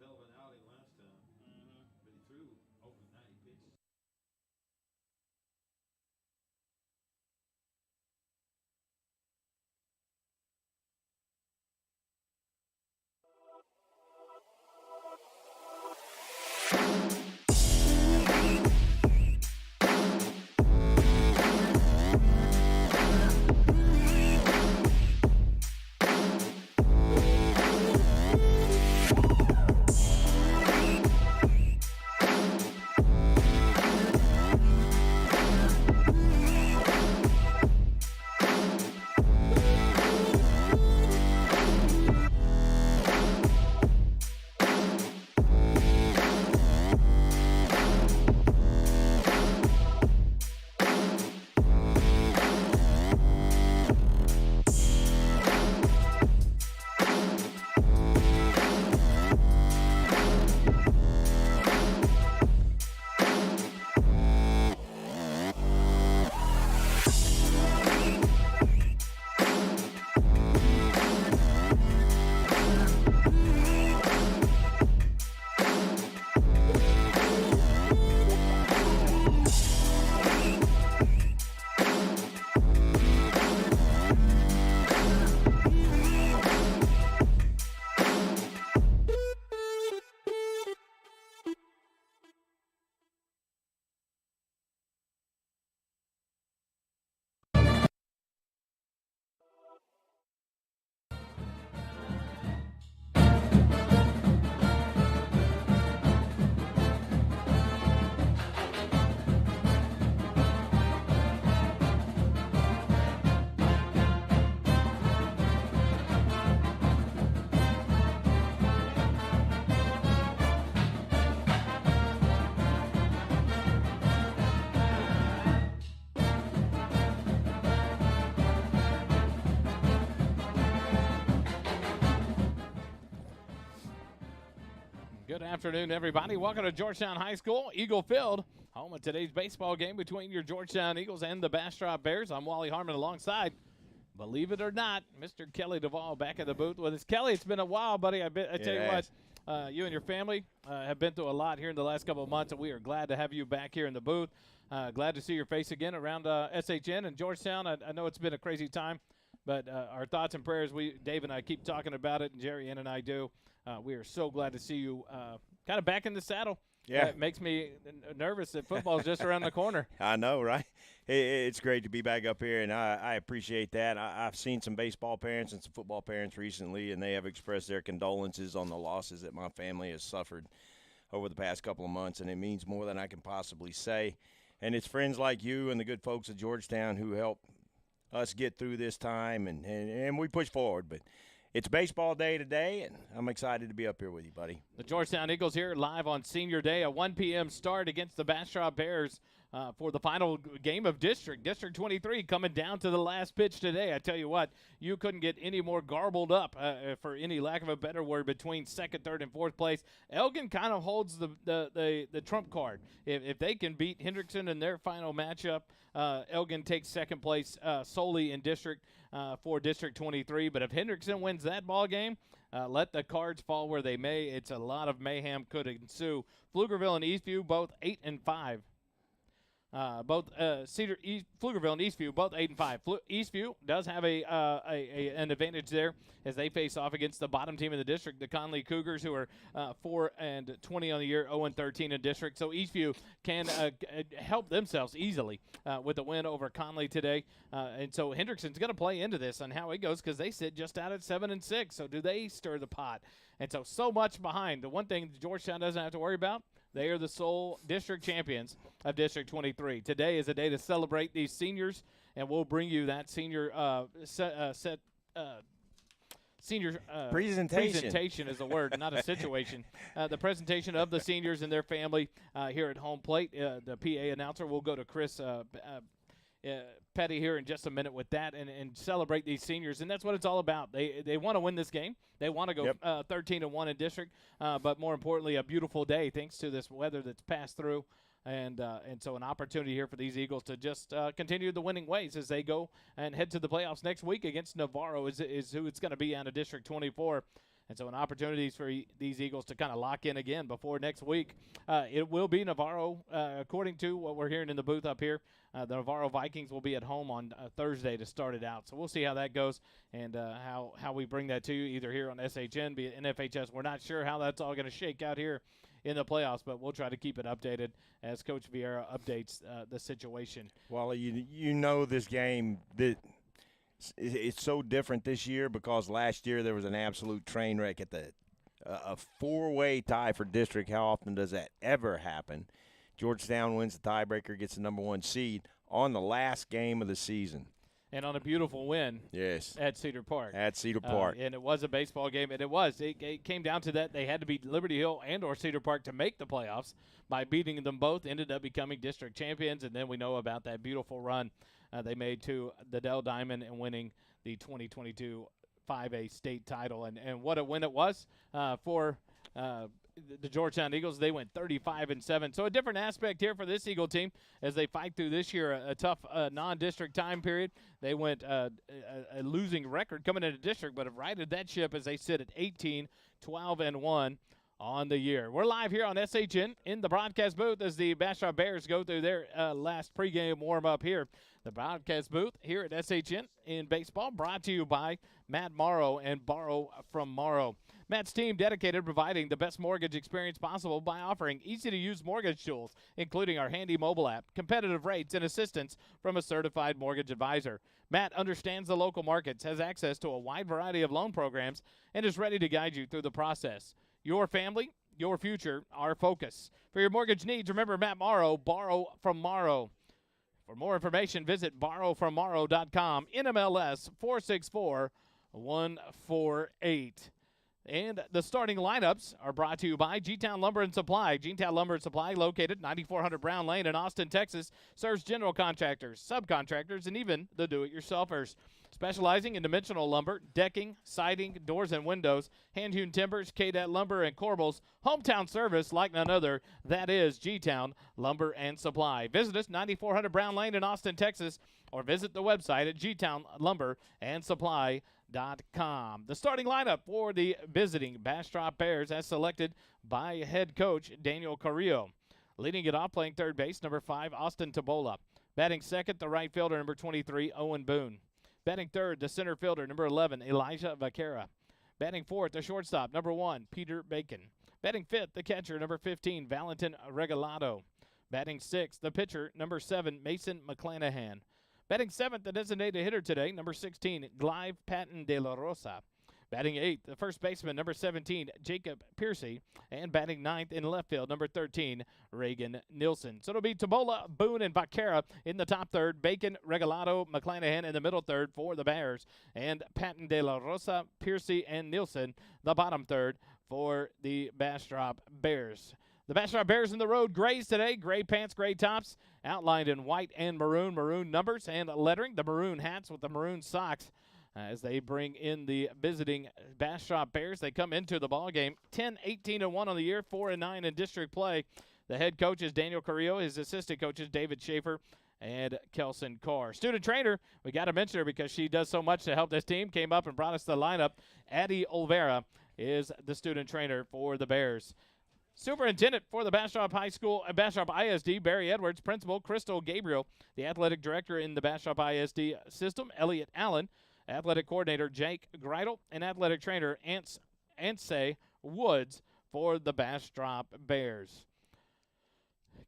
hell of an outing last time, but he threw over 90 pitches. Good afternoon, everybody. Welcome to Georgetown High School, Eagle Field, home of today's baseball game between your Georgetown Eagles and the Bastrop Bears. I'm Wally Harmon alongside, believe it or not, Mr. Kelly Duvall back in the booth with us. Kelly, it's been a while, buddy. I tell you what, you and your family have been through a lot here in the last couple of months, and we are glad to have you back here in the booth. Glad to see your face again around SHN and Georgetown. I know it's been a crazy time, but our thoughts and prayers, Dave and I keep talking about it, and Jerry Ann and I do. We are so glad to see you kind of back in the saddle. Yeah. It makes me nervous that football's just around the corner. I know, right? It's great to be back up here, and I appreciate that. I've seen some baseball parents and some football parents recently, and they have expressed their condolences on the losses that my family has suffered over the past couple of months, and it means more than I can possibly say. And it's friends like you and the good folks at Georgetown who help us get through this time, and we push forward. But it's baseball day today, and I'm excited to be up here with you, buddy. The Georgetown Eagles here live on Senior Day, a 1 p.m. start against the Bastrop Bears for the final game of District 23, coming down to the last pitch today. I tell you what, you couldn't get any more garbled up, for any lack of a better word, between second, third, and fourth place. Elgin kind of holds the trump card. If they can beat Hendrickson in their final matchup, Elgin takes second place solely in District for District 23. But if Hendrickson wins that ball game, let the cards fall where they may. It's a lot of mayhem could ensue. Pflugerville and Eastview both 8-5. Pflugerville and Eastview both 8-5. Eastview does have an advantage there as they face off against the bottom team in the district, the Conley Cougars, who are 4-20 on the year, 0-13 in district. So Eastview can help themselves easily with a win over Conley today. And so Hendrickson's going to play into this on how it goes because they sit just out at 7-6. So do they stir the pot? And so much behind. The one thing Georgetown doesn't have to worry about, they are the sole district champions of District 23. Today is a day to celebrate these seniors, and we'll bring you that senior presentation is a word, not a situation. The presentation of the seniors and their family here at home plate. The PA announcer will go to Chris Petty here in just a minute with that and celebrate these seniors, and that's what it's all about. They want to win this game. They want to go 13-1 in district, but more importantly, a beautiful day thanks to this weather that's passed through, and so an opportunity here for these Eagles to just continue the winning ways as they go and head to the playoffs next week against Navarro is who it's going to be out of District 24. And so an opportunities for these Eagles to kind of lock in again before next week. It will be Navarro, according to what we're hearing in the booth up here. The Navarro Vikings will be at home on Thursday to start it out. So we'll see how that goes and how we bring that to you, either here on SHN, be it NFHS. We're not sure how that's all going to shake out here in the playoffs, but we'll try to keep it updated as Coach Vieira updates the situation. Well, you know this game that it's so different this year because last year there was an absolute train wreck at a four-way tie for district. How often does that ever happen? Georgetown wins the tiebreaker, gets the number 1 seed on the last game of the season. And on a beautiful win. Yes. At Cedar Park. At Cedar Park. And it was a baseball game, and it came down to that. They had to beat Liberty Hill and or Cedar Park to make the playoffs. By beating them both, ended up becoming district champions, and then we know about that beautiful run they made to the Dell Diamond and winning the 2022 5A state title. And what a win it was for the Georgetown Eagles. They went 35-7. So a different aspect here for this Eagle team as they fight through this year a tough non-district time period. They went a losing record coming into district, but have righted that ship as they sit at 18-12-1 on the year. We're live here on SHN in the broadcast booth as the Bastrop Bears go through their last pregame warm-up here. The broadcast booth here at SHN in baseball, brought to you by Matt Morrow and Borrow from Morrow. Matt's team dedicated to providing the best mortgage experience possible by offering easy-to-use mortgage tools, including our handy mobile app, competitive rates, and assistance from a certified mortgage advisor. Matt understands the local markets, has access to a wide variety of loan programs, and is ready to guide you through the process. Your family, your future, our focus. For your mortgage needs, remember Matt Morrow, Borrow from Morrow. For more information, visit borrowfrommorrow.com, NMLS 464148. And the starting lineups are brought to you by G-Town Lumber and Supply. G-Town Lumber and Supply, located 9400 Brown Lane in Austin, Texas, serves general contractors, subcontractors, and even the do-it-yourselfers. Specializing in dimensional lumber, decking, siding, doors and windows, hand-hewn timbers, K-Det Lumber, and corbels. Hometown service like none other. That is G-Town Lumber and Supply. Visit us 9400 Brown Lane in Austin, Texas, or visit the website at gtownlumberandsupply.com. The starting lineup for the visiting Bastrop Bears as selected by head coach Daniel Carrillo. Leading it off, playing third base, number 5, Austin Tabola. Batting second, the right fielder, number 23, Owen Boone. Batting third, the center fielder, number 11, Elijah Vaquera. Batting fourth, the shortstop, number 1, Peter Bacon. Batting fifth, the catcher, number 15, Valentin Regalado. Batting sixth, the pitcher, number 7, Mason McClanahan. Batting seventh, the designated hitter today, number 16, Clive Patton de la Rosa. Batting eighth, the first baseman, number 17, Jacob Piercy. And batting ninth in left field, number 13, Reagan Nilsson. So it'll be Tabola, Boone, and Vaquera in the top third. Bacon, Regalado, McClanahan in the middle third for the Bears. And Patton de la Rosa, Piercy, and Nilsson, the bottom third for the Bastrop Bears. The Bastrop Bears in the road grays today. Gray pants, gray tops, outlined in white and maroon. Maroon numbers and lettering. The maroon hats with the maroon socks. As they bring in the visiting Bastrop Bears, they come into the ball game 10-18-1 on the year, 4-9 in district play. The head coach is Daniel Carrillo. His assistant coaches David Schaefer and Kelson Carr. Student trainer, we got to mention her because she does so much to help this team. Came up and brought us the lineup. Addie Olvera is the student trainer for the Bears. Superintendent for the Bastrop High School, Bastrop ISD, Barry Edwards. Principal, Crystal Gabriel. The athletic director in the Bastrop ISD system, Elliot Allen. Athletic coordinator Jake Greidel, and athletic trainer Ansay Woods for the Bastrop Bears.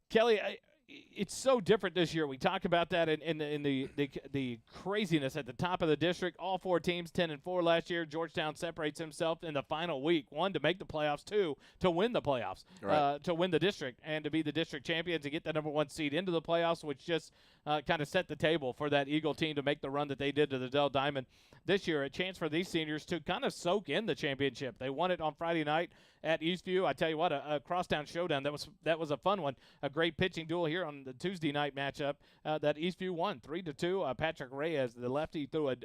Kelly, it's so different this year. We talk about that in the craziness at the top of the district. All 4 teams 10-4 last year. Georgetown separates himself in the final week. 1, to make the playoffs. 2, to win the playoffs, right. To win the district and to be the district champion, to get the number 1 seed into the playoffs, which just kind of set the table for that Eagle team to make the run that they did to the Dell Diamond this year. A chance for these seniors to kind of soak in the championship. They won it on Friday night at Eastview. I tell you what, a crosstown showdown. That was a fun one. A great pitching duel here here on the Tuesday night matchup that Eastview won 3-2. Patrick Reyes, the lefty, threw a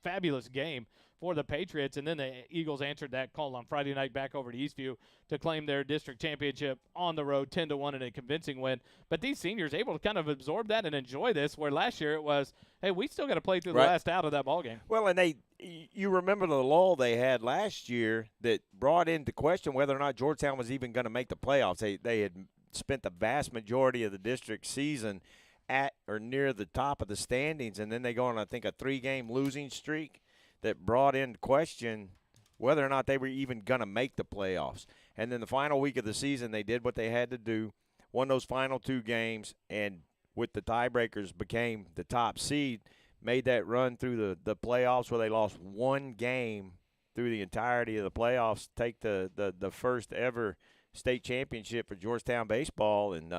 fabulous game for the Patriots, and then the Eagles answered that call on Friday night back over to Eastview to claim their district championship on the road 10-1 in a convincing win. But these seniors able to kind of absorb that and enjoy this, where last year it was, hey, we still got to play through the last out of that ball game. Well, and you remember the lull they had last year that brought into question whether or not Georgetown was even going to make the playoffs. They had spent the vast majority of the district season at or near the top of the standings, and then they go on, I think, a 3-game losing streak that brought into question whether or not they were even going to make the playoffs. And then the final week of the season, they did what they had to do, won those final 2 games, and with the tiebreakers became the top seed, made that run through the playoffs where they lost 1 game through the entirety of the playoffs, take the first ever state championship for Georgetown baseball. And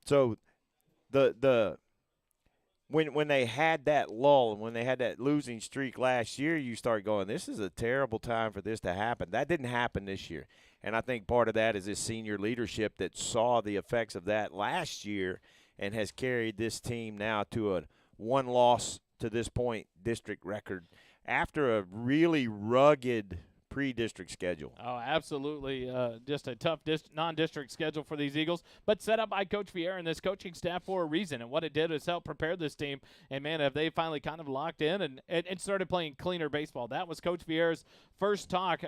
so when they had that lull and when they had that losing streak last year, you start going, this is a terrible time for this to happen. That didn't happen this year. And I think part of that is this senior leadership that saw the effects of that last year and has carried this team now to a 1-loss to this point district record after a really rugged pre-district schedule. Oh, absolutely. Just a tough non-district schedule for these Eagles, but set up by Coach Vieira and this coaching staff for a reason. And what it did is help prepare this team. And, man, have they finally kind of locked in and started playing cleaner baseball. That was Coach Vieira's first talk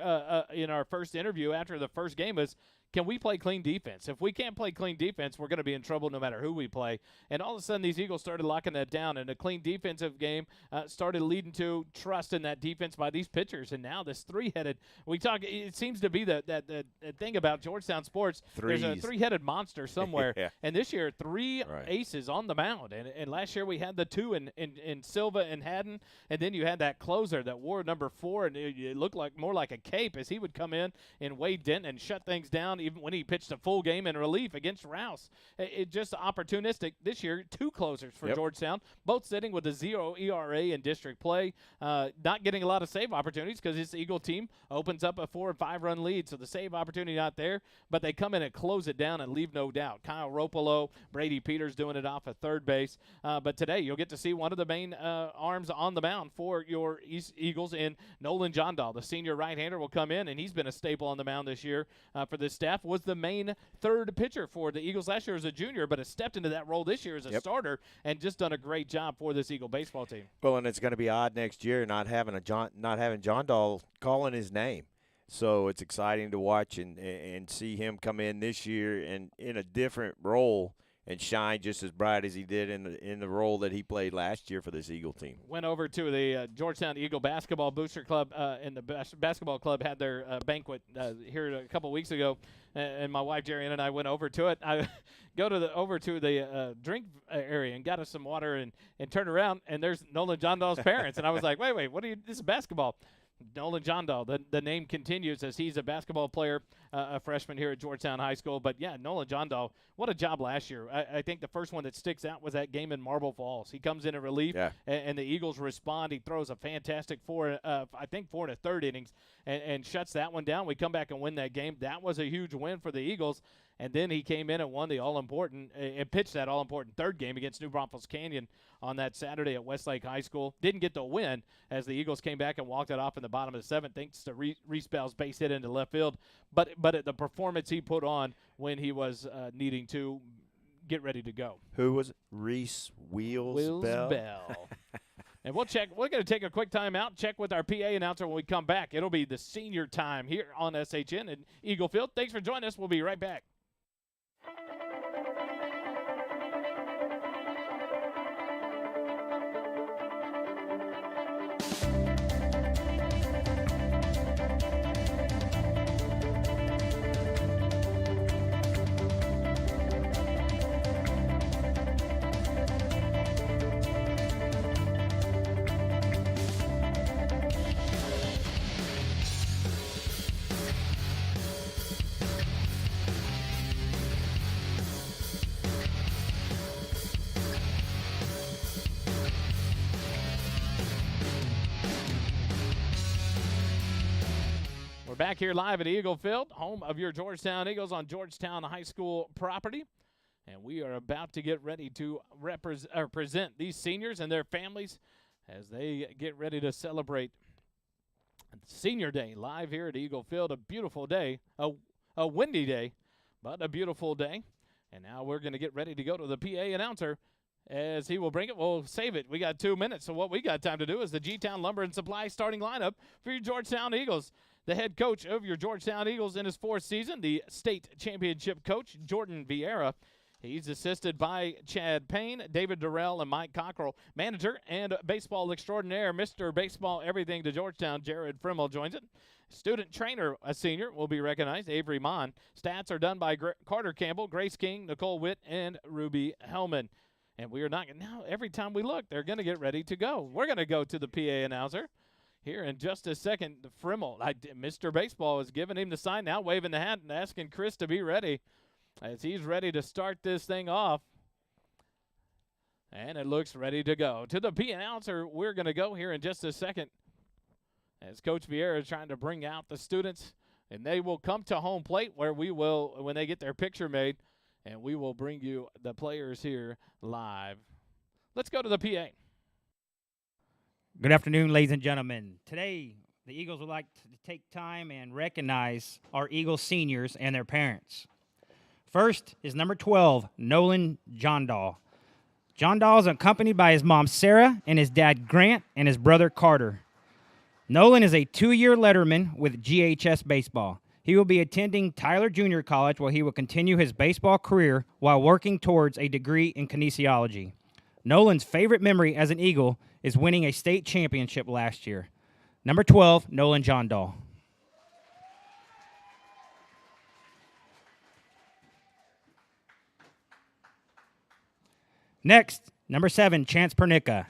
in our first interview after the first game was, can we play clean defense? If we can't play clean defense, we're going to be in trouble no matter who we play. And all of a sudden, these Eagles started locking that down, and a clean defensive game started leading to trust in that defense by these pitchers. And now this 3-headed, it seems to be that thing about Georgetown sports. Threes. There's a 3-headed monster somewhere. Yeah. And this year, 3 aces on the mound. And last year we had the 2 in Silva and Haddon, and then you had that closer that wore number 4, and it looked like more like a cape as he would come in and Wade Denton and shut things down. Even when he pitched a full game in relief against Rouse. It just opportunistic. This year, 2 closers for Georgetown, both sitting with a 0 ERA in district play, not getting a lot of save opportunities because this Eagle team opens up a 4- and 5-run lead, so the save opportunity not there, but they come in and close it down and leave no doubt. Kyle Ropolo, Brady Peters doing it off of third base, but today you'll get to see one of the main arms on the mound for your Eagles in Nolan Jondahl. The senior right-hander will come in, and he's been a staple on the mound this year for this staff. Was the main third pitcher for the Eagles last year as a junior, but has stepped into that role this year as a starter and just done a great job for this Eagle baseball team. Well, and it's going to be odd next year not having John Dahl calling his name. So it's exciting to watch and see him come in this year and in a different role and shine just as bright as he did in the role that he played last year for this Eagle team. Went over to the Georgetown Eagle Basketball Booster Club, and the basketball club had their banquet here a couple weeks ago, and my wife Jerry and I went over to it. I go over to the drink area and got us some water and turned around, and there's Nolan Jondahl's parents, and I was like, wait, what are you? This is basketball. Nolan Jondahl, the name continues as he's a basketball player, a freshman here at Georgetown High School. But, yeah, Nolan Jondahl, what a job last year. I think the first one that sticks out was that game in Marble Falls. He comes in relief, and the Eagles respond. He throws a fantastic 4 1/3 innings and shuts that one down. We come back and win that game. That was a huge win for the Eagles. And then he came in and won the all-important and pitched that all-important third game against New Braunfels Canyon on that Saturday at Westlake High School. Didn't get the win as the Eagles came back and walked it off in the bottom of the 7th thanks to Reese Bell's base hit into left field. But the performance he put on when he was needing to get ready to go. Who was it? Reese Wheels Bell. And we'll check. We're going to take a quick time out, check with our PA announcer when we come back. It'll be the senior time here on SHN in Eagle Field. Thanks for joining us. We'll be right back. Back here live at Eagle Field, home of your Georgetown Eagles on Georgetown High School property. And we are about to get ready to present these seniors and their families as they get ready to celebrate Senior Day live here at Eagle Field. A beautiful day, a windy day, but a beautiful day. And now we're going to get ready to go to the PA announcer as he will bring it. We'll save it. We got 2 minutes, so what we got time to do is the G-Town Lumber and Supply starting lineup for your Georgetown Eagles. The head coach of your Georgetown Eagles in his 4th season, the state championship coach, Jordan Vieira. He's assisted by Chad Payne, David Durrell, and Mike Cockrell. Manager and baseball extraordinaire, Mr. Baseball Everything to Georgetown, Jared Frimmel joins it. Student trainer, a senior, will be recognized, Avery Mon. Stats are done by Carter Campbell, Grace King, Nicole Witt, and Ruby Hellman. And we are not – now every time we look, they're going to get ready to go. We're going to go to the PA announcer here in just a second. Frimmel, Mr. Baseball is giving him the sign now, waving the hat and asking Chris to be ready as he's ready to start this thing off. And it looks ready to go. To the PA announcer, we're going to go here in just a second as Coach Vieira is trying to bring out the students. And they will come to home plate where we will, when they get their picture made, and we will bring you the players here live. Let's go to the PA. Good afternoon, ladies and gentlemen. Today, the Eagles would like to take time and recognize our Eagles seniors and their parents. First is number 12, Nolan Jondahl. Jondahl is accompanied by his mom, Sarah, and his dad, Grant, and his brother, Carter. Nolan is a 2-year letterman with GHS baseball. He will be attending Tyler Junior College where he will continue his baseball career while working towards a degree in kinesiology. Nolan's favorite memory as an Eagle is winning a state championship last year. Number 12, Nolan Jondahl. Next, number 7, Chance Pernicka.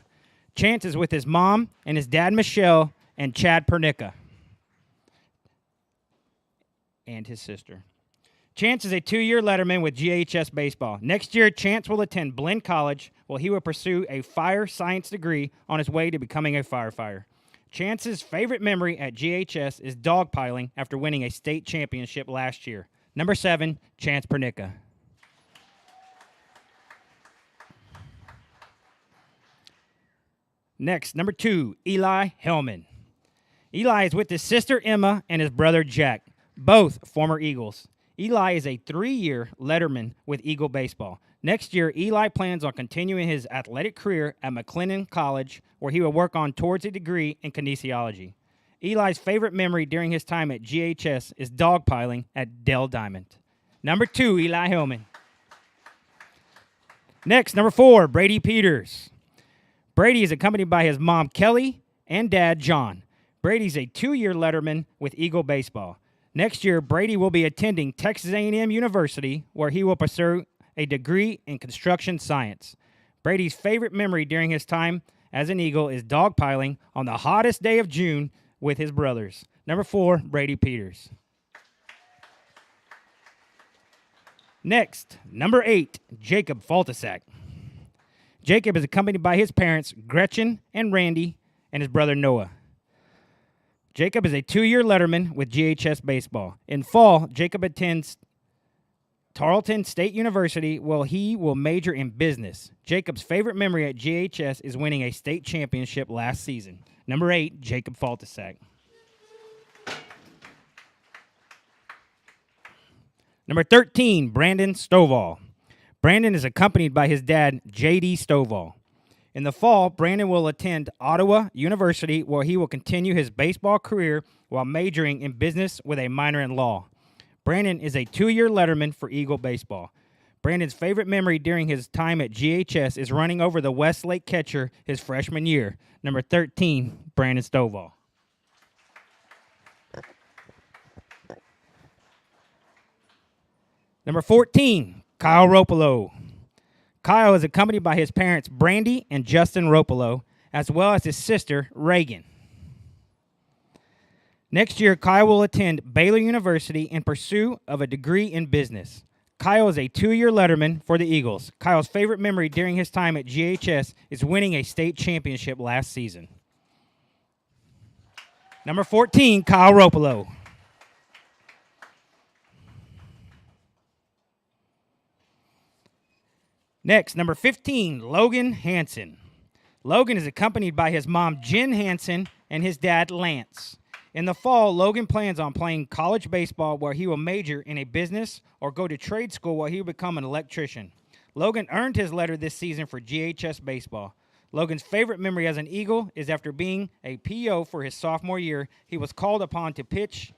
Chance is with his mom and his dad, Michelle, and Chad Pernicka, and his sister. Chance is a 2-year letterman with GHS baseball. Next year, Chance will attend Blinn College, where he will pursue a fire science degree on his way to becoming a firefighter. Chance's favorite memory at GHS is dogpiling after winning a state championship last year. Number 7, Chance Pernicka. Next, number 2, Eli Hellman. Eli is with his sister Emma and his brother Jack, both former Eagles. Eli is a 3-year letterman with Eagle baseball. Next year, Eli plans on continuing his athletic career at McLennan College, where he will work on towards a degree in kinesiology. Eli's favorite memory during his time at GHS is dogpiling at Dell Diamond. Number 2, Eli Hellman. Next, number 4, Brady Peters. Brady is accompanied by his mom, Kelly, and dad, John. Brady's a 2-year letterman with Eagle baseball. Next year, Brady will be attending Texas A&M University, where he will pursue a degree in construction science. Brady's favorite memory during his time as an Eagle is dogpiling on the hottest day of June with his brothers. Number 4, Brady Peters. Next, number 8, Jacob Faltisak. Jacob is accompanied by his parents, Gretchen and Randy, and his brother Noah. Jacob is a 2-year letterman with GHS baseball. In fall, Jacob attends Tarleton State University, where he will major in business. Jacob's favorite memory at GHS is winning a state championship last season. Number 8, Jacob Faltisak. Number 13, Brandon Stovall. Brandon is accompanied by his dad, J.D. Stovall. In the fall, Brandon will attend Ottawa University, where he will continue his baseball career while majoring in business with a minor in law. Brandon is a 2-year letterman for Eagle baseball. Brandon's favorite memory during his time at GHS is running over the Westlake catcher his freshman year. Number 13, Brandon Stovall. Number 14, Kyle Ropolo. Kyle is accompanied by his parents, Brandy and Justin Ropolo, as well as his sister, Reagan. Next year, Kyle will attend Baylor University in pursuit of a degree in business. Kyle is a 2-year letterman for the Eagles. Kyle's favorite memory during his time at GHS is winning a state championship last season. Number 14, Kyle Ropolo. Next, number 15, Logan Hansen. Logan is accompanied by his mom, Jen Hansen, and his dad, Lance. In the fall, Logan plans on playing college baseball where he will major in a business or go to trade school where he will become an electrician. Logan earned his letter this season for GHS baseball. Logan's favorite memory as an Eagle is after being a PO for his sophomore year, he was called upon to pinch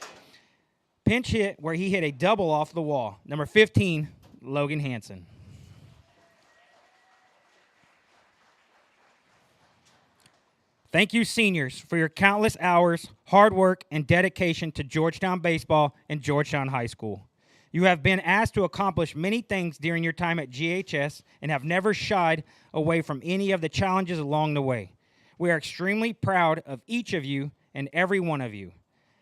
hit where he hit a double off the wall. Number 15, Logan Hansen. Thank you, seniors, for your countless hours, hard work, and dedication to Georgetown baseball and Georgetown High School. You have been asked to accomplish many things during your time at GHS and have never shied away from any of the challenges along the way. We are extremely proud of each of you and every one of you.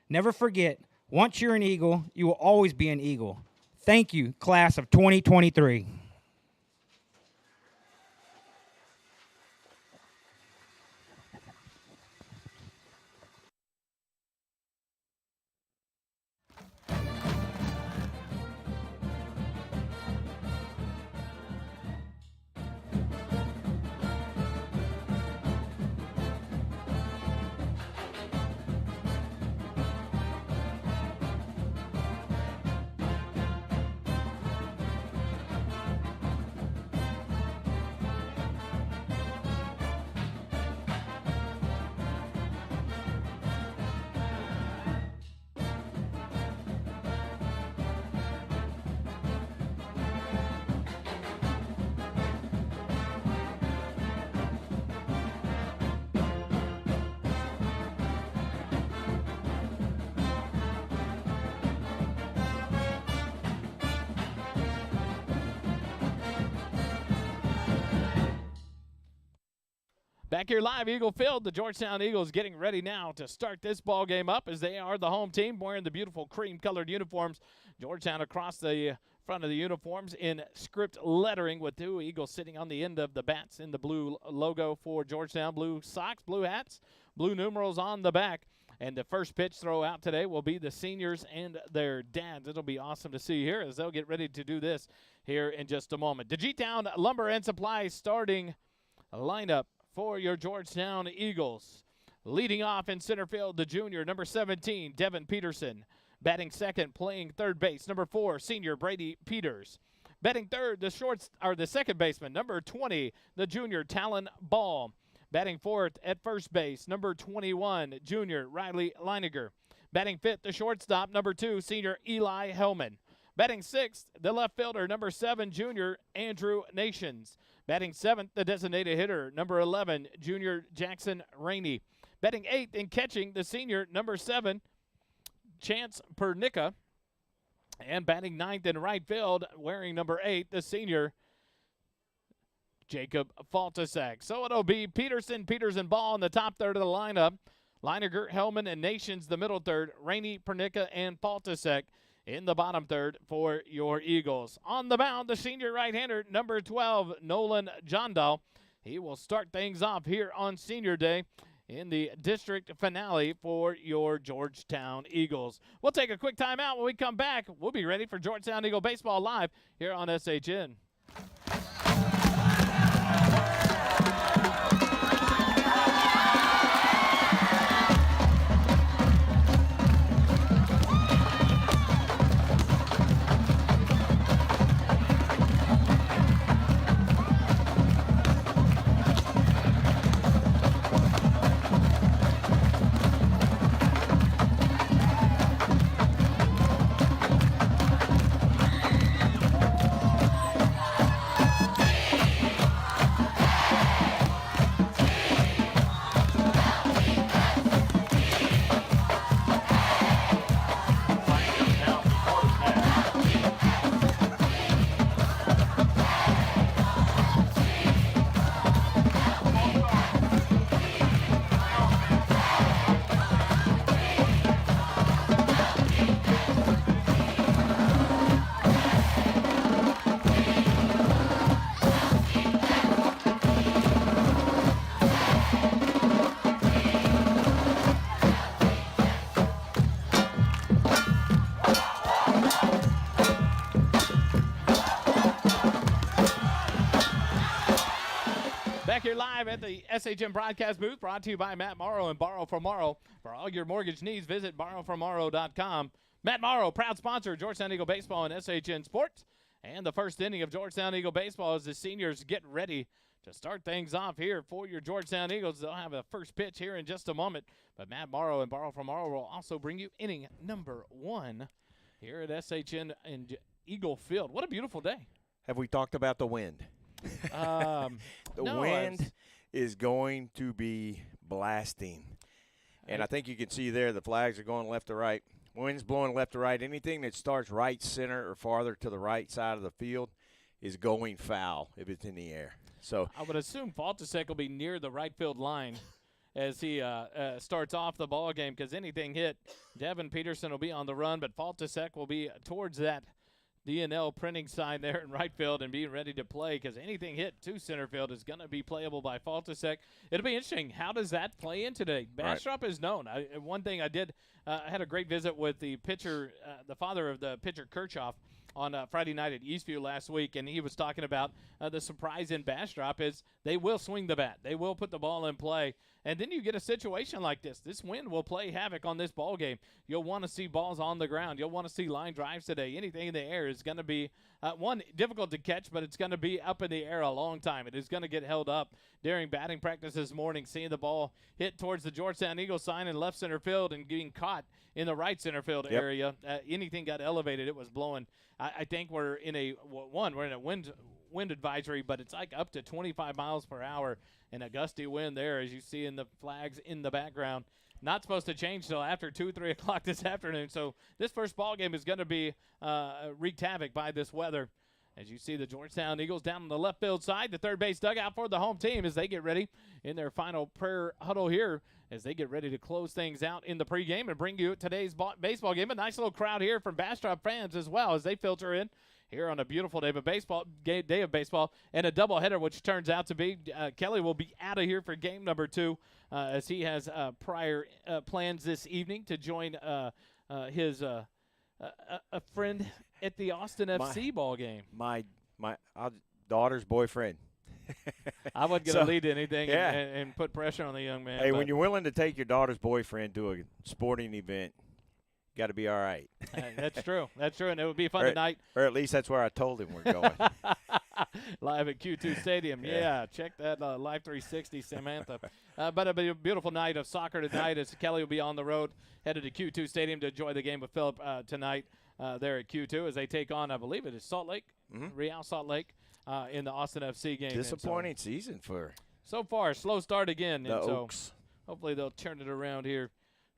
Never forget, once you're an Eagle, you will always be an Eagle. Thank you, class of 2023. Back here live, Eagle Field, the Georgetown Eagles getting ready now to start this ball game up as they are the home team wearing the beautiful cream-colored uniforms. Georgetown across the front of the uniforms in script lettering with two Eagles sitting on the end of the bats in the blue logo for Georgetown. Blue socks, blue hats, blue numerals on the back. And the first pitch throw out today will be the seniors and their dads. It'll be awesome to see here as they'll get ready to do this here in just a moment. The G-Town Lumber and Supply starting lineup for your Georgetown Eagles. Leading off in center field, the junior, number 17, Devin Peterson. Batting second, playing third base, number 4, senior Brady Peters. Batting third, the second baseman, number 20, the junior Talon Ball. Batting fourth at first base, number 21, junior Riley Leiniger. Batting fifth, the shortstop, number 2, senior Eli Hellman. Batting sixth, the left fielder, number 7, junior Andrew Nations. Batting seventh, the designated hitter, number 11, junior Jackson Rainey. Batting eighth and catching, the senior, number 7, Chance Pernica. And batting ninth in right field, wearing number 8, the senior Jacob Faltasak. So it'll be Peterson, Ball in the top third of the lineup. Leiniger, Hellman, and Nations the middle third. Rainey, Pernica, and Faltasak in the bottom third for your Eagles. On the mound, the senior right-hander, number 12, Nolan Jondal. He will start things off here on Senior Day in the district finale for your Georgetown Eagles. We'll take a quick timeout. When we come back, we'll be ready for Georgetown Eagle Baseball Live here on SHN. back here live at the SHM broadcast booth, brought to you by Matt Morrow and Borrow from Morrow. For all your mortgage needs, visit borrowfrommorrow.com. Matt Morrow, proud sponsor of Georgetown Eagle Baseball and SHN Sports. And the first inning of Georgetown Eagle Baseball as the seniors get ready to start things off here for your Georgetown Eagles. They'll have a first pitch here in just a moment. But Matt Morrow and Borrow from Morrow will also bring you inning number 1 here at SHN and Eagle Field. What a beautiful day. Have we talked about the wind? The No, wind is going to be blasting. And I think you can see there the flags are going left to right. Wind's blowing left to right. Anything that starts right center or farther to the right side of the field is going foul if it's in the air. So I would assume Faltasek will be near the right field line as he starts off the ball game, because anything hit, Devin Peterson will be on the run, but Faltasek will be towards that DNL printing sign there in right field and being ready to play, because anything hit to center field is going to be playable by Faltasek. It'll be interesting. How does that play in today? Bastrop is known. One thing I did, I had a great visit with the pitcher, the father of the pitcher, Kirchhoff, on Friday night at Eastview last week, and he was talking about the surprise in Bastrop is they will swing the bat. They will put the ball in play. And then you get a situation like this. This wind will play havoc on this ball game. You'll want to see balls on the ground. You'll want to see line drives today. Anything in the air is going to be, one, difficult to catch, but it's going to be up in the air a long time. It is going to get held up during batting practice this morning, seeing the ball hit towards the Georgetown Eagles sign in left center field and getting caught in the right center field area. Anything got elevated, it was blowing. I think we're in a wind advisory, but it's like up to 25 miles per hour and a gusty wind there, as you see in the flags in the background. Not supposed to change till after 2, 3 o'clock this afternoon. So this first ball game is going to be wreaked havoc by this weather. As you see the Georgetown Eagles down on the left field side, the third base dugout for the home team as they get ready in their final prayer huddle here as they get ready to close things out in the pregame and bring you today's baseball game. A nice little crowd here from Bastrop fans as well as they filter in here on a beautiful day of baseball, and a doubleheader, which turns out to be Kelly will be out of here for game number 2 as he has prior plans this evening to join his a friend at the Austin FC ball game. My daughter's boyfriend. I wasn't going to lead to anything and put pressure on the young man. Hey, when you're willing to take your daughter's boyfriend to a sporting event, got to be all right. That's true. That's true, and it would be fun tonight. Or at least that's where I told him we're going. Live at Q2 Stadium. Yeah, check that Live 360, Samantha. But it'll be a beautiful night of soccer tonight as Kelly will be on the road, headed to Q2 Stadium to enjoy the game with Philip tonight there at Q2 as they take on, I believe it is Salt Lake, Real Salt Lake in the Austin FC game. Disappointing season for so far. Slow start again. The and Oaks. So hopefully they'll turn it around here.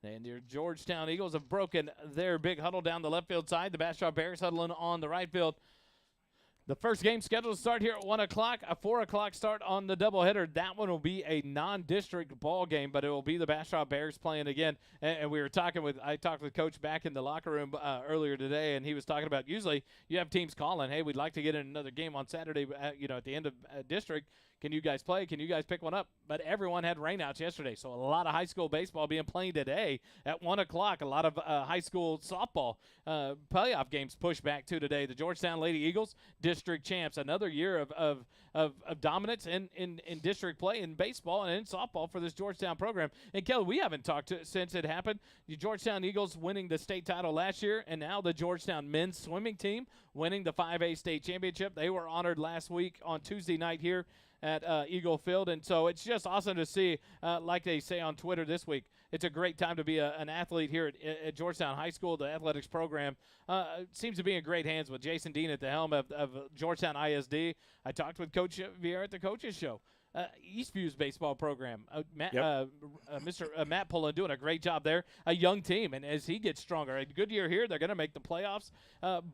And your Georgetown Eagles have broken their big huddle down the left field side. The Bastrop Bears huddling on the right field. The first game scheduled to start here at 1 o'clock, a 4 o'clock start on the doubleheader. That one will be a non-district ball game, but it will be the Bastrop Bears playing again. And I talked with Coach back in the locker room earlier today, and he was talking about usually you have teams calling, hey, we'd like to get in another game on Saturday, at the end of district. Can you guys play? Can you guys pick one up? But everyone had rainouts yesterday, so a lot of high school baseball being played today at 1 o'clock. A lot of high school softball playoff games pushed back to today. The Georgetown Lady Eagles, district champs, another year of dominance in district play in baseball and in softball for this Georgetown program. And, Kelly, we haven't talked since it happened. The Georgetown Eagles winning the state title last year, and now the Georgetown men's swimming team winning the 5A state championship. They were honored last week on Tuesday night here at Eagle Field, and so it's just awesome to see, like they say on Twitter this week, it's a great time to be an athlete here at Georgetown High School. The athletics program seems to be in great hands with Jason Dean at the helm of Georgetown ISD. I talked with Coach Vieira at the Coaches Show. Eastview's baseball program, Mr. Matt Pullen doing a great job there. A young team, and as he gets stronger, a good year here, they're going to make the playoffs,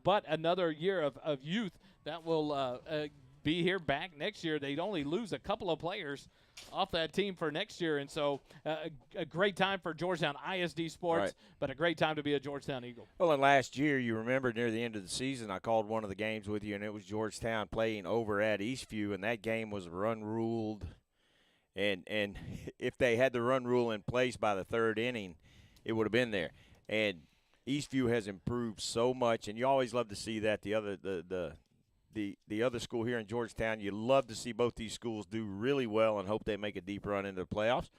but another year of youth that will be here back next year. They'd only lose a couple of players off that team for next year, and so a great time for Georgetown ISD sports, but a great time to be a Georgetown Eagle. Well, and last year, you remember near the end of the season, I called one of the games with you, and it was Georgetown playing over at Eastview, and that game was run-ruled. And if they had the run rule in place by the third inning, it would have been there. And Eastview has improved so much, and you always love to see that. The the other school here in Georgetown. You love to see both these schools do really well and hope they make a deep run into the playoffs.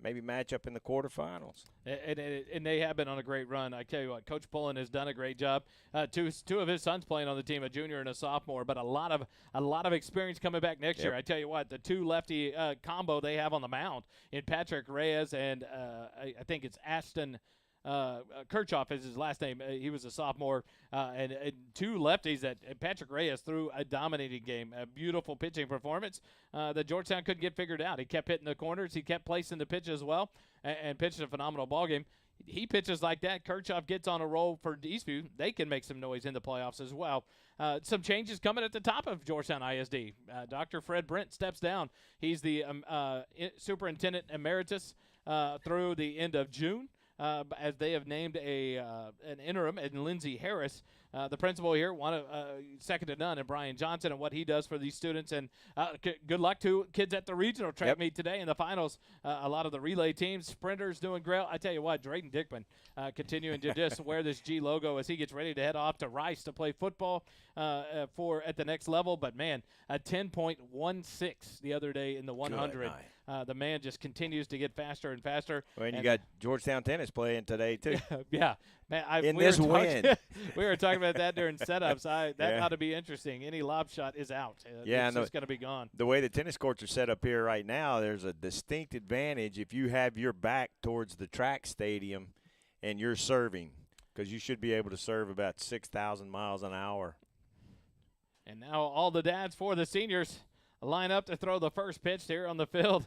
Maybe match up in the quarterfinals. And they have been on a great run. I tell you what, Coach Pullen has done a great job. Two of his sons playing on the team, a junior and a sophomore, but a lot of experience coming back next year. I tell you what, the two lefty combo they have on the mound in Patrick Reyes and I think it's Ashton Kirchhoff is his last name. He was a sophomore, and two lefties that Patrick Reyes threw a dominating game, a beautiful pitching performance that Georgetown couldn't get figured out. He kept hitting the corners, he kept placing the pitch as well, and pitched a phenomenal ball game. He pitches like that. Kirchhoff gets on a roll for Eastview. They can make some noise in the playoffs as well. Some changes coming at the top of Georgetown ISD. Dr. Fred Brent steps down. He's the superintendent emeritus through the end of June. As they have named an interim, and Lindsey Harris, the principal here, second to none, and Brian Johnson and what he does for these students. And good luck to kids at the regional track meet today in the finals. A lot of the relay teams, sprinters doing great. I tell you what, Drayden Dickman continuing to just wear this G logo as he gets ready to head off to Rice to play football at the next level. But, man, a 10.16 the other day in the 100. The man just continues to get faster and faster. Well, and you got Georgetown tennis playing today, too. Yeah. Man, we were talking about that during setups. That ought to be interesting. Any lob shot is out. It's just going to be gone. The way the tennis courts are set up here right now, there's a distinct advantage if you have your back towards the track stadium and you're serving, because you should be able to serve about 6,000 miles an hour. And now all the dads for the seniors line up to throw the first pitch here on the field.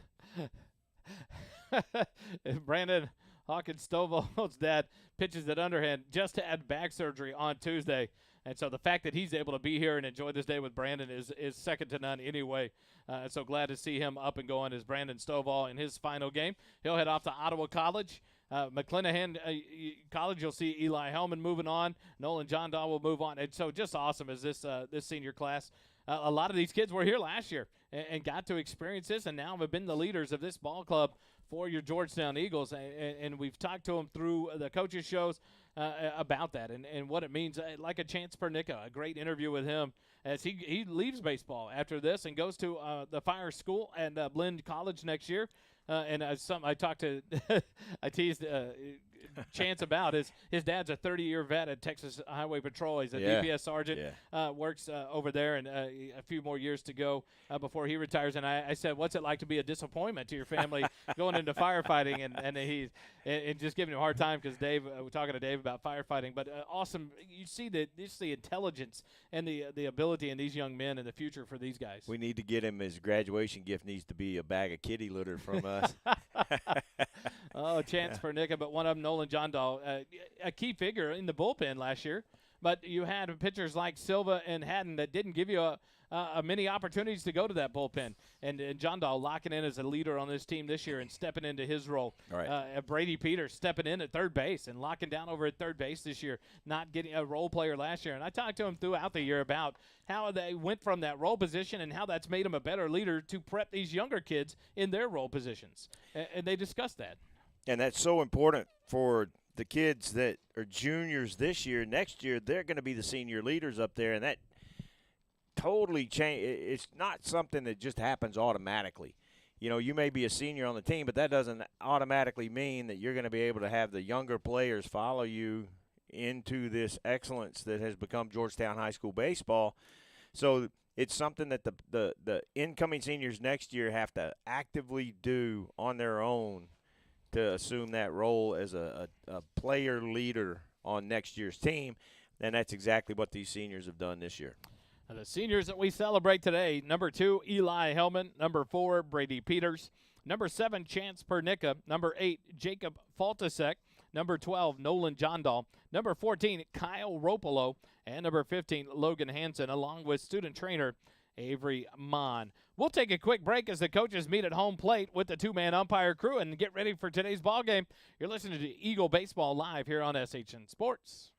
Brandon Hawkins Stovall's dad pitches it underhand, just had back surgery on Tuesday. And so the fact that he's able to be here and enjoy this day with Brandon is second to none anyway. So glad to see him up and going as Brandon Stovall in his final game. He'll head off to Ottawa College. McClanahan College, you'll see Eli Hellman moving on. Nolan John Dahl will move on. And so just awesome as this senior class. A lot of these kids were here last year and got to experience this, and now have been the leaders of this ball club for your Georgetown Eagles. And we've talked to them through the coaches' shows about that and what it means. Like a Chance Pernicka, a great interview with him as he leaves baseball after this and goes to the Fire School and Blinn College next year. And I talked to I teased Chance about his dad's a 30-year vet at Texas Highway Patrol. He's a DPS sergeant, works over there, and a few more years to go before he retires. And I said, what's it like to be a disappointment to your family going into firefighting? And he's just giving him a hard time because we're talking to Dave about firefighting. But awesome. You see the intelligence and the ability in these young men and the future for these guys. We need to get him his graduation gift needs to be a bag of kitty litter from us. Oh, Chance Pernicka, but one of them, Nolan John Dahl, a key figure in the bullpen last year. But you had pitchers like Silva and Haddon that didn't give you many opportunities to go to that bullpen. And John Dahl locking in as a leader on this team this year and stepping into his role. Right. Brady Peters stepping in at third base and locking down over at third base this year, not getting a role player last year. And I talked to him throughout the year about how they went from that role position and how that's made him a better leader to prep these younger kids in their role positions. And they discussed that. And that's so important for the kids that are juniors this year. Next year, they're going to be the senior leaders up there, and that totally change. It's not something that just happens automatically. You know, you may be a senior on the team, but that doesn't automatically mean that you're going to be able to have the younger players follow you into this excellence that has become Georgetown High School baseball. So it's something that the incoming seniors next year have to actively do on their own to assume that role as a player leader on next year's team, and that's exactly what these seniors have done this year. And the seniors that we celebrate today, number 2, Eli Hellman, number 4, Brady Peters, number 7, Chance Pernicka, number 8, Jacob Faltasek, number 12, Nolan John Dahl, number 14, Kyle Ropolo, and number 15, Logan Hansen, along with student trainer Avery Mon. We'll take a quick break as the coaches meet at home plate with the two-man umpire crew and get ready for today's ball game. You're listening to Eagle Baseball Live here on SHN Sports.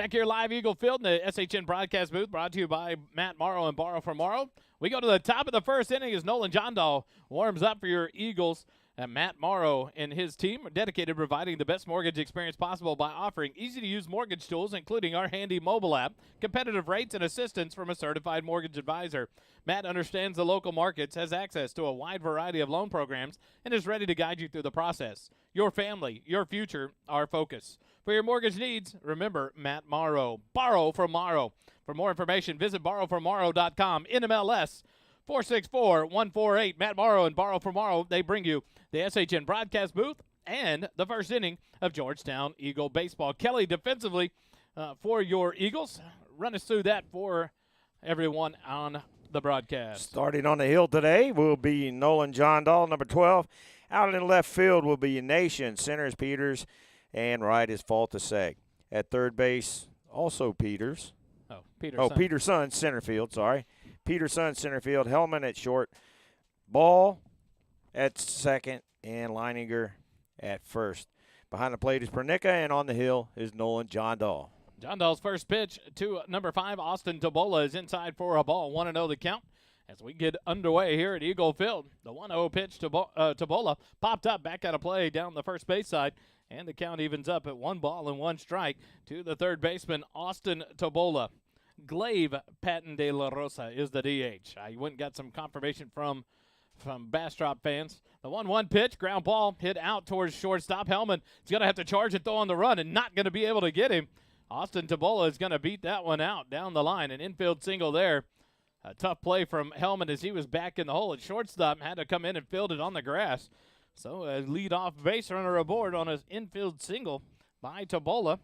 Back here live Eagle Field in the SHN broadcast booth, brought to you by Matt Morrow and Borrow for Morrow. We go to the top of the first inning as Nolan Johndal warms up for your Eagles. And Matt Morrow and his team are dedicated to providing the best mortgage experience possible by offering easy-to-use mortgage tools, including our handy mobile app, competitive rates, and assistance from a certified mortgage advisor. Matt understands the local markets, has access to a wide variety of loan programs, and is ready to guide you through the process. Your family, your future, our focus. For your mortgage needs, remember Matt Morrow. Borrow from Morrow. For more information, visit borrowfrommorrow.com. NMLS 464-148. Matt Morrow and Borrow for Morrow, they bring you the SHN broadcast booth and the first inning of Georgetown Eagle baseball. Kelly, defensively for your Eagles, run us through that for everyone on the broadcast. Starting on the hill today will be Nolan Johndal, number 12. Out in left field will be Nation. Center is Peters, and right is Faltasek. At third base, also Peters. Peterson, center field, sorry. Peterson, center field. Hellman at short. Ball at second, and Leininger at first. Behind the plate is Pernica, and on the hill is Nolan Johndal. Johndal's first pitch to number 5, Austin Tabola, is inside for a ball. 1-0 the count as we get underway here at Eagle Field. The 1-0 pitch to Tabola popped up back out of play down the first base side, and the count evens up at 1 ball and 1 strike to the third baseman, Austin Tabola. Glaive Patton de la Rosa is the DH. I went and got some confirmation from Bastrop fans. The 1-1 pitch, ground ball, hit out towards shortstop. Hellman is going to have to charge it, though, on the run and not going to be able to get him. Austin Tabola is going to beat that one out down the line. An infield single there. A tough play from Hellman as he was back in the hole at shortstop and had to come in and field it on the grass. So a leadoff base runner aboard on an infield single by Tabola.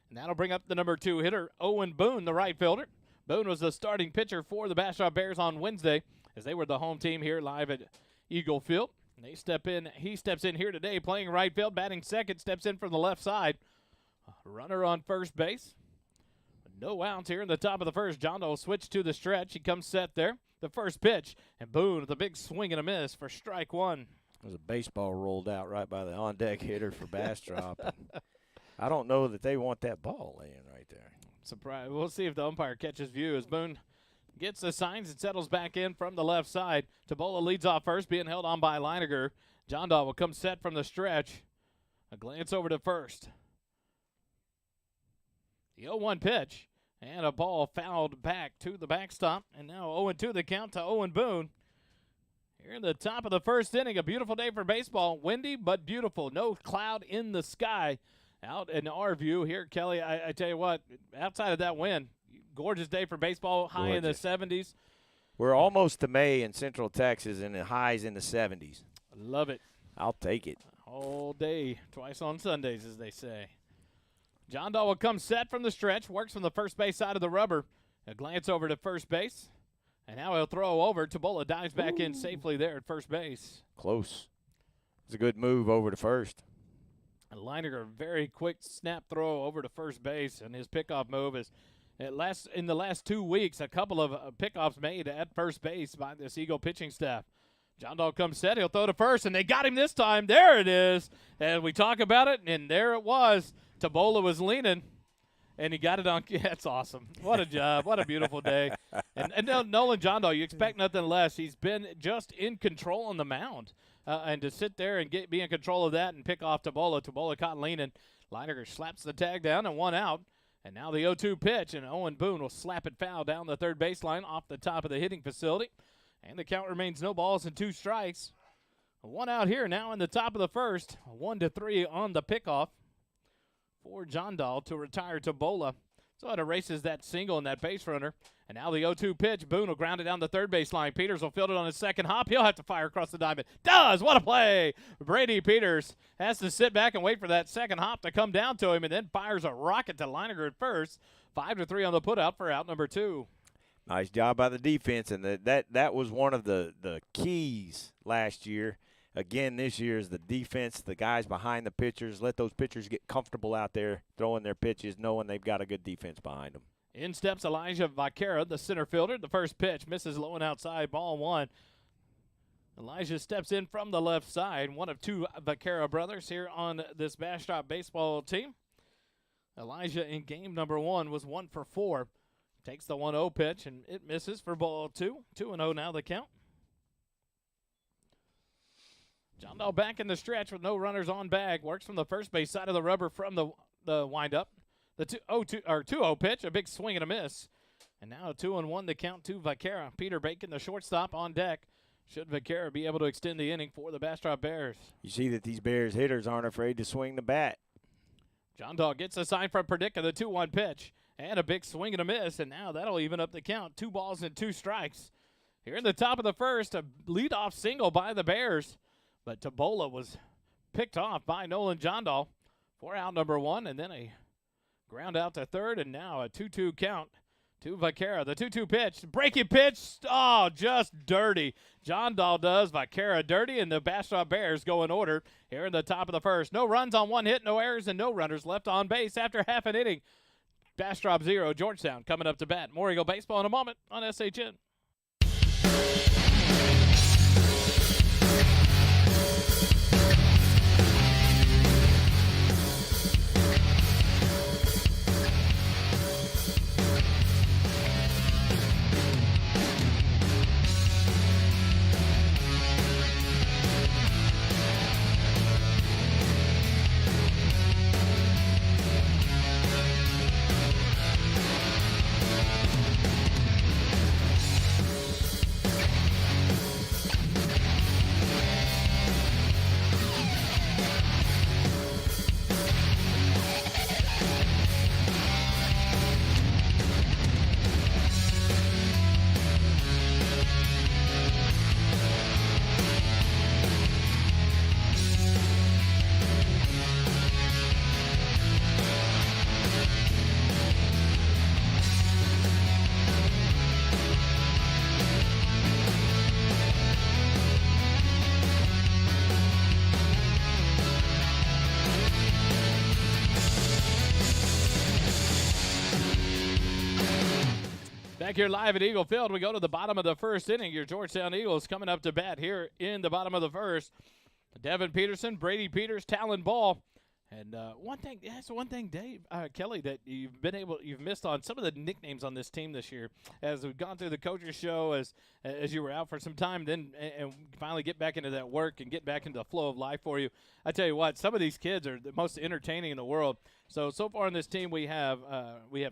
And that'll bring up the number 2 hitter, Owen Boone, the right fielder. Boone was the starting pitcher for the Bastrop Bears on Wednesday, as they were the home team here live at Eagle Field. And he steps in here today playing right field, batting second, steps in from the left side. Runner on first base. No outs here in the top of the first. John will switch to the stretch. He comes set there. The first pitch, and Boone with a big swing and a miss for strike 1. There's a baseball rolled out right by the on-deck hitter for Bastrop. I don't know that they want that ball laying right there. Surprise. We'll see if the umpire catches view as Boone gets the signs and settles back in from the left side. Tabola leads off first, being held on by Leininger. Johndal will come set from the stretch. A glance over to first. The 0-1 pitch, and a ball fouled back to the backstop. And now 0-2 the count to Owen Boone. Here in the top of the first inning, a beautiful day for baseball. Windy, but beautiful. No cloud in the sky. Out in our view here, Kelly, I tell you what, outside of that wind, gorgeous day for baseball, high in the 70s. We're almost to May in Central Texas, and the highs in the 70s. Love it. I'll take it. All day, twice on Sundays, as they say. Johndal will come set from the stretch, works from the first base side of the rubber. A glance over to first base, and now he'll throw over. Tabola dives back in safely there at first base. Close. It's a good move over to first. And Leininger, a very quick snap throw over to first base, and his pickoff move is in the last 2 weeks, a couple of pickoffs made at first base by this Eagle pitching staff. Johndal comes set, he'll throw to first, and they got him this time. There it is. And we talk about it, and there it was. Tabola was leaning, and he got it on. That's awesome. What a job. What a beautiful day. And Nolan Johndal, you expect nothing less. He's been just in control on the mound. And to sit there and be in control of that and pick off Tabola. Tabola caught leaning. Leininger slaps the tag down and 1 out. And now the 0-2 pitch, and Owen Boone will slap it foul down the third baseline off the top of the hitting facility. And the count remains no balls and 2 strikes. 1 out here now in the top of the first. 1-3 on the pickoff for Johndal to retire Tabola. So it erases that single and that base runner. And now the 0-2 pitch. Boone will ground it down the third baseline. Peters will field it on his second hop. He'll have to fire across the diamond. Does! What a play! Brady Peters has to sit back and wait for that second hop to come down to him, and then fires a rocket to Leininger at first. 5-3 on the putout for out number 2. Nice job by the defense, and that was one of the keys last year. Again, this year is the defense, the guys behind the pitchers. Let those pitchers get comfortable out there throwing their pitches, knowing they've got a good defense behind them. In steps Elijah Vaquera, the center fielder. The first pitch misses low and outside, ball 1. Elijah steps in from the left side, one of 2 Vaquera brothers here on this Bastrop baseball team. Elijah in game number 1 was 1 for 4. Takes the 1-0 pitch, and it misses for ball 2. 2-0 now the count. John Dahl back in the stretch with no runners on bag. Works from the first base side of the rubber from the windup. The 2-0 pitch, a big swing and a miss. And now a 2-1 the count to Vaquera. Peter Bacon, the shortstop, on deck. Should Vaquera be able to extend the inning for the Bastrop Bears? You see that these Bears hitters aren't afraid to swing the bat. John Dahl gets a sign from Predica, the 2-1 pitch. And a big swing and a miss, and now that'll even up the count. 2 balls and 2 strikes. Here in the top of the first, a leadoff single by the Bears. But Tabola was picked off by Nolan John Dahl for out number 1, and then a ground out to third, and now a 2-2 count to Vaquera. The 2-2 pitch, breaking pitch, oh, just dirty. John Dahl does Vaquera dirty, and the Bastrop Bears go in order here in the top of the first. No runs on 1 hit, no errors, and no runners left on base after half an inning. Bastrop 0, Georgetown coming up to bat. More Eagle baseball in a moment on SHN. Back here live at Eagle Field, we go to the bottom of the first inning. Your Georgetown Eagles coming up to bat here in the bottom of the first. Devin Peterson, Brady Peters, Talon Ball. And one thing, Dave, Kelly, that you've missed on some of the nicknames on this team this year. As we've gone through the coaches show, as you were out for some time, then and finally get back into that work and get back into the flow of life for you. I tell you what, some of these kids are the most entertaining in the world. So far on this team, we have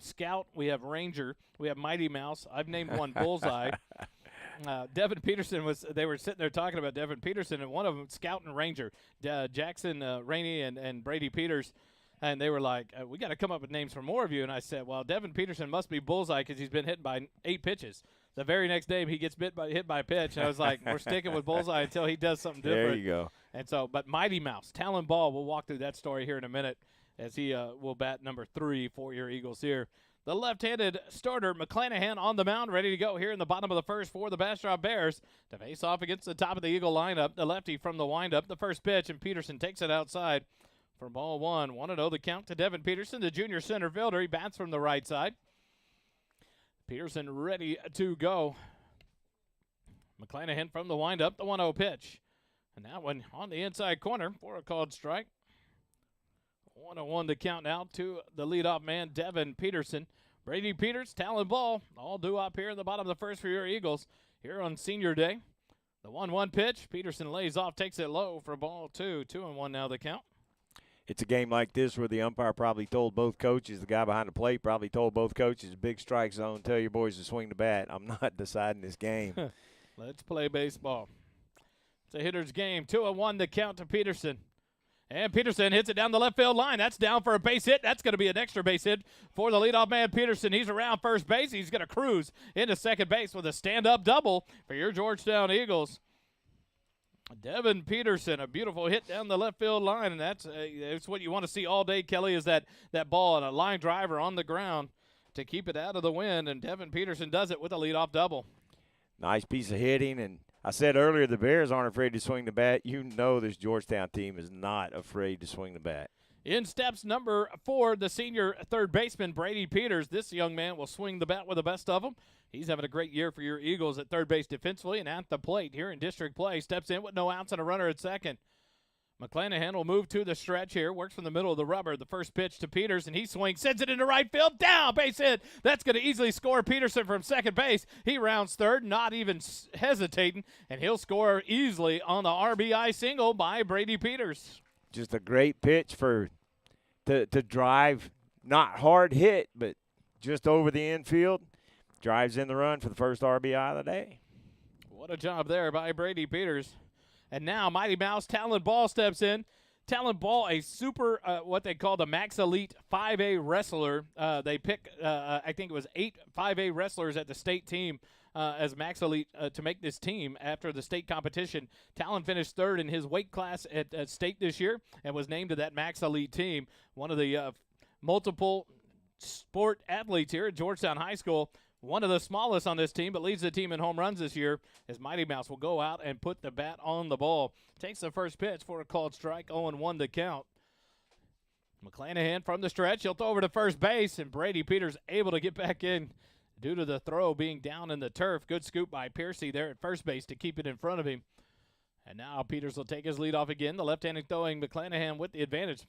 Scout, we have Ranger, we have Mighty Mouse. I've named one Bullseye. Devin Peterson they were sitting there talking about Devin Peterson, and one of them, Scout and Ranger, Jackson Rainey and Brady Peters, and they were like, we got to come up with names for more of you. And I said, well, Devin Peterson must be Bullseye because he's been hit by 8 pitches. The very next day, he gets hit by a pitch. And I was like, we're sticking with Bullseye until he does something different. There you go. And so, but Mighty Mouse, Talon Ball, we'll walk through that story here in a minute as he will bat number 3 for your Eagles here. The left-handed starter, McClanahan, on the mound, ready to go here in the bottom of the first for the Bastrop Bears to face off against the top of the Eagle lineup. The lefty from the windup, the first pitch, and Peterson takes it outside for ball 1. 1-0 the count to Devin Peterson, the junior center fielder. He bats from the right side. Peterson ready to go. McClanahan from the windup, the 1-0 pitch. And that one on the inside corner for a called strike. 1-1 the count now to the leadoff man, Devin Peterson. Brady Peters, Talon Ball, all due up here in the bottom of the first for your Eagles here on Senior Day. The 1-1 pitch, Peterson lays off, takes it low for ball 2. 2-1 now the count. It's a game like this where the umpire probably told both coaches, the guy behind the plate probably told both coaches, big strike zone, tell your boys to swing the bat. I'm not deciding this game. Let's play baseball. It's a hitter's game. 2-1 the count to Peterson. And Peterson hits it down the left field line. That's down for a base hit. That's going to be an extra base hit for the leadoff man, Peterson. He's around first base. He's going to cruise into second base with a stand-up double for your Georgetown Eagles. Devin Peterson, a beautiful hit down the left field line, and that's what you want to see all day, Kelly, is that ball and a line driver on the ground to keep it out of the wind, and Devin Peterson does it with a leadoff double. Nice piece of hitting, and I said earlier the Bears aren't afraid to swing the bat. You know this Georgetown team is not afraid to swing the bat. In steps number 4, the senior third baseman, Brady Peters. This young man will swing the bat with the best of them. He's having a great year for your Eagles at third base defensively and at the plate here in district play. Steps in with no outs and a runner at second. McClanahan will move to the stretch here, works from the middle of the rubber. The first pitch to Peters, and he swings, sends it into right field, down, base hit. That's going to easily score Peterson from second base. He rounds third, not even hesitating, and he'll score easily on the RBI single by Brady Peters. Just a great pitch to drive, not hard hit, but just over the infield. Drives in the run for the first RBI of the day. What a job there by Brady Peters. And now Mighty Mouse Talon Ball steps in. Talon Ball, a super, what they call the Max Elite 5A wrestler. They pick, I think it was 8 5A wrestlers at the state team as Max Elite to make this team after the state competition. Talon finished third in his weight class at state this year and was named to that Max Elite team. One of the multiple sport athletes here at Georgetown High School. One of the smallest on this team, but leads the team in home runs this year, as Mighty Mouse will go out and put the bat on the ball. Takes the first pitch for a called strike, 0-1 to count. McClanahan from the stretch. He'll throw over to first base, and Brady Peters able to get back in due to the throw being down in the turf. Good scoop by Piercy there at first base to keep it in front of him. And now Peters will take his lead off again. The left-handed throwing McClanahan with the advantage.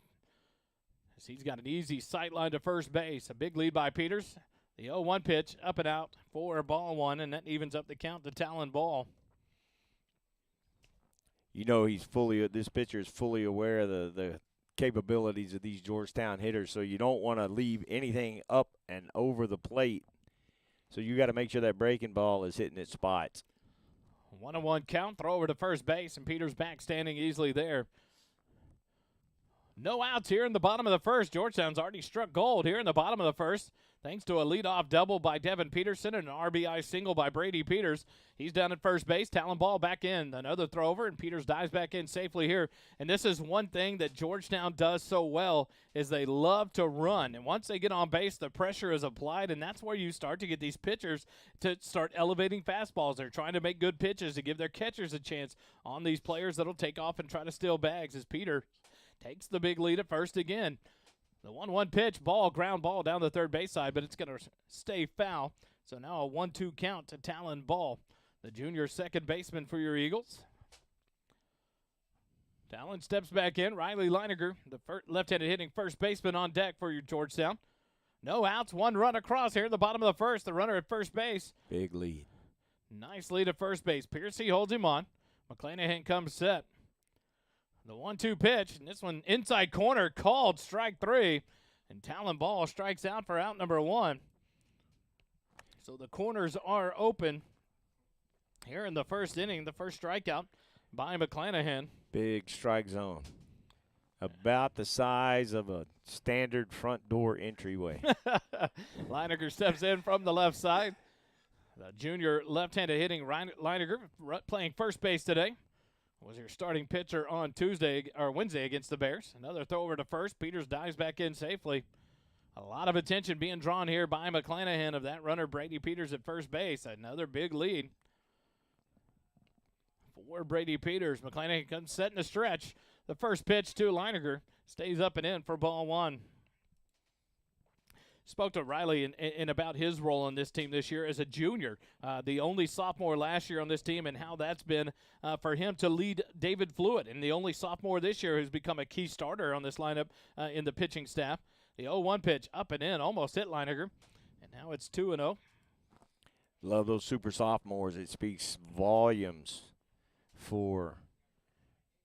As he's got an easy sight line to first base. A big lead by Peters. The 0-1 pitch, up and out for ball one, and that evens up the count to Talon Ball. You know this pitcher is fully aware of the capabilities of these Georgetown hitters, so you don't want to leave anything up and over the plate. So you got to make sure that breaking ball is hitting its spots. 1-1 count, throw over to first base, and Peters back standing easily there. No outs here in the bottom of the first. Georgetown's already struck gold here in the bottom of the first, thanks to a leadoff double by Devin Peterson and an RBI single by Brady Peters. He's down at first base. Talon Ball back in. Another throw over, and Peters dives back in safely here. And this is one thing that Georgetown does so well is they love to run. And once they get on base, the pressure is applied, and that's where you start to get these pitchers to start elevating fastballs. They're trying to make good pitches to give their catchers a chance on these players that'll take off and try to steal bags as Peter takes the big lead at first again. The 1-1 pitch, ground ball down the third base side, but it's going to stay foul. So now a 1-2 count to Talon Ball, the junior second baseman for your Eagles. Talon steps back in. Riley Leininger, the left-handed hitting first baseman on deck for your Georgetown. No outs, one run across here in the bottom of the first. The runner at first base. Big lead. Nice lead at first base. Piercy holds him on. McClanahan comes set. The 1-2 pitch, and this one inside corner called strike 3, and Talon Ball strikes out for out number 1. So the corners are open here in the first inning, the first strikeout by McClanahan. Big strike zone. About the size of a standard front door entryway. Leininger steps in from the left side. The junior left-handed hitting Leininger playing first base today. Was your starting pitcher on Wednesday against the Bears. Another throw over to first. Peters dives back in safely. A lot of attention being drawn here by McClanahan of that runner, Brady Peters at first base. Another big lead for Brady Peters. McClanahan comes set in the stretch. The first pitch to Leininger stays up and in for ball 1. Spoke to Riley in about his role on this team this year as a junior, the only sophomore last year on this team, and how that's been for him to lead David Fluid, and the only sophomore this year who's become a key starter on this lineup in the pitching staff. The 0-1 pitch up and in, almost hit Leininger, and now it's 2-0. Love those super sophomores. It speaks volumes for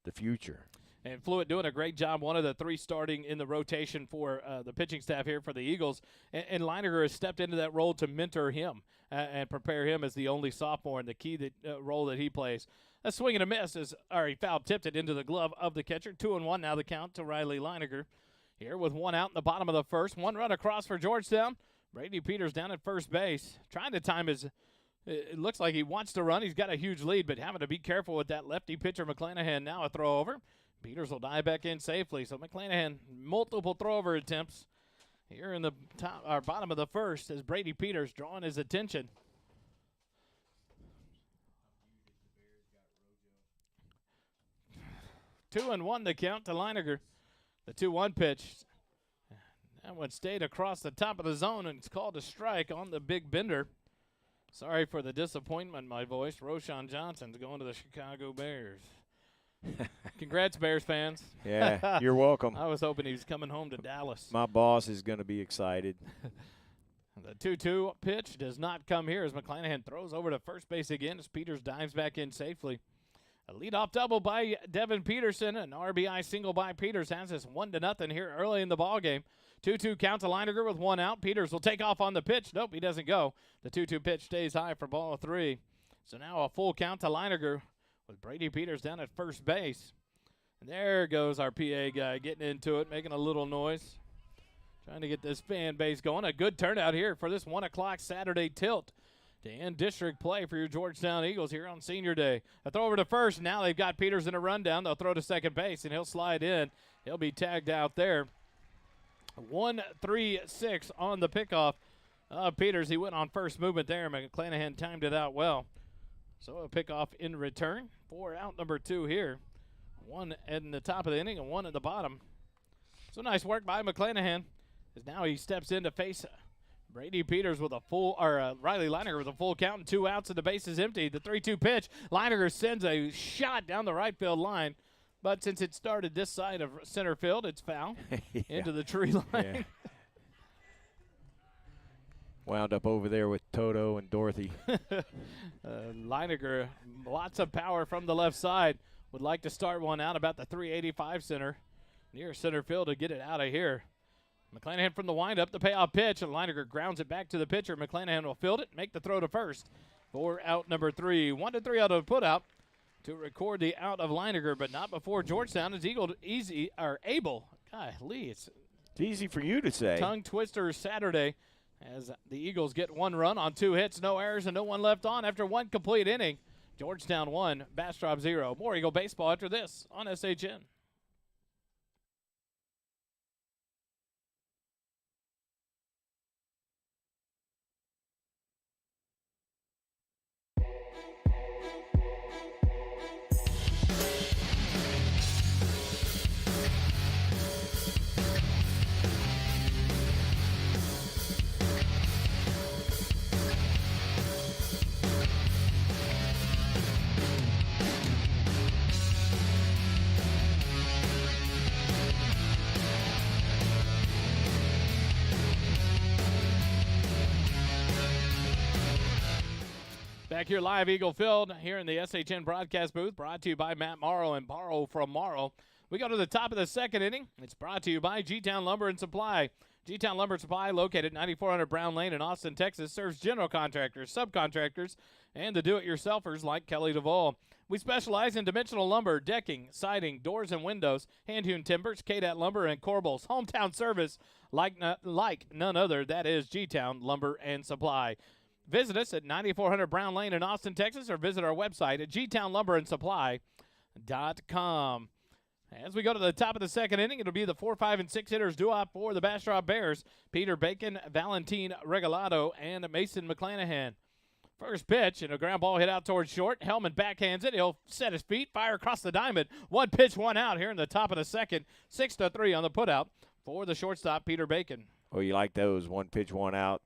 the future. And Fluid doing a great job, one of the 3 starting in the rotation for the pitching staff here for the Eagles. And Leininger has stepped into that role to mentor him and prepare him as the only sophomore in the key role that he plays. A swing and a miss he foul-tipped it into the glove of the catcher. 2-1 now the count to Riley Leininger. Here with 1 out in the bottom of the first. 1 run across for Georgetown. Brady Peters down at first base. Trying to time it looks like he wants to run. He's got a huge lead, but having to be careful with that lefty pitcher McClanahan. Now a throw over. Peters will dive back in safely. So McClanahan, multiple throw-over attempts here in the bottom of the first as Brady Peters drawing his attention. Two and one the count to Leininger. The 2-1 pitch. That one stayed across the top of the zone, and it's called a strike on the big bender. Sorry for the disappointment, my voice. Roshan Johnson's going to the Chicago Bears. Congrats, Bears fans. Yeah, you're welcome. I was hoping he was coming home to Dallas. My boss is going to be excited. The 2-2 pitch does not come here as McClanahan throws over to first base again as Peters dives back in safely. A leadoff double by Devin Peterson. An RBI single by Peters has us 1-0 here early in the ballgame. 2-2 count to Leininger with 1 out. Peters will take off on the pitch. Nope, he doesn't go. The 2-2 pitch stays high for ball 3. So now a full count to Leininger with Brady Peters down at first base. And there goes our PA guy getting into it, making a little noise. Trying to get this fan base going. A good turnout here for this 1 o'clock Saturday tilt to end district play for your Georgetown Eagles here on Senior Day. A throw over to first. Now they've got Peters in a rundown. They'll throw to second base, and he'll slide in. He'll be tagged out there. 1-3-6 on the pickoff. Peters, he went on first movement there. McClanahan timed it out well. So a pickoff in return for out number 2 here. 1 in the top of the inning and 1 at the bottom. So nice work by McClanahan. As now he steps in to face Brady Peters with a full, or Riley Leininger with a full count and 2 outs and the base is empty. The 3-2 pitch, Leininger sends a shot down the right field line, but since it started this side of center field, it's foul into the tree line. Yeah. Wound up over there with Toto and Dorothy. Leininger, lots of power from the left side. Would like to start one out about the 385 center, near center field to get it out of here. McClanahan from the windup, the payoff pitch, and Leininger grounds it back to the pitcher. McClanahan will field it, make the throw to first for out number 3. 1-3 out of the putout to record the out of Leininger, but not before Georgetown is able. Golly, it's easy for you to say. Tongue twister Saturday as the Eagles get 1 run on 2 hits, no errors, and no one left on after 1 complete inning. Georgetown 1, Bastrop 0. More Eagle baseball after this on SHN. Back here live, Eagle Field, here in the SHN broadcast booth, brought to you by Matt Morrow and Borrow from Morrow. We go to the top of the second inning. It's brought to you by G-Town Lumber and Supply. G-Town Lumber and Supply, located 9400 Brown Lane in Austin, Texas, serves general contractors, subcontractors, and the do-it-yourselfers like Kelly DeVol. We specialize in dimensional lumber, decking, siding, doors and windows, hand-hewn timbers, KDAT Lumber, and corbels. Hometown service like none other. That is G-Town Lumber and Supply. Visit us at 9400 Brown Lane in Austin, Texas, or visit our website at gtownlumberandsupply.com. As we go to the top of the second inning, it'll be the 4, 5, and 6 hitters due-up for the Bastrop Bears. Peter Bacon, Valentin Regalado, and Mason McClanahan. First pitch, and a ground ball hit out towards short. Hellman backhands it. He'll set his feet, fire across the diamond. 1 pitch, 1 out here in the top of the second. 6-3 on the putout for the shortstop, Peter Bacon. Well, you like those. 1 pitch, 1 out.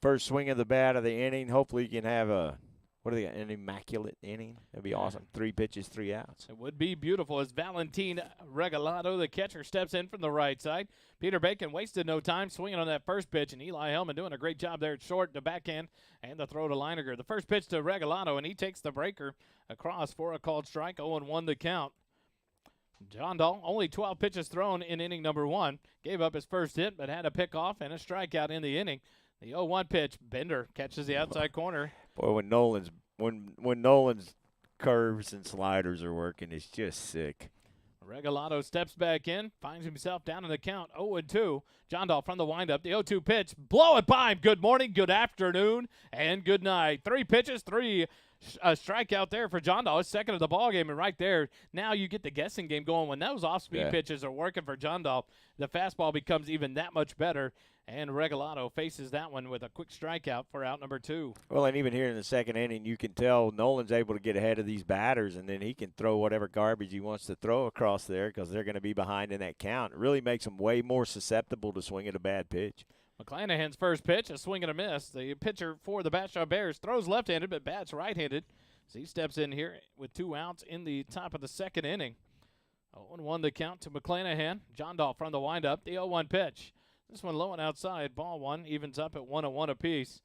First swing of the bat of the inning. Hopefully you can have an immaculate inning. That'd be awesome. 3 pitches, 3 outs. It would be beautiful as Valentin Regalado, the catcher, steps in from the right side. Peter Bacon wasted no time swinging on that first pitch, and Eli Hellman doing a great job there at short, the backhand, and the throw to Leininger. The first pitch to Regalado, and he takes the breaker across for a called strike. 0-1 the count. John Dahl, only 12 pitches thrown in inning number 1. Gave up his first hit, but had a pickoff and a strikeout in the inning. The 0-1 pitch, Bender catches the outside corner. Boy, when Nolan's curves and sliders are working, it's just sick. Regalado steps back in, finds himself down in the count, 0-2. John Dahl from the windup, the 0-2 pitch, blow it by him. Good morning, good afternoon, and good night. 3 pitches, 3 strikeout there for John Dahl. His second of the ball game, and right there, now you get the guessing game going. When those off-speed pitches are working for John Dahl, the fastball becomes even that much better. And Regalado faces that one with a quick strikeout for out number 2. Well, and even here in the second inning, you can tell Nolan's able to get ahead of these batters, and then he can throw whatever garbage he wants to throw across there because they're going to be behind in that count. It really makes them way more susceptible to swinging a bad pitch. McClanahan's first pitch, a swing and a miss. The pitcher for the Bastrop Bears throws left-handed but bats right-handed. So he steps in here with 2 outs in the top of the second inning. 0-1 the count to McClanahan. John Dahl from the windup. The 0-1 pitch. This one low and outside. Ball 1 evens up at 1-1 apiece.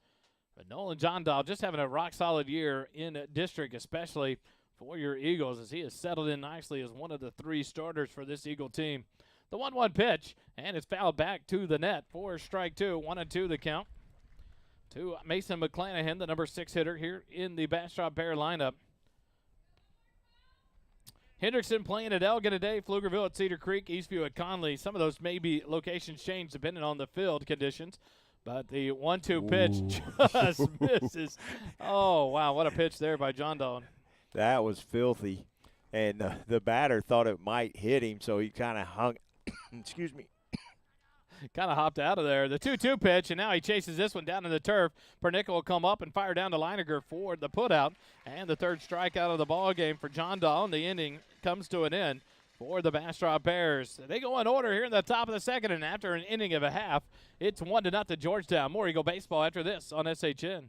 But Nolan John Dahl just having a rock-solid year in district, especially for your Eagles, as he has settled in nicely as one of the 3 starters for this Eagle team. The 1-1 pitch, and it's fouled back to the net for strike 2. 1-2 the count to Mason McClanahan, the number 6 hitter here in the Bastrop Bear lineup. Hendrickson playing at Elgin today, Pflugerville at Cedar Creek, Eastview at Conley. Some of those maybe locations change depending on the field conditions. But the 1-2 pitch just misses. Oh, wow, what a pitch there by John Dahl. That was filthy. And the batter thought it might hit him, so he kind of hung, excuse me. Kind of hopped out of there. The 2-2 pitch, and now he chases this one down to the turf. Pernickel will come up and fire down to Leininger for the putout. And the 3rd strikeout of the ball game for John Dahl, and the inning comes to an end for the Bastrop Bears. They go in order here in the top of the second, and after an inning of a half, it's 1-0 Georgetown. More Eagle baseball after this on SHN.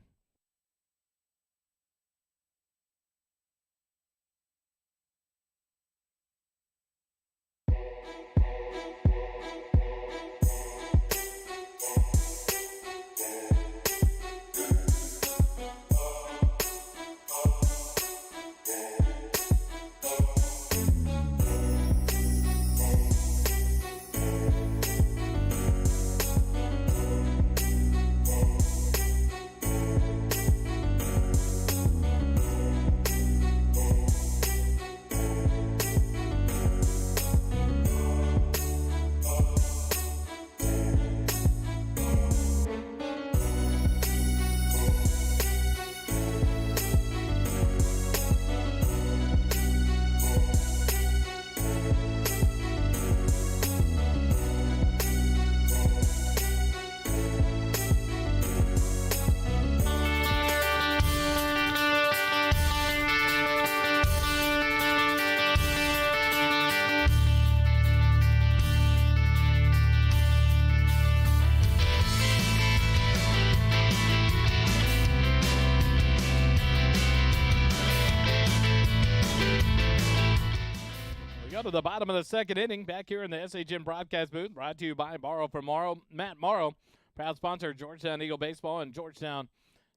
To the bottom of the second inning, back here in the SHN broadcast booth, brought to you by Morrow for Morrow. Matt Morrow, proud sponsor of Georgetown Eagle Baseball and Georgetown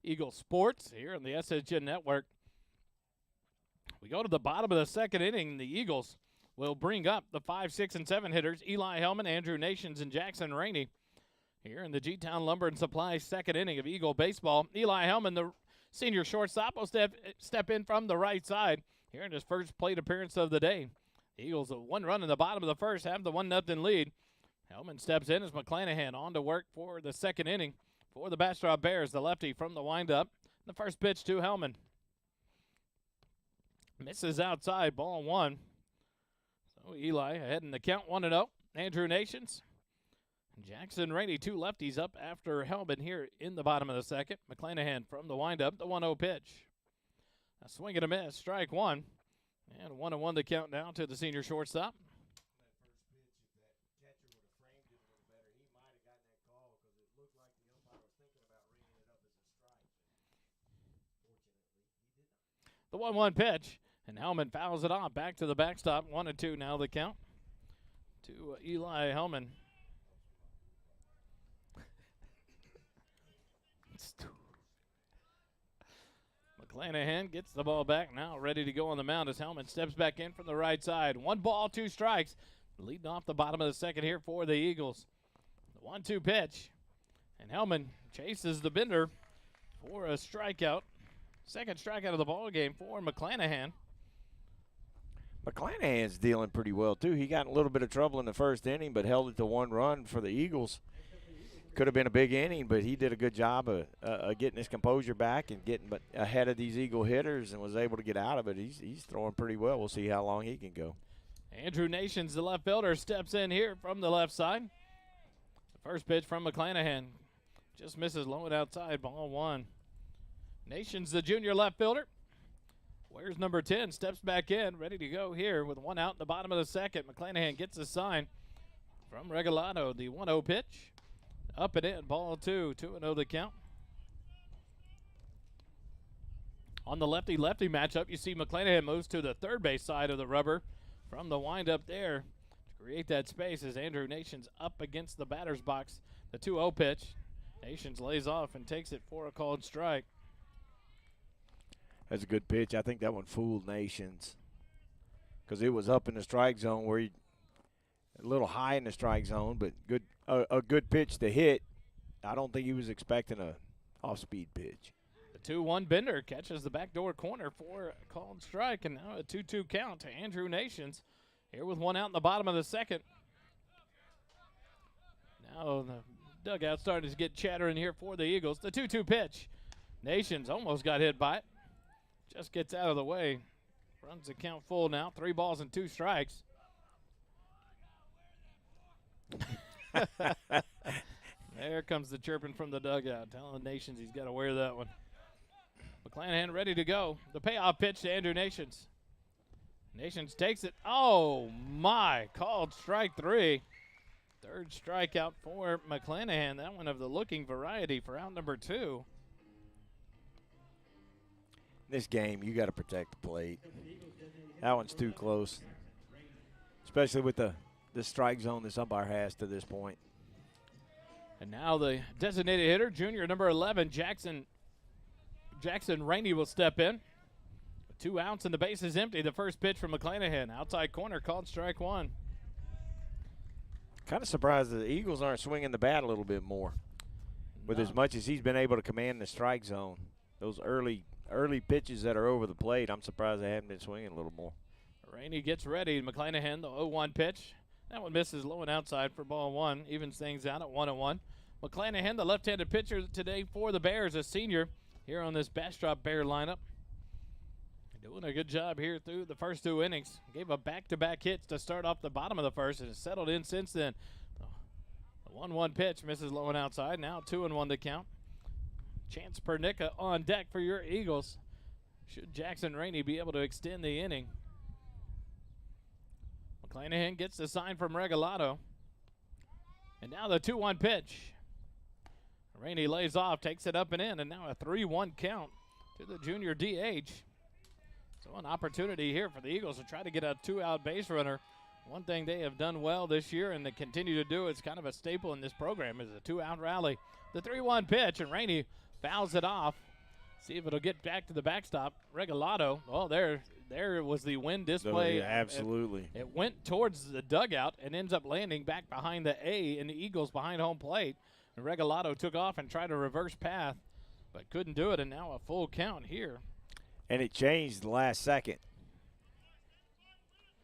Eagle Sports here on the SHN network. We go to the bottom of the second inning. The Eagles will bring up the 5, 6, and 7 hitters, Eli Hellman, Andrew Nations, and Jackson Rainey. Here in the G-Town Lumber and Supply second inning of Eagle Baseball. Eli Hellman, the senior shortstop, will step in from the right side here in his first plate appearance of the day. The Eagles, a 1 run in the bottom of the first, have the 1-0 lead. Hellman steps in as McClanahan on to work for the second inning for the Bastrop Bears, the lefty from the windup. The first pitch to Hellman. Misses outside, ball 1. So Eli ahead in the count, 1-0. Andrew Nations. Jackson Rainey, 2 lefties up after Hellman here in the bottom of the second. McClanahan from the windup, the 1-0 pitch. A swing and a miss, strike 1. And 1-1 the count now to the senior shortstop. The 1-1 pitch, and Hellman fouls it off back to the backstop. 1-2 now the count to Eli Hellman. McClanahan gets the ball back now, ready to go on the mound as Hellman steps back in from the right side. 1 ball, 2 strikes, leading off the bottom of the second here for the Eagles. The 1-2 pitch, and Hellman chases the bender for a strikeout. Second strikeout of the ball game for McClanahan. McClanahan's dealing pretty well, too. He got in a little bit of trouble in the first inning, but held it to 1 run for the Eagles. Could have been a big inning, but he did a good job of getting his composure back and getting ahead of these Eagle hitters and was able to get out of it. He's throwing pretty well. We'll see how long he can go. Andrew Nations, the left fielder, steps in here from the left side. The first pitch from McClanahan just misses low and outside, ball 1. Nations, the junior left fielder. Where's number 10? Steps back in, ready to go here with 1 out in the bottom of the second. McClanahan gets a sign from Regalado, the 1-0 pitch. Up and in, ball 2, 2-0 the count. On the lefty-lefty matchup, you see McClanahan moves to the third base side of the rubber from the windup there to create that space as Andrew Nations up against the batter's box. The 2-0 pitch. Nations lays off and takes it for a called strike. That's a good pitch. I think that one fooled Nations because it was up in the strike zone where a little high in the strike zone, but a good pitch to hit. I don't think he was expecting a off-speed pitch. The 2-1 Bender catches the backdoor corner for a called strike, and now a 2-2 count to Andrew Nations. Here with one out in the bottom of the second. Now the dugout starting to get chattering here for the Eagles. The 2-2 pitch. Nations almost got hit by it. Just gets out of the way. Runs the count full now. 3 balls and 2 strikes. There comes the chirping from the dugout, telling Nations he's got to wear that one. McClanahan ready to go. The payoff pitch to Andrew Nations. Nations takes it. Oh, my. Called strike 3. Third strikeout for McClanahan. That one of the looking variety for out number 2. This game, you got to protect the plate. That one's too close, especially with the strike zone this umpire has to this point. And now the designated hitter, junior number 11, Jackson Rainey will step in. 2 outs and the base is empty. The first pitch from McClanahan. Outside corner, called strike 1. Kind of surprised the Eagles aren't swinging the bat a little bit more. With as much as he's been able to command the strike zone. Those early pitches that are over the plate, I'm surprised they haven't been swinging a little more. Rainey gets ready. McClanahan, the 0-1 pitch. That one misses low and outside for ball 1. Evens things out at 1-1. McClanahan, the left-handed pitcher today for the Bears, a senior here on this Bastrop Bear lineup. Doing a good job here through the first 2 innings. Gave a back-to-back hits to start off the bottom of the first and has settled in since then. The 1-1 pitch misses low and outside. Now 2-1 to count. Chance Pernica on deck for your Eagles. Should Jackson Rainey be able to extend the inning. McClanahan gets the sign from Regalado. And now the 2-1 pitch. Rainey lays off, takes it up and in, and now a 3-1 count to the junior DH. So an opportunity here for the Eagles to try to get a 2-out base runner. One thing they have done well this year and they continue to do, it's kind of a staple in this program, is a 2-out rally. The 3-1 pitch, and Rainey fouls it off. See if it'll get back to the backstop. Regalado, well, there was the wind display. Yeah, absolutely. It went towards the dugout and ends up landing back behind the A and the Eagles behind home plate. And Regalado took off and tried to reverse path, but couldn't do it, and now a full count here. And it changed the last second.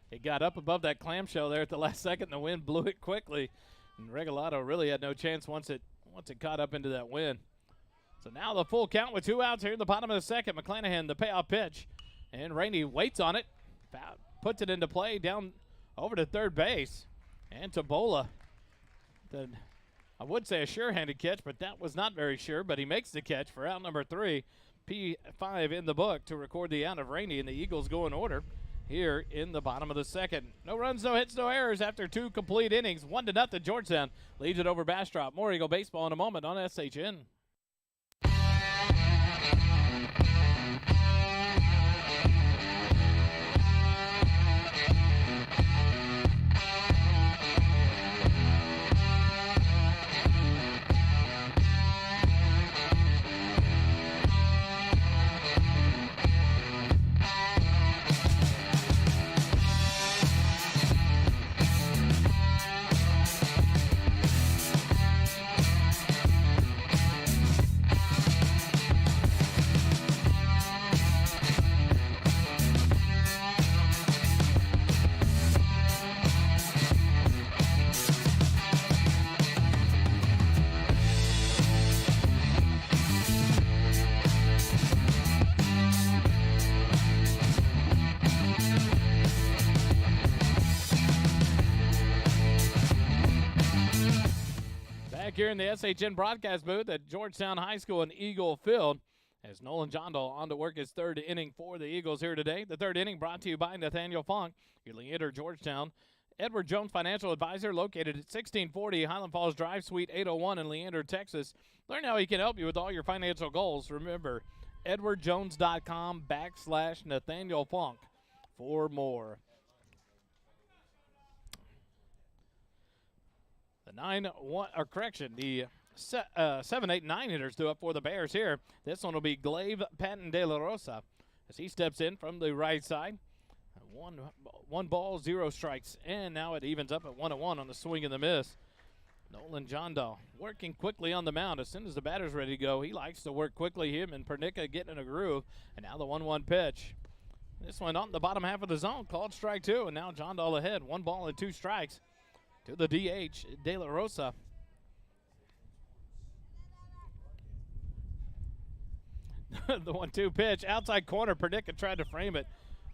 It got up above that clamshell there at the last second, and the wind blew it quickly. And Regalado really had no chance once it caught up into that wind. So now the full count with 2 outs here in the bottom of the second. McClanahan, the payoff pitch. And Rainey waits on it, puts it into play down over to third base. And Tabola, I would say a sure-handed catch, but that was not very sure. But he makes the catch for out number 3. P5 in the book to record the out of Rainey, and the Eagles go in order here in the bottom of the second. No runs, no hits, no errors after 2 complete innings. 1-0 Georgetown leads it over Bastrop. More Eagle baseball in a moment on SHN. Here in the SHN broadcast booth at Georgetown High School in Eagle Field as Nolan Jondal on to work his 3rd inning for the Eagles here today. The 3rd inning brought to you by Nathaniel Funk, your Leander Georgetown. Edward Jones Financial Advisor, located at 1640 Highland Falls Drive, Suite 801 in Leander, Texas. Learn how he can help you with all your financial goals. Remember, edwardjones.com/Nathaniel Funk for more. The 7, 8, 9 hitters due up for the Bears here. This one will be Glaive Patton De La Rosa as he steps in from the right side. One ball, 0 strikes, and now it evens up at 1-1 on the swing and the miss. Nolan Jondahl working quickly on the mound. As soon as the batter's ready to go, he likes to work quickly. Him and Pernica getting in a groove, and now the 1-1 pitch. This one on the bottom half of the zone, called strike 2, and now Jondahl ahead. 1 ball and 2 strikes to the DH, De La Rosa. The 1-2 pitch, outside corner. Pernica tried to frame it,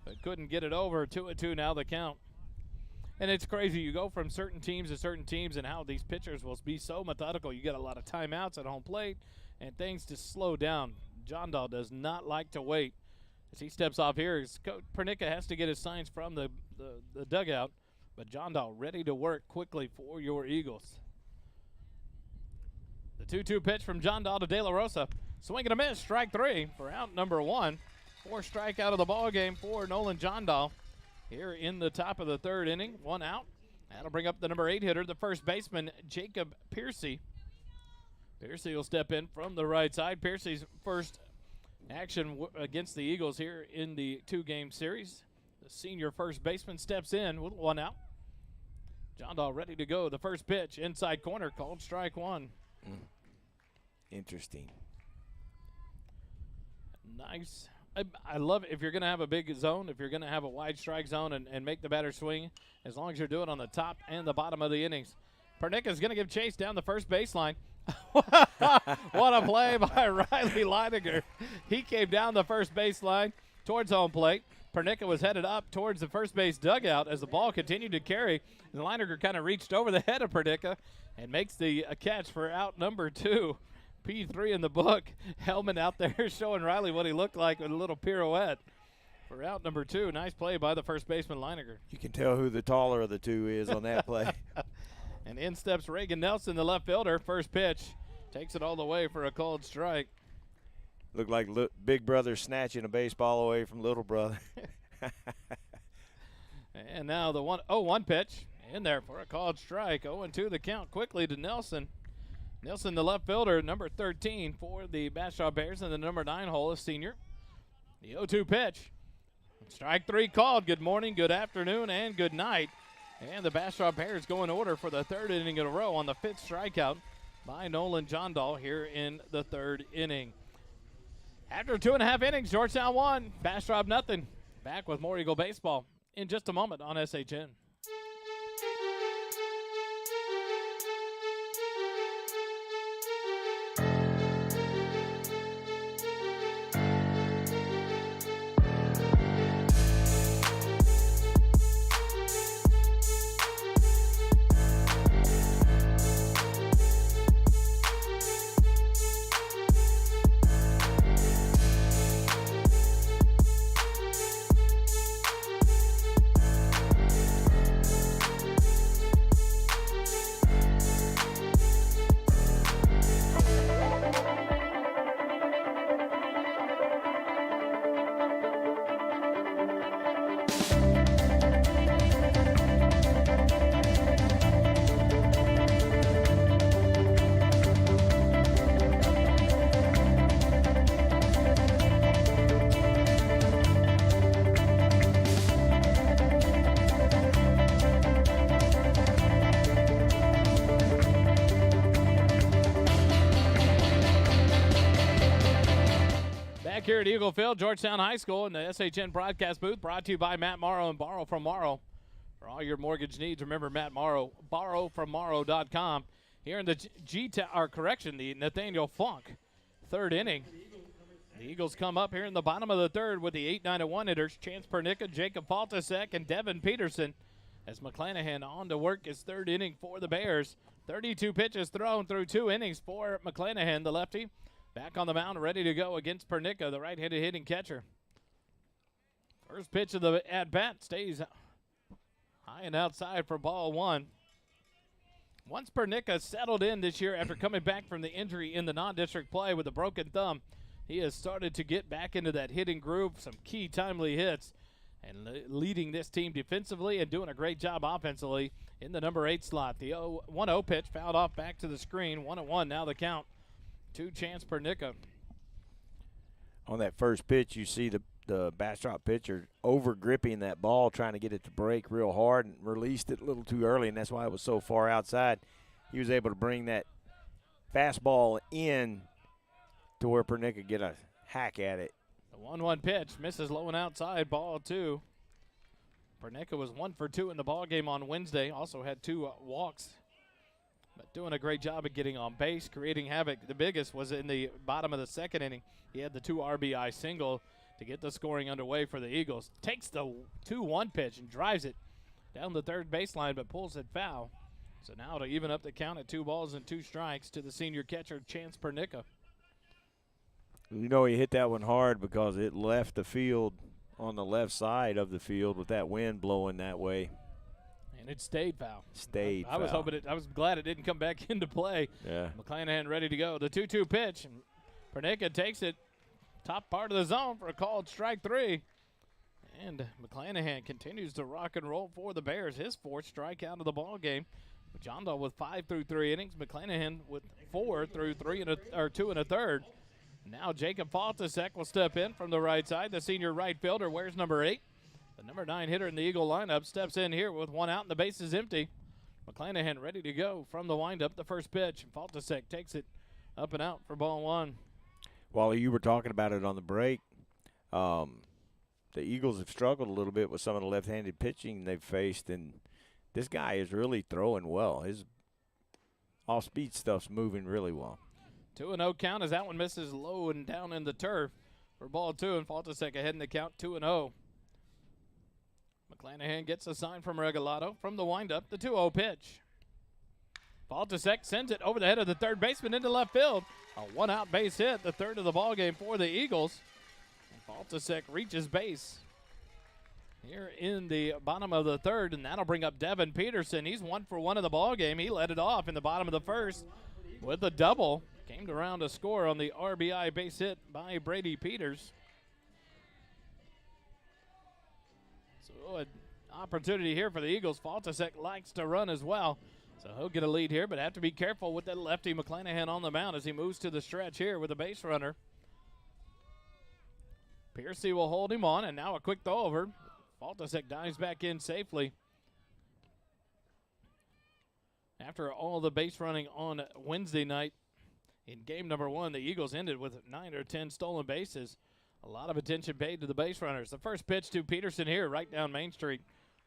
but couldn't get it over. 2-2 now the count. And it's crazy. You go from certain teams to certain teams and how these pitchers will be so methodical. You get a lot of timeouts at home plate and things just slow down. Jondahl does not like to wait. As he steps off here, Pernica has to get his signs from the dugout, but Jondahl ready to work quickly for your Eagles. The 2-2 pitch from Jondahl to De La Rosa. Swing and a miss, strike 3 for out number 1. 4 strike out of the ball game for Nolan Jondahl here in the top of the 3rd inning. 1 out. That'll bring up the number 8 hitter, the first baseman, Jacob Piercy. Piercy will step in from the right side. Piercy's first action against the Eagles here in the 2-game series. The senior first baseman steps in with 1 out. Jondahl ready to go. The first pitch, inside corner, called strike 1. Interesting. Nice. I love it if you're going to have a big zone, if you're going to have a wide strike zone and make the batter swing, as long as you're doing it on the top and the bottom of the innings. Pernica's going to give chase down the first baseline. What a play by Riley Leininger. He came down the first baseline towards home plate. Pernica was headed up towards the first base dugout as the ball continued to carry. And Leininger kind of reached over the head of Pernica and makes the catch for out number 2. P3 in the book. Hellman out there showing Riley what he looked like with a little pirouette for out number 2. Nice play by the first baseman, Leininger. You can tell who the taller of the two is on that play. And in steps Reagan Nelson, the left fielder. First pitch takes it all the way for a called strike. Looked like big brother snatching a baseball away from little brother. And now the 1-0-1 pitch in there for a called strike. 0-2 the count quickly to Nelson. Nelson, the left fielder, number 13 for the Bastrop Bears, and the number 9 hole is senior. The 0-2 pitch. Strike 3 called. Good morning, good afternoon, and good night. And the Bastrop Bears go in order for the 3rd inning in a row on the 5th strikeout by Nolan Jondahl here in the 3rd inning. After 2.5 innings, Georgetown 1, Bastrop nothing. Back with more Eagle baseball in just a moment on SHN. Here at Eagle Field, Georgetown High School in the SHN broadcast booth, brought to you by Matt Morrow and Borrow from Morrow. For all your mortgage needs, remember Matt Morrow, borrowfrommorrow.com. Here in the the Nathaniel Funk 3rd inning. The Eagles come up here in the bottom of the 3rd with the 8, 9, and 1 hitters, Chance Pernica, Jacob Faltasek, and Devin Peterson, as McClanahan on to work his 3rd inning for the Bears. 32 pitches thrown through 2 innings for McClanahan, the lefty. Back on the mound, ready to go against Pernica, the right-handed hitting catcher. First pitch of the at-bat stays high and outside for ball 1. Once Pernica settled in this year after coming back from the injury in the non-district play with a broken thumb, he has started to get back into that hitting groove, some key timely hits, and leading this team defensively and doing a great job offensively in the number 8 slot. The 1-0 pitch fouled off back to the screen. 1-1 now the count to Chance Pernica. On that first pitch, you see the Bastrop pitcher over-gripping that ball, trying to get it to break real hard, and released it a little too early, and that's why it was so far outside. He was able to bring that fastball in to where Pernica could get a hack at it. The 1-1 pitch misses low and outside, ball 2. Pernica was 1 for 2 in the ball game on Wednesday. Also had 2 walks, but doing a great job of getting on base, creating havoc. The biggest was in the bottom of the 2nd inning. He had the 2 RBI single to get the scoring underway for the Eagles. Takes the 2-1 pitch and drives it down the third baseline, but pulls it foul. So now to even up the count at 2 balls and 2 strikes to the senior catcher, Chance Pernica. You know, he hit that one hard because it left the field on the left side of the field with that wind blowing that way. And it stayed foul. I was hoping I was glad it didn't come back into play. Yeah. McClanahan ready to go. The 2-2 pitch, and Pernica takes it top part of the zone for a called strike 3. And McClanahan continues to rock and roll for the Bears. His 4th strikeout of the ball game. John Dahl with 5 through 3 innings. McClanahan with 4 through 2 1/3. Now Jacob Faltasek will step in from the right side. The senior right fielder wears number 8. The number 9 hitter in the Eagle lineup steps in here with 1 out and the base is empty. McClanahan ready to go from the windup. The first pitch. Faltasek takes it up and out for ball 1. While you were talking about it on the break, the Eagles have struggled a little bit with some of the left-handed pitching they've faced, and this guy is really throwing well. His off-speed stuff's moving really well. 2-0 count as that one misses low and down in the turf for ball 2, and Faltasek ahead in the count 2-0. McClanahan gets a sign from Regalado from the windup, the 2-0 pitch. Faltasek sends it over the head of the third baseman into left field. A 1-out base hit, the 3rd of the ball game for the Eagles. And Faltasek reaches base here in the bottom of the 3rd, and that'll bring up Devin Peterson. He's 1 for 1 in the ball game. He led it off in the bottom of the 1st with a double. Came around to score on the RBI base hit by Brady Peters. So an opportunity here for the Eagles. Faltasek likes to run as well. So he'll get a lead here, but have to be careful with that lefty McClanahan on the mound as he moves to the stretch here with a base runner. Piercy will hold him on, and now a quick throw over. Faltasek dives back in safely. After all the base running on Wednesday night, in game number 1, the Eagles ended with 9 or 10 stolen bases. A lot of attention paid to the base runners. The first pitch to Peterson here, right down Main Street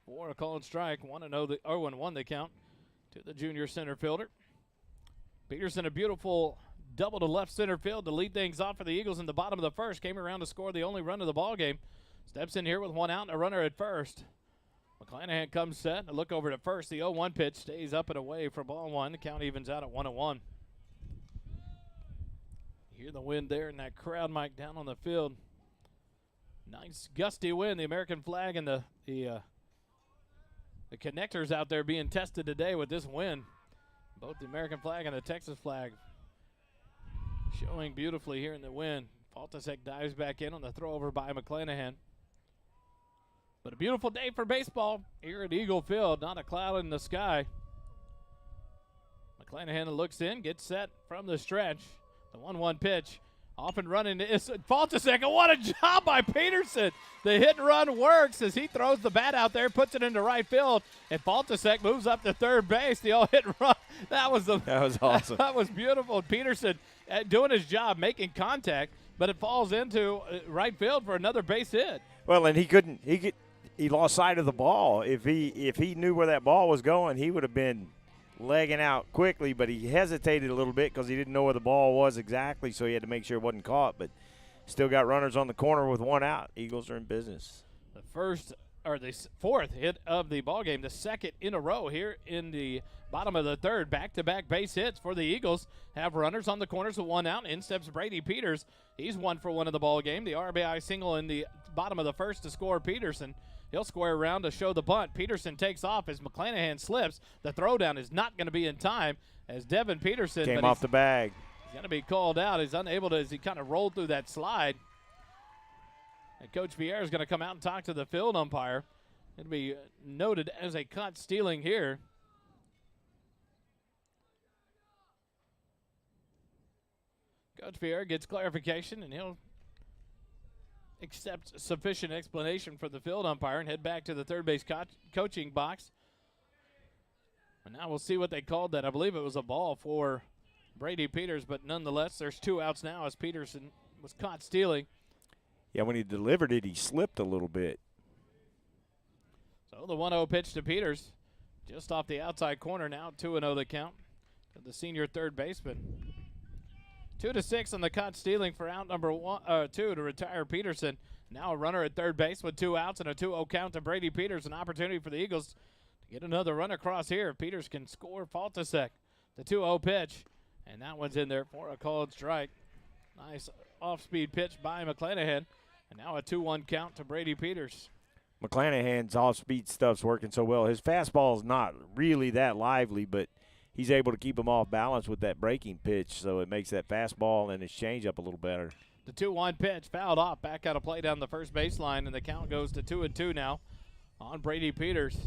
for a called strike. 1-1 the count to the junior center fielder. Peterson, a beautiful double to left center field to lead things off for the Eagles in the bottom of the 1st. Came around to score the only run of the ball game. Steps in here with 1 out and a runner at first. McClanahan comes set. A look over to first. The 0-1 pitch stays up and away for ball 1. The count evens out at 1-1. Hear the wind there and that crowd mic down on the field. Nice gusty wind. The American flag and the connectors out there being tested today with this wind. Both the American flag and the Texas flag showing beautifully here in the wind. Faltasek dives back in on the throw over by McClanahan. But a beautiful day for baseball here at Eagle Field. Not a cloud in the sky. McClanahan looks in, gets set from the stretch. The 1-1 pitch. Off and running is Faltasek. What a job by Peterson. The hit and run works as he throws the bat out there, puts it into right field, and Faltasek moves up to third base. The old hit and run. That was awesome. That was beautiful. Peterson doing his job, making contact, but it falls into right field for another base hit. Well, and he lost sight of the ball. If he knew where that ball was going, he would have been legging out quickly, but he hesitated a little bit because he didn't know where the ball was exactly, so he had to make sure it wasn't caught, but still got runners on the corner with 1 out. Eagles are in business. The 4th hit of the ball game, the 2nd in a row here in the bottom of the 3rd. Back-to-back base hits for the Eagles. Have runners on the corners with 1 out. In steps Brady Peters. He's 1 for 1 in the ball game. The RBI single in the bottom of the 1st to score Peterson. He'll square around to show the bunt. Peterson takes off as McClanahan slips. The throwdown is not going to be in time as Devin Peterson came off the bag. He's going to be called out. He's unable to, as he kind of rolled through that slide. And Coach Pierre is going to come out and talk to the field umpire. It'll be noted as a caught stealing here. Coach Pierre gets clarification, and he'll accept sufficient explanation from the field umpire and head back to the third base coaching box. And now we'll see what they called that. I believe it was a ball for Brady Peters, but nonetheless, there's 2 outs now as Peterson was caught stealing. Yeah, when he delivered it, he slipped a little bit. So the 1-0 pitch to Peters, just off the outside corner now, 2-0 the count to the senior third baseman. 2-6 on the caught stealing for out number 2 to retire Peterson. Now a runner at third base with 2 outs and a 2-0 count to Brady Peters. An opportunity for the Eagles to get another run across here. If Peters can score, Faltasek. The 2-0 pitch, and that one's in there for a called strike. Nice off-speed pitch by McClanahan. And now a 2-1 count to Brady Peters. McClanahan's off-speed stuff's working so well. His fastball is not really that lively, but he's able to keep him off balance with that breaking pitch, so it makes that fastball and his changeup a little better. The 2-1 pitch fouled off, back out of play down the first baseline, and the count goes to 2-2 now on Brady Peters.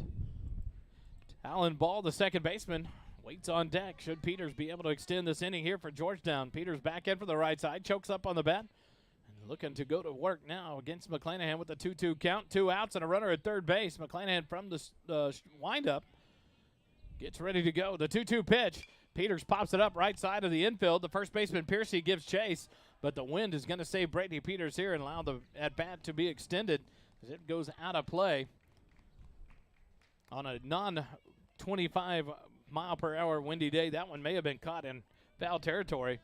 Alan Ball, the second baseman, waits on deck. Should Peters be able to extend this inning here for Georgetown? Peters back in for the right side, chokes up on the bat. Looking to go to work now against McClanahan with the 2-2 count. 2 outs and a runner at third base. McClanahan from the windup gets ready to go. The 2-2 pitch. Peters pops it up right side of the infield. The first baseman, Piercy, gives chase, but the wind is going to save Brady Peters here and allow the at-bat to be extended as it goes out of play. On a non-25 mile per hour windy day, that one may have been caught in foul territory,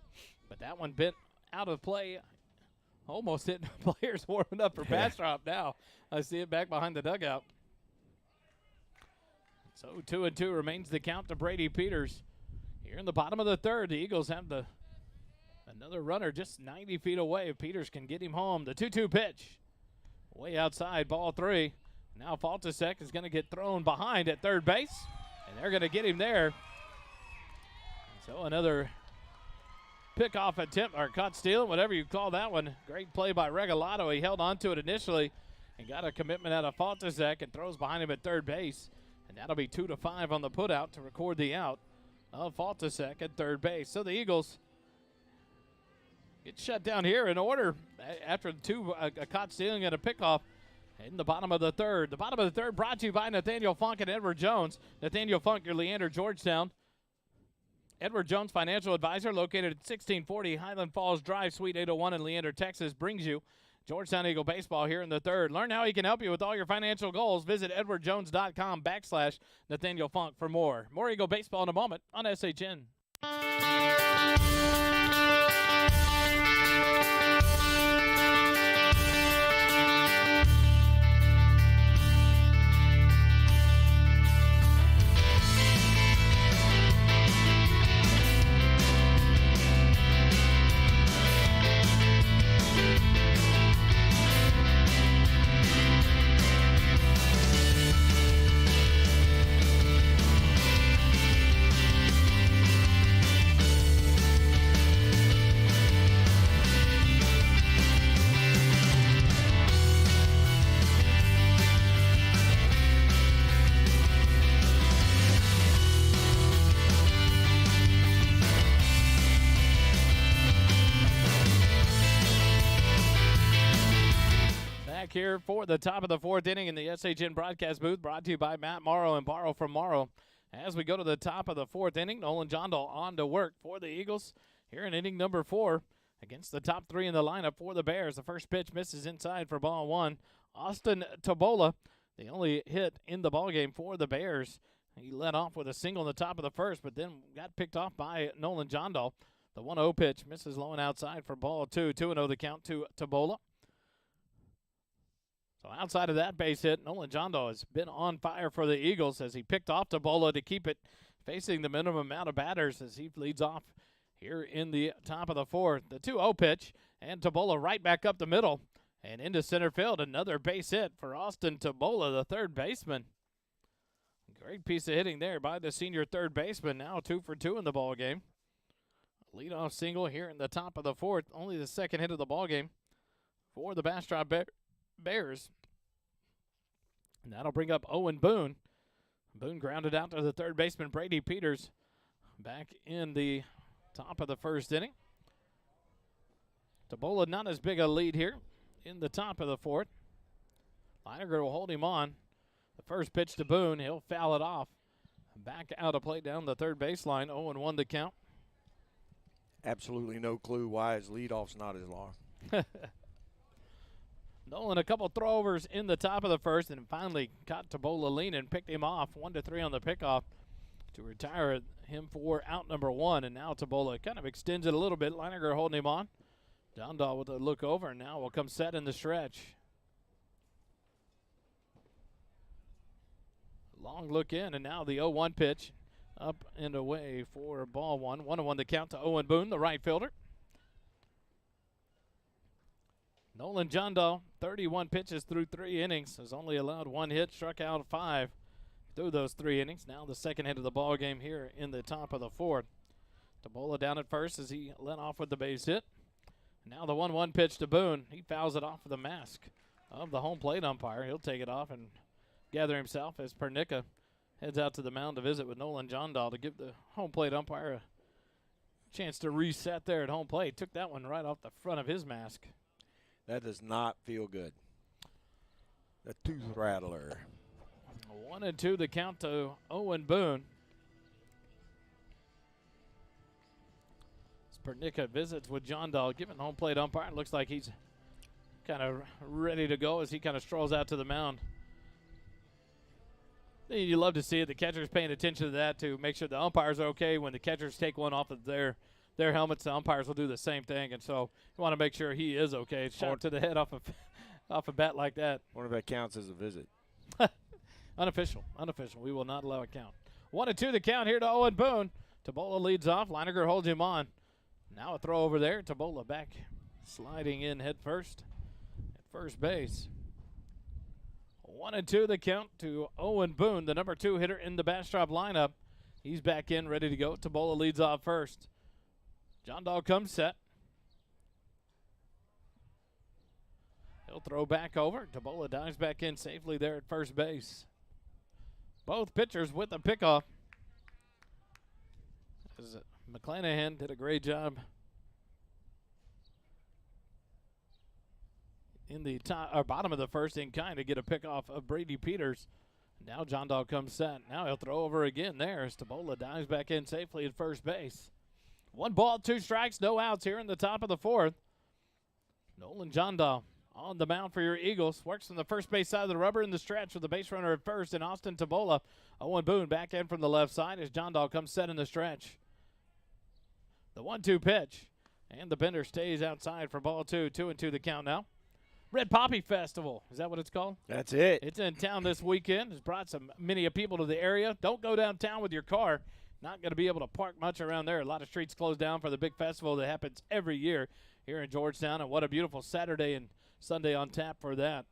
but that one bit out of play. Almost hitting players warming up for Bastrop now. I see it back behind the dugout. So 2-2 remains the count to Brady Peters. Here in the bottom of the third, the Eagles have another runner just 90 feet away. If Peters can get him home, the 2-2 pitch. Way outside, ball 3. Now Faltasek is going to get thrown behind at third base, and they're going to get him there. So another pickoff attempt, or caught stealing, whatever you call that one. Great play by Regalado. He held on to it initially and got a commitment out of Faltasek and throws behind him at third base. And that'll be 2-5 on the putout to record the out of Faltasek at third base. So the Eagles get shut down here in order after a caught stealing and a pickoff in the bottom of the third. The bottom of the third brought to you by Nathaniel Funk and Edward Jones. Nathaniel Funk, your Leander, Georgetown. Edward Jones, financial advisor, located at 1640 Highland Falls Drive, Suite 801 in Leander, Texas, brings you Georgetown Eagle baseball here in the third. Learn how he can help you with all your financial goals. Visit edwardjones.com/Nathaniel Funk for more. More Eagle baseball in a moment on SHN. Here for the top of the fourth inning in the SHN broadcast booth, brought to you by Matt Morrow and Borrow from Morrow. As we go to the top of the fourth inning, Nolan Jondal on to work for the Eagles here in inning number 4 against the top 3 in the lineup for the Bears. The first pitch misses inside for ball 1. Austin Tabola, the only hit in the ballgame for the Bears. He led off with a single in the top of the first, but then got picked off by Nolan Jondal. The 1-0 pitch misses low and outside for ball 2. 2-0 the count to Tabola. So outside of that base hit, Nolan Jondal has been on fire for the Eagles as he picked off Tabola to keep it facing the minimum amount of batters as he leads off here in the top of the fourth. The 2-0 pitch, and Tabola right back up the middle and into center field. Another base hit for Austin Tabola, the third baseman. Great piece of hitting there by the senior third baseman. Now 2 for 2 in the ball game. Leadoff single here in the top of the fourth. Only the second hit of the ball game for the Bastrop Bears. And that'll bring up Owen Boone. Boone grounded out to the third baseman, Brady Peters, back in the top of the first inning. Tabola not as big a lead here in the top of the fourth. Leininger will hold him on. The first pitch to Boone. He'll foul it off. Back out of play down the third baseline. 0-1 the count. Absolutely no clue why his leadoff's not as long. Nolan, a couple throwovers in the top of the first, and finally caught Tabola leaning, picked him off 1-3 on the pickoff to retire him for out number one. And now Tabola kind of extends it a little bit. Leininger holding him on. Dondahl with a look over, and now will come set in the stretch. Long look in, and now the 0-1 pitch up and away for ball one. 1-1 the count to Owen Boone, the right fielder. Nolan Jondahl, 31 pitches through 3 innings, has only allowed 1 hit, struck out 5 through those 3 innings. Now the second hit of the ball game here in the top of the fourth. Tabola down at first as he led off with the base hit. Now the 1-1 pitch to Boone. He fouls it off with the mask of the home plate umpire. He'll take it off and gather himself as Pernica heads out to the mound to visit with Nolan Jondahl to give the home plate umpire a chance to reset there at home plate. Took that one right off the front of his mask. That does not feel good. The tooth rattler. 1-2 the count to Owen Boone. As Pernica visits with Jondahl, giving home plate umpire. Looks like he's kind of ready to go as he kind of strolls out to the mound. You love to see it. The catcher's paying attention to that to make sure the umpires are okay. When the catchers take one off of their helmets, the umpires will do the same thing. And so you want to make sure he is okay. Shot to the head off a bat like that. Wonder if that counts as a visit. Unofficial. We will not allow it count. 1-2 the count here to Owen Boone. Tabola leads off. Leininger holds him on. Now a throw over there. Tabola back sliding in head first at first base. 1-2 the count to Owen Boone, the number 2 hitter in the Bastrop lineup. He's back in, ready to go. Tabola leads off first. Jondahl comes set. He'll throw back over. Tabola dives back in safely there at first base. Both pitchers with a pickoff. As McClanahan did a great job in the top or bottom of the first in kind to get a pickoff of Brady Peters. Now Jondahl comes set. Now he'll throw over again there as Tabola dives back in safely at first base. 1 ball, 2 strikes, no outs here in the top of the fourth. Nolan Jondahl on the mound for your Eagles. Works from the first base side of the rubber in the stretch with the base runner at first and Austin Tabola. Owen Boone back in from the left side as Jondahl comes set in the stretch. The 1-2 pitch. And the bender stays outside for ball 2. 2-2 the count now. Red Poppy Festival. Is that what it's called? That's it. It's in town this weekend. It's brought many people to the area. Don't go downtown with your car. Not going to be able to park much around there. A lot of streets closed down for the big festival that happens every year here in Georgetown. And what a beautiful Saturday and Sunday on tap for that.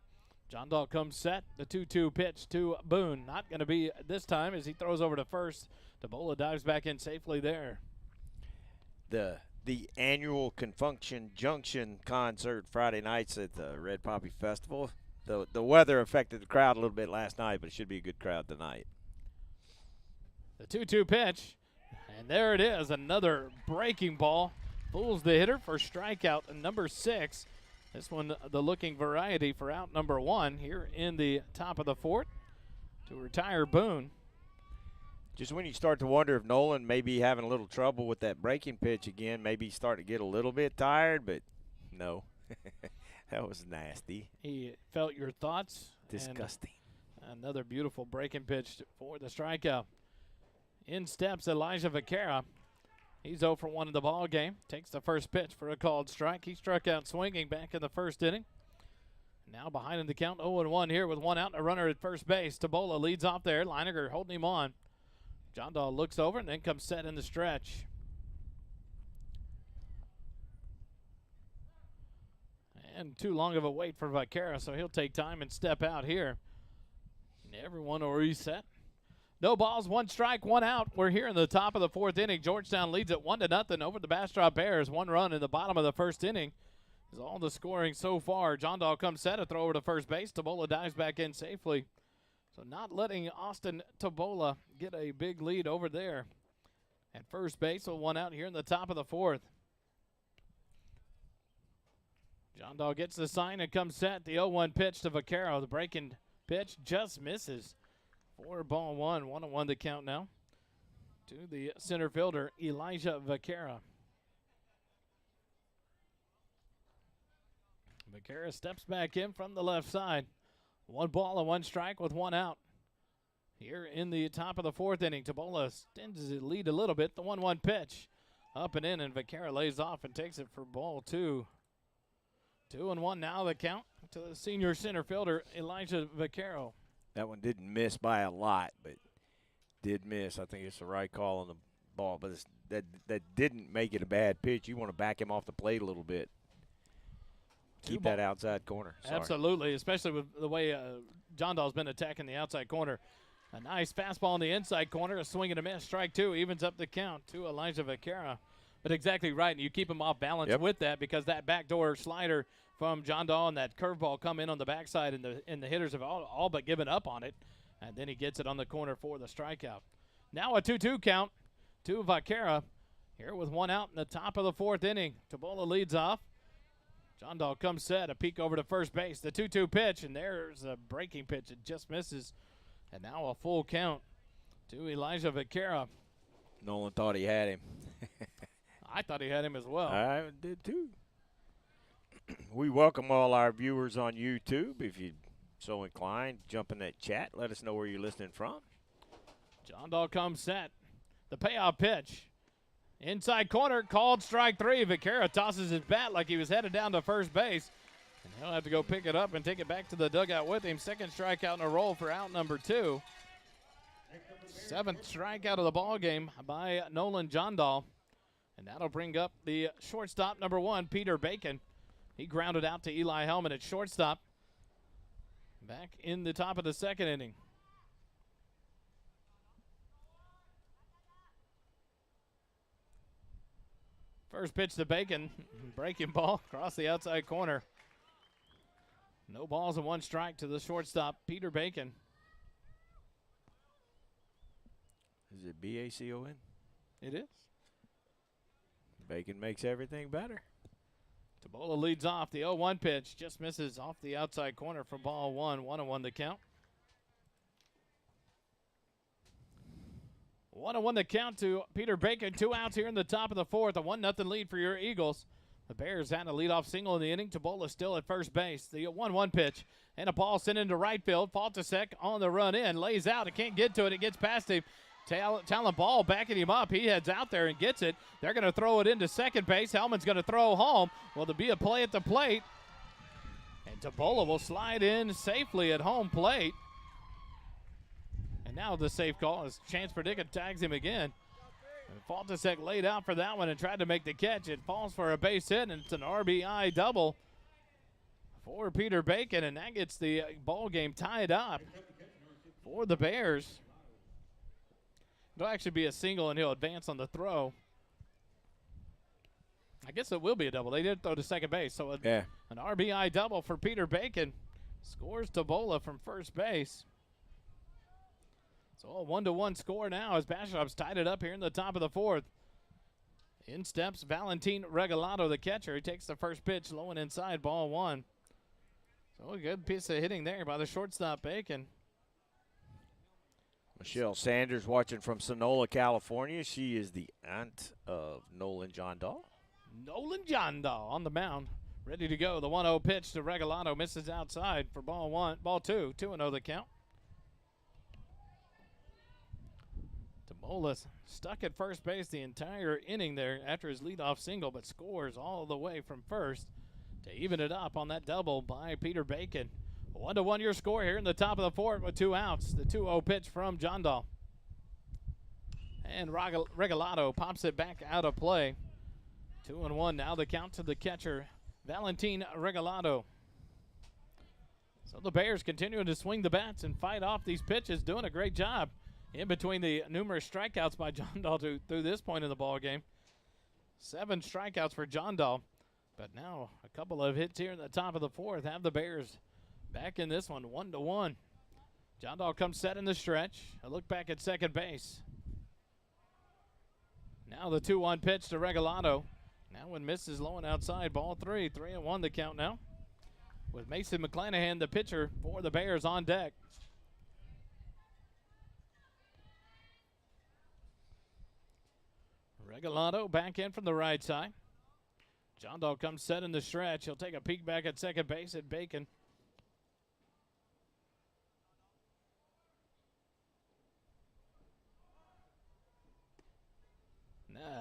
Jondahl comes set. The 2-2 pitch to Boone. Not going to be this time as he throws over to first. Tabola dives back in safely there. The annual Confunction Junction concert Friday nights at the Red Poppy Festival. The weather affected the crowd a little bit last night, but it should be a good crowd tonight. The 2-2 pitch, and there it is, another breaking ball. Fools the hitter for strikeout number 6. This one the looking variety for out number 1 here in the top of the fourth to retire Boone. Just when you start to wonder if Nolan may be having a little trouble with that breaking pitch again, maybe starting to get a little bit tired, but no. That was nasty. He felt your thoughts. Disgusting. Another beautiful breaking pitch for the strikeout. In steps Elijah Vaquera. He's 0 for 1 in the ball game. Takes the first pitch for a called strike. He struck out swinging back in the first inning. Now behind in the count, 0-1 here with 1 out and a runner at first base. Tabola leads off there. Leininger holding him on. Jondahl looks over and then comes set in the stretch. And too long of a wait for Vaquera, so he'll take time and step out here. And everyone will reset. No balls, 1 strike, 1 out. We're here in the top of the 4th inning. Georgetown leads it 1-0 over the Bastrop Bears. 1 run in the bottom of the 1st inning is all the scoring so far. John Dahl comes set, a throw over to first base. Tabola dives back in safely. So not letting Austin Tabola get a big lead over there at first base. So 1 out here in the top of the 4th. John Dahl gets the sign and comes set. The 0-1 pitch to Vaquero. The breaking pitch just misses. 4-1, 1-1 the count now to the center fielder, Elijah Vaquera. Vaquera steps back in from the left side. 1 ball and 1 strike with 1 out. Here in the top of the 4th inning, Tabola extends his lead a little bit. The 1-1 pitch up and in, and Vaquera lays off and takes it for ball 2. 2-1 now the count to the senior center fielder, Elijah Vaquero. That one didn't miss by a lot, but did miss. I think it's the right call on the ball, but that didn't make it a bad pitch. You want to back him off the plate a little bit. Keep that outside corner. Sorry. Absolutely, especially with the way John Dahl's been attacking the outside corner. A nice fastball in the inside corner, a swing and a miss. Strike 2 evens up the count to Elijah Vaquera. But exactly right, and you keep him off balance with that, because that backdoor slider from John Dahl and that curveball come in on the backside, and the hitters have all but given up on it. And then he gets it on the corner for the strikeout. Now a 2-2 count to Vaquera. Here with 1 out in the top of the 4th inning. Tabola leads off. John Dahl comes set, a peek over to first base. The 2-2 pitch, and there's a breaking pitch. It just misses. And now a full count to Elijah Vaquera. Nolan thought he had him. I thought he had him as well. I did too. We welcome all our viewers on YouTube. If you're so inclined, jump in that chat. Let us know where you're listening from. John Dahl comes set. The payoff pitch. Inside corner, called strike 3. Vaquera tosses his bat like he was headed down to first base. And he'll have to go pick it up and take it back to the dugout with him. Second strikeout in a row for out number 2. 7th strikeout of the ball game by Nolan John Dahl. And that'll bring up the shortstop, number 1, Peter Bacon. He grounded out to Eli Hellman at shortstop. Back in the top of the 2nd inning. First pitch to Bacon. Breaking ball across the outside corner. No balls and 1 strike to the shortstop, Peter Bacon. Is it B-A-C-O-N? It is. Bacon makes everything better. Tabola leads off. The 0-1 pitch just misses off the outside corner for ball 1. 1-1 the count. 1-1 the count to Peter Bacon. 2 outs here in the top of the 4th. A 1-0 lead for your Eagles. The Bears had a leadoff single in the inning. Tabola still at first base. The 1-1 pitch and a ball sent into right field. Faltasek on the run in. Lays out. It can't get to it. It gets past him. Talent Ball backing him up. He heads out there and gets it. They're going to throw it into second base. Hellman's going to throw home. Will there be a play at the plate? And Tabola will slide in safely at home plate. And now the safe call as Chance Predica tags him again. And Faltasek laid out for that one and tried to make the catch. It falls for a base hit, and it's an RBI double for Peter Bacon, and that gets the ball game tied up for the Bears. It'll actually be a single, and he'll advance on the throw. I guess it will be a double. They did throw to second base, so an RBI double for Peter Bacon. Scores Tabola from first base. So a 1-1 score now as Bastrop's tied it up here in the top of the 4th. In steps Valentin Regalado, the catcher. He takes the first pitch low and inside, ball 1. So a good piece of hitting there by the shortstop, Bacon. Michelle Sanders watching from Sonoma, California. She is the aunt of Nolan John Dahl. Nolan John Dahl on the mound, ready to go. The 1-0 pitch to Regalado misses outside for ball 2. 2-0 the count. Tabola stuck at first base the entire inning there after his leadoff single, but scores all the way from first to even it up on that double by Peter Bacon. 1-1 your score here in the top of the 4th with 2 outs. The 2-0 pitch from John Dahl. And Regalado pops it back out of play. 2-1 now the count to the catcher, Valentin Regalado. So the Bears continuing to swing the bats and fight off these pitches, doing a great job. in between the numerous strikeouts by John Dahl through this point in the ball game. 7 strikeouts for John Dahl. But now a couple of hits here in the top of the 4th have the Bears back in this one, 1-1. John Dahl comes set in the stretch. A look back at second base. Now the 2-1 pitch to Regalado. Now one misses low and outside, ball 3. 3-1 the count now. With Mason McClanahan, the pitcher for the Bears, on deck. Regalado back in from the right side. John Dahl comes set in the stretch. He'll take a peek back at second base at Bacon.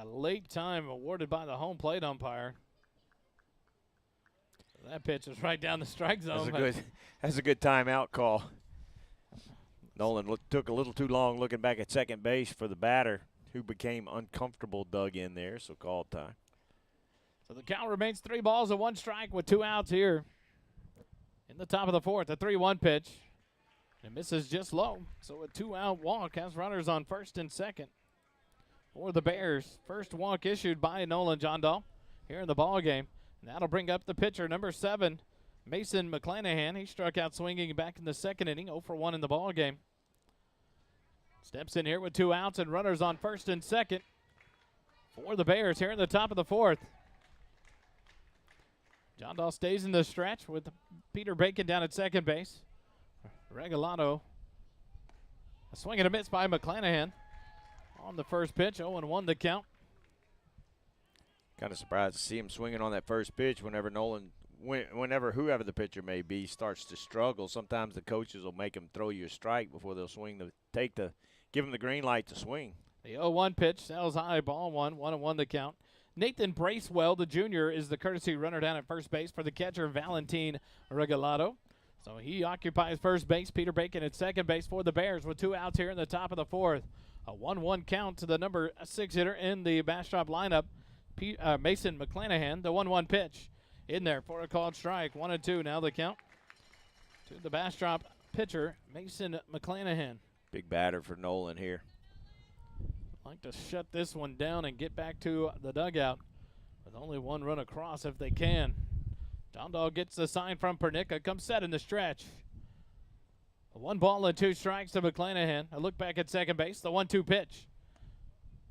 Late time awarded by the home plate umpire. That pitch was right down the strike zone. That's a good timeout call. Nolan took a little too long looking back at second base for the batter, who became uncomfortable, dug in there, so called time. So the count remains 3 balls and 1 strike with 2 outs here. In the top of the 4th, a 3-1 pitch. It misses just low, so a 2-out walk has runners on first and second for the Bears. First walk issued by Nolan John Dahl here in the ball game. And that'll bring up the pitcher, number 7, Mason McClanahan. He struck out swinging back in the second inning, 0 for 1 in the ball game. Steps in here with 2 outs and runners on first and second for the Bears here in the top of the 4th. John Dahl stays in the stretch with Peter Bacon down at second base. Regalado, a swing and a miss by McClanahan on the first pitch. 0-1 the count. Kind of surprised to see him swinging on that first pitch whenever whenever whoever the pitcher may be starts to struggle. Sometimes the coaches will make him throw you a strike before they'll give him the green light to swing. The 0-1 pitch sails high, ball 1, 1-1 the count. Nathan Bracewell, the junior, is the courtesy runner down at first base for the catcher, Valentin Regalado. So he occupies first base. Peter Bacon at second base for the Bears with 2 outs here in the top of the 4th. A 1-1 count to the number 6 hitter in the Bastrop lineup, Mason McClanahan. The 1-1 pitch in there for a called strike. 1-2 now the count to the Bastrop pitcher, Mason McClanahan. Big batter for Nolan here. Like to shut this one down and get back to the dugout with only 1 run across if they can. John Dahl gets the sign from Pernica, comes set in the stretch. A 1 ball and 2 strikes to McClanahan. A look back at second base, the 1-2 pitch.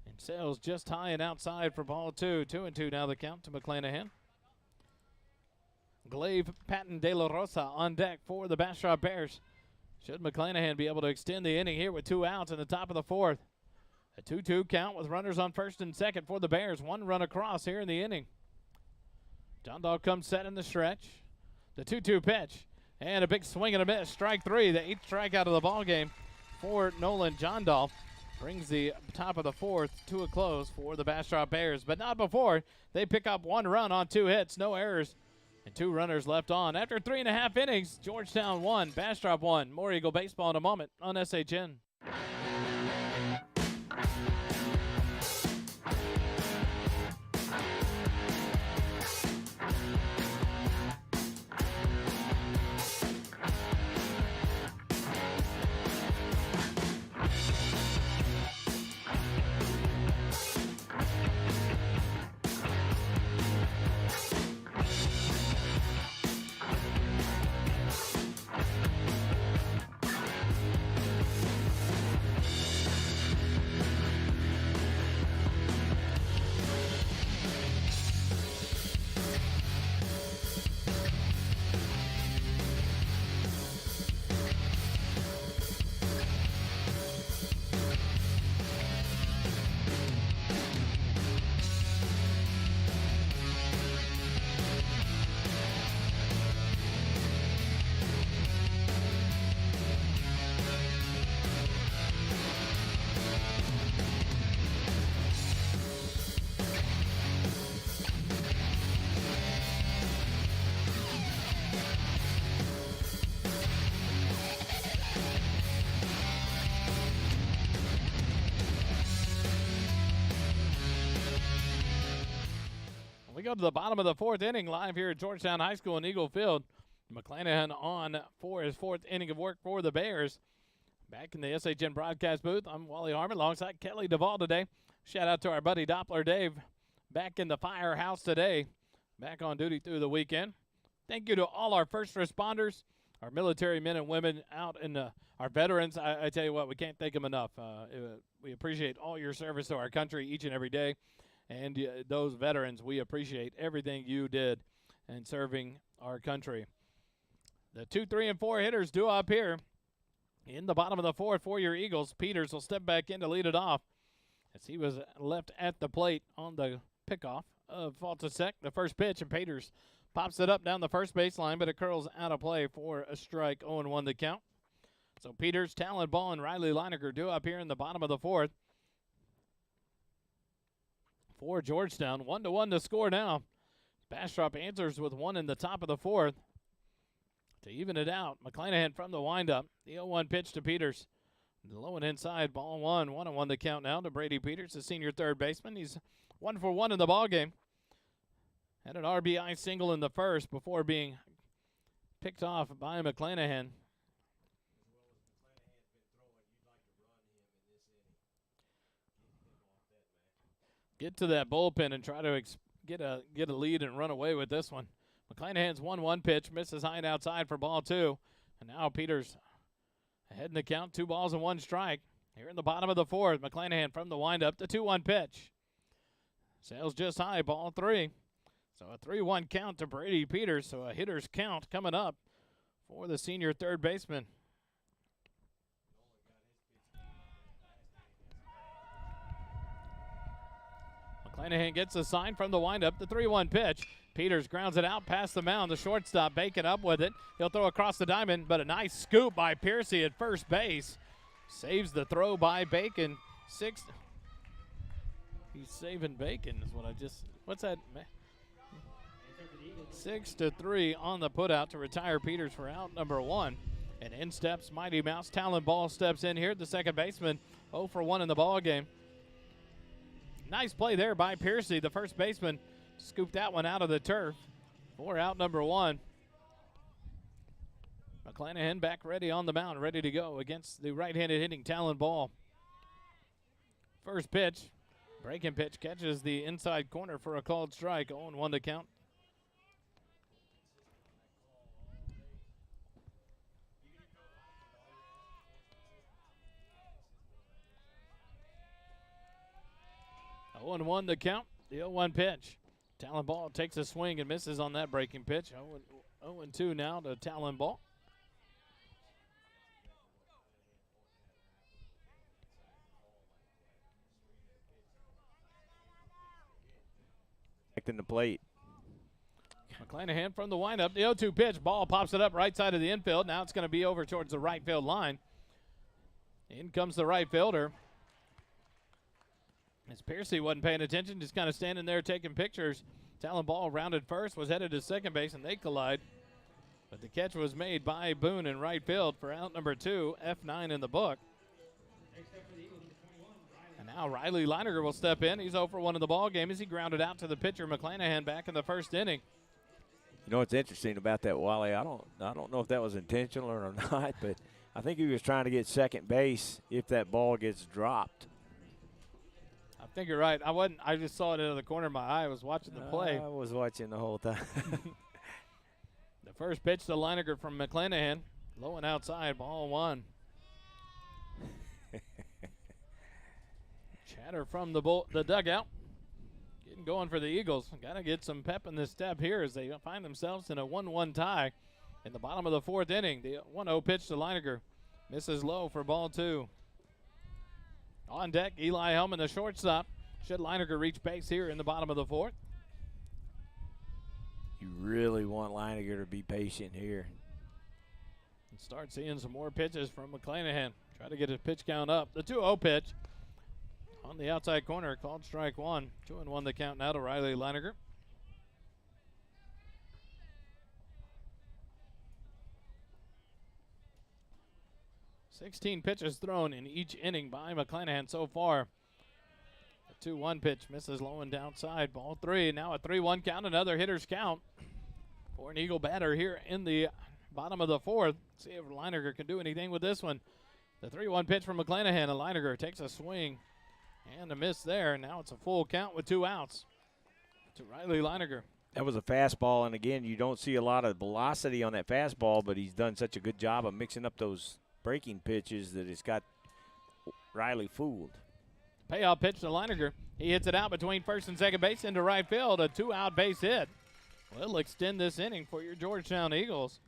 And sails just high and outside for ball 2. 2-2 now the count to McClanahan. Glaive, Patton, De La Rosa on deck for the Bastrop Bears. Should McClanahan be able to extend the inning here with 2 outs in the top of the 4th. A 2-2 count with runners on first and second for the Bears. 1 run across here in the inning. John Dahl comes set in the stretch. The 2-2 pitch. And a big swing and a miss. Strike 3, the 8th strikeout of the ball game for Nolan John Dahl. Brings the top of the 4th to a close for the Bastrop Bears. But not before they pick up 1 run on 2 hits. No errors. And 2 runners left on. After 3.5 innings, Georgetown 1, Bastrop 1. More Eagle baseball in a moment on SHN. We go to the bottom of the 4th inning live here at Georgetown High School in Eagle Field. McClanahan on for his 4th inning of work for the Bears. Back in the SHN broadcast booth, I'm Wally Harmon alongside Kelly Duvall today. Shout out to our buddy Doppler Dave back in the firehouse today, back on duty through the weekend. Thank you to all our first responders, our military men and women out in our veterans. I tell you what, we can't thank them enough. We appreciate all your service to our country each and every day. And those veterans, we appreciate everything you did in serving our country. The 2, 3, and 4 hitters due up here in the bottom of the fourth for your Eagles. Peters will step back in to lead it off as he was left at the plate on the pickoff of Faltasek. The first pitch, and Peters pops it up down the first baseline, but it curls out of play for a strike. 0-1 the count. So Peters, Talon Ball, and Riley Leinecker due up here in the bottom of the fourth for Georgetown. 1-1 to score now. Bastrop answers with one in the top of the fourth to even it out. McClanahan from the windup. The 0-1 pitch to Peters. The low and inside, ball 1. 1-1 the count now to Brady Peters, the senior third baseman. He's 1 for 1 in the ball game. Had an RBI single in the first before being picked off by McClanahan. Get to that bullpen and try to get a lead and run away with this one. McClanahan's 1-1 pitch, misses high and outside for ball 2. And now Peters ahead in the count, 2 balls and 1 strike. Here in the bottom of the fourth, McClanahan from the windup, the 2-1 pitch. Sails just high, ball 3. So a 3-1 count to Brady Peters. So a hitter's count coming up for the senior third baseman. McClanahan gets a sign from the windup, the 3-1 pitch. Peters grounds it out past the mound. The shortstop Bacon up with it. He'll throw across the diamond, but a nice scoop by Piercy at first base. Saves the throw by Bacon. He's saving Bacon is what I just, what's that? 6-3 on the putout to retire Peters for out number 1. And in steps Mighty Mouse. Talon Ball steps in here. The second baseman 0 for 1 in the ball game. Nice play there by Piercy. The first baseman scooped that one out of the turf for out number 1. McClanahan back ready on the mound, ready to go against the right-handed hitting Talon Ball. First pitch, breaking pitch, catches the inside corner for a called strike. 0-1 to count. One the count. The 0-1 pitch. Talon Ball takes a swing and misses on that breaking pitch. 0-2 now to Talon Ball. Protecting the plate. McClanahan from the windup. The 0-2 pitch. Ball pops it up right side of the infield. Now it's going to be over towards the right field line. In comes the right fielder. As Piercy wasn't paying attention, just kind of standing there taking pictures. Talon Ball rounded first, was headed to second base, and they collide. But the catch was made by Boone in right field for out number 2, F9 in the book. And now Riley Leinecker will step in. He's 0 for 1 in the ball game as he grounded out to the pitcher McClanahan back in the first inning. You know what's interesting about that, Wally? I don't know if that was intentional or not, but I think he was trying to get second base if that ball gets dropped. I think you're right. I just saw it out of the corner of my eye. I was watching the play. I was watching the whole time. The first pitch to Leinecker from McClanahan. Low and outside, ball 1. Chatter from the dugout. Getting going for the Eagles. Got to get some pep in this step here as they find themselves in a 1-1 tie in the bottom of the fourth inning. The 1-0 pitch to Leinecker. Misses low for ball 2. On deck, Eli Hellman, the shortstop. Should Leinecker reach base here in the bottom of the fourth? You really want Leinecker to be patient here. And start seeing some more pitches from McClanahan. Try to get his pitch count up. The 2-0 pitch on the outside corner, called strike 1. 2-1 the count now to Riley Leinecker. 16 pitches thrown in each inning by McClanahan so far. The 2-1 pitch misses low and downside. Ball 3. Now a 3-1 count. Another hitter's count for an Eagle batter here in the bottom of the fourth. See if Leinecker can do anything with this one. The 3-1 pitch from McClanahan, and Leininger takes a swing and a miss there. Now it's a full count with 2 outs to Riley Leininger. That was a fastball, and again, you don't see a lot of velocity on that fastball, but he's done such a good job of mixing up those breaking pitches that it's got Riley fooled. Payoff pitch to Leininger. He hits it out between first and second base into right field. A 2-out base hit. Well, it'll extend this inning for your Georgetown Eagles.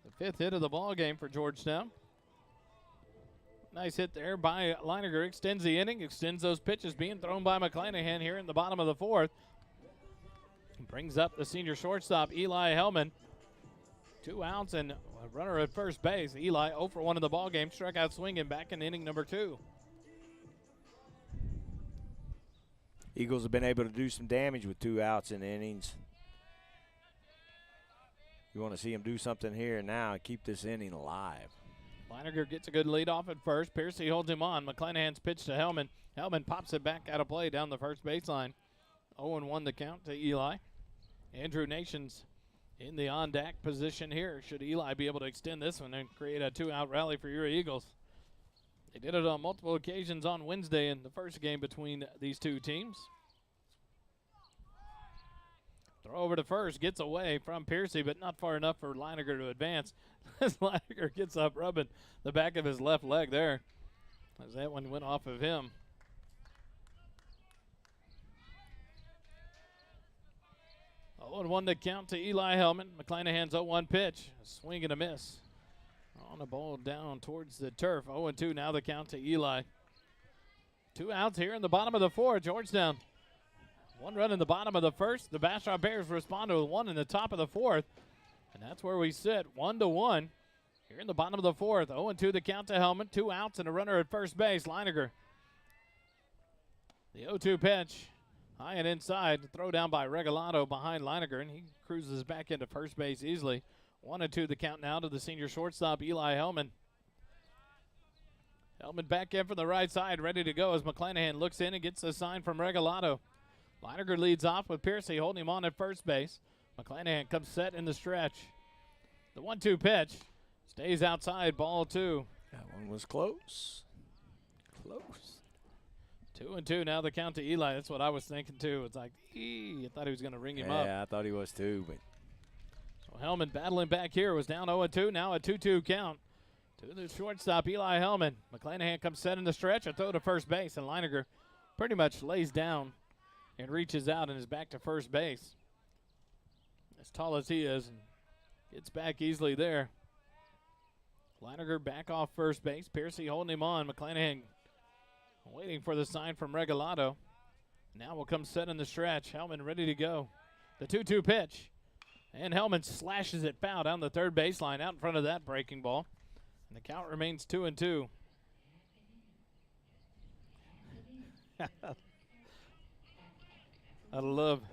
The 5th hit of the ball game for Georgetown. Nice hit there by Leininger. Extends the inning, extends those pitches being thrown by McClanahan here in the bottom of the 4th. Brings up the senior shortstop, Eli Hellman. 2 outs and a runner at first base. Eli 0 for 1 in the ball game. Struck out swinging back in inning number 2. Eagles have been able to do some damage with 2 outs in the innings. You want to see him do something here and now and keep this inning alive. Leininger gets a good lead off at first. Piercy holds him on. McClanahan's pitch to Hellman. Hellman pops it back out of play down the first baseline. 0-1 the count to Eli. Andrew Nations in the on-deck position here. Should Eli be able to extend this one and create a 2-out rally for your Eagles? They did it on multiple occasions on Wednesday in the first game between these two teams. Throw over to first, gets away from Piercy, but not far enough for Leininger to advance. As Leininger gets up, rubbing the back of his left leg there, as that one went off of him. Oh, and 1 to count to Eli Hellman. McClanahan's 0-1 pitch, a swing and a miss. On the ball down towards the turf. 0-2 now the count to Eli. 2 outs here in the bottom of the 4th. Georgetown 1 run in the bottom of the 1st. The Bastrop Bears respond to 1 in the top of the 4th. And that's where we sit, 1-1 here in the bottom of the 4th. 0-2 the count to Hellman. 2 outs and a runner at first base. Leininger. The 0-2 pitch. High and inside. Throw down by Regalado behind Leininger, and he cruises back into first base easily. 1-2 the count now to the senior shortstop, Eli Hellman. Hellman back in from the right side, ready to go as McClanahan looks in and gets a sign from Regalado. Leininger leads off with Piercy holding him on at first base. McClanahan comes set in the stretch. The 1-2 pitch stays outside, ball 2. That one was close. Close. 2-2 now the count to Eli. That's what I was thinking too. It's like, I thought he was going to ring him up. Yeah, I thought he was too, but So Hellman battling back here, was down 0-2, now a 2-2 count to the shortstop, Eli Hellman. McClanahan comes set in the stretch, a throw to first base, and Leininger pretty much lays down and reaches out and is back to first base. As tall as he is, and gets back easily there. Leininger back off first base, Piercy holding him on. McClanahan waiting for the sign from Regalado. Now will come set in the stretch. Hellman ready to go. The 2-2 pitch. And Hellman slashes it foul down the third baseline out in front of that breaking ball. And the count remains 2-2. I love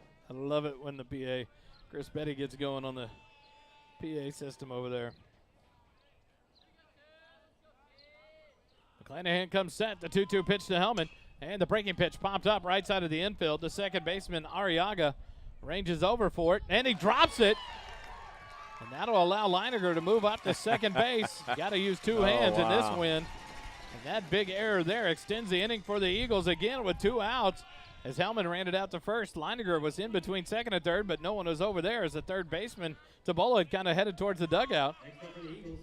it when the PA, Chris Betty gets going on the PA system over there. McClanahan comes set. The 2-2 pitch to Hellman. And the breaking pitch popped up right side of the infield. The second baseman, Arriaga, ranges over for it. And he drops it. And that'll allow Leininger to move up to second base. Got to use 2 hands in this win. And that big error there extends the inning for the Eagles again with 2 outs. As Hellman ran it out to first, Leininger was in between second and third, but no one was over there as the third baseman, Tabola, kind of headed towards the dugout.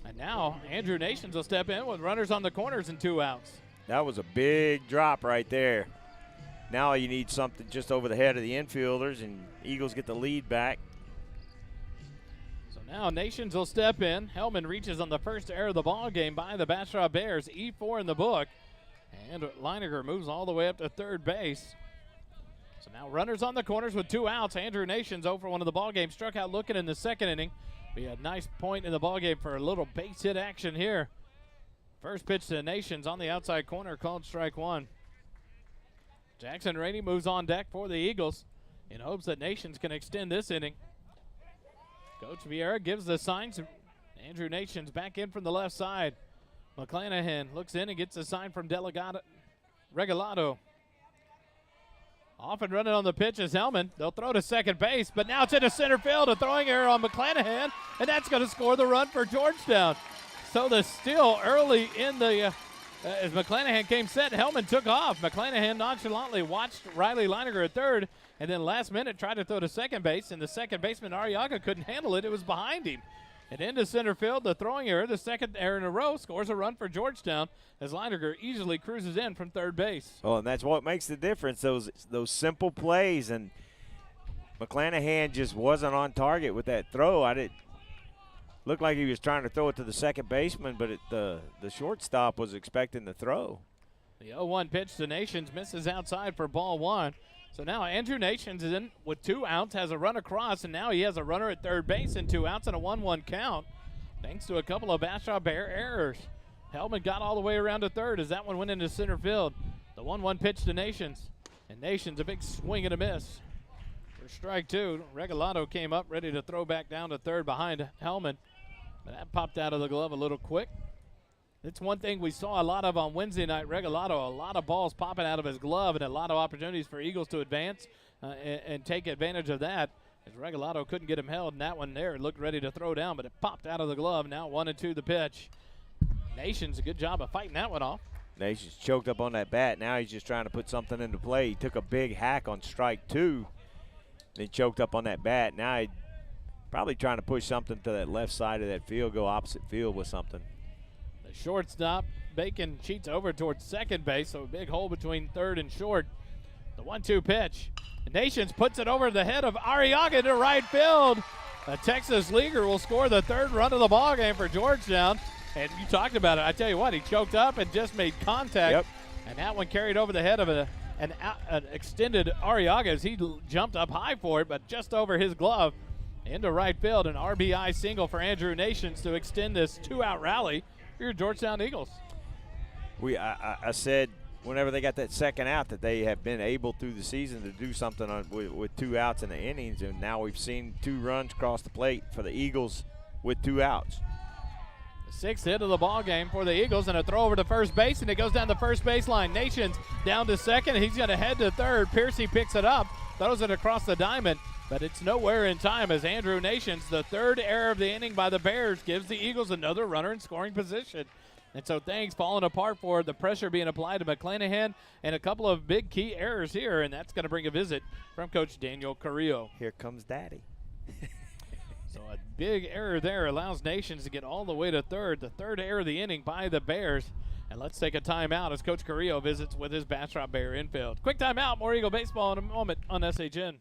And now Andrew Nations will step in with runners on the corners and 2 outs. that was a big drop right there. Now you need something just over the head of the infielders, and Eagles get the lead back. So now Nations will step in. Hellman reaches on the first error of the ball game by the Bastrop Bears, E4 in the book. And Leininger moves all the way up to third base. So now runners on the corners with 2 outs. Andrew Nations 0 for 1 of the ball game. Struck out looking in the second inning. Be a nice point in the ball game for a little base hit action here. First pitch to Nations on the outside corner, called strike 1. Jackson Rainey moves on deck for the Eagles in hopes that Nations can extend this inning. Coach Vieira gives the signs. Andrew Nations back in from the left side. McClanahan looks in and gets a sign from Regalado. Off and running on the pitch is Hellman. They'll throw to second base, but now it's into center field. A throwing error on McClanahan, and that's going to score the run for Georgetown. So the steal early in the As McClanahan came set, Hellman took off. McClanahan nonchalantly watched Riley Leininger at third, and then last minute tried to throw to second base, and the second baseman, Arriaga, couldn't handle it. It was behind him. And into center field, the throwing error, the second error in a row, scores a run for Georgetown as Leininger easily cruises in from third base. Oh, and that's what makes the difference, those simple plays. And McClanahan just wasn't on target with that throw. Looked like he was trying to throw it to the second baseman, but the shortstop was expecting the throw. The 0-1 pitch to Nations misses outside for ball one. So now Andrew Nations is in with 2 outs, has a run across, and now he has a runner at third base and 2 outs and a 1-1 count, thanks to a couple of Bastrop Bear errors. Hellman got all the way around to third as that one went into center field. The 1-1 pitch to Nations, and Nations a big swing and a miss. For strike 2, Regalado came up ready to throw back down to third behind Hellman, but that popped out of the glove a little quick. It's one thing we saw a lot of on Wednesday night. Regalado, a lot of balls popping out of his glove and a lot of opportunities for Eagles to advance and take advantage of that. As Regalado couldn't get him held, and that one there looked ready to throw down, but it popped out of the glove. Now 1-2 the pitch. Nations, a good job of fighting that one off. Nations choked up on that bat. Now he's just trying to put something into play. He took a big hack on strike 2. Then choked up on that bat. Now he's probably trying to push something to that left side of that field, go opposite field with something. The shortstop, Bacon, cheats over towards second base, so a big hole between third and short. The 1-2 pitch. Nations puts it over the head of Arriaga to right field. A Texas leaguer will score the 3rd run of the ball game for Georgetown. And you talked about it. I tell you what, he choked up and just made contact. Yep. And that one carried over the head of an extended Arriaga as he jumped up high for it, but just over his glove into right field. An RBI single for Andrew Nations to extend this 2-out rally for your Georgetown Eagles. I said whenever they got that second out that they have been able through the season to do something with 2 outs in the innings, and now we've seen 2 runs cross the plate for the Eagles with 2 outs. The 6th hit of the ball game for the Eagles, and a throw over to first base, and it goes down the first baseline. Nations down to second. He's going to head to third. Piercy picks it up, throws it across the diamond, but it's nowhere in time as Andrew Nations, the 3rd error of the inning by the Bears, gives the Eagles another runner in scoring position. And so things falling apart for the pressure being applied to McClanahan and a couple of big key errors here, and that's going to bring a visit from Coach Daniel Carrillo. Here comes Daddy. So a big error there allows Nations to get all the way to third, the 3rd error of the inning by the Bears. And let's take a timeout as Coach Carrillo visits with his Bastrop Bear infield. Quick timeout, more Eagle baseball in a moment on SHN.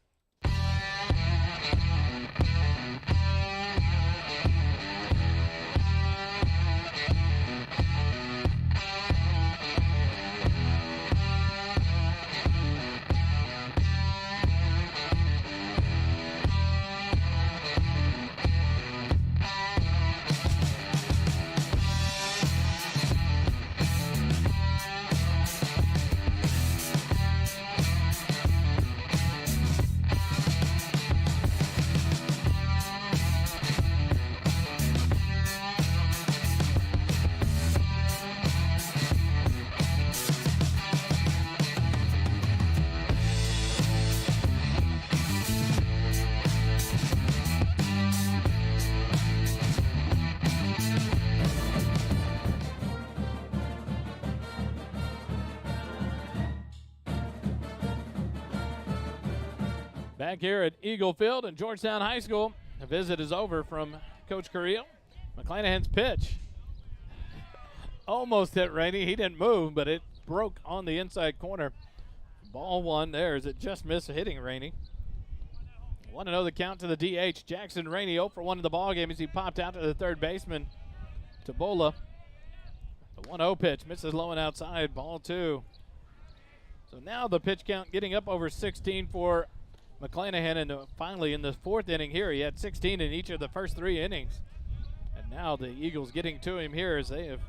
Back here at Eagle Field in Georgetown High School, the visit is over from Coach Carrillo. McClanahan's pitch almost hit Rainey. He didn't move, but it broke on the inside corner. Ball 1 there as it just missed hitting Rainey. 1-0 the count to the DH. Jackson Rainey 0 for 1 in the ball game as he popped out to the third baseman, Tabola. The 1-0 pitch misses low and outside. Ball 2. So now the pitch count getting up over 16 for McClanahan, and finally in the 4th inning here, he had 16 in each of the first 3 innings. And now the Eagles getting to him here as they have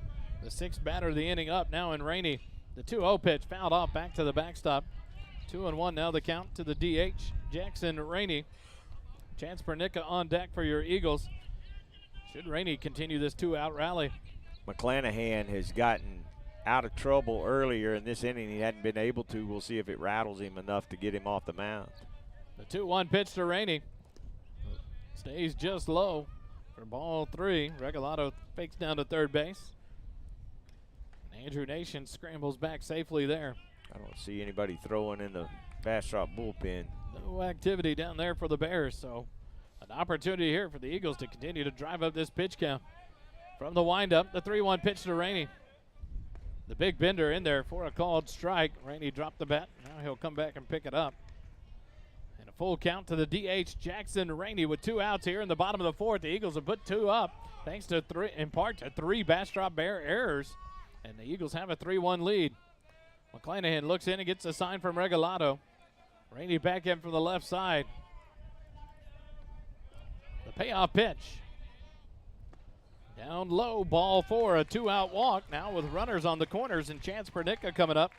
the 6th batter of the inning up now in Rainey. The 2-0 pitch fouled off back to the backstop. 2-1 now the count to the DH, Jackson Rainey. Chance Pernica on deck for your Eagles. Should Rainey continue this 2-out rally? McClanahan has gotten out of trouble earlier in this inning. He hadn't been able to. We'll see if it rattles him enough to get him off the mound. The 2-1 pitch to Rainey. Stays just low for ball 3. Regalado fakes down to third base. Andrew Nation scrambles back safely there. I don't see anybody throwing in the Bastrop bullpen. No activity down there for the Bears, so an opportunity here for the Eagles to continue to drive up this pitch count. From the windup, the 3-1 pitch to Rainey. The big bender in there for a called strike. Rainey dropped the bat. Now he'll come back and pick it up. And a full count to the DH, Jackson Rainey, with 2 outs here in the bottom of the 4th. The Eagles have put 2 up thanks to in part to 3 Bastrop Bear errors. And the Eagles have a 3-1 lead. McClanahan looks in and gets a sign from Regalado. Rainey back in from the left side. The payoff pitch. Down low, ball 4, a 2-out walk. Now with runners on the corners and Chance Pernica coming up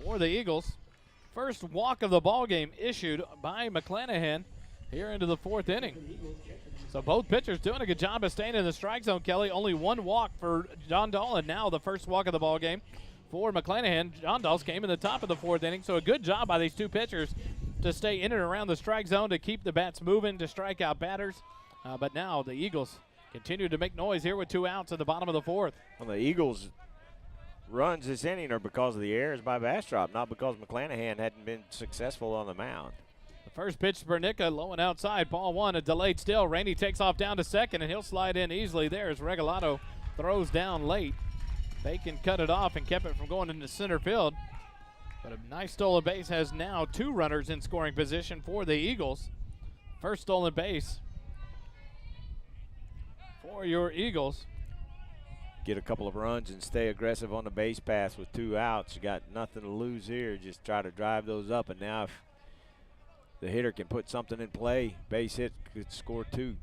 for the Eagles. First walk of the ball game issued by McClanahan here into the 4th inning. So both pitchers doing a good job of staying in the strike zone, Kelly. Only 1 walk for John Dahl, and now the first walk of the ball game for McClanahan. John Dahl's came in the top of the 4th inning, so a good job by these 2 pitchers to stay in and around the strike zone, to keep the bats moving, to strike out batters. But now the Eagles continue to make noise here with 2 outs at the bottom of the 4th. Well, the Eagles' runs this inning are because of the errors by Bastrop, not because McClanahan hadn't been successful on the mound. The first pitch to Pernica, low and outside, ball 1, a delayed still. Rainey takes off down to second, and he'll slide in easily there as Regalado throws down late. Bacon cut it off and kept it from going into center field. But a nice stolen base has now 2 runners in scoring position for the Eagles. First stolen base for your Eagles. Get a couple of runs and stay aggressive on the base pass with 2 outs. You got nothing to lose here. Just try to drive those up, and now if the hitter can put something in play, base hit could score 2.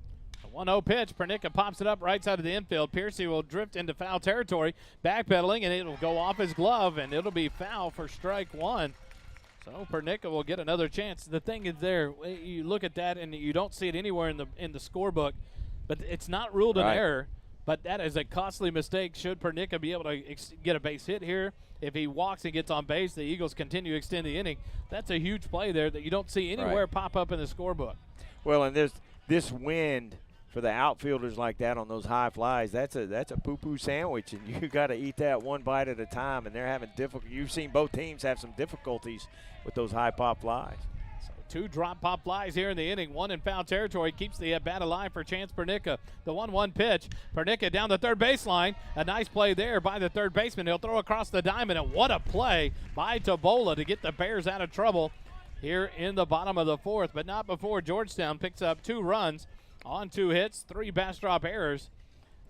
A 1-0 pitch. Pernica pops it up right side of the infield. Piercy will drift into foul territory, backpedaling, and it'll go off his glove, and it'll be foul for strike 1. So Pernica will get another chance. The thing is there, you look at that and you don't see it anywhere in the scorebook, but it's not ruled an error. But that is a costly mistake. Should Pernica be able to get a base hit here, if he walks and gets on base, the Eagles continue to extend the inning. That's a huge play there that you don't see anywhere pop up in the scorebook. Well, and there's this wind for the outfielders like that on those high flies. That's a poo-poo sandwich, and you got to eat that one bite at a time. And they're having difficulty. You've seen both teams have some difficulties with those high pop flies. 2 drop pop flies here in the inning. 1 in foul territory keeps the bat alive for Chance Pernica. The 1-1 pitch. Pernica down the third baseline. A nice play there by the third baseman. He'll throw across the diamond, and what a play by Tabola to get the Bears out of trouble here in the bottom of the 4th. But not before Georgetown picks up 2 runs on 2 hits, 3 Bastrop errors,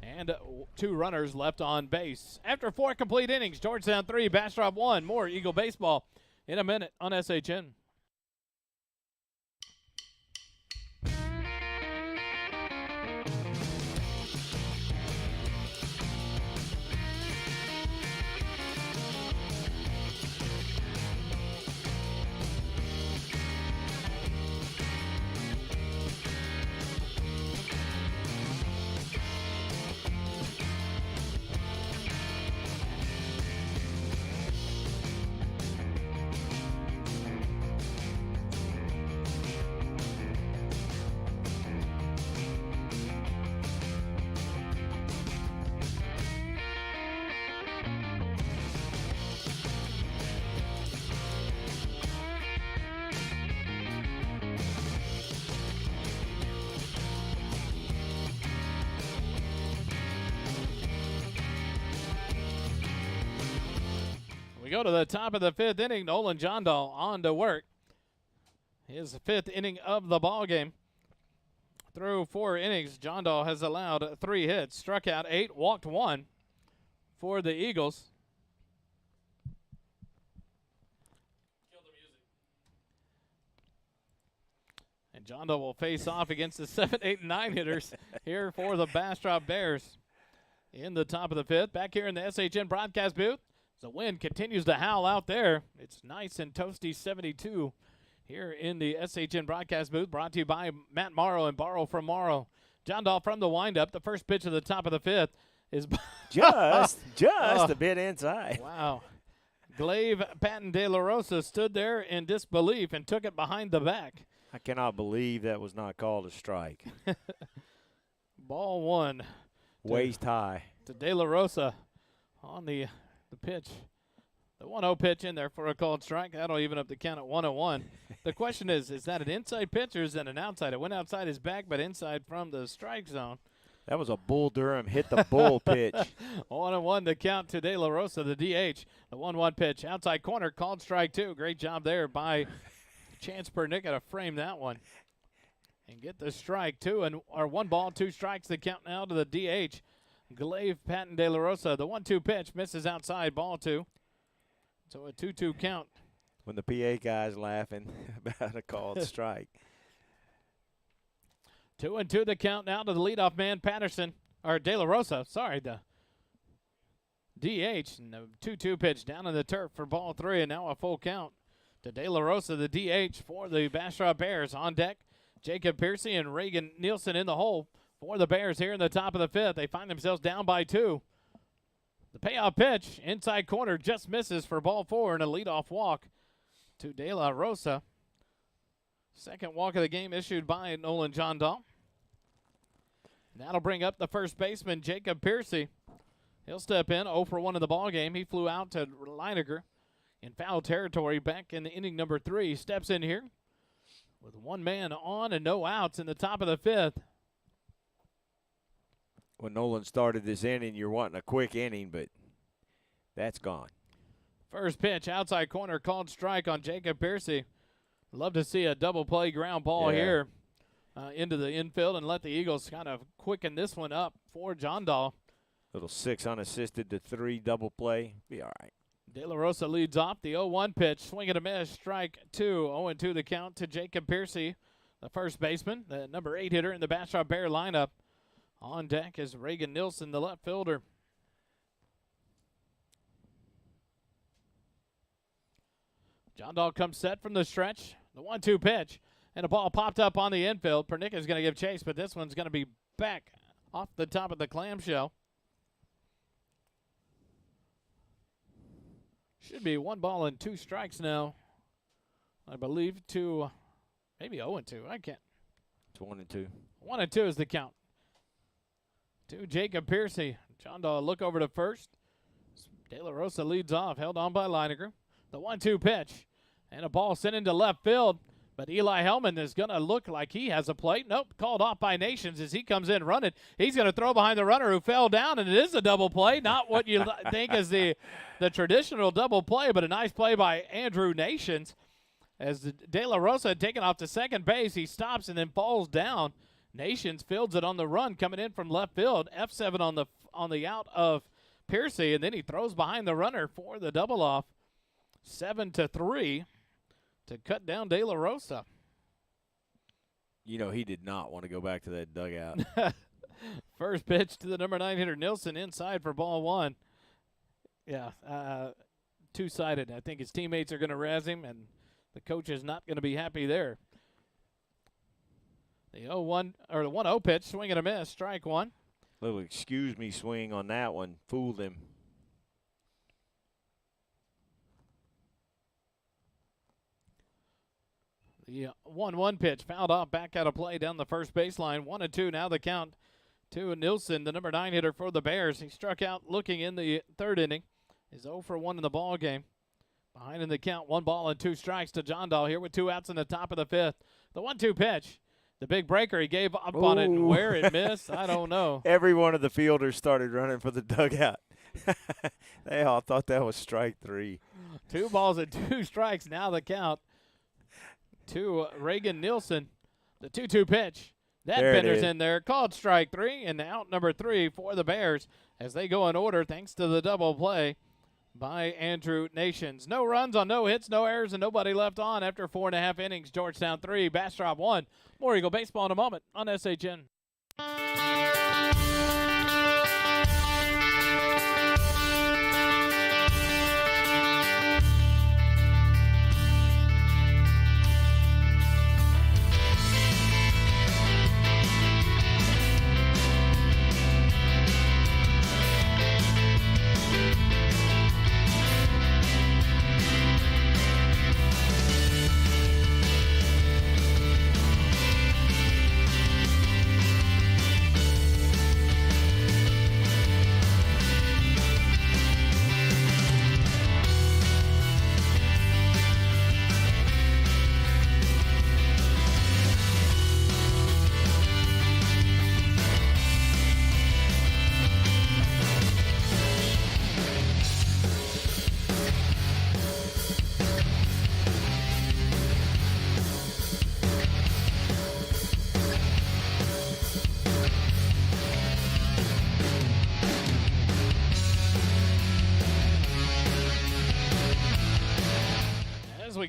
and 2 runners left on base. After 4 complete innings, Georgetown 3, Bastrop 1. More Eagle baseball in a minute on SHN. We go to the top of the 5th inning. Nolan Jondal on to work. His 5th inning of the ball game. Through 4 innings, Jondal has allowed 3 hits, struck out 8, walked 1 for the Eagles. Kill the music. And Jondal will face off against the 7, 8, and 9 hitters here for the Bastrop Bears in the top of the 5th. Back here in the SHN broadcast booth. The wind continues to howl out there. It's nice and toasty 72 here in the SHN broadcast booth, brought to you by Matt Morrow and Borrow from Morrow. Jondal from the windup. The first pitch of the top of the 5th is just a bit inside. Wow. Glaive Patton de la Rosa stood there in disbelief and took it behind the back. I cannot believe that was not called a strike. Ball 1. Waist high. To De La Rosa on the The pitch. The 1-0 pitch in there for a called strike. That'll even up the count at 1-1. The question is that an inside pitch or is that an outside? It went outside his back, but inside from the strike zone. That was a Bull Durham hit the bull pitch. 1-1 to count to De La Rosa, the DH. The 1-1 pitch. Outside corner, called strike 2. Great job there by Chance Pernicka to frame that one. And get the strike, 1 ball, 2 strikes. The count now to the DH. Glaive Patton De La Rosa. The 1-2 pitch misses outside, ball 2. So a 2-2 count. When the PA guy's laughing about a called strike. 2-2 the count now to the leadoff man, Patterson. Or De La Rosa, sorry, the DH. And the 2-2 pitch down in the turf for ball 3, and now a full count to De La Rosa, the DH for the Bastrop Bears. On deck, Jacob Piercy and Reagan Nielsen in the hole for the Bears here in the top of the 5th. They find themselves down by 2. The payoff pitch, inside corner, just misses for ball 4 and a leadoff walk to De La Rosa. Second walk of the game issued by Nolan Johndal. That'll bring up the first baseman, Jacob Piercy. He'll step in, 0 for 1 in the ball game. He flew out to Leiniger in foul territory back in the inning number 3. He steps in here with 1 man on and no outs in the top of the 5th. When Nolan started this inning, you're wanting a quick inning, but that's gone. First pitch, outside corner, called strike on Jacob Piercy. Love to see a double play ground ball here into the infield and let the Eagles kind of quicken this one up for Johndal. Little 6 unassisted to 3 double play. Be all right. De La Rosa leads off the 0-1 pitch. Swing and a miss. Strike 2. 0-2 the count to Jacob Piercy, the first baseman, the number 8 hitter in the Bastrop Bear lineup. On deck is Reagan Nielsen, the left fielder. Johndal comes set from the stretch. The 1-2 pitch. And a ball popped up on the infield. Pernicka is going to give chase, but this one's going to be back off the top of the clamshell. Should be 1 ball and 2 strikes now. I believe to maybe 0-2. I can't. It's 1-2. 1-2 is the count. To Jacob Piercy. Johndal look over to first. De La Rosa leads off, held on by Leiniger. The 1-2 pitch. And a ball sent into left field. But Eli Hellman is going to look like he has a plate. Nope, called off by Nations as he comes in running. He's going to throw behind the runner who fell down, and it is a double play. Not what you think is the traditional double play, but a nice play by Andrew Nations. As De La Rosa had taken off to second base, he stops and then falls down. Nations fields it on the run coming in from left field. F7 on the out of Piercy, and then he throws behind the runner for the double off. 7-3 to cut down De La Rosa. You know, he did not want to go back to that dugout. First pitch to the number 9 hitter, Nielsen, inside for ball 1. Yeah, two-sided. I think his teammates are going to razz him, and the coach is not going to be happy there. The 1-0 pitch, swing and a miss, strike 1. Little excuse me swing on that one. Fooled him. The 1-1 pitch fouled off, back out of play down the first baseline. 1-2 now the count to Nielsen, the number 9 hitter for the Bears. He struck out looking in the 3rd inning. He's 0 for 1 in the ball game. Behind in the count, 1 ball and 2 strikes to Johndal here with 2 outs in the top of the 5th. The 1-2 pitch. The big breaker, he gave up on it, and where it missed, I don't know. Every one of the fielders started running for the dugout. They all thought that was strike 3. 2 balls and 2 strikes, now the count to Reagan Nielsen. The 2-2 pitch. That bender's in there, called strike 3, and out number 3 for the Bears as they go in order thanks to the double play by Andrew Nations. No runs on no hits, no errors, and nobody left on after 4.5 innings. Georgetown 3, Bastrop 1. More Eagle baseball in a moment on SHN.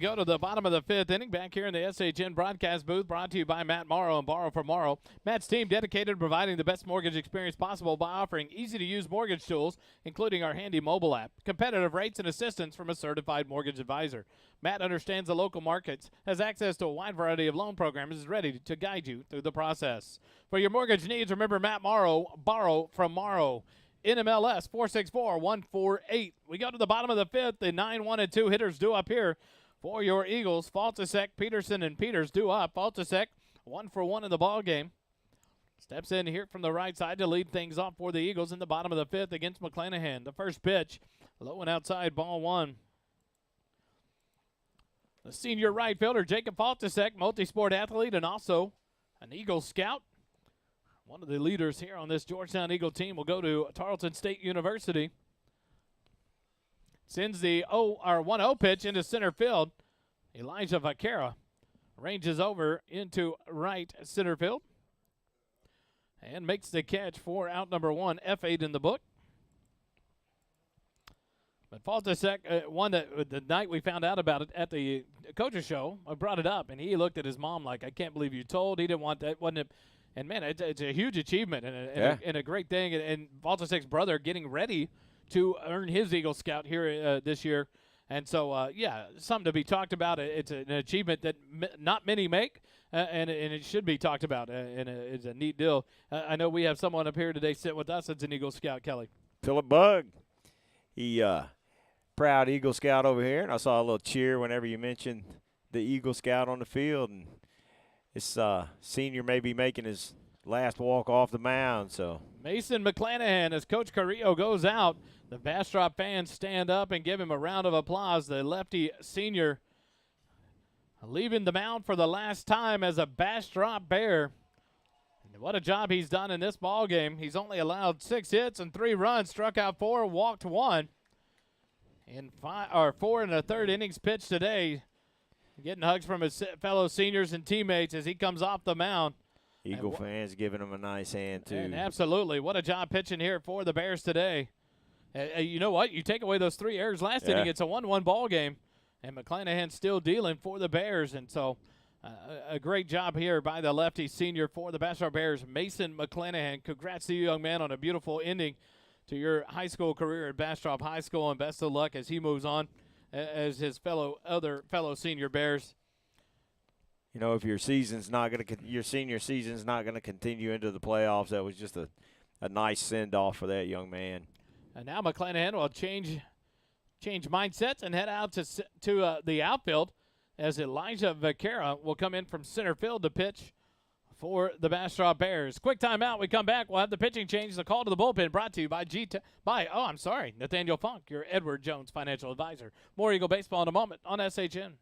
go to the bottom of the 5th inning back here in the SHN broadcast booth, brought to you by Matt Morrow and Borrow from Morrow. Matt's team dedicated to providing the best mortgage experience possible by offering easy-to-use mortgage tools, including our handy mobile app, competitive rates, and assistance from a certified mortgage advisor. Matt understands the local markets, has access to a wide variety of loan programs, and is ready to guide you through the process. For your mortgage needs, remember Matt Morrow, Borrow from Morrow. NMLS 464-148. We go to the bottom of the 5th. The 9, 1, and 2 hitters due up here for your Eagles. Faltasek, Peterson, and Peters due up. Faltasek 1 for 1 in the ball game. Steps in here from the right side to lead things off for the Eagles in the bottom of the 5th against McClanahan. The first pitch, low and outside, ball 1. The senior right fielder, Jacob Faltasek, multi-sport athlete and also an Eagle scout. One of the leaders here on this Georgetown Eagle team will go to Tarleton State University. Sends the 1-0 pitch into center field. Elijah Vaquera ranges over into right center field and makes the catch for out number 1, F8 in the book. But Faltasek, one that the night we found out about it at the coach's show, I brought it up, and he looked at his mom like, I can't believe you told. He didn't want that, wasn't it? And, man, it's a huge achievement and a great thing. And Faltasek's brother getting ready to earn his Eagle Scout here this year. And so, something to be talked about. It's an achievement that not many make, and it should be talked about. And it's a neat deal. I know we have someone up here today sit with us that's an Eagle Scout, Kelly. Philip Bugg. He proud Eagle Scout over here. And I saw a little cheer whenever you mentioned the Eagle Scout on the field. And this senior may be making his last walk off the mound. So Mason McClanahan, as Coach Carrillo goes out, the Bastrop fans stand up and give him a round of applause. The lefty senior leaving the mound for the last time as a Bastrop Bear. And what a job he's done in this ball game. He's only allowed 6 hits and 3 runs, struck out 4, walked 1. In 4 1/3 innings pitched today. Getting hugs from his fellow seniors and teammates as he comes off the mound. Eagle fans giving him a nice hand, too. And absolutely. What a job pitching here for the Bears today. You know what? You take away those 3 errors last inning, it's a 1-1 ball game. And McClanahan still dealing for the Bears. And so a great job here by the lefty senior for the Bastrop Bears, Mason McClanahan. Congrats to you, young man, on a beautiful ending to your high school career at Bastrop High School. And best of luck as he moves on as his fellow senior Bears. You know, if your senior season's not going to continue into the playoffs, that was just a nice send-off for that young man. And now McClanahan will change mindsets and head out to the outfield as Elijah Vaquera will come in from center field to pitch for the Bastrop Bears. Quick timeout. We come back. We'll have the pitching change. The call to the bullpen brought to you by Nathaniel Funk, your Edward Jones financial advisor. More Eagle baseball in a moment on SHN.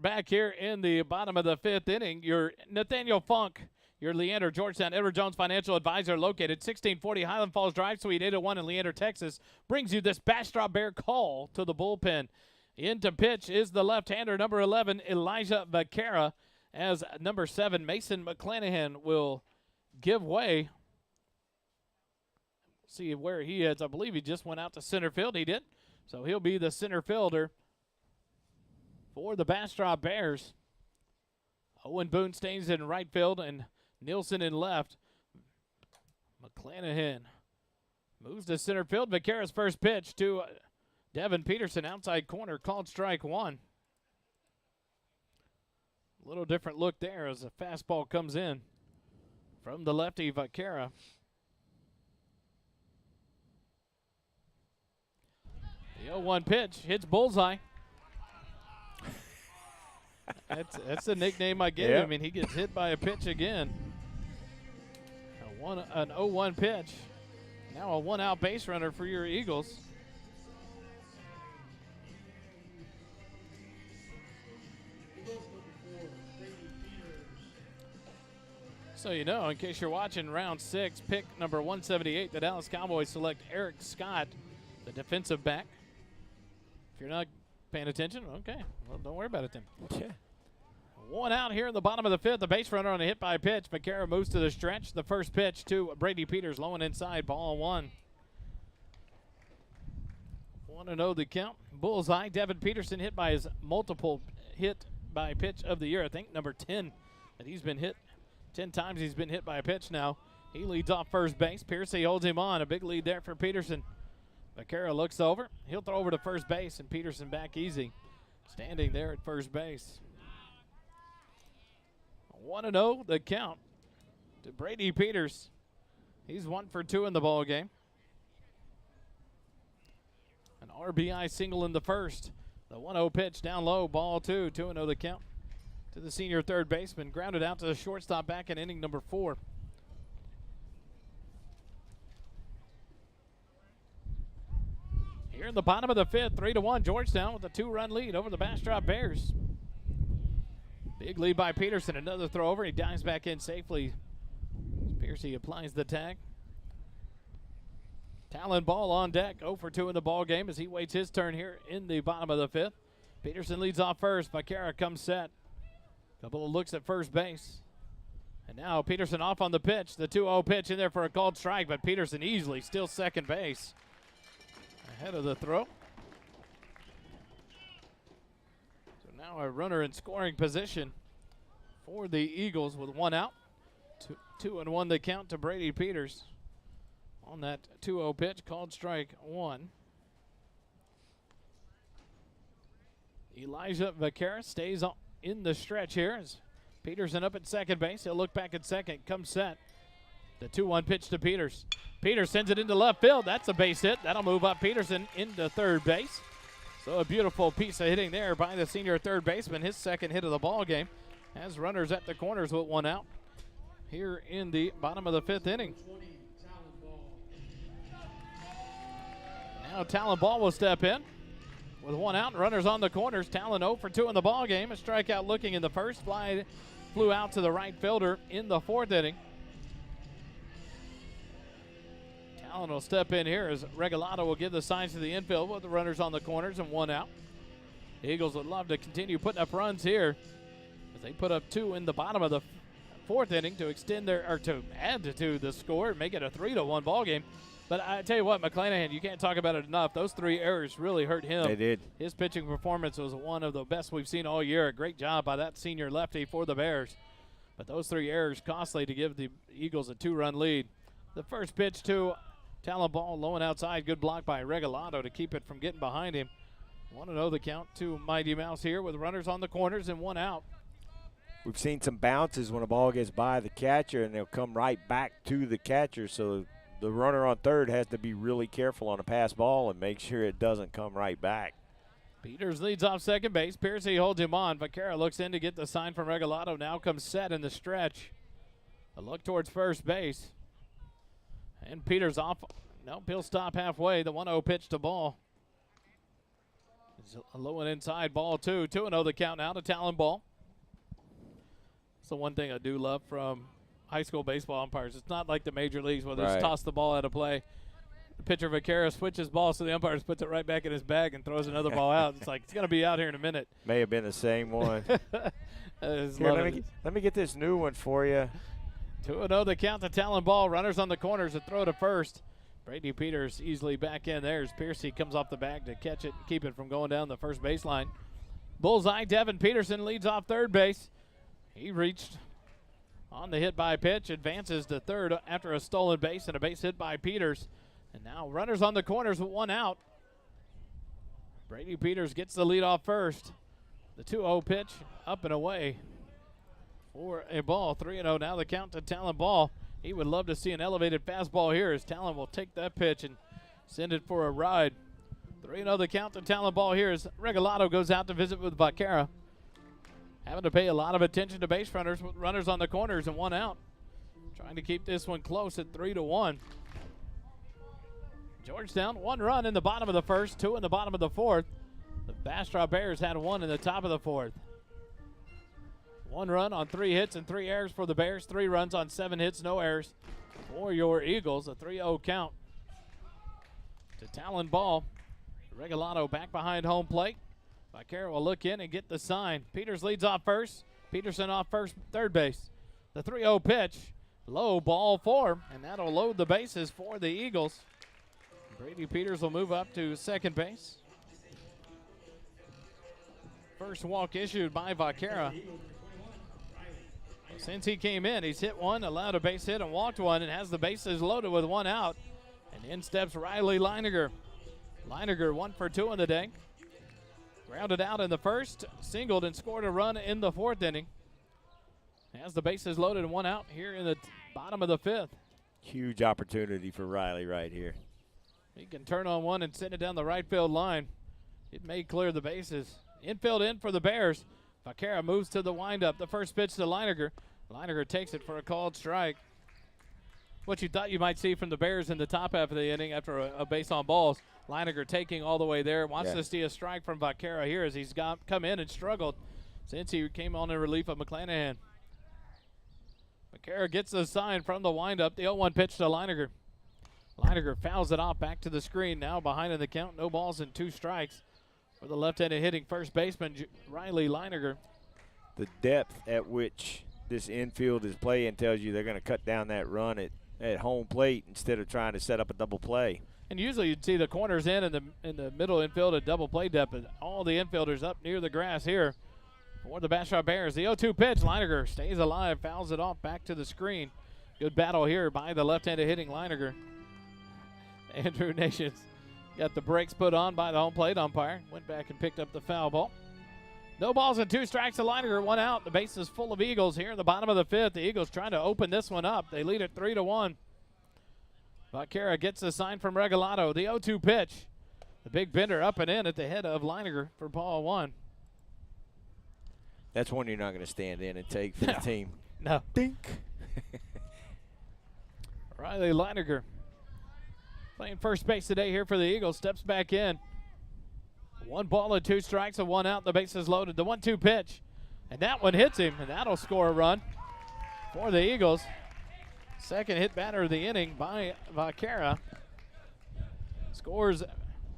Back here in the bottom of the 5th inning, your Nathaniel Funk, your Leander Georgetown Edward Jones financial advisor, located 1640 Highland Falls Drive, Suite 801 in Leander, Texas, brings you this Bastrop Bear call to the bullpen. In to pitch is the left-hander, number 11, Elijah Vaquera, as number 7, Mason McClanahan, will give way. See where he is. I believe he just went out to center field. He did. So he'll be the center fielder for the Bastrop Bears. Owen Boone stays in right field and Nielsen in left. McClanahan moves to center field. Vaquera's first pitch to Devin Peterson, outside corner, called strike 1. A little different look there as the fastball comes in from the lefty Vaquera. The 0-1 pitch hits bullseye. That's the nickname I gave him. I mean, he gets hit by a pitch again. An 0-1 pitch. Now a one-out base runner for your Eagles. So you know, in case you're watching round 6, pick number 178, the Dallas Cowboys select Eric Scott, the defensive back. If you're not paying attention, okay, well, don't worry about it then. Yeah. One out here in the bottom of the 5th. The base runner on a hit by pitch. Vaquera moves to the stretch. The first pitch to Brady Peters, low and inside, ball 1. 1-0 the count. Bullseye. Devin Peterson hit by his multiple hit by pitch of the year. I think number 10 that he's been hit. 10 times he's been hit by a pitch now. He leads off first base. Piercy holds him on. A big lead there for Peterson. Vaquera looks over. He'll throw over to first base, and Peterson back easy. Standing there at first base. 1-0 the count to Brady Peters. He's 1 for 2 in the ball game. An RBI single in the first. The 1-0 pitch down low, ball 2. 2-0 the count to the senior third baseman. Grounded out to the shortstop back in inning number 4. Here in the bottom of the 5th, 3-1 Georgetown with a 2-run lead over the Bastrop Bears. Big lead by Peterson. Another throw over. He dives back in safely. Piercy applies the tag. Talon Ball on deck. 0 for 2 in the ball game as he waits his turn here in the bottom of the 5th. Peterson leads off first. Vaquera comes set. Couple of looks at first base. And now Peterson off on the pitch. The 2-0 pitch in there for a called strike, but Peterson easily still second base. Ahead of the throw. Now a runner in scoring position for the Eagles with 1 out. 2-1 the count to Brady Peters on that 2-0 pitch, called strike 1. Elijah Vaquera stays in the stretch here as Peterson up at second base. He'll look back at second, comes set. The 2-1 pitch to Peters. Peters sends it into left field. That's a base hit. That'll move up Peterson into third base. So a beautiful piece of hitting there by the senior third baseman, his second hit of the ball game. Has runners at the corners with 1 out here in the bottom of the 5th inning. Now Talon Ball will step in with 1 out. Runners on the corners. Talon 0 for 2 in the ball game. A strikeout looking in the first. Flew out to the right fielder in the 4th inning. Talon will step in here as Regalado will give the signs to the infield with the runners on the corners and 1 out. The Eagles would love to continue putting up runs here as they put up 2 in the bottom of the 4th inning to extend to add to the score and make it a 3-1 ball game. But I tell you what, McClanahan, you can't talk about it enough. Those 3 errors really hurt him. They did. His pitching performance was one of the best we've seen all year. A great job by that senior lefty for the Bears. But those 3 errors costly to give the Eagles a 2-run lead. The first pitch to Talon Ball, low and outside. Good block by Regalado to keep it from getting behind him. 1-0 the count to Mighty Mouse here with runners on the corners and 1 out. We've seen some bounces when a ball gets by the catcher, and they'll come right back to the catcher. So the runner on third has to be really careful on a pass ball and make sure it doesn't come right back. Peters leads off second base. Piercy holds him on. Vaquera looks in to get the sign from Regalado. Now comes set in the stretch. A look towards first base. And Peters off. Nope, he'll stop halfway. The 1-0 pitch to Ball. It's a low and inside, ball 2. 2-0 the count now to Talon Ball. That's the one thing I do love from high school baseball umpires. It's not like the major leagues where they just toss the ball out of play. The pitcher Vaquera switches balls to the umpires, puts it right back in his bag, and throws another ball out. It's like, it's going to be out here in a minute. May have been the same one. Here, let me get this new one for you. 2-0 the count to Talon Ball. Runners on the corners to throw to first. Brady Peters easily back in there as Piercy comes off the bag to catch it and keep it from going down the first baseline. Bullseye, Devin Peterson leads off third base. He reached on the hit by pitch, advances to third after a stolen base and a base hit by Peters. And now runners on the corners with 1 out. Brady Peters gets the lead off first. The 2-0 pitch up and away for a ball. 3-0 now the count to Talon Ball. He would love to see an elevated fastball here as Talon will take that pitch and send it for a ride. 3-0 the count to Talon ball here as Regalado goes out to visit with Vaquera. Having to pay a lot of attention to base runners with runners on the corners and 1 out. Trying to keep this one close at 3-1. Georgetown, 1 run in the bottom of the first, 2 in the bottom of the fourth. The Bastrop Bears had 1 in the top of the fourth. 1 run on 3 hits and 3 errors for the Bears. 3 runs on 7 hits, no errors for your Eagles. A 3-0 count to Talon ball. Regalado back behind home plate. Vaquera will look in and get the sign. Peters leads off first. Peterson off first, third base. The 3-0 pitch. Low ball 4, and that'll load the bases for the Eagles. Brady Peters will move up to second base. First walk issued by Vaquera. Since he came in, he's hit 1, allowed a base hit, and walked 1, and has the bases loaded with 1 out. And in steps Riley Leininger. Leininger 1 for 2 in the day. Grounded out in the first, singled and scored a run in the 4th inning. Has the bases loaded and 1 out here in the bottom of the 5th. Huge opportunity for Riley right here. He can turn on 1 and send it down the right field line. It may clear the bases. Infield in for the Bears. Vaquera moves to the windup. The first pitch to Leininger. Leininger takes it for a called strike. What you thought you might see from the Bears in the top half of the inning after a base on balls. Leininger taking all the way there. Wants to see a strike from Vaquera here as he's come in and struggled since he came on in relief of McClanahan. Vaquera gets the sign from the windup. The 0-1 pitch to Leininger. Leininger fouls it off back to the screen. Now behind in the count. No balls and 2 strikes for the left-handed hitting first baseman, Riley Leininger. The depth at which this infield is playing tells you they're going to cut down that run at home plate instead of trying to set up a double play. And usually you'd see the corners in the middle infield at double play depth, but all the infielders up near the grass here for the Bastrop Bears. The 0-2 pitch, Leininger stays alive, fouls it off back to the screen. Good battle here by the left-handed hitting Leininger. Andrew Nations got the brakes put on by the home plate umpire. Went back and picked up the foul ball. No balls and 2 strikes to Leininger, 1 out. The base is full of Eagles here in the bottom of the 5th. The Eagles trying to open this one up. They lead it 3-1. Vaquera gets the sign from Regalado. The 0-2 pitch. The big bender up and in at the head of Leininger for ball 1. That's one you're not going to stand in and take for the team. No. Dink. Riley Leininger playing first base today here for the Eagles. Steps back in. 1 ball and 2 strikes and 1 out. The base is loaded. The 1-2 pitch. And that one hits him, and that'll score a run for the Eagles. Second hit batter of the inning by Vaquera. Scores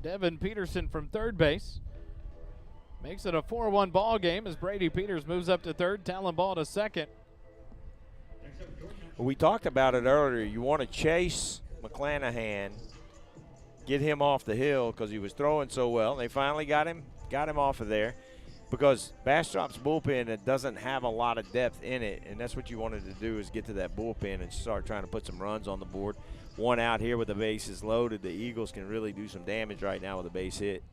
Devin Peterson from third base. Makes it a 4-1 ball game as Brady Peters moves up to third. Talon ball to second. We talked about it earlier. You want to chase McClanahan, get him off the hill because he was throwing so well. They finally got him off of there because Bastrop's bullpen, it doesn't have a lot of depth in it, and that's what you wanted to do is get to that bullpen and start trying to put some runs on the board. 1 out here with the bases loaded. The Eagles can really do some damage right now with a base hit.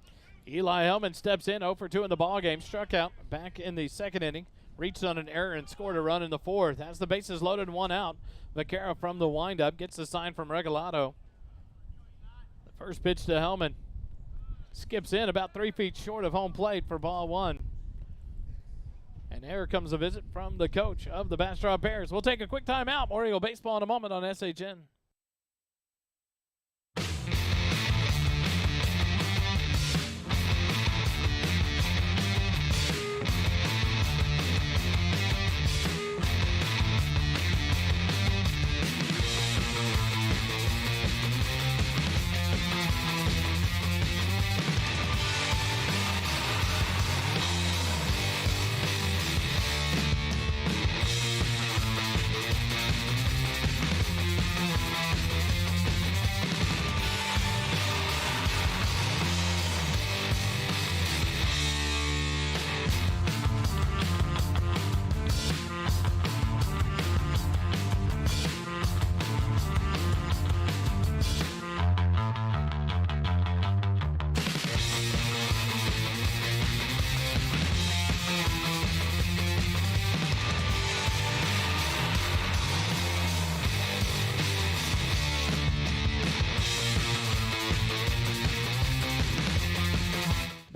Eli Hellman steps in 0 for 2 in the ballgame. Struck out back in the second inning. Reached on an error and scored a run in the 4th. Has the bases loaded, 1 out. Vaquera from the windup gets the sign from Regalado. The first pitch to Hellman. Skips in about 3 feet short of home plate for ball 1. And here comes a visit from the coach of the Bastrop Bears. We'll take a quick timeout. More Eagle baseball in a moment on SHN.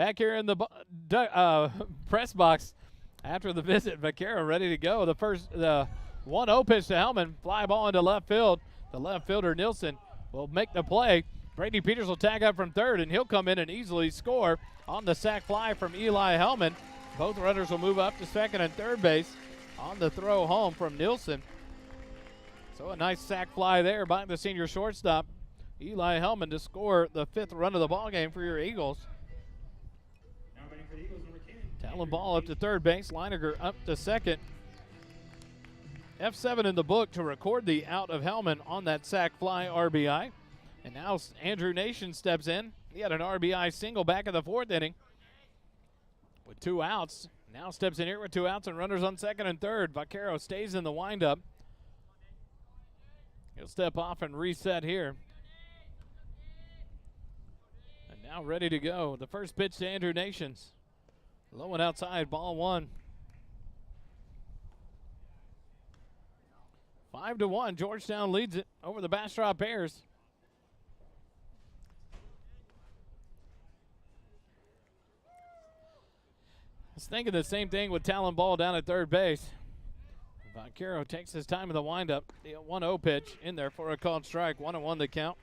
back here in the press box after the visit. Vaquero ready to go. The 1-0 pitch to Hellman. Fly ball into left field. The left fielder, Nielsen, will make the play. Brady Peters will tag up from third, and he'll come in and easily score on the sac fly from Eli Hellman. Both runners will move up to second and third base on the throw home from Nielsen. So a nice sac fly there by the senior shortstop, Eli Hellman, to score the 5th run of the ball game for your Eagles. Now batting for the Eagles, number 10. Talon Ball up to third base. Leininger up to second. F7 in the book to record the out of Hellman on that sac fly RBI. And now Andrew Nation steps in. He had an RBI single back in the 4th inning with 2 outs. Now steps in here with 2 outs and runners on second and third. Vaquero stays in the windup. He'll step off and reset here. And now ready to go. The first pitch to Andrew Nations. Low and outside, ball 1. 5-1, Georgetown leads it over the Bastrop Bears. I was thinking the same thing with Talon Ball down at third base. Vaquero takes his time in the windup. The 1-0 pitch in there for a called strike. 1-1 the count.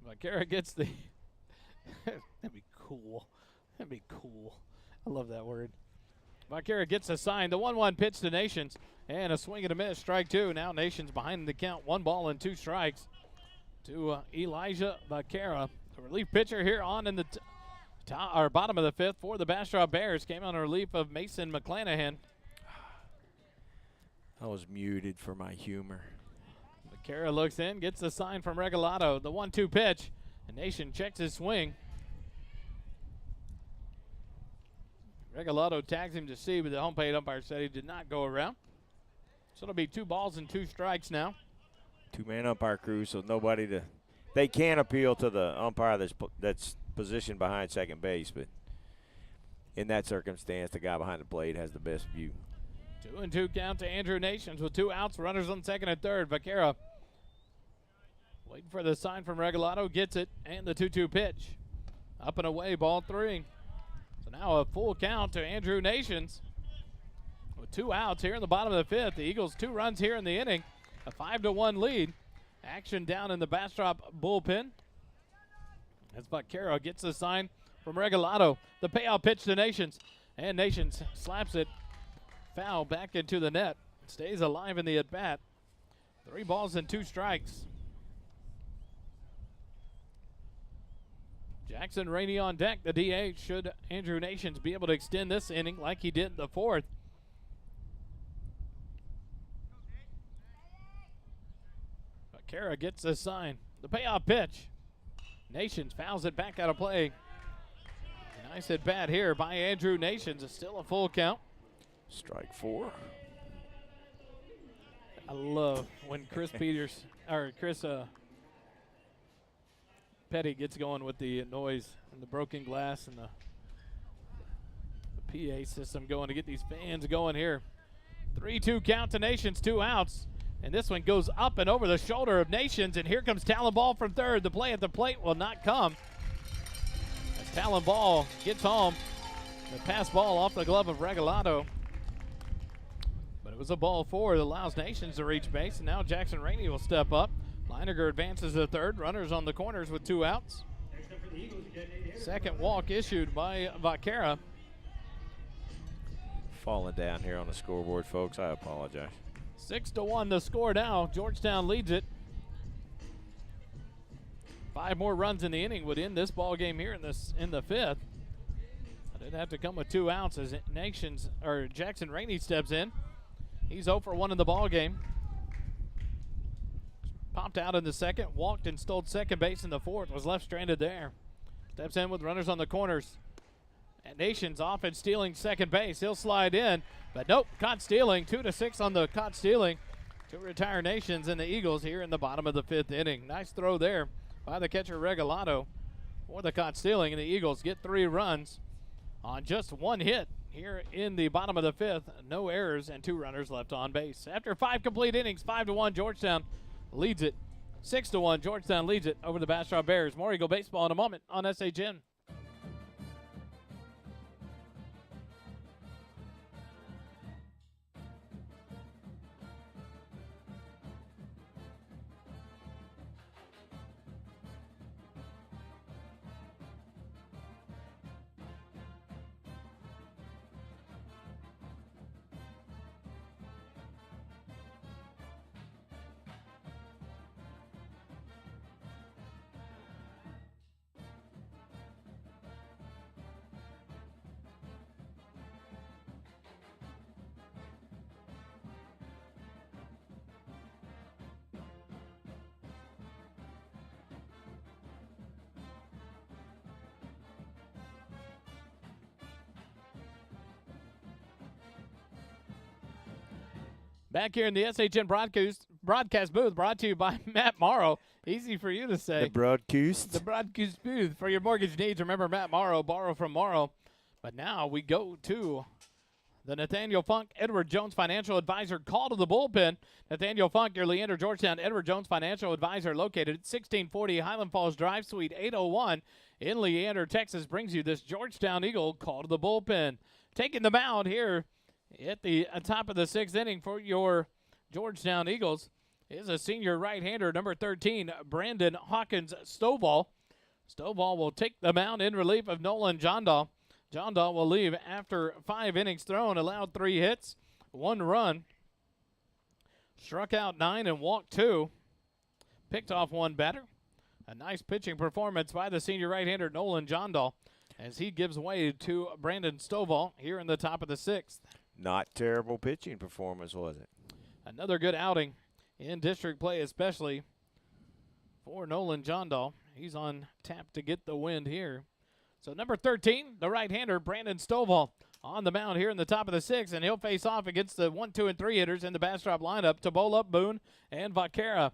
Vaquero gets the that'd be cool. That'd be cool. I love that word. Vaquero gets a sign. The 1-1 pitch to Nations. And a swing and a miss. Strike 2. Now Nations behind the count. 1 ball and 2 strikes to Elijah Vaquero. The relief pitcher here on in the bottom of the 5th for the Bastrop Bears. Came on a relief of Mason McClanahan. I was muted for my humor. Vaquero looks in, gets the sign from Regalado. The 1-2 pitch. And Nation checks his swing. Regalado tags him to see, but the home plate umpire said he did not go around. So it'll be 2 balls and 2 strikes now. 2-man umpire crew, so nobody to. They can appeal to the umpire that's positioned behind second base, but in that circumstance, the guy behind the plate has the best view. 2-2 count to Andrew Nations with 2 outs, runners on second and third. Vaquero waiting for the sign from Regalado, gets it, and the 2-2 pitch. Up and away, ball 3. So now a full count to Andrew Nations with 2 outs here in the bottom of the 5th. The Eagles 2 runs here in the inning, a 5-1 lead. Action down in the Bastrop bullpen as Vaquero gets the sign from Regalado. The payout pitch to Nations, and Nations slaps it foul back into the net. Stays alive in the at-bat. 3 balls and 2 strikes. Jackson Rainey on deck, the DH. Should Andrew Nations be able to extend this inning like he did the 4th. Vaquero gets the sign. The payoff pitch. Nations fouls it back out of play. Nice at bat here by Andrew Nations. It's still a full count. Strike 4. I love when Chris Petty gets going with the noise and the broken glass and the PA system going to get these fans going here. 3-2 count to Nations, 2 outs. And this one goes up and over the shoulder of Nations, and here comes Talon Ball from third. The play at the plate will not come. As Talon Ball gets home, the pass ball off the glove of Regalado. But it was a ball 4 that allows Nations to reach base, and now Jackson Rainey will step up. Leininger advances to third. Runners on the corners with 2 outs. Second walk issued by Vaquero. Falling down here on the scoreboard, folks. I apologize. 6-1 the score now. Georgetown leads it. 5 more runs in the inning would end this ball game here in the 5th. But it'd have to come with 2 outs as Jackson Rainey steps in. He's 0 for 1 in the ball game. Popped out in the 2nd, walked and stole second base in the 4th, was left stranded there. Steps in with runners on the corners. And Nations off and stealing second base. He'll slide in, but nope, caught stealing. 2-6 on the caught stealing to retire Nations and the Eagles here in the bottom of the 5th inning. Nice throw there by the catcher Regalado for the caught stealing, and the Eagles get 3 runs on just one hit here in the bottom of the fifth. No errors and 2 runners left on base. After 5 complete innings, 5-1, Georgetown leads it. 6-1, Georgetown leads it over the Bastrop Bears. More Eagle baseball in a moment on SHN. Back here in the SHN broadcast booth, brought to you by Matt Morrow. Easy for you to say. The broadcast. The broadcast booth for your mortgage needs. Remember Matt Morrow, borrow from Morrow. But now we go to the Nathaniel Funk, Edward Jones Financial Advisor call to the bullpen. Nathaniel Funk, your Leander Georgetown Edward Jones Financial Advisor, located at 1640 Highland Falls Drive, Suite 801 in Leander, Texas, brings you this Georgetown Eagle call to the bullpen. Taking the mound here at the top of the 6th inning for your Georgetown Eagles is a senior right-hander, number 13, Brandon Hawkins Stovall. Stovall will take the mound in relief of Nolan Jondahl. Jondahl will leave after 5 innings thrown, allowed 3 hits, 1 run, struck out 9 and walked 2, picked off 1 batter. A nice pitching performance by the senior right-hander Nolan Jondahl as he gives way to Brandon Stovall here in the top of the 6th. Not terrible pitching performance, was it? Another good outing in district play, especially for Nolan Jondahl. He's on tap to get the win here. So number 13, the right-hander, Brandon Stovall, on the mound here in the top of the 6th, and he'll face off against the 1, 2, and 3 hitters in the Bastrop lineup, Tabola, Boone, and Vaquera.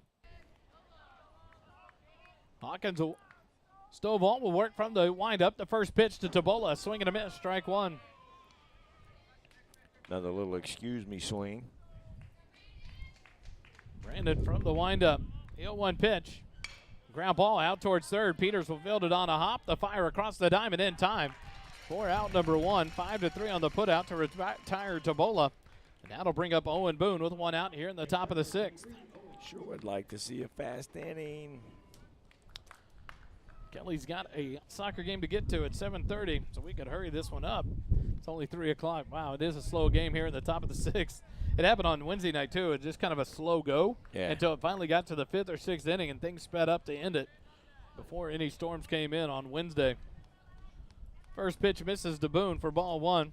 Hawkins, Stovall will work from the windup. The first pitch to Tabola, swing and a miss, strike 1. Another little excuse me swing. Brandon from the windup. 0-1 pitch. Ground ball out towards third. Peters will field it on a hop. The fire across the diamond in time for out number 1. 5-3 on the putout to retire Tabola. And that'll bring up Owen Boone with 1 out here in the top of the 6th. Sure would like to see a fast inning. Kelly's got a soccer game to get to at 7:30, so we could hurry this one up. It's only 3 o'clock. Wow, it is a slow game here in the top of the 6th. It happened on Wednesday night, too. It just kind of a slow go until it finally got to the 5th or 6th inning, and things sped up to end it before any storms came in on Wednesday. First pitch misses to Boone for ball 1.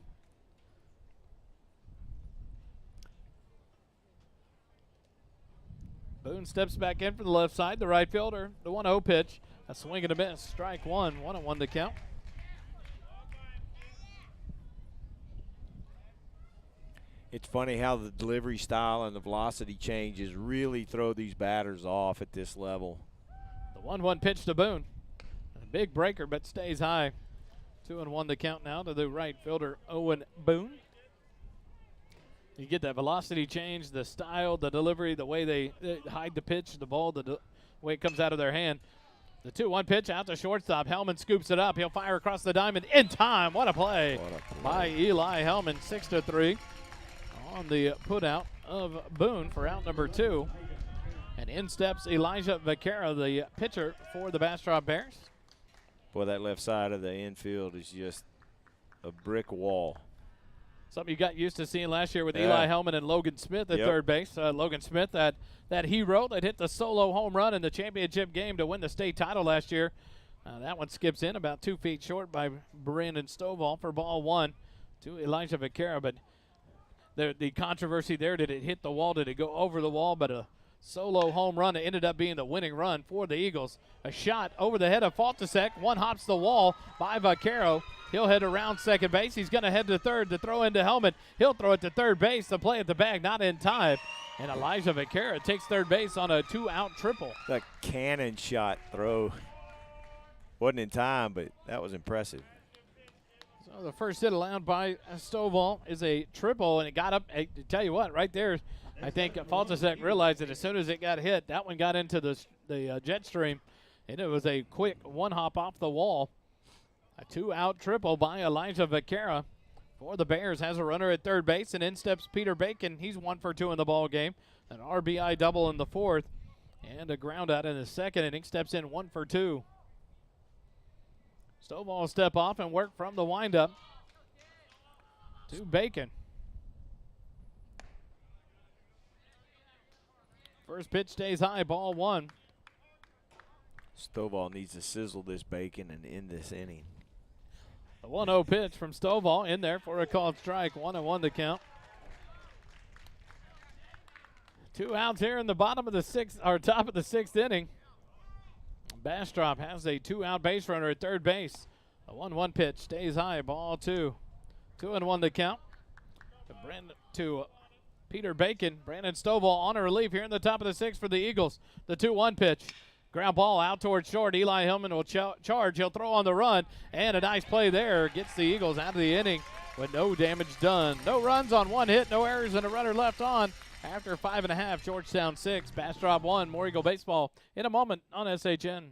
Boone steps back in for the left side, the right fielder. The 1-0 pitch. A swing and a miss. Strike 1. 1-1 to count. It's funny how the delivery style and the velocity changes really throw these batters off at this level. The 1-1 pitch to Boone. A big breaker, but stays high. 2-1 to count now to the right fielder, Owen Boone. You get that velocity change, the style, the delivery, the way they hide the pitch, the ball, the way it comes out of their hand. The 2-1 pitch out to shortstop. Hellman scoops it up. He'll fire across the diamond in time. What a play, by Eli Hellman. 6-3 on the putout of Boone for out number 2. And in steps Elijah Vaquera, the pitcher for the Bastrop Bears. Boy, that left side of the infield is just a brick wall. Something you got used to seeing last year with Eli Hellman and Logan Smith at third base. Logan Smith, that hero that hit the solo home run in the championship game to win the state title last year. That one skips in about 2 feet short by Brandon Stovall for ball 1 to Elijah Vaquera. But the controversy there, did it hit the wall? Did it go over the wall? But a solo home run that ended up being the winning run for the Eagles. A shot over the head of Faltasek. One hops the wall by Vaquero. He'll head around second base. He's going to head to third to throw into Hellman. He'll throw it to third base. The play at the bag, not in time. And Elijah Vaquera takes third base on a 2-out triple. The cannon shot throw wasn't in time, but that was impressive. So So the first hit allowed by Stovall is a triple, and it got up. I tell you what, right there, I think Faltasek realized that as soon as it got hit, that one got into the jet stream, and it was a quick one hop off the wall. A 2-out triple by Elijah Vaquera for the Bears. Has a runner at third base, and in steps Peter Bacon. He's 1 for 2 in the ball game. An RBI double in the fourth, and a ground out in the second inning. Steps in 1 for 2. Stovall will step off and work from the windup to Bacon. First pitch stays high, ball 1. Stovall needs to sizzle this Bacon and end this inning. The 1-0 pitch from Stovall in there for a called strike. 1-1 to count. 2 outs here in the bottom of the sixth, or top of the sixth inning. Bastrop has a 2-out base runner at third base. The 1-1 pitch stays high, ball 2. 2-1 to count. To Peter Bacon. Brandon Stovall on a relief here in the top of the sixth for the Eagles. The 2-1 pitch. Ground ball out towards short. Eli Hillman will charge. He'll throw on the run, and a nice play there gets the Eagles out of the inning with no damage done. No runs on 1 hit, no errors, and a runner left on after 5.5. Georgetown 6, Bastrop 1. More Eagle baseball in a moment on SHN.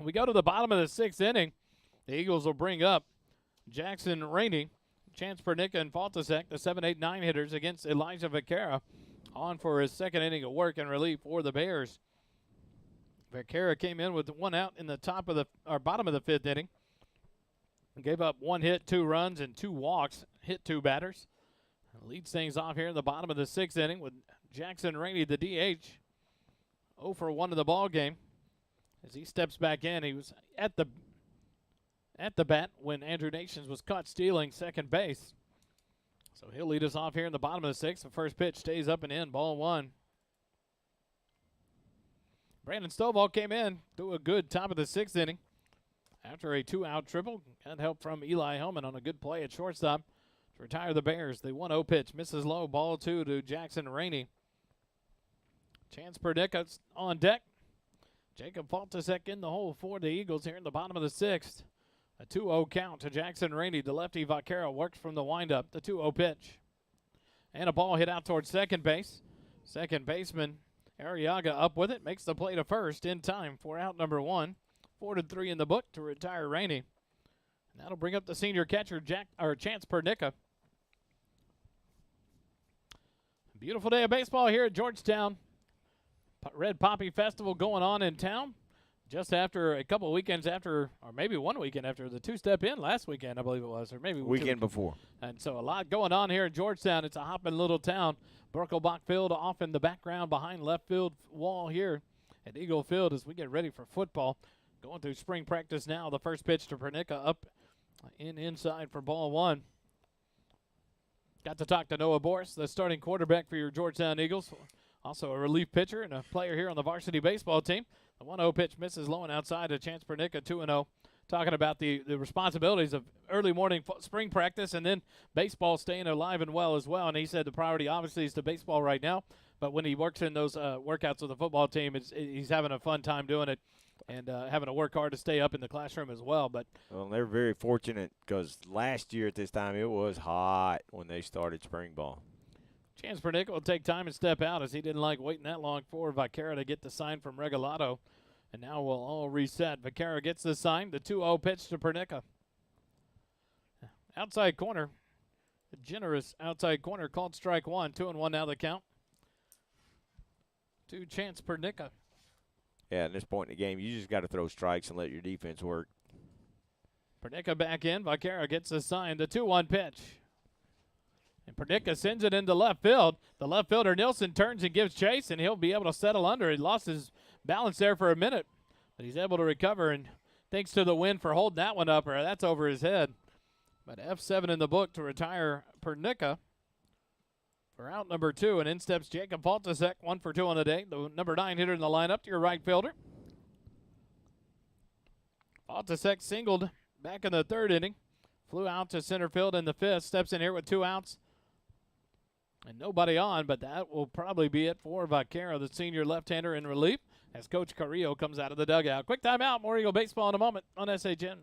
We go to the bottom of the sixth inning. The Eagles will bring up Jackson Rainey, Chance Pernica, and Faltasek, the 7, 8, 9 hitters against Elijah Vaquera, on for his second inning of work and relief for the Bears. Vaquera came in with 1 out in the bottom of the fifth inning. Gave up 1 hit, 2 runs, and 2 walks. Hit 2 batters. Leads things off here in the bottom of the sixth inning with Jackson Rainey, the DH, 0 for 1 in the ball game. As he steps back in, he was at the bat when Andrew Nations was caught stealing second base. So he'll lead us off here in the bottom of the sixth. The first pitch stays up and in, ball 1. Brandon Stovall came in, threw a good top of the sixth inning. After a 2-out triple, got help from Eli Hellman on a good play at shortstop to retire the Bears. The 1-0 pitch misses low, ball 2 to Jackson Rainey. Chance Pernica on deck. Jacob Faltasek in the hole for the Eagles here in the bottom of the sixth. A 2-0 count to Jackson Rainey. The lefty Vaquera works from the windup. The 2-0 pitch. And a ball hit out towards second base. Second baseman Arriaga up with it. Makes the play to first in time for out number 1. 4-3 in the book to retire Rainey. And that'll bring up the senior catcher Chance Pernica. Beautiful day of baseball here at Georgetown. Red Poppy Festival going on in town just after a couple of weekends after, or maybe 1 weekend after the two-step in last weekend, I believe it was, or maybe weekend before. And so a lot going on here in Georgetown. It's a hopping little town. Burkelbach Field off in the background behind left field wall here at Eagle Field as we get ready for football. Going through spring practice now. The first pitch to Pernica up inside for ball 1. Got to talk to Noah Boris, the starting quarterback for your Georgetown Eagles, also a relief pitcher and a player here on the varsity baseball team. The 1-0 pitch misses low and outside to Chance Pernica, 2-0. Talking about the responsibilities of early morning spring practice and then baseball staying alive and well as well. And he said the priority obviously is to baseball right now, but when he works in those workouts with the football team, he's having a fun time doing it and having to work hard to stay up in the classroom as well. But well, they're very fortunate because last year at this time it was hot when they started spring ball. Chance Pernica will take time and step out as he didn't like waiting that long for Vaquera to get the sign from Regalado. And now we'll all reset. Vaquera gets the sign. The 2-0 pitch to Pernica. Outside corner. A generous outside corner called strike one. 2-1 now the count. To Chance Pernica. Yeah, at this point in the game, you just got to throw strikes and let your defense work. Pernica back in. Vaquera gets the sign. The 2-1 pitch. And Pernica sends it into left field. The left fielder, Nilsson, turns and gives chase, and he'll be able to settle under. He lost his balance there for a minute, but he's able to recover, and thanks to the wind for holding that one up, or that's over his head. But F7 in the book to retire Pernica for out number 2, and in steps Jacob Faltasek, 1 for 2 on the day. The number 9 hitter in the lineup to your right fielder. Faltasek singled back in the 3rd inning, flew out to center field in the 5th, steps in here with 2 outs. And nobody on, but that will probably be it for Vaquera, the senior left-hander in relief, as Coach Carrillo comes out of the dugout. Quick timeout. More Eagle baseball in a moment on SHN.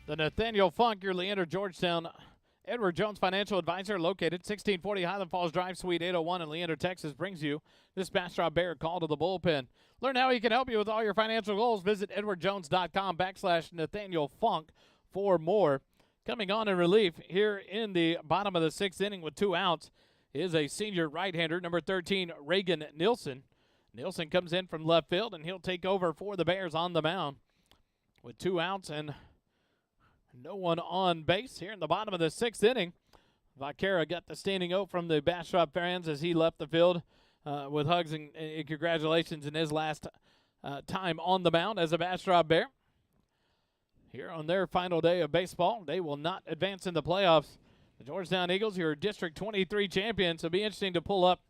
The Nathaniel Funk, your Leander Georgetown Edward Jones Financial Advisor, located 1640 Highland Falls Drive, Suite 801 in Leander, Texas, brings you this Bastrop Bear call to the bullpen. Learn how he can help you with all your financial goals. Visit edwardjones.com/Nathaniel Funk for more. Coming on in relief here in the bottom of the 6th inning with 2 outs is a senior right-hander, number 13, Reagan Nilsson. Nilsson comes in from left field, and he'll take over for the Bears on the mound with 2 outs and no one on base here in the bottom of the 6th inning. Vaquera got the standing O from the Bastrop fans as he left the field with hugs and congratulations in his last time on the mound as a Bastrop Bear. Here on their final day of baseball, they will not advance in the playoffs. The Georgetown Eagles, your District 23 champions. It'll be interesting to pull up,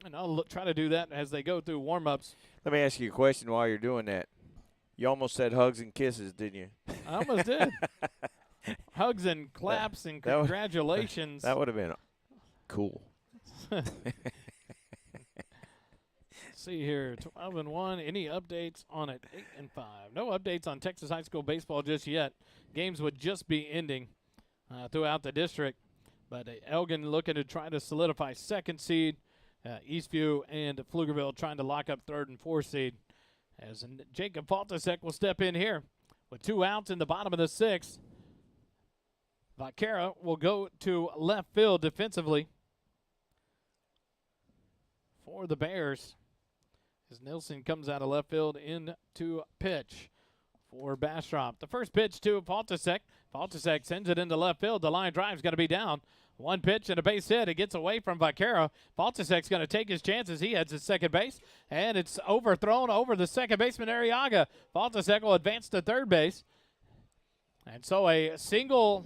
and I'll try to do that as they go through warm-ups. Let me ask you a question while you're doing that. You almost said hugs and kisses, didn't you? I almost did. Hugs and claps and congratulations. That would have been cool. See here, 12-1. Any updates on it? 8-5. No updates on Texas high school baseball just yet. Games would just be ending throughout the district. But Elgin looking to try to solidify 2nd seed. Eastview and Pflugerville trying to lock up 3rd and 4th seed. As Jacob Faltasek will step in here with 2 outs in the bottom of the 6th. Vaquera will go to left field defensively for the Bears. as Nilsson comes out of left field into pitch for Bastrop. The first pitch to Faltasek. Faltasek sends it into left field. The line drive's going to be down. One pitch and a base hit. It gets away from Vaquero. Faltasek's going to take his chances. He heads to second base, and it's overthrown over the second baseman, Arriaga. Faltasek will advance to third base. And so a single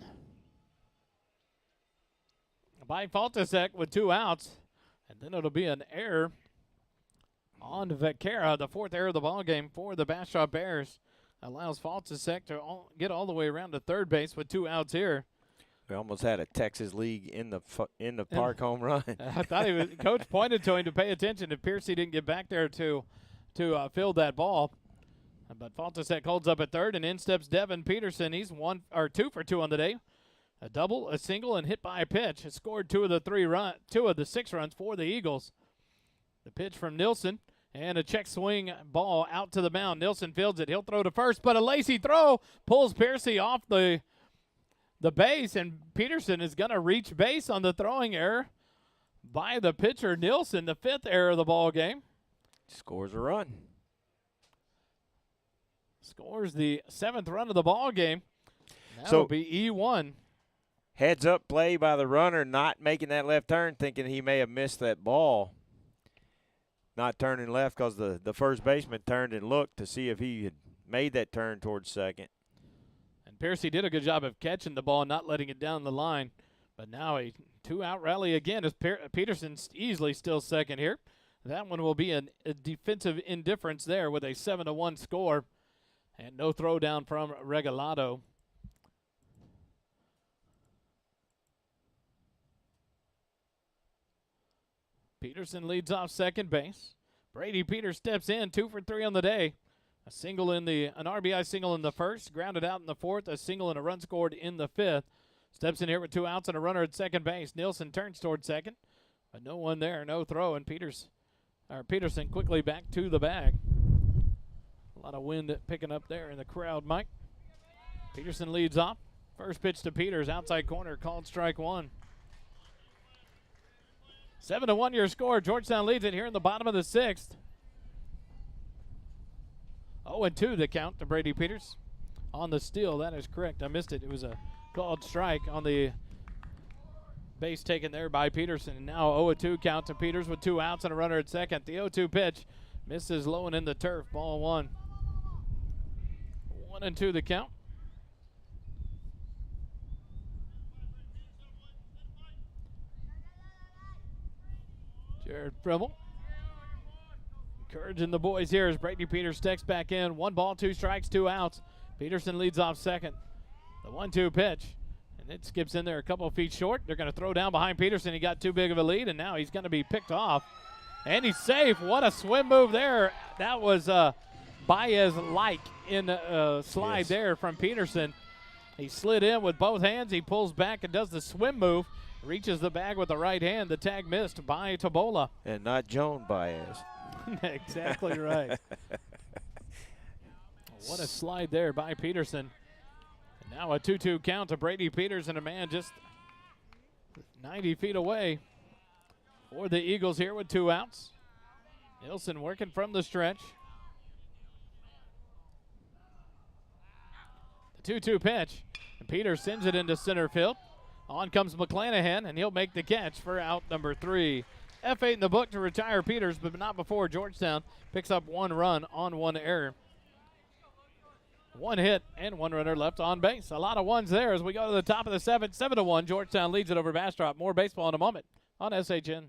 by Faltasek with 2 outs, and then it'll be an error on Vaquero, the 4th error of the ballgame for the Bastrop Bears. Allows Faltasek to get all the way around to third base with 2 outs here. We almost had a Texas League in the park home run. I thought Coach pointed to him to pay attention if Piercy didn't get back there to field that ball. But Faltasek holds up at third, and in steps Devin Peterson. He's 2 for 2 on the day. A double, a single, and hit by a pitch. Has scored 2 of the 6 runs for the Eagles. The pitch from Nilsson. And a check swing ball out to the mound. Nilsson fields it. He'll throw to first, but a lazy throw pulls Piercy off the base, and Peterson is going to reach base on the throwing error by the pitcher Nilsson, the 5th error of the ball game. Scores a run. Scores the 7th run of the ball game. So That'll be E1. Heads up play by the runner, not making that left turn, thinking he may have missed that ball. Not turning left because the first baseman turned and looked to see if he had made that turn towards second. And Piercy did a good job of catching the ball and not letting it down the line. But now a 2-out rally again as Peterson's easily still second here. That one will be a defensive indifference there with a 7-1 score and no throw down from Regalado. Peterson leads off second base. Brady Peters steps in, 2 for 3 on the day. An RBI single in the first, grounded out in the 4th, a single and a run scored in the 5th. Steps in here with 2 outs and a runner at second base. Nilsson turns toward second, but no one there, no throw, and Peterson quickly back to the bag. A lot of wind picking up there in the crowd, Mike. Peterson leads off. First pitch to Peters, outside corner, called strike 1. 7-1 your score. Georgetown leads it here in the bottom of the 6th. 0-2 the count to Brady Peters on the steal. That is correct. I missed it. It was a called strike on the base taken there by Peterson. And now 0-2 count to Peters with 2 outs and a runner at second. The 0-2 pitch misses low and in the turf. Ball 1. 1-2 the count. Jared Frimmel encouraging the boys here as Brady Peters steps back in. 1 ball, 2 strikes, 2 outs. Peterson leads off second. The 1-2 pitch, and it skips in there a couple of feet short. They're going to throw down behind Peterson. He got too big of a lead, and now he's going to be picked off. And he's safe. What a swim move there. That was Baez-like in a slide there from Peterson. He slid in with both hands. He pulls back and does the swim move. Reaches the bag with the right hand. The tag missed by Tabola. And not Joan Baez. Exactly right. What a slide there by Peterson. And now a 2-2 count to Brady Peters and a man just 90 feet away for the Eagles here with 2 outs. Nilsson working from the stretch. The 2-2 pitch. And Peters sends it into center field. On comes McClanahan, and he'll make the catch for out number 3. F8 in the book to retire Peters, but not before Georgetown picks up 1 run on 1 error. 1 hit and 1 runner left on base. A lot of ones there as we go to the top of the 7th. 7-1, Georgetown leads it over Bastrop. More baseball in a moment on SHN.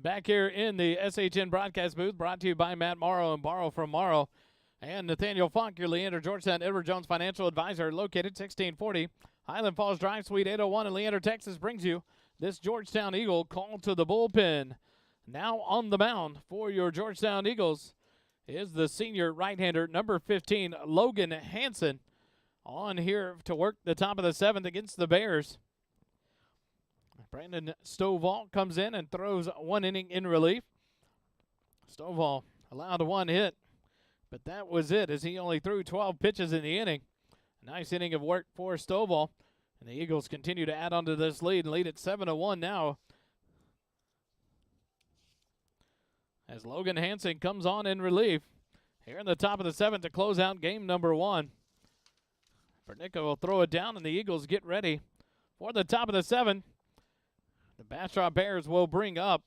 Back here in the SHN broadcast booth, brought to you by Matt Morrow and Borrow from Morrow. And Nathaniel Funk, your Leander Georgetown Edward Jones financial advisor, located 1640 Highland Falls Drive, Suite 801 in Leander, Texas, brings you this Georgetown Eagle call to the bullpen. Now on the mound for your Georgetown Eagles is the senior right-hander, number 15, Logan Hansen, on here to work the top of the 7th against the Bears. Brandon Stovall comes in and throws 1 inning in relief. Stovall allowed 1 hit, but that was it, as he only threw 12 pitches in the inning. A nice inning of work for Stovall, and the Eagles continue to add on to this lead and lead at 7-1 now, as Logan Hansen comes on in relief here in the top of the 7th to close out game number 1. Pernica will throw it down, and the Eagles get ready for the top of the 7th. The Bastrop Bears will bring up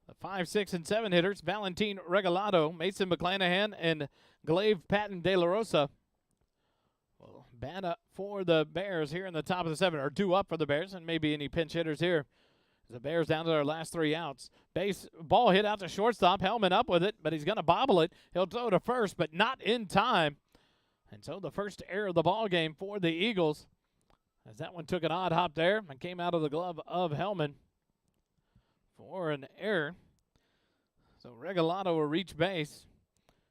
the 5, 6, and 7 hitters, Valentin Regalado, Mason McClanahan, and Glaive Patton De La Rosa. Well, bat up for the Bears here in the top of the 7th, or due up for the Bears, and maybe any pinch hitters here. The Bears down to their last 3 outs. Ball hit out to shortstop. Hellman up with it, but he's going to bobble it. He'll throw to first, but not in time. And so the first error of the ball game for the Eagles, as that one took an odd hop there and came out of the glove of Hellman for an error. So Regalado will reach base.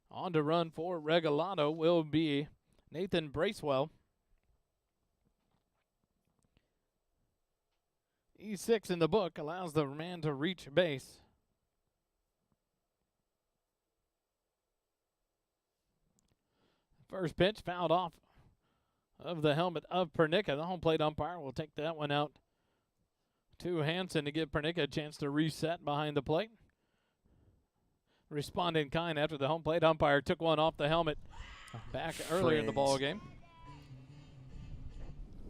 On to run for Regalado will be Nathan Bracewell. E6 in the book allows the man to reach base. First pitch fouled off of the helmet of Pernica. The home plate umpire will take that one out to Hansen to give Pernica a chance to reset behind the plate. Respond in kind after the home plate umpire took one off the helmet back earlier in the ball game.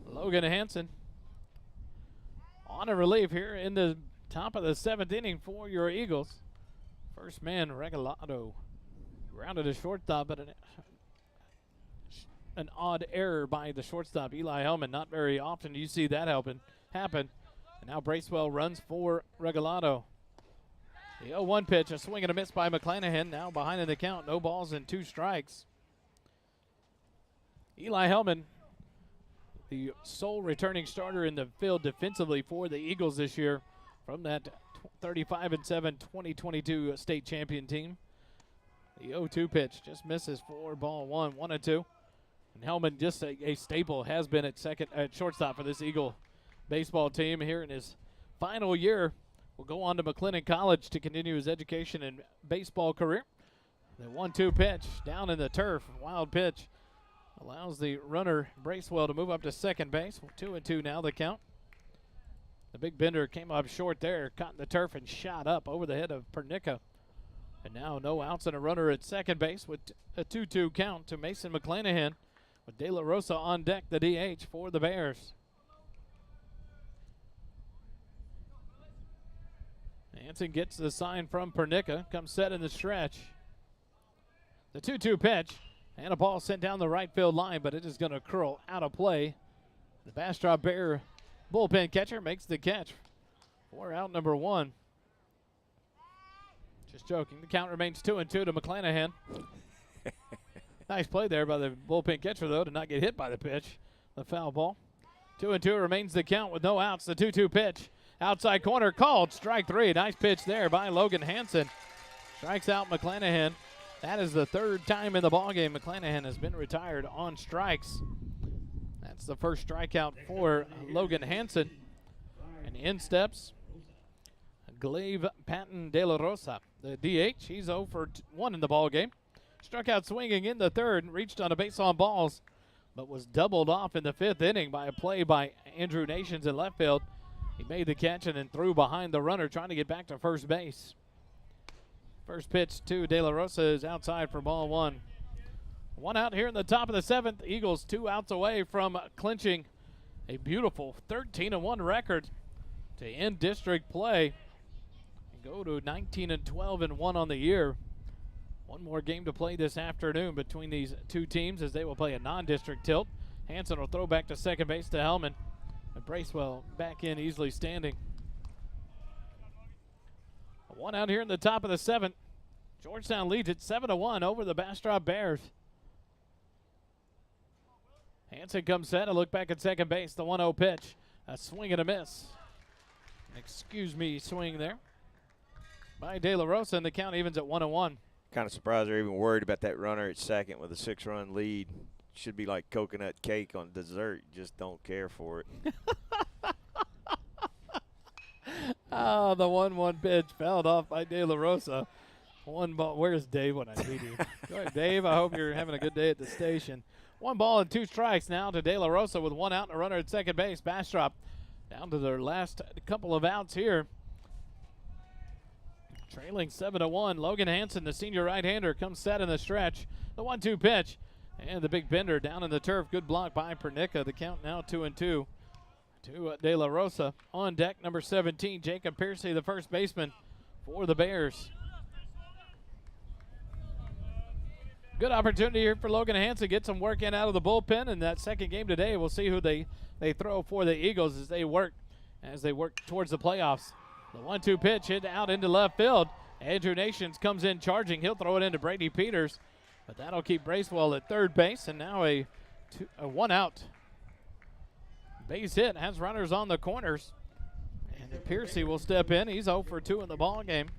Logan Hansen on a relief here in the top of the 7th inning for your Eagles. First man, Regalado, grounded to shortstop, but an odd error by the shortstop, Eli Hellman. Not very often do you see that happen. And now Bracewell runs for Regalado. The 0-1 pitch, a swing and a miss by McClanahan. Now behind in the count, no balls and 2 strikes. Eli Hellman, the sole returning starter in the field defensively for the Eagles this year from that 35-7 2022 state champion team. The 0-2 pitch just misses for ball 1, 1-2. And Hellman, just a staple, has been at shortstop for this Eagle baseball team here in his final year. Will go on to McLennan College to continue his education and baseball career. The 1-2 pitch down in the turf, wild pitch, allows the runner Bracewell to move up to second base. 2-2 now the count. The big bender came up short there, caught in the turf and shot up over the head of Pernica. And now no outs and a runner at second base with a 2-2 count to Mason McClanahan, with De La Rosa on deck, the DH for the Bears. Hansen gets the sign from Pernica, comes set in the stretch. The 2-2 pitch, and a ball sent down the right field line, but it is going to curl out of play. The Bastrop Bear bullpen catcher makes the catch for out number 1. Just joking. The count remains 2-2 to McClanahan. Nice play there by the bullpen catcher, though, to not get hit by the pitch. The foul ball. 2-2 remains the count with no outs. The 2-2 pitch. Outside corner called. Strike 3. Nice pitch there by Logan Hansen. Strikes out McClanahan. That is the 3rd time in the ballgame McClanahan has been retired on strikes. That's the first strikeout for Logan Hansen. And in steps Glaive Patton De La Rosa, the DH. He's 0 for 1 in the ballgame. Struck out swinging in the 3rd, reached on a base on balls, but was doubled off in the 5th inning by a play by Andrew Nations in left field. He made the catch and then threw behind the runner, trying to get back to first base. First pitch to De La Rosa is outside for ball 1. 1 out here in the top of the 7th. Eagles 2 outs away from clinching a beautiful 13-1 record to end district play and go to 19-12-1 on the year. One more game to play this afternoon between these two teams as they will play a non-district tilt. Hansen will throw back to second base to Hellman. And Bracewell back in, easily standing. One out here in the top of the 7th. Georgetown leads it 7-1 over the Bastrop Bears. Hansen comes set. A look back at second base. The 1-0 pitch. A swing and a miss. Excuse me, swing there by De La Rosa, and the count evens at 1-1. Kind of surprised they're even worried about that runner at second with a 6-run lead. Should be like coconut cake on dessert. Just don't care for it. Oh, the 1-1 pitch fouled off by De La Rosa. One ball. Where's Dave when I need him? Go ahead, Dave. I hope you're having a good day at the station. 1 ball and 2 strikes now to De La Rosa with 1 out and a runner at second base. Bastrop down to their last couple of outs here. Trailing 7-1. Logan Hansen, the senior right-hander, comes set in the stretch. The 1-2 pitch. And the big bender down in the turf. Good block by Pernica. The count now 2-2 to De La Rosa. On deck, number 17, Jacob Piercy, the first baseman for the Bears. Good opportunity here for Logan Hansen to get some work in out of the bullpen. In that second game today, we'll see who they throw for the Eagles as they work towards the playoffs. The 1-2 pitch hit out into left field. Andrew Nations comes in charging. He'll throw it into Brady Peters, but that'll keep Bracewell at third base. And now a 1 out base hit, has runners on the corners. And Piercy will step in. He's 0 for 2 in the ball game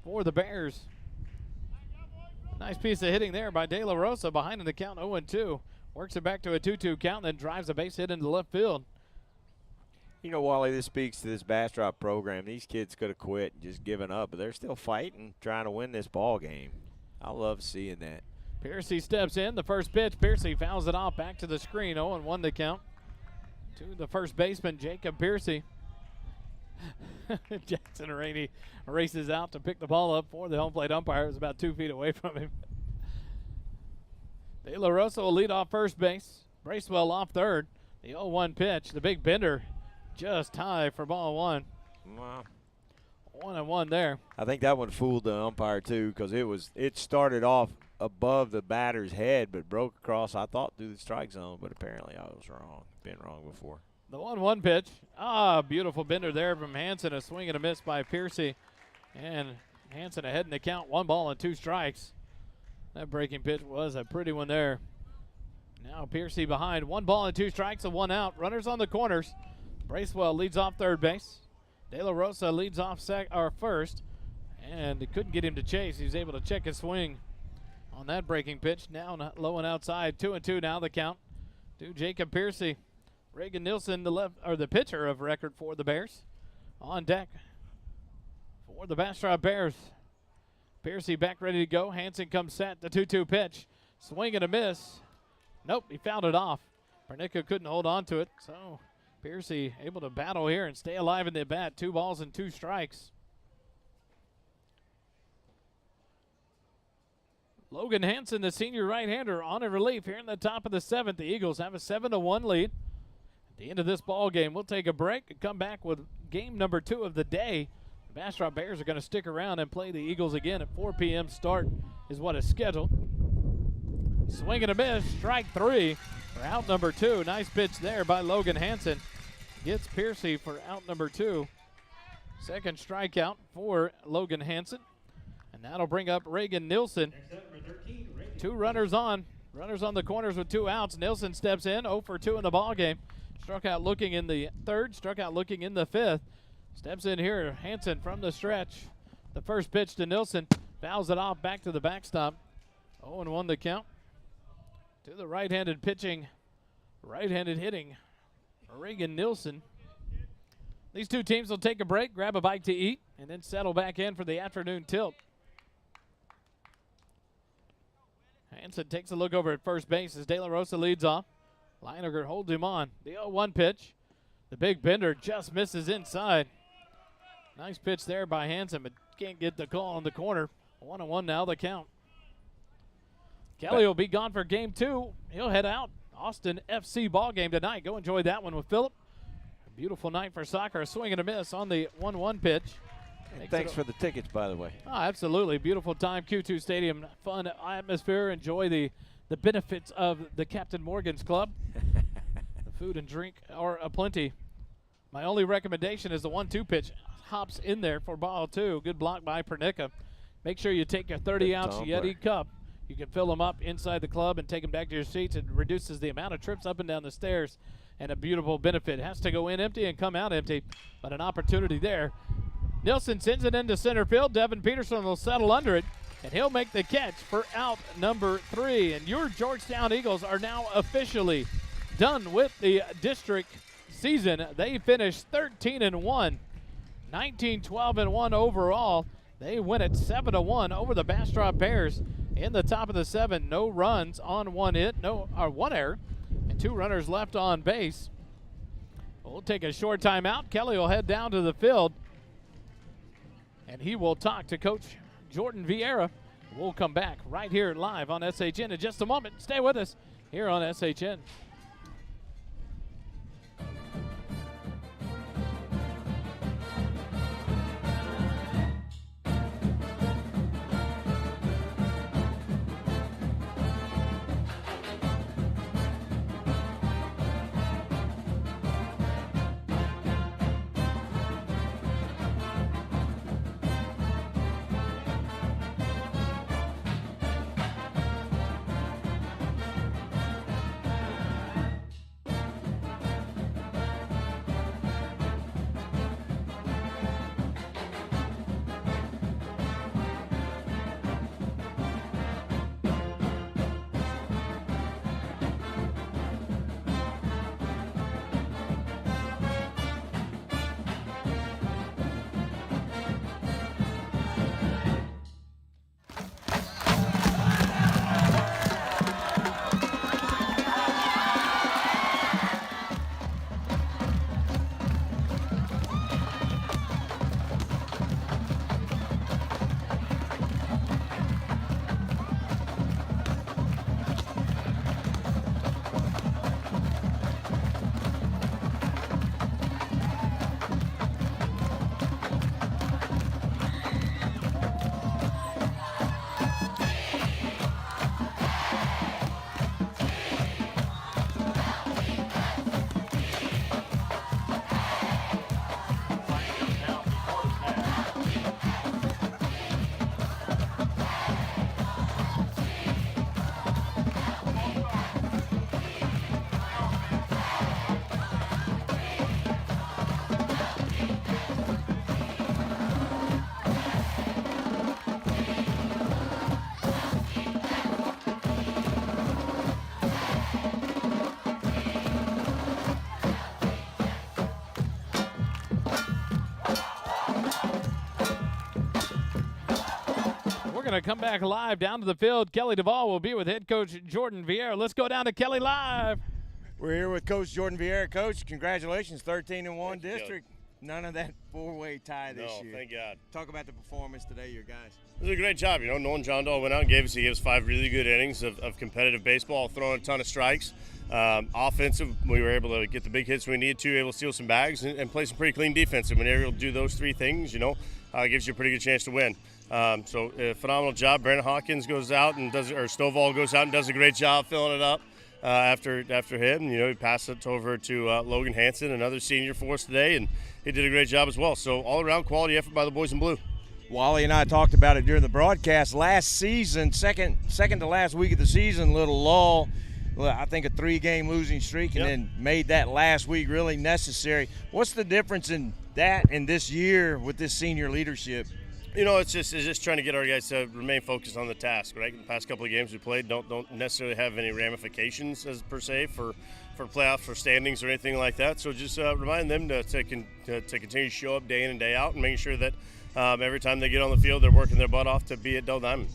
for the Bears. Nice piece of hitting there by De La Rosa behind in the count 0-2. Works it back to a 2-2 count and then drives a base hit into left field. You know, Wally, this speaks to this Bastrop program. These kids could have quit and just given up, but they're still fighting, trying to win this ball game. I love seeing that. Piercy steps in. The first pitch, Piercy fouls it off back to the screen. 0-1 the count to the first baseman, Jacob Piercy. Jackson Rainey races out to pick the ball up for the home plate umpire. It was about 2 feet away from him. De La Rosa will lead off first base. Bracewell off third. The 0-1 pitch. The big bender just high for ball 1. Wow. 1-1 there. I think that one fooled the umpire too, because it started off above the batter's head but broke across, I thought, through the strike zone, but apparently I was wrong. Been wrong before. The 1-1 pitch. Beautiful bender there from Hansen. A swing and a miss by Piercy. And Hansen ahead in the count. 1 ball and 2 strikes. That breaking pitch was a pretty one there. Now Piercy behind. 1 ball and 2 strikes and 1 out. Runners on the corners. Bracewell leads off third base. De La Rosa leads off first. And it couldn't get him to chase. He was able to check his swing on that breaking pitch. Now low and outside. 2-2 now the count to Jacob Piercy. Reagan Nielsen, the pitcher of record for the Bears, on deck for the Bastrop Bears. Piercy back ready to go. Hansen comes set. The 2-2 pitch. Swing and a miss. Nope, he fouled it off. Pernica couldn't hold on to it, so Piercy able to battle here and stay alive in the bat. 2 balls and 2 strikes. Logan Hansen, the senior right-hander, on a relief here in the top of the 7th. The Eagles have a 7-1 lead. At the end of this ball game, we'll take a break and come back with game number 2 of the day. The Bastrop Bears are going to stick around and play the Eagles again at 4 p.m. start is what is scheduled. Swing and a miss, strike 3 for out number 2. Nice pitch there by Logan Hansen. Gets Piercy for out number 2. Second strikeout for Logan Hansen. And that'll bring up Reagan Nielsen. 2 runners on. Runners on the corners with 2 outs. Nielsen steps in, 0 for 2 in the ball game. Struck out looking in the 3rd, struck out looking in the 5th. Steps in here, Hansen from the stretch. The first pitch to Nielsen, fouls it off back to the backstop. 0-1 the count to the right-handed pitching, right-handed hitting, Reagan Nielsen. These 2 teams will take a break, grab a bite to eat, and then settle back in for the afternoon tilt. Hansen takes a look over at first base as De La Rosa leads off. Leininger holds him on. The 0-1 pitch. The big bender just misses inside. Nice pitch there by Hansen, but can't get the call on the corner. 1-1 now the count. Kelly will be gone for game 2. He'll head out. Austin FC ball game tonight. Go enjoy that one with Phillip. A beautiful night for soccer. A swing and a miss on the 1-1 pitch. Thanks for the tickets, by the way. Oh, absolutely. Beautiful time. Q2 Stadium. Fun atmosphere. Enjoy the benefits of the Captain Morgan's Club. The food and drink are aplenty. My only recommendation is the 1-2 pitch. Hops in there for ball 2. Good block by Pernica. Make sure you take your 30-ounce Yeti cup. You can fill them up inside the club and take them back to your seats. It reduces the amount of trips up and down the stairs, and a beautiful benefit. It has to go in empty and come out empty, but an opportunity there. Nilsson sends it into center field. Devin Peterson will settle under it, and he'll make the catch for out number 3. And your Georgetown Eagles are now officially done with the district season. They finished 13-1, 19-12-1 overall. They win it 7-1 over the Bastrop Bears in the top of the 7. No runs on one hit, one error, and 2 runners left on base. We'll take a short timeout. Kelly will head down to the field, and he will talk to Coach Jordan Vieira. We'll come back right here live on SHN in just a moment. Stay with us here on SHN. Going to come back live down to the field. Kelly Duvall will be with head coach Jordan Vieira. Let's go down to Kelly live. We're here with Coach Jordan Vieira. Coach, congratulations, 13-1 district. None of that 4-way tie this year. No, thank God. Talk about the performance today, your guys. It was a great job. You know, Nolan John Dahl went out and gave us 5 really good innings of competitive baseball, throwing a ton of strikes. Offensive, we were able to get the big hits we needed to, able to steal some bags, and play some pretty clean defense. And when you're able to do those 3 things, you know, it gives you a pretty good chance to win. So a phenomenal job. Brandon Hawkins goes out and Stovall goes out and does a great job filling it up after him. You know, he passed it over to Logan Hansen, another senior for us today, and he did a great job as well. So all around quality effort by the boys in blue. Wally and I talked about it during the broadcast last season, second to last week of the season, little lull. I think a 3-game losing streak, and then made that last week really necessary. What's the difference in that and this year with this senior leadership? You know, it's just trying to get our guys to remain focused on the task, right? The past couple of games we played don't necessarily have any ramifications as per se for playoffs, for standings or anything like that. So just remind them to continue to show up day in and day out, and making sure that every time they get on the field, they're working their butt off to be at Dell Diamond.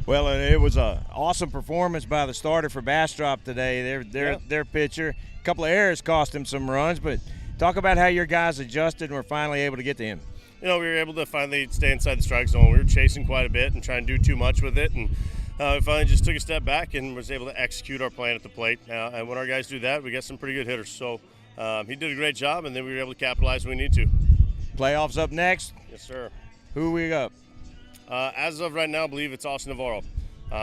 Well, it was an awesome performance by the starter for Bastrop today. Their pitcher, a couple of errors cost him some runs, but talk about how your guys adjusted and were finally able to get to him. You know, we were able to finally stay inside the strike zone. We were chasing quite a bit and trying to do too much with it, and we finally just took a step back and was able to execute our plan at the plate. And when our guys do that, we get some pretty good hitters. So he did a great job, and then we were able to capitalize when we need to. Playoffs up next? Yes, sir. Who we up? As of right now, I believe it's Austin Navarro.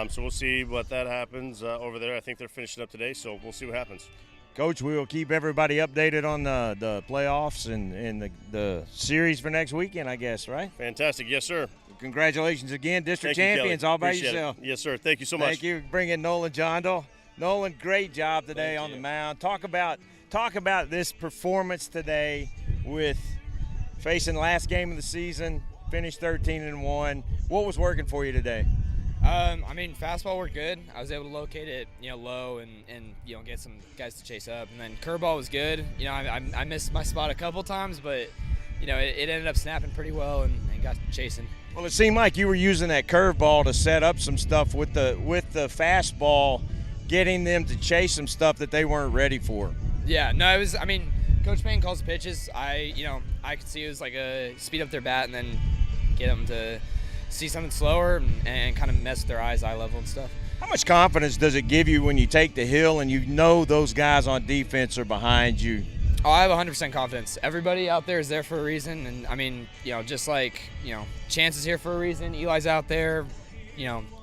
So we'll see what that happens over there. I think they're finishing up today, so we'll see what happens. Coach, we will keep everybody updated on the playoffs and the series for next weekend, I guess, right? Fantastic. Yes, sir. Congratulations again, district Thank you, champions, Kelly. all by Appreciate yourself. it. Yes, sir. Thank you so much. Thank you for bringing Nolan Jondal. Nolan, great job today on the mound. Talk about this performance today with facing the last game of the season, finished 13-1. What was working for you today? I mean, fastball worked good. I was able to locate it, low and get some guys to chase up. And then curveball was good. I missed my spot a couple times, but it ended up snapping pretty well and got chasing. Well, it seemed like you were using that curveball to set up some stuff with the fastball, getting them to chase some stuff that they weren't ready for. Yeah, no, it was. I mean, Coach Payne calls the pitches. I could see it was like a speed up their bat and then get them to see something slower and kind of mess with their eye level and stuff. How much confidence does it give you when you take the hill and you know those guys on defense are behind you? Oh, I have 100% confidence. Everybody out there is there for a reason, and I mean, just like Chance is here for a reason. Eli's out there,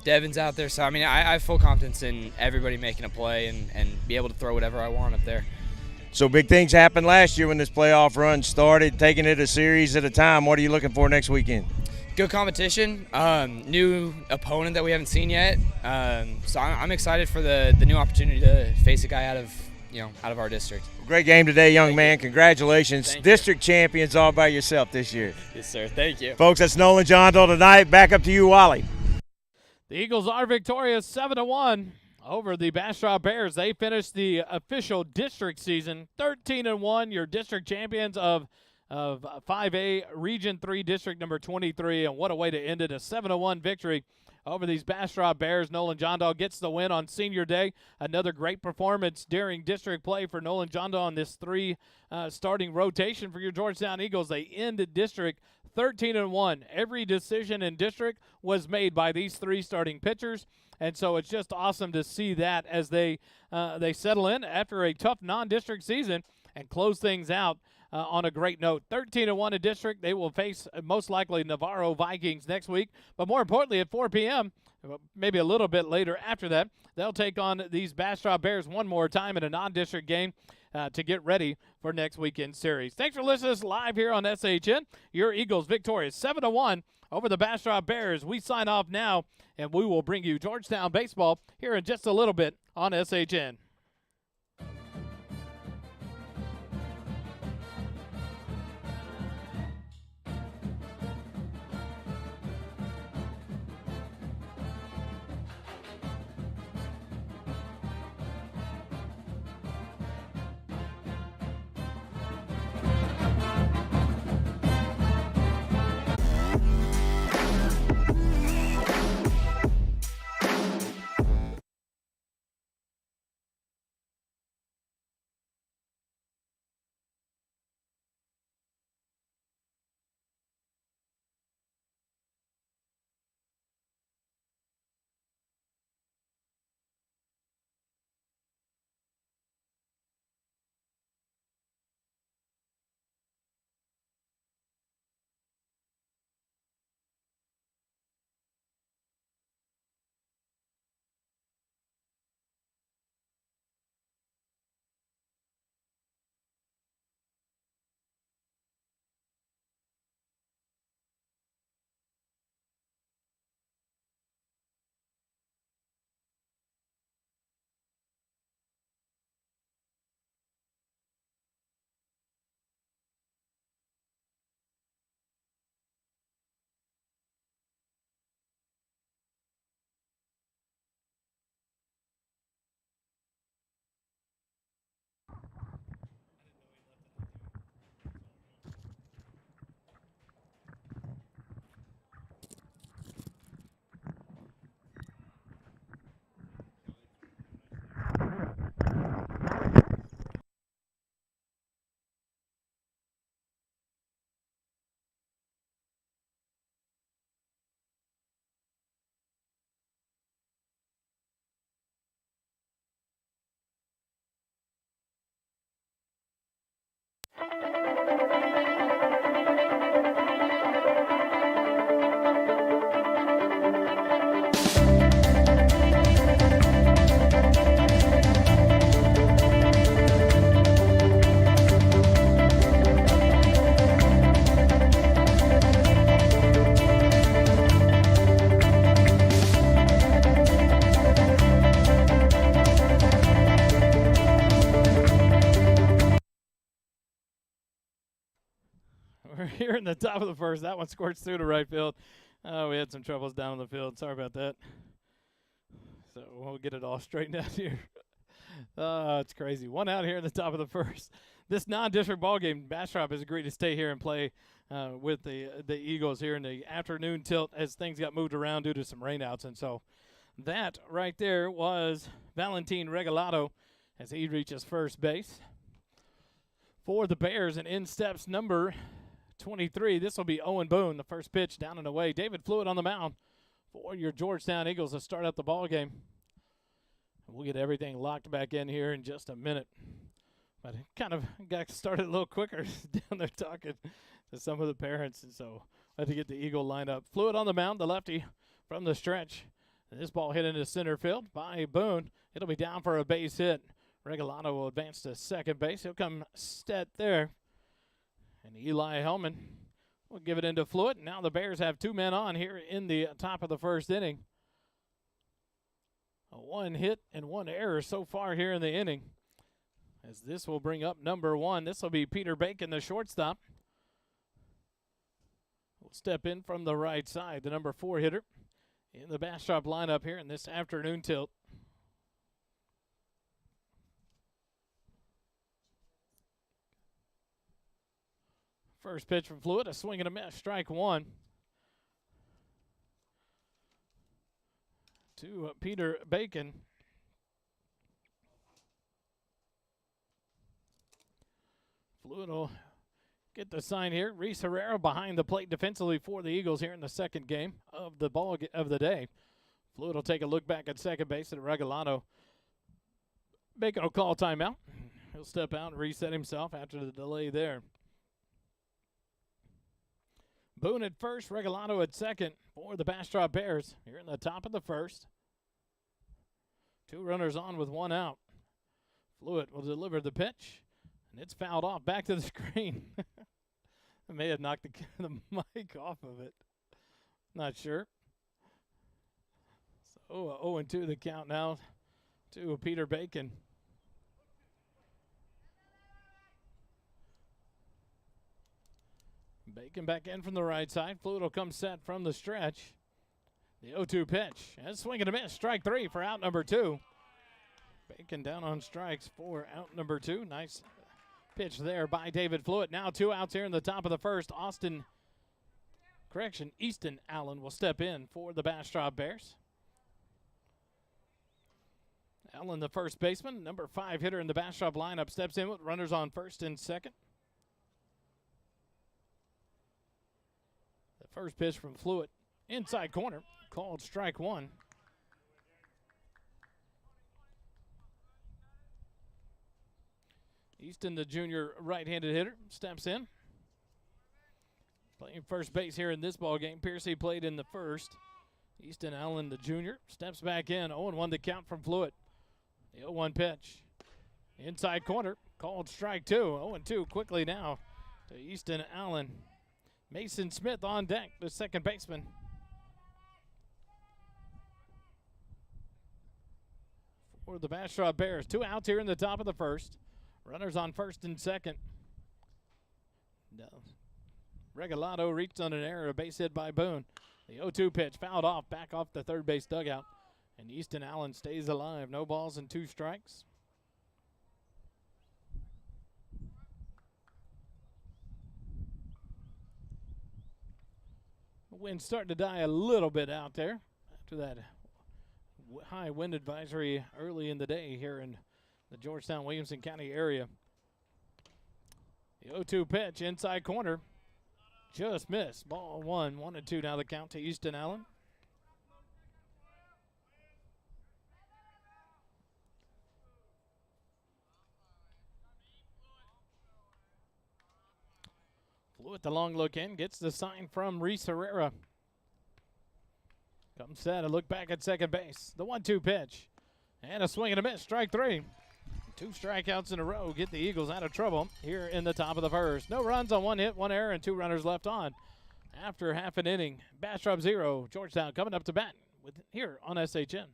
Devin's out there. So I mean, I have full confidence in everybody making a play and be able to throw whatever I want up there. So big things happened last year when this playoff run started, taking it a series at a time. What are you looking for next weekend? Good competition, new opponent that we haven't seen yet. So I'm excited for the new opportunity to face a guy out of our district. Great game today, young man. Congratulations. Thank District champions all by yourself this year. Yes, sir. Thank you. Folks, that's Nolan Jondal tonight. Back up to you, Wally. The Eagles are victorious 7-1 over the Bastrop Bears. They finished the official district season 13-1. Your district champions of 5A Region 3 District number 23, and what a way to end it, a 7-1 victory over these Bastrop Bears. Nolan Jondal gets the win on senior day. Another great performance during district play for Nolan Jondal on this starting rotation for your Georgetown Eagles. They end district 13-1. Every decision in district was made by these three starting pitchers, and so it's just awesome to see that as they settle in after a tough non-district season and close things out on a great note. 13-1 in district. They will face most likely Navarro Vikings next week. But more importantly, at 4 p.m., maybe a little bit later after that, they'll take on these Bastrop Bears one more time in a non-district game to get ready for next weekend series. Thanks for listening to us live here on SHN. Your Eagles victorious 7-1 over the Bastrop Bears. We sign off now, and we will bring you Georgetown baseball here in just a little bit on SHN. We're here in the top of the first. That one squirts through to right field. We had some troubles down on the field. Sorry about that. So we'll get it all straightened out here. It's crazy. One out here in the top of the first. This non-district ball game, Bastrop has agreed to stay here and play with the Eagles here in the afternoon tilt as things got moved around due to some rainouts. And so that right there was Valentin Regalado as he reaches first base. For the Bears, and in steps number 23. This will be Owen Boone, the first pitch down and away. David Fluid on the mound for your Georgetown Eagles to start out the ball game. We'll get everything locked back in here in just a minute. But it kind of got started a little quicker down there talking to some of the parents, and so I had to get the Eagle lineup. Fluid on the mound, the lefty from the stretch. And this ball hit into center field by Boone. It'll be down for a base hit. Regalado will advance to second base. He'll come set there. And Eli Hellman will give it into Fluid. Now the Bears have two men on here in the top of the first inning. A one hit and one error so far here in the inning. As this will bring up number one. This will be Peter Bacon, the shortstop. Will step in from the right side, the number 4 hitter in the Bastrop lineup here in this afternoon tilt. First pitch from Fluid, a swing and a miss, strike one. To Peter Bacon. Fluid will get the sign here. Reese Herrera behind the plate defensively for the Eagles here in the second game of the of the day. Fluid will take a look back at second base at Regalado. Bacon will call timeout. He'll step out and reset himself after the delay there. Boone at first, Regalado at second for the Bastrop Bears here in the top of the first. Two runners on with one out. Fluid will deliver the pitch, and it's fouled off back to the screen. I may have knocked the mic off of it. Not sure. So 0-2 the count now to Peter Bacon. Bacon back in from the right side. Fluid will come set from the stretch. The 0-2 pitch. And swing and a miss. Strike three for out number two. Bacon down on strikes for out number two. Nice pitch there by David Fluid. Now two outs here in the top of the first. Easton Allen will step in for the Bastrop Bears. Allen, the first baseman, number 5 hitter in the Bastrop lineup, steps in with runners on first and second. First pitch from Fluid, inside corner, called strike one. Easton, the junior right-handed hitter, steps in. Playing first base here in this ball game. Piercy played in the first. Easton Allen, the junior, steps back in. 0-1 the count from Fluid. The 0-1 pitch. Inside corner, called strike two. 0-2 quickly now to Easton Allen. Mason Smith on deck, the second baseman. For the Bastrop Bears. Two outs here in the top of the first. Runners on first and second. Regalado reached on an error, a base hit by Boone. The 0-2 pitch fouled off, back off the third base dugout. And Easton Allen stays alive. No balls and 2 strikes. Wind starting to die a little bit out there after that high wind advisory early in the day here in the Georgetown, Williamson County area. The 0-2 pitch, inside corner, just missed. Ball 1, 1-2 now the count to Easton Allen. Fluid the long look in, gets the sign from Reese Herrera. Comes set, a look back at second base. The 1-2 pitch. And a swing and a miss, strike three. 2 strikeouts in a row get the Eagles out of trouble here in the top of the first. No runs on 1 hit, 1 error, and 2 runners left on. After half an inning, Bastrop 0, Georgetown coming up to bat with here on SHN.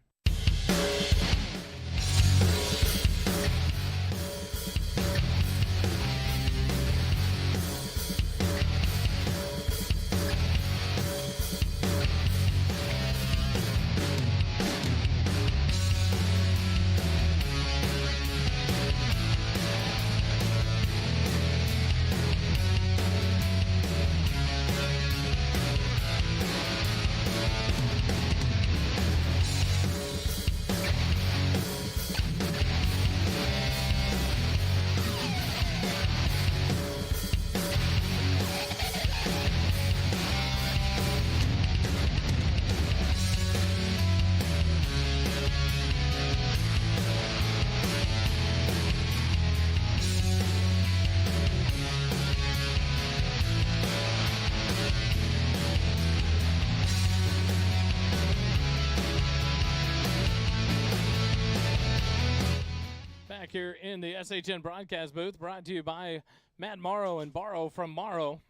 here in the SHN broadcast booth, brought to you by Matt Morrow and Borrow from Morrow.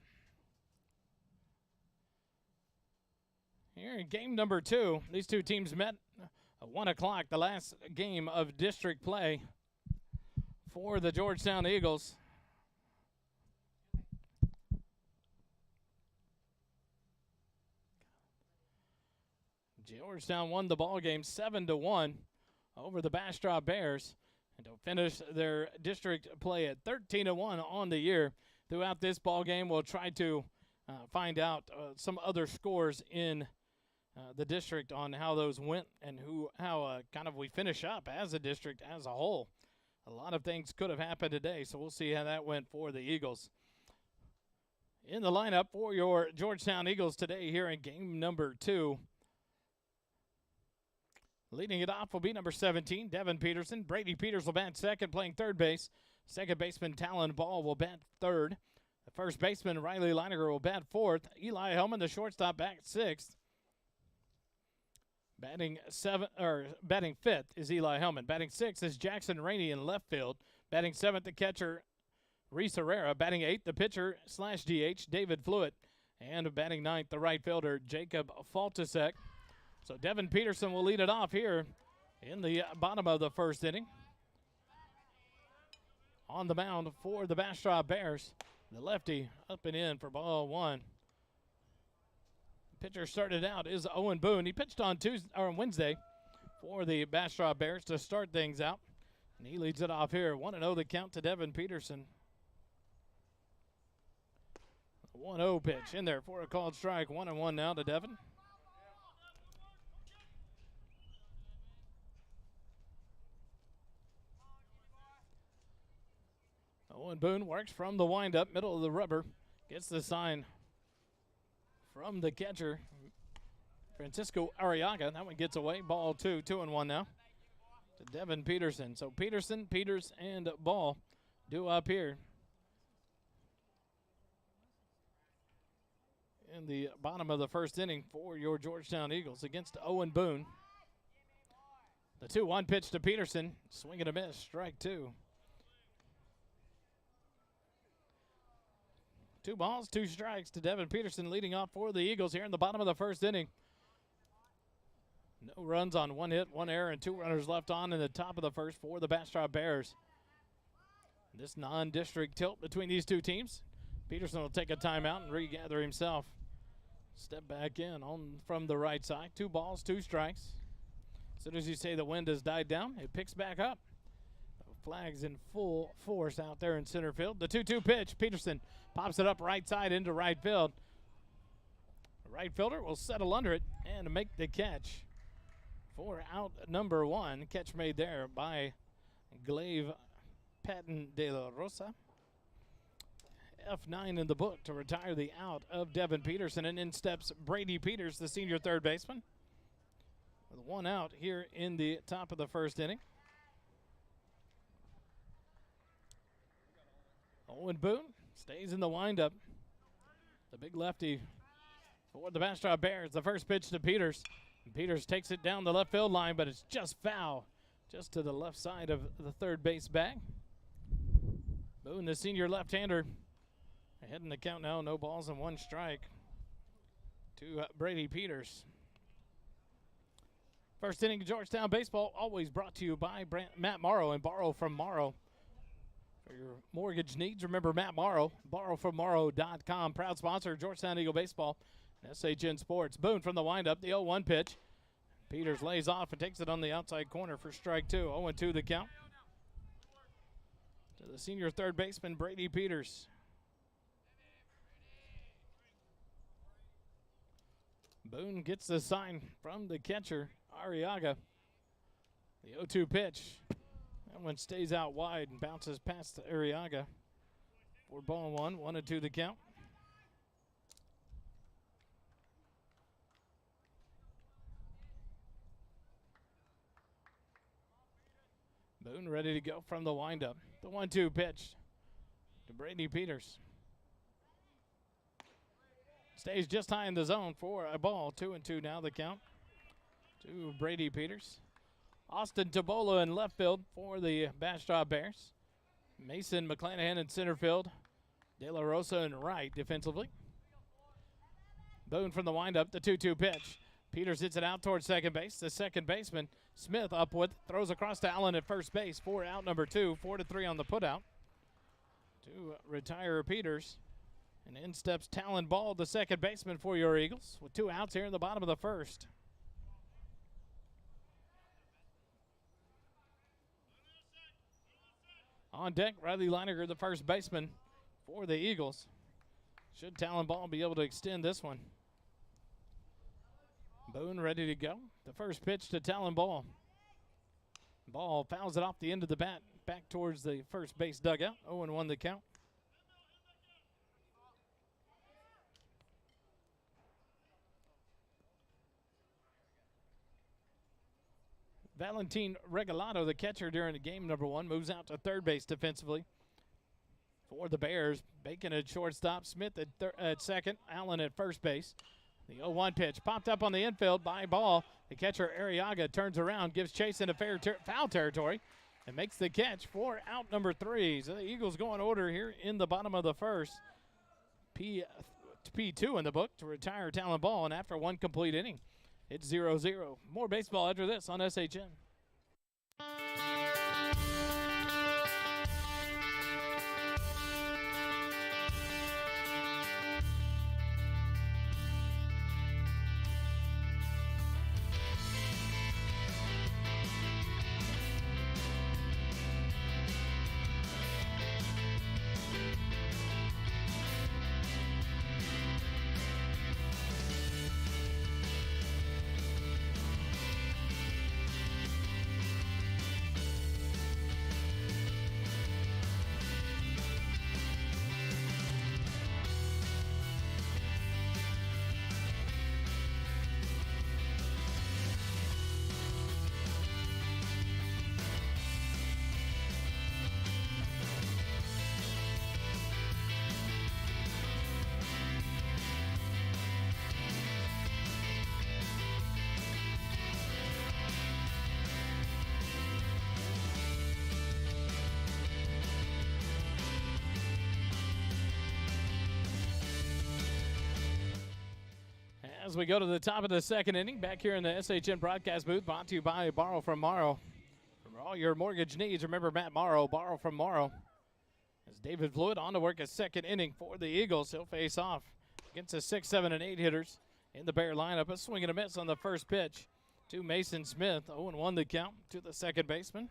Here in game number 2, these two teams met at 1 o'clock, the last game of district play for the Georgetown Eagles. Georgetown won the ball game 7-1 over the Bastrop Bears, and to finish their district play at 13-1 on the year. Throughout this ball game, we'll try to find out some other scores in the district on how those went and how kind of we finish up as a district as a whole. A lot of things could have happened today, so we'll see how that went for the Eagles. In the lineup for your Georgetown Eagles today here in game number 2. Leading it off will be number 17, Devin Peterson. Brady Peters will bat second, playing third base. Second baseman Talon Ball will bat third. The first baseman Riley Leininger will bat fourth. Eli Hellman, the shortstop, bat sixth. Batting fifth is Eli Hellman. Batting sixth is Jackson Rainey in left field. Batting seventh, the catcher Reese Herrera. Batting eighth, the pitcher / DH David Fluitt. And batting ninth, the right fielder Jacob Faltasek. So Devin Peterson will lead it off here in the bottom of the first inning. On the mound for the Bastrop Bears, the lefty up and in for ball 1. The pitcher started out is Owen Boone. He pitched on Wednesday for the Bastrop Bears to start things out. And he leads it off here. 1-0 the count to Devin Peterson. 1-0 pitch in there for a called strike. 1-1 now to Devin. Owen Boone works from the windup, middle of the rubber. Gets the sign from the catcher, Francisco Arriaga. That one gets away. Ball 2, 2-1 now to Devin Peterson. So Peterson, Peters, and Ball due up here in the bottom of the first inning for your Georgetown Eagles against Owen Boone. The 2-1 pitch to Peterson. Swing and a miss. Strike 2. 2 balls, 2 strikes to Devin Peterson, leading off for the Eagles here in the bottom of the first inning. No runs on 1 hit, 1 error, and 2 runners left on in the top of the first for the Bastrop Bears. This non-district tilt between these two teams. Peterson will take a timeout and regather himself. Step back in on from the right side. 2 balls, 2 strikes. As soon as you say the wind has died down, it picks back up. Flags in full force out there in center field. The 2-2 pitch. Peterson pops it up right side into right field. The right fielder will settle under it and make the catch for out number 1. Catch made there by Glaive Patton de la Rosa. F9 in the book to retire the out of Devin Peterson. And in steps Brady Peters, the senior third baseman, with 1 out here in the top of the first inning. Owen Boone stays in the windup. The big lefty for the Bastrop Bears. The first pitch to Peters. And Peters takes it down the left field line, but it's just foul, just to the left side of the third base bag. Boone, the senior left-hander, ahead in the count now. No balls and 1 strike to Brady Peters. First inning of Georgetown baseball, always brought to you by Matt Morrow and Borrow from Morrow. For your mortgage needs, remember Matt Morrow, borrowfrommorrow.com. Proud sponsor of Georgetown Eagle Baseball and SHN Sports. Boone from the windup, the 0-1 pitch. Peters lays off and takes it on the outside corner for strike 2. 0-2 the count to the senior third baseman, Brady Peters. Boone gets the sign from the catcher, Arriaga. The 0-2 pitch. That one stays out wide and bounces past Arriaga for ball 1. 1-2 the count. Boone ready to go from the windup. The 1-2 pitch to Brady Peters. Stays just high in the zone for a ball. 2-2 now the count to Brady Peters. Austin Tabola in left field for the Bastrop Bears. Mason McClanahan in center field. De La Rosa in right defensively. Boone from the windup, the 2-2 pitch. Peters hits it out towards second base. The second baseman, Smith, up with, throws across to Allen at first base. 4 out, number 2, 4-3 on the putout. To retire Peters. And in steps Talon Ball, the second baseman for your Eagles, with 2 outs here in the bottom of the first. On deck, Riley Leininger, the first baseman for the Eagles. Should Talon Ball be able to extend this one? Boone ready to go. The first pitch to Talon Ball. Ball fouls it off the end of the bat, back towards the first base dugout. 0-1 the count. Valentin Regalado, the catcher during the game number 1, moves out to third base defensively for the Bears. Bacon at shortstop, Smith at second, Allen at first base. The 0-1 pitch popped up on the infield by Ball. The catcher, Arriaga, turns around, gives chase into foul territory, and makes the catch for out number 3. So the Eagles go in order here in the bottom of the first. P2 in the book to retire Talon Ball, and after 1 complete inning, it's 0-0. More baseball after this on SHN. As we go to the top of the second inning, back here in the SHN broadcast booth, brought to you by Borrow from Morrow. For all your mortgage needs, remember Matt Morrow, Borrow from Morrow. As David Fluid on to work a second inning for the Eagles. He'll face off against the 6, 7, and 8 hitters in the Bear lineup. A swing and a miss on the first pitch to Mason Smith. 0-1 the count to the second baseman.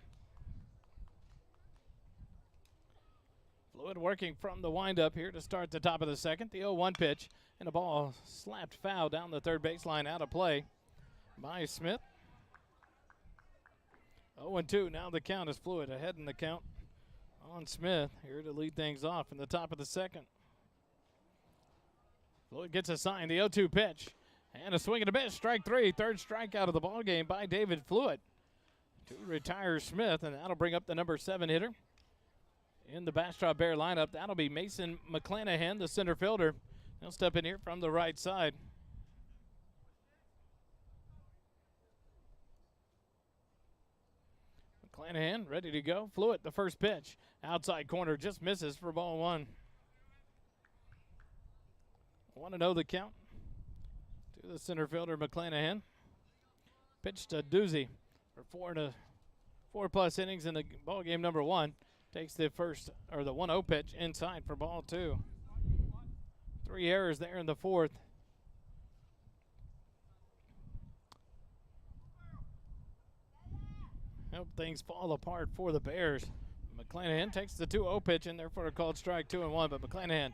Fluid working from the windup here to start the top of the second. The 0-1 pitch, and a ball slapped foul down the third baseline, out of play by Smith. 0-2, now the count is Fluid ahead in the count on Smith here to lead things off in the top of the second. Fluid gets a sign, the 0-2 pitch, and a swing and a miss, strike 3, third strikeout of the ball game by David Fluid to retire Smith, and that'll bring up the number 7 hitter in the Bastrop Bear lineup. That'll be Mason McClanahan, the center fielder. He'll step in here from the right side. McClanahan ready to go. Fluid, the first pitch. Outside corner, just misses for ball 1. 1-0 the count to the center fielder, McClanahan. Pitch to Doozy for 4+ innings in the ball game number 1. Takes the first, or the 1-0 pitch inside for ball 2. 3 errors there in the fourth. Hope things fall apart for the Bears. McClanahan takes the 2-0 pitch in there for a called strike, 2-1, but McClanahan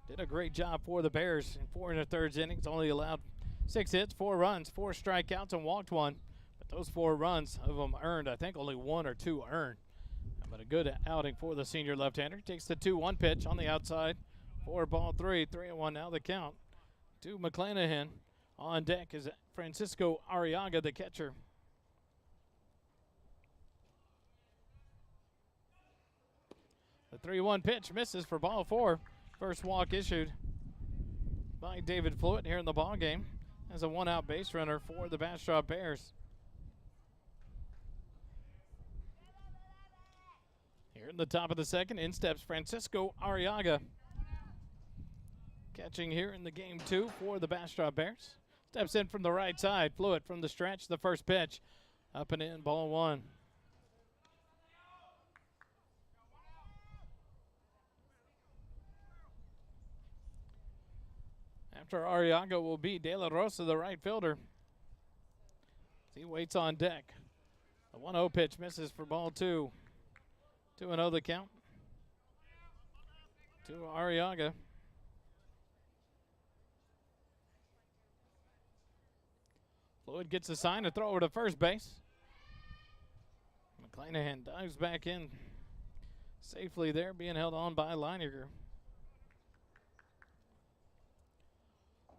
did a great job for the Bears in 4 1/3 innings. Only allowed 6 hits, 4 runs, 4 strikeouts, and walked 1. But those 4 runs of them earned, I think only 1 or 2 earned. But a good outing for the senior left-hander. Takes the 2-1 pitch on the outside for ball 3. 3-1 now the count to McClanahan. On deck is Francisco Arriaga, the catcher. The 3-1 pitch misses for ball 4. First walk issued by David Fluid here in the ball game as a 1-out base runner for the Bastrop Bears. Here in the top of the second, in steps Francisco Arriaga. Catching here in the game 2 for the Bastrop Bears. Steps in from the right side. Fluid from the stretch. The first pitch. Up and in, ball 1. After Arriaga will be De La Rosa, the right fielder. He waits on deck. The 1-0 pitch misses for ball 2. 2-0 the count to Arriaga. Floyd gets a sign to throw over to first base. McClanahan dives back in safely there, being held on by Leininger.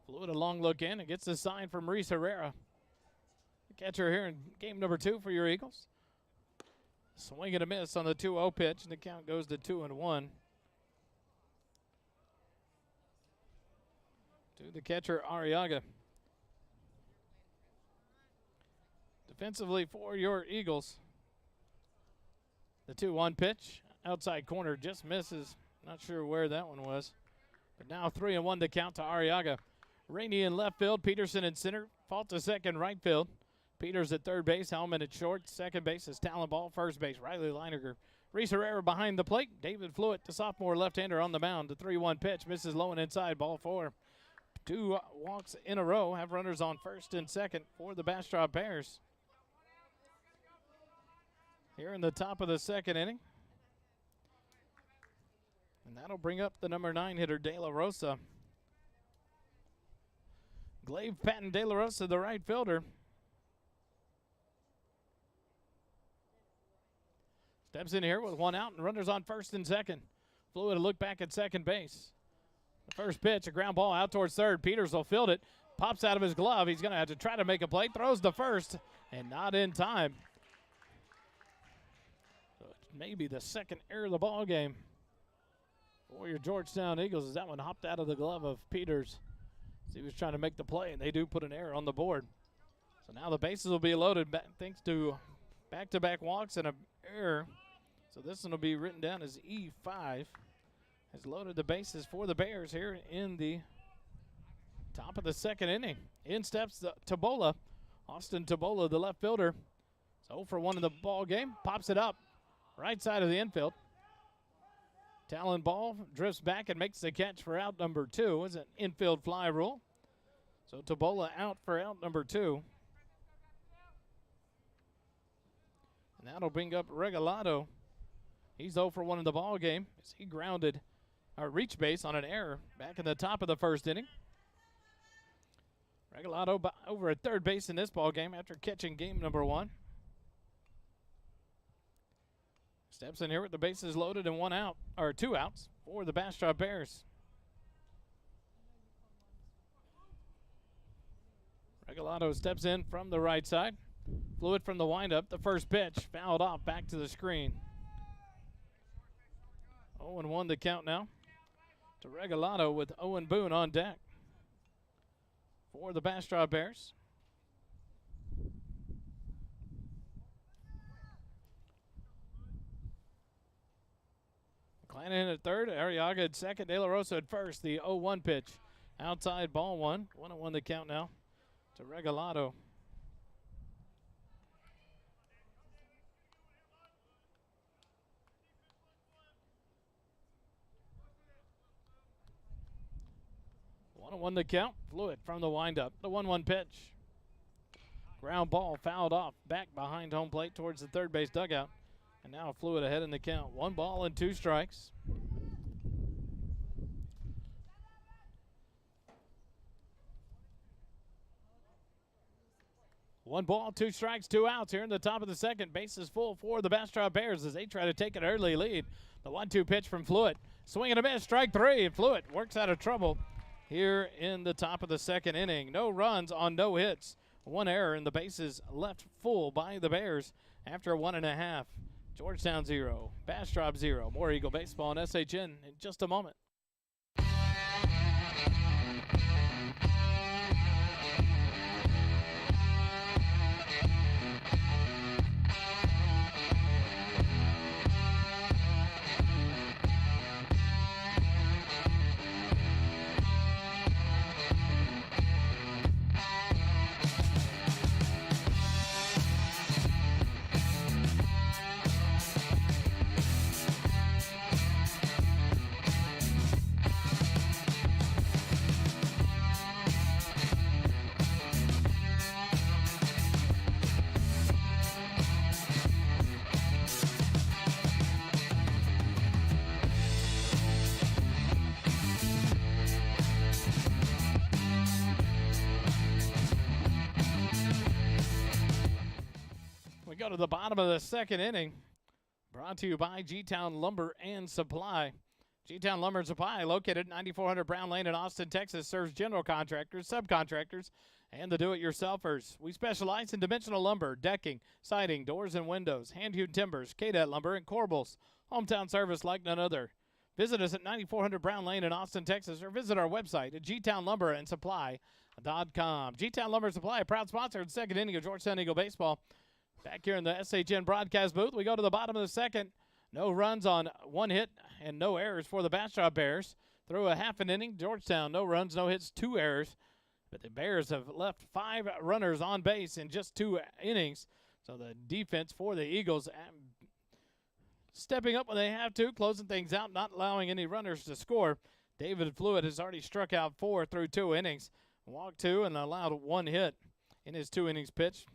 Floyd a long look in and gets the sign from Reese Herrera. The catcher here in game number 2 for your Eagles. Swing and a miss on the 2-0 pitch, and the count goes to 2-1. To the catcher, Arriaga. Defensively for your Eagles, the 2-1 pitch, outside corner, just misses. Not sure where that one was. But now 3-1 to count to Arriaga. Rainey in left field, Peterson in center, Fault to second, right field. Peters at third base, Hellman at short. Second base is Talon Ball. First base, Riley Leininger. Reese Herrera behind the plate. David Fluitt, the sophomore left-hander on the mound. The 3-1 pitch misses low and inside, ball 4. 2 walks in a row, have runners on first and second for the Bastrop Bears. Here in the top of the second inning. And that'll bring up the number 9 hitter, De La Rosa. Glaive Patton De La Rosa, the right fielder. Steps in here with 1 out and runners on first and second. Fluid a look back at second base. The first pitch, a ground ball out towards third. Peters will field it. Pops out of his glove. He's going to have to try to make a play. Throws the first and not in time. So it's maybe the second error of the ball game for your Georgetown Eagles as that one hopped out of the glove of Peters. He was trying to make the play, and they do put an error on the board. So now the bases will be loaded thanks to back-to-back walks and an error. So this one will be written down as E5. Has loaded the bases for the Bears here in the top of the second inning. In steps Tabola. Austin Tabola, the left fielder. It's 0 for 1 in the ball game. Pops it up right side of the infield. Talon Ball drifts back and makes the catch for out number 2. It's an infield fly rule. So Tabola out for out number 2. And that'll bring up Regalado. He's 0 for 1 in the ball game as he grounded or reached base on an error back in the top of the first inning. Regalado over at third base in this ball game after catching game number 1. Steps in here with the bases loaded and 1 out, or 2 outs for the Bastrop Bears. Regalado steps in from the right side. Fluid from the windup. The first pitch fouled off back to the screen. 0-1 the count now to Regalado with Owen Boone on deck for the Bastrop Bears. McClanahan at third, Arriaga at second, De La Rosa at first. The 0-1 pitch outside, ball 1. 1-1 the count now to Regalado. Won the count. Fluid from the windup. The 1-1 pitch. Ground ball fouled off back behind home plate towards the third base dugout. And now Fluid ahead in the count. 1 ball and 2 strikes. One ball, 2 strikes, 2 outs here in the top of the second. Bases full for the Bastrop Bears as they try to take an early lead. The 1-2 pitch from Fluid. Swing and a miss, strike 3. Fluid works out of trouble here in the top of the second inning. No runs on no hits. 1 error, and the bases left full by the Bears after 1.5. Georgetown 0, Bastrop 0. More Eagle Baseball on SHN in just a moment. go to the bottom of the second inning. Brought to you by G-Town Lumber and Supply. G-Town Lumber and Supply, located at 9400 Brown Lane in Austin, Texas, serves general contractors, subcontractors, and the do-it-yourselfers. We specialize in dimensional lumber, decking, siding, doors and windows, hand-hewn timbers, KDAT lumber, and corbels. Hometown service like none other. Visit us at 9400 Brown Lane in Austin, Texas, or visit our website at gtownlumberandsupply.com. G-Town Lumber and Supply, a proud sponsor of the second inning of Georgetown Eagle baseball. Back here in the SHN broadcast booth, we go to the bottom of the second. No runs on one hit and no errors for the Bastrop Bears. Through a half an inning, Georgetown, no runs, no hits, 2 errors. But the Bears have left 5 runners on base in just 2 innings. So the defense for the Eagles stepping up when they have to, closing things out, not allowing any runners to score. David Fluid has already struck out 4 through 2 innings, walked 2 and allowed 1 hit in his 2 innings pitched.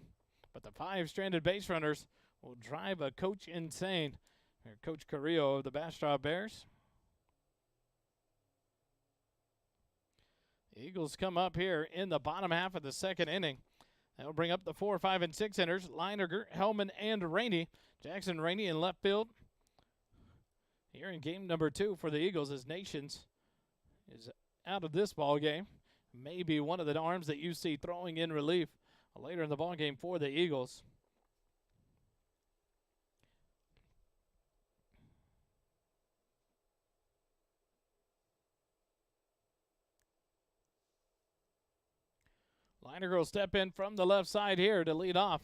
But the 5 stranded base runners will drive a coach insane. Coach Carrillo of the Bastrop Bears. The Eagles come up here in the bottom half of the second inning. That'll bring up the 4, 5, and 6 inners. Leininger, Hellman, and Rainey. Jackson Rainey in left field. Here in game number 2 for the Eagles as Nations is out of this ball game. Maybe one of the arms that you see throwing in relief later in the ball game for the Eagles. Leininger will step in from the left side here to lead off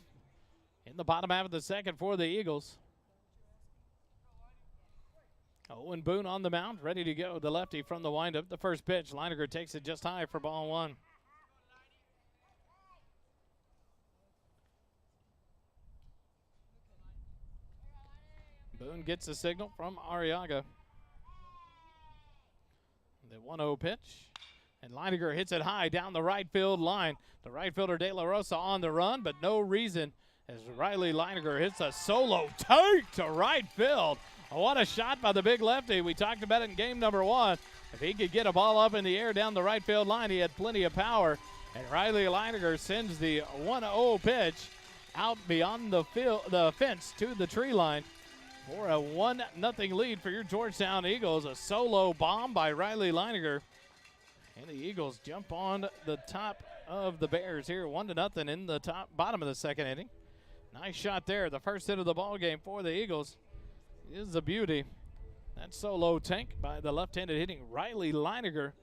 in the bottom half of the second for the Eagles. Owen Boone on the mound, ready to go. The lefty from the windup. The first pitch, Leininger takes it just high for ball 1. Boone gets a signal from Arriaga. The 1-0 pitch. And Leininger hits it high down the right field line. The right fielder De La Rosa on the run, but no reason as Riley Leininger hits a solo take to right field. Oh, what a shot by the big lefty. We talked about it in game number 1. If he could get a ball up in the air down the right field line, he had plenty of power. And Riley Leininger sends the 1-0 pitch out beyond the fence to the tree line for a 1-0 lead for your Georgetown Eagles. A solo bomb by Riley Leininger. And the Eagles jump on the top of the Bears here, 1-0 in the bottom of the second inning. Nice shot there. The first hit of the ball game for the Eagles is a beauty. That solo tank by the left-handed hitting Riley Leininger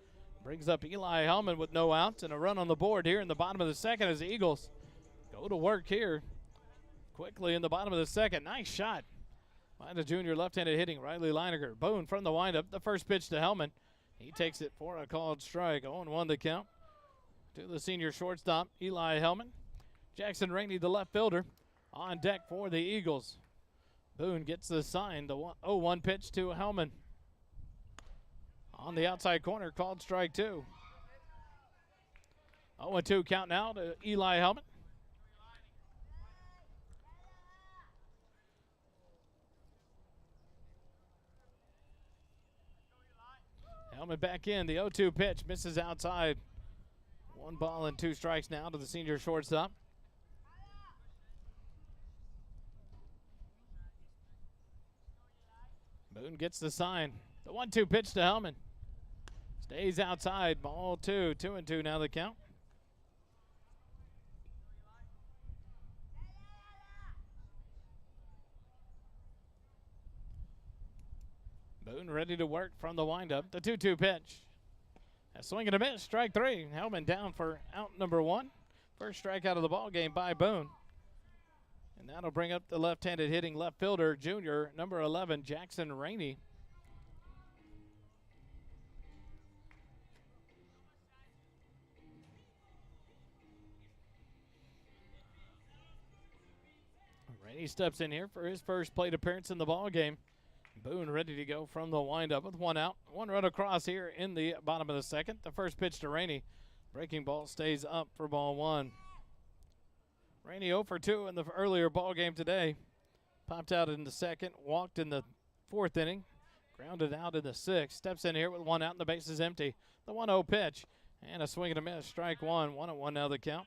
brings up Eli Hellman with no outs and a run on the board here in the bottom of the second as the Eagles go to work here quickly in the bottom of the second. Nice shot by the junior left-handed hitting Riley Leininger. Boone from the windup. The first pitch to Hellman. He takes it for a called strike. 0-1 the count to the senior shortstop, Eli Hellman. Jackson Rainey, the left fielder, on deck for the Eagles. Boone gets the sign. The 0-1 pitch to Hellman. On the outside corner, called strike 2. 0-2 count now to Eli Hellman. Hellman back in. The 0-2 pitch misses outside. 1 ball and 2 strikes now to the senior shortstop. Boone gets the sign. The 1-2 pitch to Hellman. Stays outside. Ball 2. 2-2 now the count. Boone ready to work from the windup. The 2-2 pitch. A swing and a miss. Strike 3. Hellman down for out number 1. First strikeout of the ball game by Boone. And that'll bring up the left-handed hitting left fielder, junior, number 11, Jackson Rainey. Rainey steps in here for his first plate appearance in the ball game. Boone ready to go from the windup with 1 out. 1 run across here in the bottom of the second. The first pitch to Rainey. Breaking ball stays up for ball 1. Rainey 0 for 2 in the earlier ball game today. Popped out in the second, walked in the 4th inning, grounded out in the 6th. Steps in here with 1 out and the base is empty. The 1-0 pitch and a swing and a miss. Strike 1. 1-1 now the count.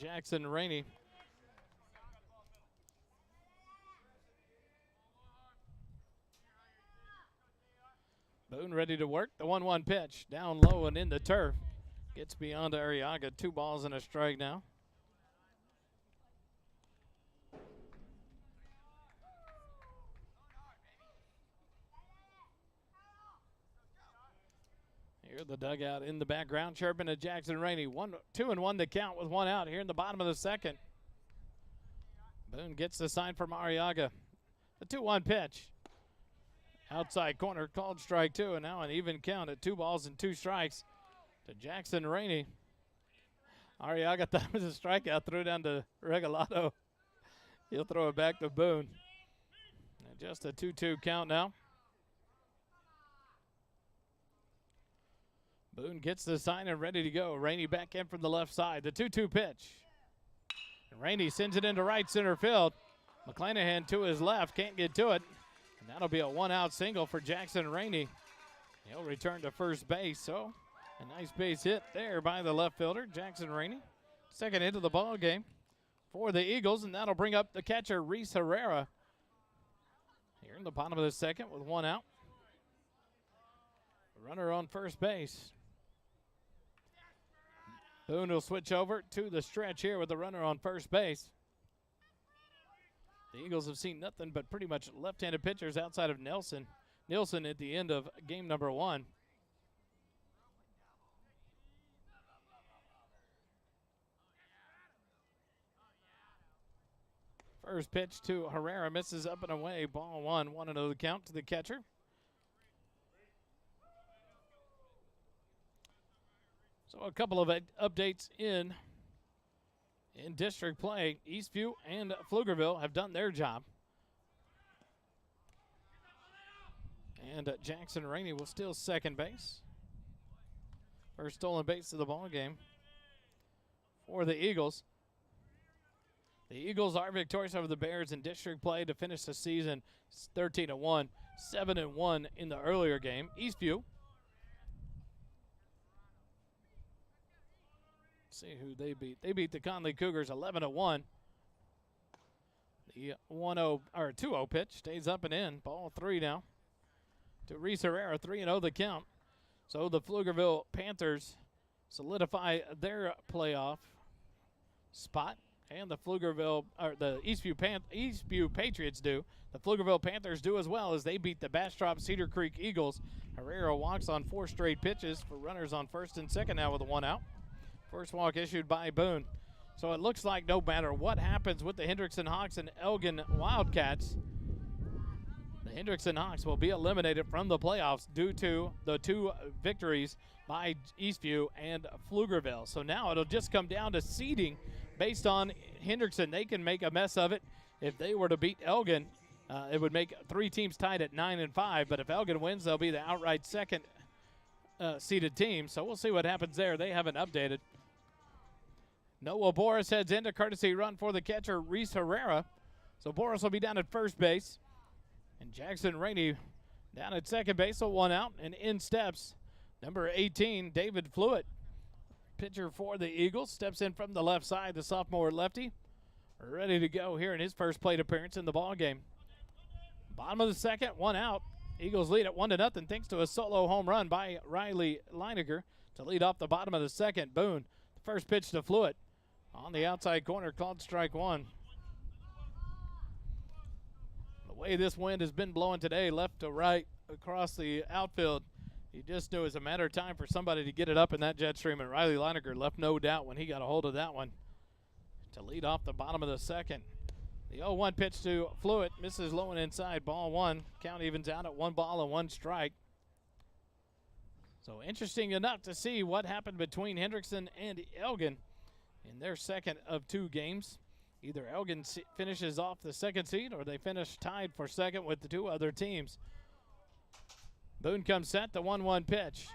Jackson Rainey. Boone ready to work. The 1-1 pitch. Down low and in the turf. Gets beyond Arriaga. 2 balls and a strike now. Here the dugout in the background chirping at Jackson Rainey. 2-1 to count with 1 out here in the bottom of the second. Boone gets the sign from Arriaga. The 2-1 pitch. Outside corner called strike 2, and now an even count at 2 balls and 2 strikes to Jackson Rainey. Arriaga thought it was a strikeout, threw it down to Regalado. He'll throw it back to Boone. And just a 2-2 count now. Boone gets the sign and ready to go. Rainey back in from the left side. The 2-2 pitch. And Rainey sends it into right center field. McClanahan to his left, can't get to it. And that'll be a 1-out single for Jackson Rainey. He'll return to first base, so a nice base hit there by the left fielder, Jackson Rainey. Second hit of the ball game for the Eagles, and that'll bring up the catcher, Reese Herrera. Here in the bottom of the second with 1 out. Runner on first base. Boone will switch over to the stretch here with the runner on first base. The Eagles have seen nothing but pretty much left-handed pitchers outside of Nilsson at the end of game number 1. First pitch to Herrera, misses up and away. Ball 1, 1-0 the count to the catcher. So a couple of updates in district play. Eastview and Pflugerville have done their job. And Jackson Rainey will steal second base. First stolen base of the ball game for the Eagles. The Eagles are victorious over the Bears in district play to finish the season 13-1, 7-1 in the earlier game. Eastview. See who they beat. They beat the Conley Cougars 11-1. The 2-0 pitch stays up and in. Ball 3 now to Reese Herrera, 3-0 the count. So the Pflugerville Panthers solidify their playoff spot, and the Eastview Patriots do. The Pflugerville Panthers do as well as they beat the Bastrop Cedar Creek Eagles. Herrera walks on 4 straight pitches for runners on first and second now with a 1 out. First walk issued by Boone. So it looks like no matter what happens with the Hendrickson Hawks and Elgin Wildcats, the Hendrickson Hawks will be eliminated from the playoffs due to the 2 victories by Eastview and Pflugerville. So now it'll just come down to seeding based on Hendrickson. They can make a mess of it. If they were to beat Elgin, it would make 3 teams tied at 9-5. But if Elgin wins, they'll be the outright second seeded team. So we'll see what happens there. They haven't updated. Noah Boris heads into courtesy run for the catcher, Reese Herrera. So Boris will be down at first base. And Jackson Rainey down at second base, so 1 out. And in steps number 18, David Fluitt. Pitcher for the Eagles. Steps in from the left side, the sophomore lefty. Ready to go here in his first plate appearance in the ball game. Bottom of the second, 1 out. Eagles lead at 1-0 thanks to a solo home run by Riley Leineger to lead off the bottom of the second. Boone, the first pitch to Fluitt. On the outside corner, called strike 1. The way this wind has been blowing today, left to right across the outfield, you just knew it was a matter of time for somebody to get it up in that jet stream, and Riley Leineger left no doubt when he got a hold of that one to lead off the bottom of the second. The 0-1 pitch to Fluitt, misses low and inside, ball 1. Count evens out at 1 ball and 1 strike. So interesting enough to see what happened between Hendrickson and Elgin in their second of 2 games. Either Elgin finishes off the second seed or they finish tied for second with the 2 other teams. Boone comes set, the 1-1 pitch.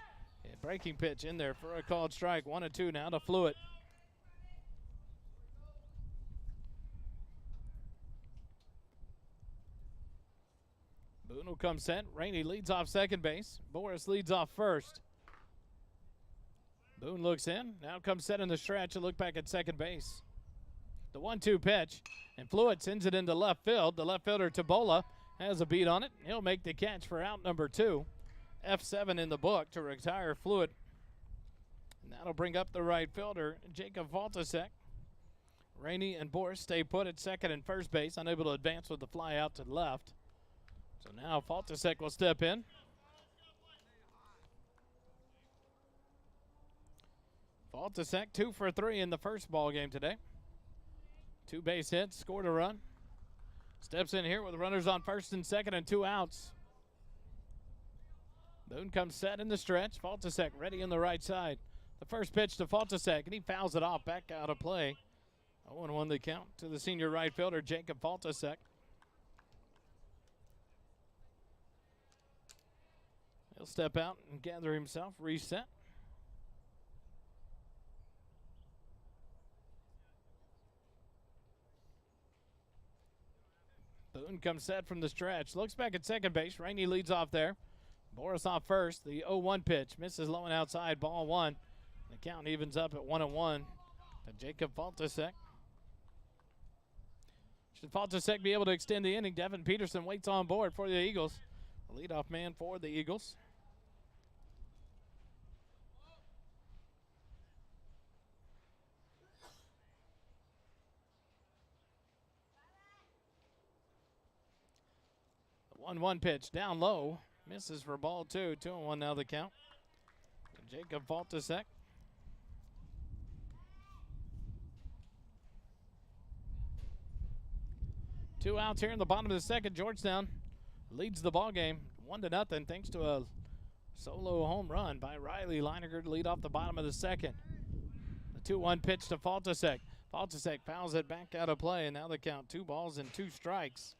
A breaking pitch in there for a called strike. 1-2 now to Fluitt. Boone will come set. Rainey leads off second base. Boris leads off first. Boone looks in. Now comes set in the stretch. A look back at second base. The 1-2 pitch. And Fluitt sends it into left field. The left fielder, Tabola, has a beat on it. He'll make the catch for out number 2. F7 in the book to retire Fluid. And that'll bring up the right fielder, Jacob Valtasek. Rainey and Boris stay put at second and first base, unable to advance with the fly out to the left. So now Valtasek will step in. Valtasek 2 for 3 in the first ball game today. 2 base hits, scored a run. Steps in here with runners on first and second and 2 outs. Boone comes set in the stretch. Valtasek ready on the right side. The first pitch to Valtasek, and he fouls it off back out of play. 0-1 the count to the senior right fielder, Jacob Valtasek. He'll step out and gather himself, reset. Boone comes set from the stretch. Looks back at second base. Rainey leads off there. Boris off first. The 0-1 pitch. Misses low and outside. Ball 1. The count evens up at 1-1 to Jacob Valtasek. Should Valtasek be able to extend the inning? Devin Peterson waits on board for the Eagles. The leadoff man for the Eagles. The 1-1 pitch down low. Misses for ball 2. 2-1 now the count. Jacob Valtasek. Two outs here in the bottom of the second. Georgetown leads the ball game 1-0 thanks to a solo home run by Riley Leininger to lead off the bottom of the second. The 2-1 pitch to Valtasek. Valtasek fouls it back out of play, and now the count 2 balls and 2 strikes.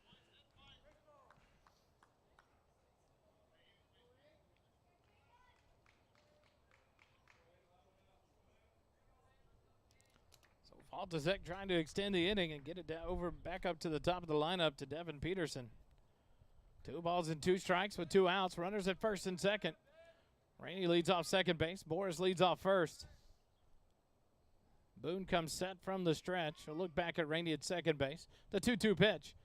Valtasek trying to extend the inning and get it over back up to the top of the lineup to Devin Peterson. 2 balls and 2 strikes with 2 outs. Runners at first and second. Rainey leads off second base. Boris leads off first. Boone comes set from the stretch. He'll look back at Rainey at second base. The 2-2 pitch.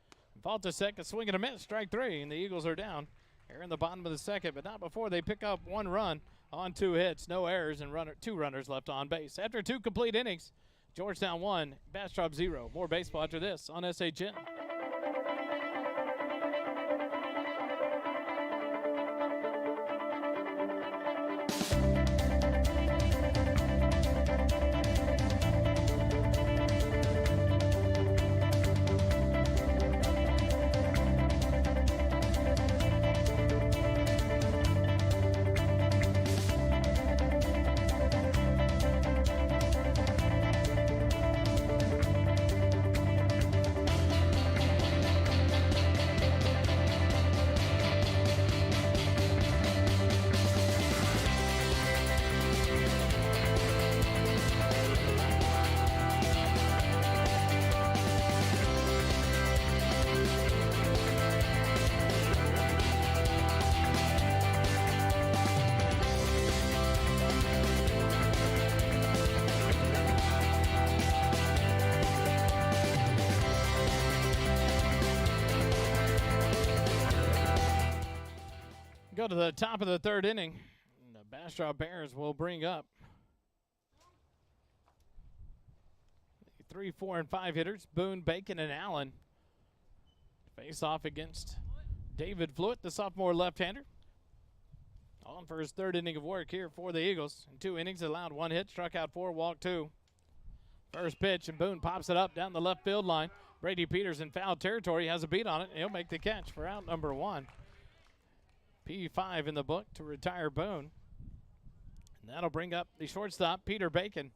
Valtasek a swing and a miss. Strike 3, and the Eagles are down here in the bottom of the second, but not before they pick up 1 run on 2 hits. No errors and 2 runners left on base. After 2 complete innings, Georgetown 1, Bastrop 0. More baseball after this on SHN. Go to the top of the third inning. And the Bastrop Bears will bring up the 3, 4, and 5 hitters, Boone, Bacon, and Allen. Face off against David Fluitt, the sophomore left-hander. On for his third inning of work here for the Eagles. In 2 innings, allowed 1 hit, struck out 4, walked 2. First pitch, and Boone pops it up down the left field line. Brady Peters in foul territory, has a beat on it, and he'll make the catch for out number 1. P5 in the book to retire Boone. And that'll bring up the shortstop, Peter Bacon.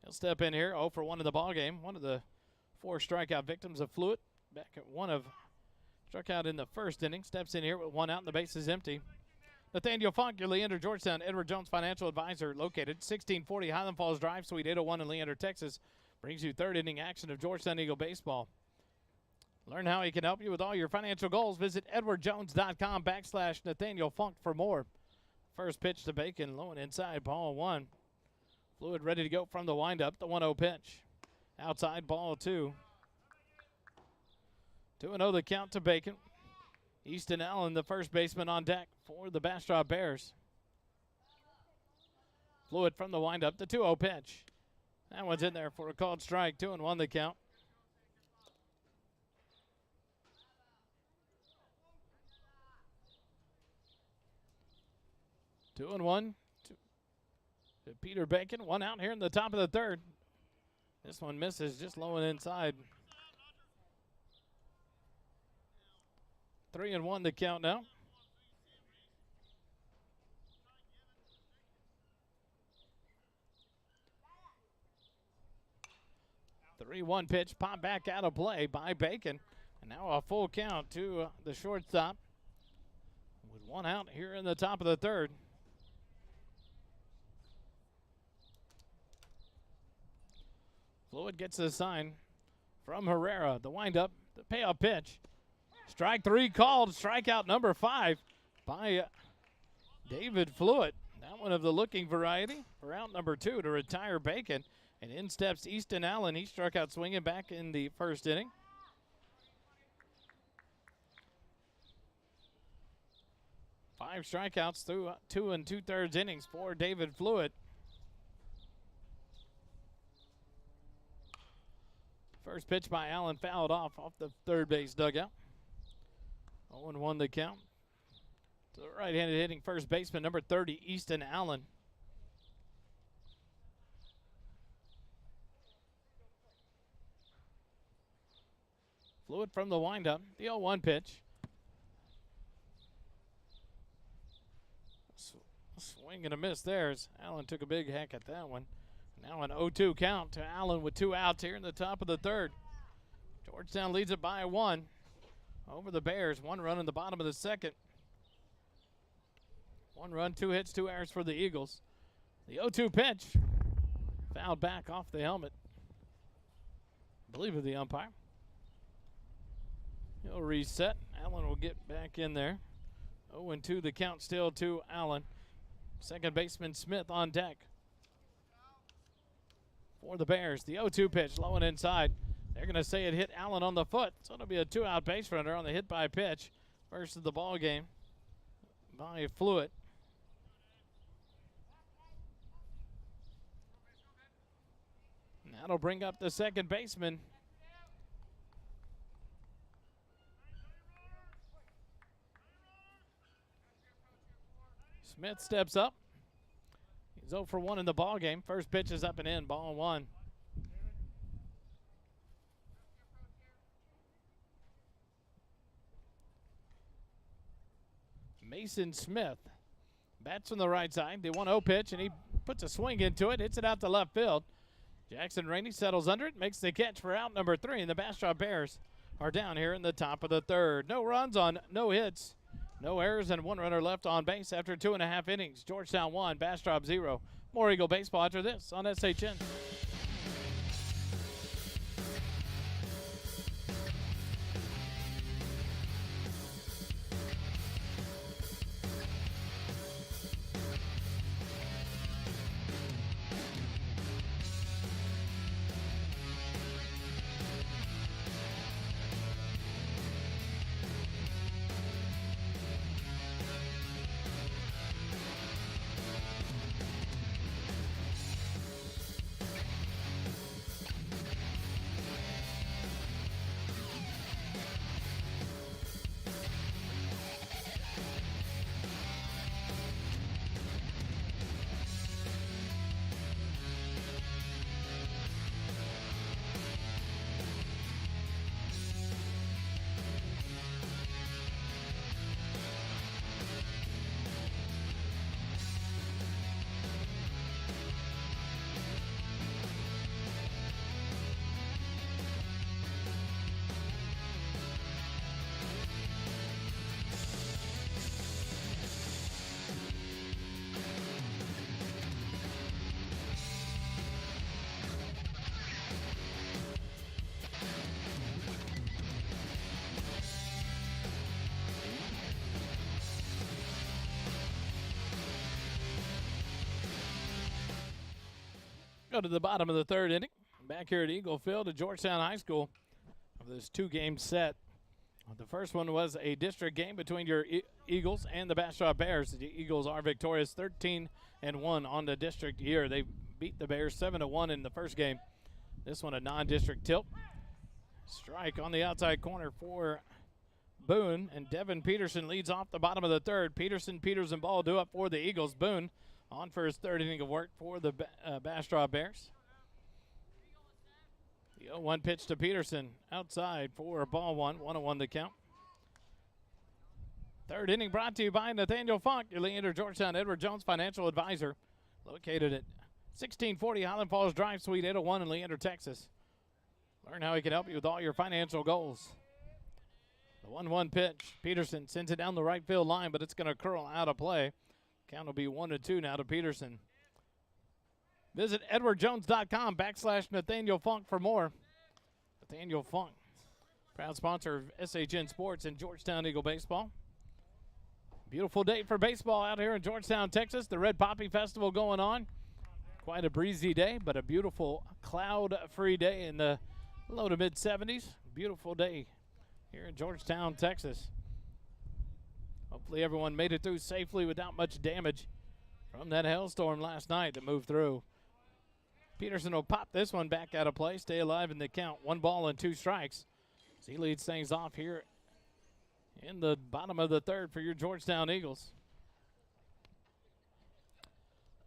He'll step in here, 0 for 1 in the ball game. One of the 4 strikeout victims of Fluitt. Back at 1 of struck out in the first inning. Steps in here with 1 out and the base is empty. Nathaniel Funk, your Leander Georgetown Edward Jones Financial Advisor, located 1640 Highland Falls Drive, Suite 801 in Leander, Texas. Brings you third inning action of Georgetown Eagle baseball. Learn how he can help you with all your financial goals. Visit edwardjones.com/Nathaniel Funk for more. First pitch to Bacon, low and inside, ball 1. Fluid ready to go from the windup, the 1-0 pitch. Outside, ball 2. 2-0 the count to Bacon. Easton Allen, the first baseman, on deck for the Bastrop Bears. Fluid from the windup, the 2-0 pitch. That one's in there for a called strike, 2-1 the count. Two and one to Peter Bacon. One out here in the top of the third. This one misses, just low and inside. 3-1 the count now. The 3-1 pitch popped back out of play by Bacon. And now a full count to the shortstop with one out here in the top of the third. Fluid gets the sign from Herrera. The windup, the payoff pitch. Strike 3 called. Strikeout number 5 by David Fluid. That one of the looking variety for out number 2 to retire Bacon. And in steps Easton Allen. He struck out swinging back in the first inning. Five strikeouts through 2 2/3 innings for David Fluid. First pitch by Allen fouled off the third base dugout. 0-1 the count. To the right-handed hitting first baseman, number 30, Easton Allen. Fluid from the windup, the 0-1 pitch. Swing and a miss there as Allen took a big hack at that one. Now an 0-2 count to Allen with 2 outs here in the top of the third. Georgetown leads it by 1 over the Bears. 1 run in the bottom of the second. 1 run, 2 hits, 2 errors for the Eagles. The 0-2 pitch fouled back off the helmet, I believe, of the umpire. He'll reset. Allen will get back in there. 0-2 the count still to Allen. Second baseman Smith on deck for the Bears. The 0-2 pitch, low and inside. They're going to say it hit Allen on the foot, so it'll be a 2-out base runner on the hit by pitch. First of the ball game by Fluid. And that'll bring up the second baseman. Smith steps up. He's 0 for 1 in the ball game. First pitch is up and in, ball 1. Mason Smith bats from the right side. The 1-0 pitch, and he puts a swing into it, hits it out to left field. Jackson Rainey settles under it, makes the catch for out number 3, and the Bastrop Bears are down here in the top of the third. No runs on no hits. No errors and 1 runner left on base after 2.5 innings. Georgetown 1, Bastrop 0. More Eagle baseball after this on SHN. Go to the bottom of the third inning. Back here at Eagle Field at Georgetown High School of this 2-game set The first one was a district game between your Eagles and the Bastrop Bears. The Eagles are victorious 13-1 on the district year. They beat the Bears 7-1 in the first game. This one a non-district tilt. Strike on the outside corner for Boone, and Devin Peterson leads off the bottom of the third. Peters and ball due up for the Eagles. Boone on for his third inning of work for the Bastrop Bears. The 0-1 pitch to Peterson outside for ball one. 1-1 the count. Third inning brought to you by Nathaniel Funk, your Leander Georgetown Edward Jones financial advisor, located at 1640 Highland Falls Drive, Suite 801 in Leander, Texas. Learn how he can help you with all your financial goals. The 1-1 pitch. Peterson sends it down the right field line, but it's going to curl out of play. Count will be 1-2 now to Peterson. Visit edwardjones.com/Nathaniel Funk for more. Nathaniel Funk, proud sponsor of SHN Sports and Georgetown Eagle Baseball. Beautiful day for baseball out here in Georgetown, Texas. The Red Poppy Festival going on. Quite a breezy day, but a beautiful cloud-free day in the low to mid-70s. Beautiful day here in Georgetown, Texas. Hopefully everyone made it through safely without much damage from that hailstorm last night that moved through. Peterson will pop this one back out of play, stay alive in the count. 1 ball and 2 strikes. As he leads things off here in the bottom of the third for your Georgetown Eagles.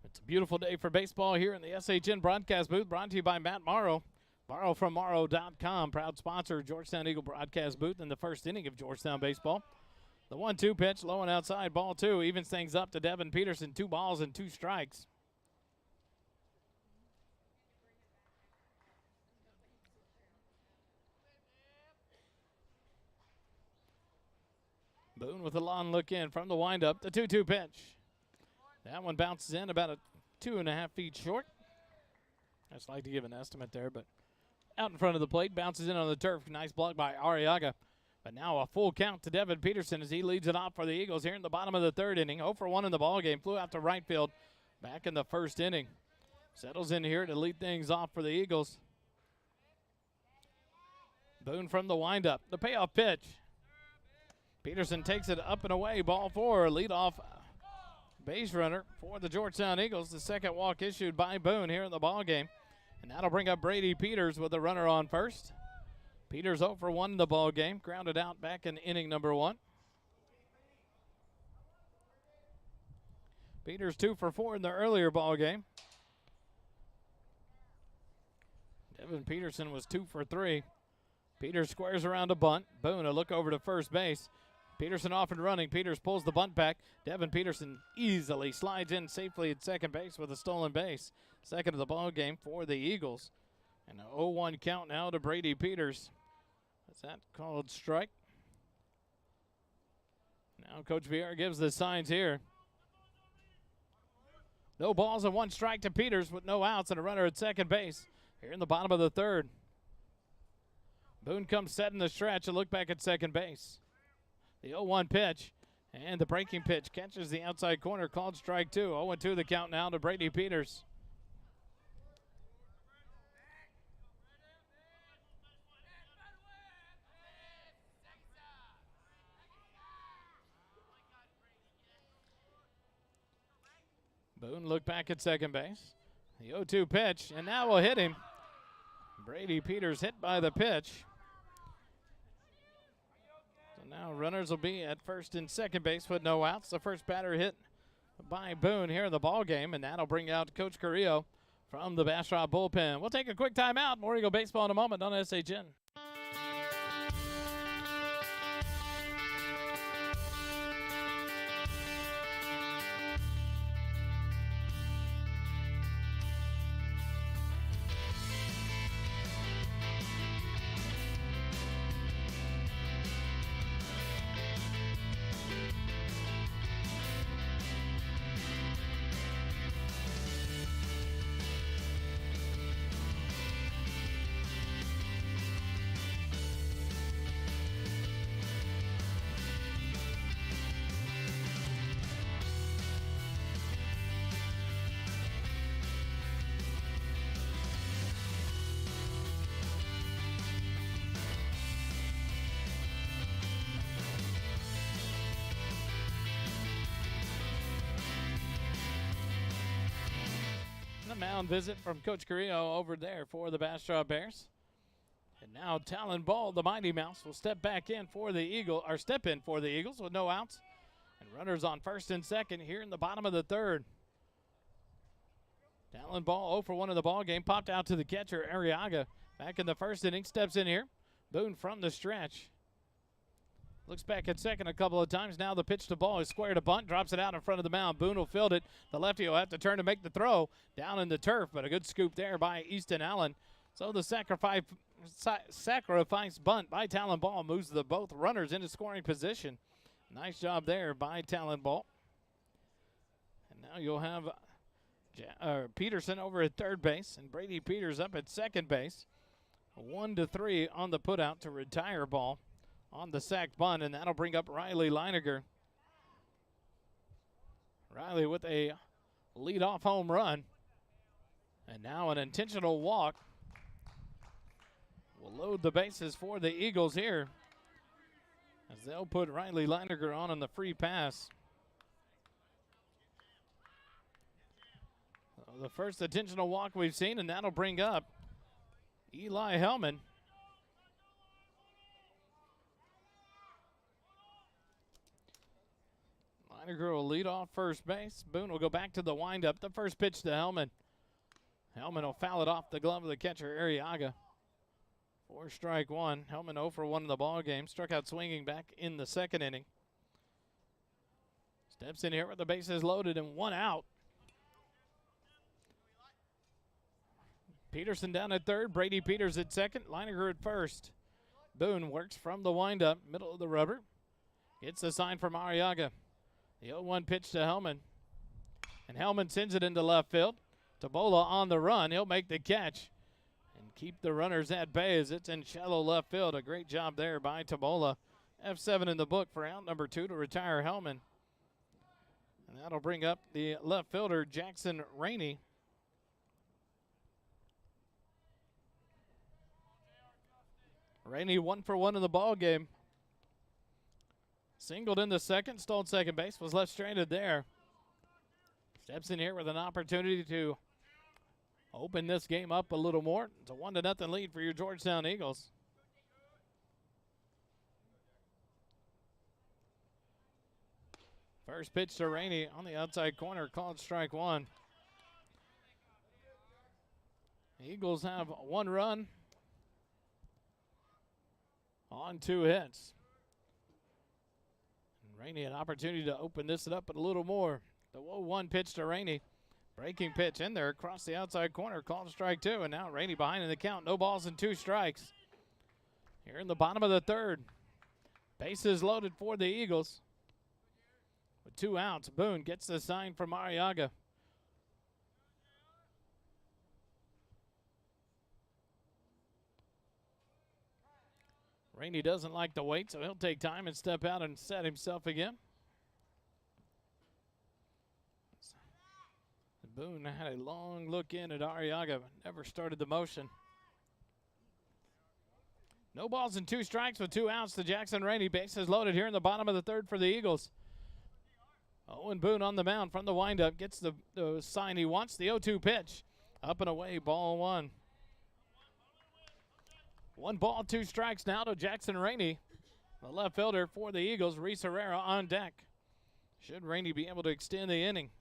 It's a beautiful day for baseball here in the SHN broadcast booth, brought to you by Matt Morrow. BorrowFromMorrow.com, proud sponsor of Georgetown Eagle broadcast booth in the first inning of Georgetown baseball. The 1-2 pitch, low and outside, ball 2, evens things up to Devin Peterson. 2 balls and 2 strikes. Boone with a long look in from the windup. The 2-2 pitch. That one bounces in about 2.5 feet short. I just like to give an estimate there, but out in front of the plate, bounces in on the turf. Nice block by Arriaga. But now a full count to Devin Peterson as he leads it off for the Eagles here in the bottom of the third inning. 0 for 1 in the ballgame. Flew out to right field back in the first inning. Settles in here to lead things off for the Eagles. Boone from the windup. The payoff pitch. Peterson takes it up and away. Ball 4. Leadoff base runner for the Georgetown Eagles. The second walk issued by Boone here in the ballgame. And that'll bring up Brady Peters with the runner on first. Peters 0 for 1 in the ball game, grounded out back in inning number 1. Peters 2 for 4 in the earlier ball game. Devin Peterson was 2 for 3. Peters squares around a bunt. Boone a look over to first base. Peterson off and running. Peters pulls the bunt back. Devin Peterson easily slides in safely at second base with a stolen base. Second of the ball game for the Eagles. And an 0-1 count now to Brady Peters. Is that called strike? Now Coach VR gives the signs here. No balls and 1 strike to Peters with no outs and a runner at second base here in the bottom of the third. Boone comes set in the stretch. A look back at second base. The 0-1 pitch and the breaking pitch catches the outside corner, called strike 2. 0-2 the count now to Brady Peters. Boone look back at second base. The 0-2 pitch, and now will hit him. Brady Peters hit by the pitch. So now runners will be at first and second base with no outs. The first batter hit by Boone here in the ball game, and that'll bring out Coach Carrillo from the Bastrop bullpen. We'll take a quick timeout. More Eagle baseball in a moment on SHN. And a mound visit from Coach Carrillo over there for the Bastrop Bears. And now Talon Ball, the Mighty Mouse, will step in for the Eagles with no outs. And runners on first and second here in the bottom of the third. Talon Ball 0 for 1 in the ball game. Popped out to the catcher, Arriaga. Back in the first inning, steps in here. Boone from the stretch. Looks back at second a couple of times. Now the pitch to Ball is square to bunt. Drops it out in front of the mound. Boone will field it. The lefty will have to turn to make the throw down in the turf. But a good scoop there by Easton Allen. So the sacrifice bunt by Talon Ball moves both runners into scoring position. Nice job there by Talon Ball. And now you'll have Peterson over at third base and Brady Peters up at second base. 1-3 on the putout to retire Ball on the sack bunt, and that'll bring up Riley Leiniger. Riley with a leadoff home run. And now an intentional walk will load the bases for the Eagles here, as they'll put Riley Leiniger on the free pass. The first intentional walk we've seen, and that'll bring up Eli Hellman. Leiniger will lead off first base. Boone will go back to the windup. The first pitch to Hellman. Hellman will foul it off the glove of the catcher, Arriaga. 4 strike 1. Hellman 0 for 1 in the ball game. Struck out swinging back in the second inning. Steps in here with the bases loaded and 1 out. Peterson down at third. Brady Peters at second. Leiniger at first. Boone works from the windup, middle of the rubber. Gets the sign from Arriaga. The 0-1 pitch to Hellman. And Hellman sends it into left field. Tabola on the run. He'll make the catch and keep the runners at bay as it's in shallow left field. A great job there by Tabola. F7 in the book for out number 2 to retire Hellman. And that'll bring up the left fielder, Jackson Rainey. Rainey 1 for 1 in the ball game. Singled in the second, stole second base, was left stranded there. Steps in here with an opportunity to open this game up a little more. It's a 1-0 lead for your Georgetown Eagles. First pitch to Rainey on the outside corner, called strike 1. The Eagles have 1 run on 2 hits. And Rainey an opportunity to open this up a little more. The 0-1 pitch to Rainey. Breaking pitch in there across the outside corner, called strike 2. And now Rainey behind in the count. No balls and 2 strikes. Here in the bottom of the third. Bases loaded for the Eagles. With 2 outs, Boone gets the sign from Arriaga. Rainey doesn't like to wait, so he'll take time and step out and set himself again. Boone had a long look in at Arriaga, but never started the motion. No balls and 2 strikes with 2 outs to Jackson Rainey. Bases loaded here in the bottom of the third for the Eagles. Owen Boone on the mound from the windup. Gets the sign he wants. The 0-2 pitch. Up and away, ball 1. 1 ball, 2 strikes now to Jackson Rainey. The left fielder for the Eagles, Reese Herrera on deck. Should Rainey be able to extend the inning?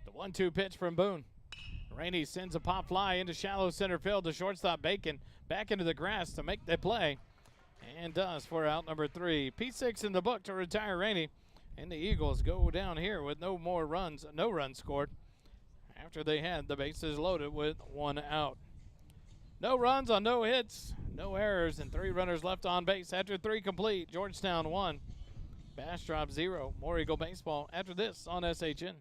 The 1-2 pitch from Boone. Rainey sends a pop fly into shallow center field to shortstop Bacon. Back into the grass to make the play. And does for out number 3. P6 in the book to retire Rainey. And the Eagles go down here with no runs scored, after they had the bases loaded with 1 out. No runs on no hits, no errors, and 3 runners left on base after 3 complete. Georgetown 1, Bastrop 0. More Eagle baseball after this on SHN.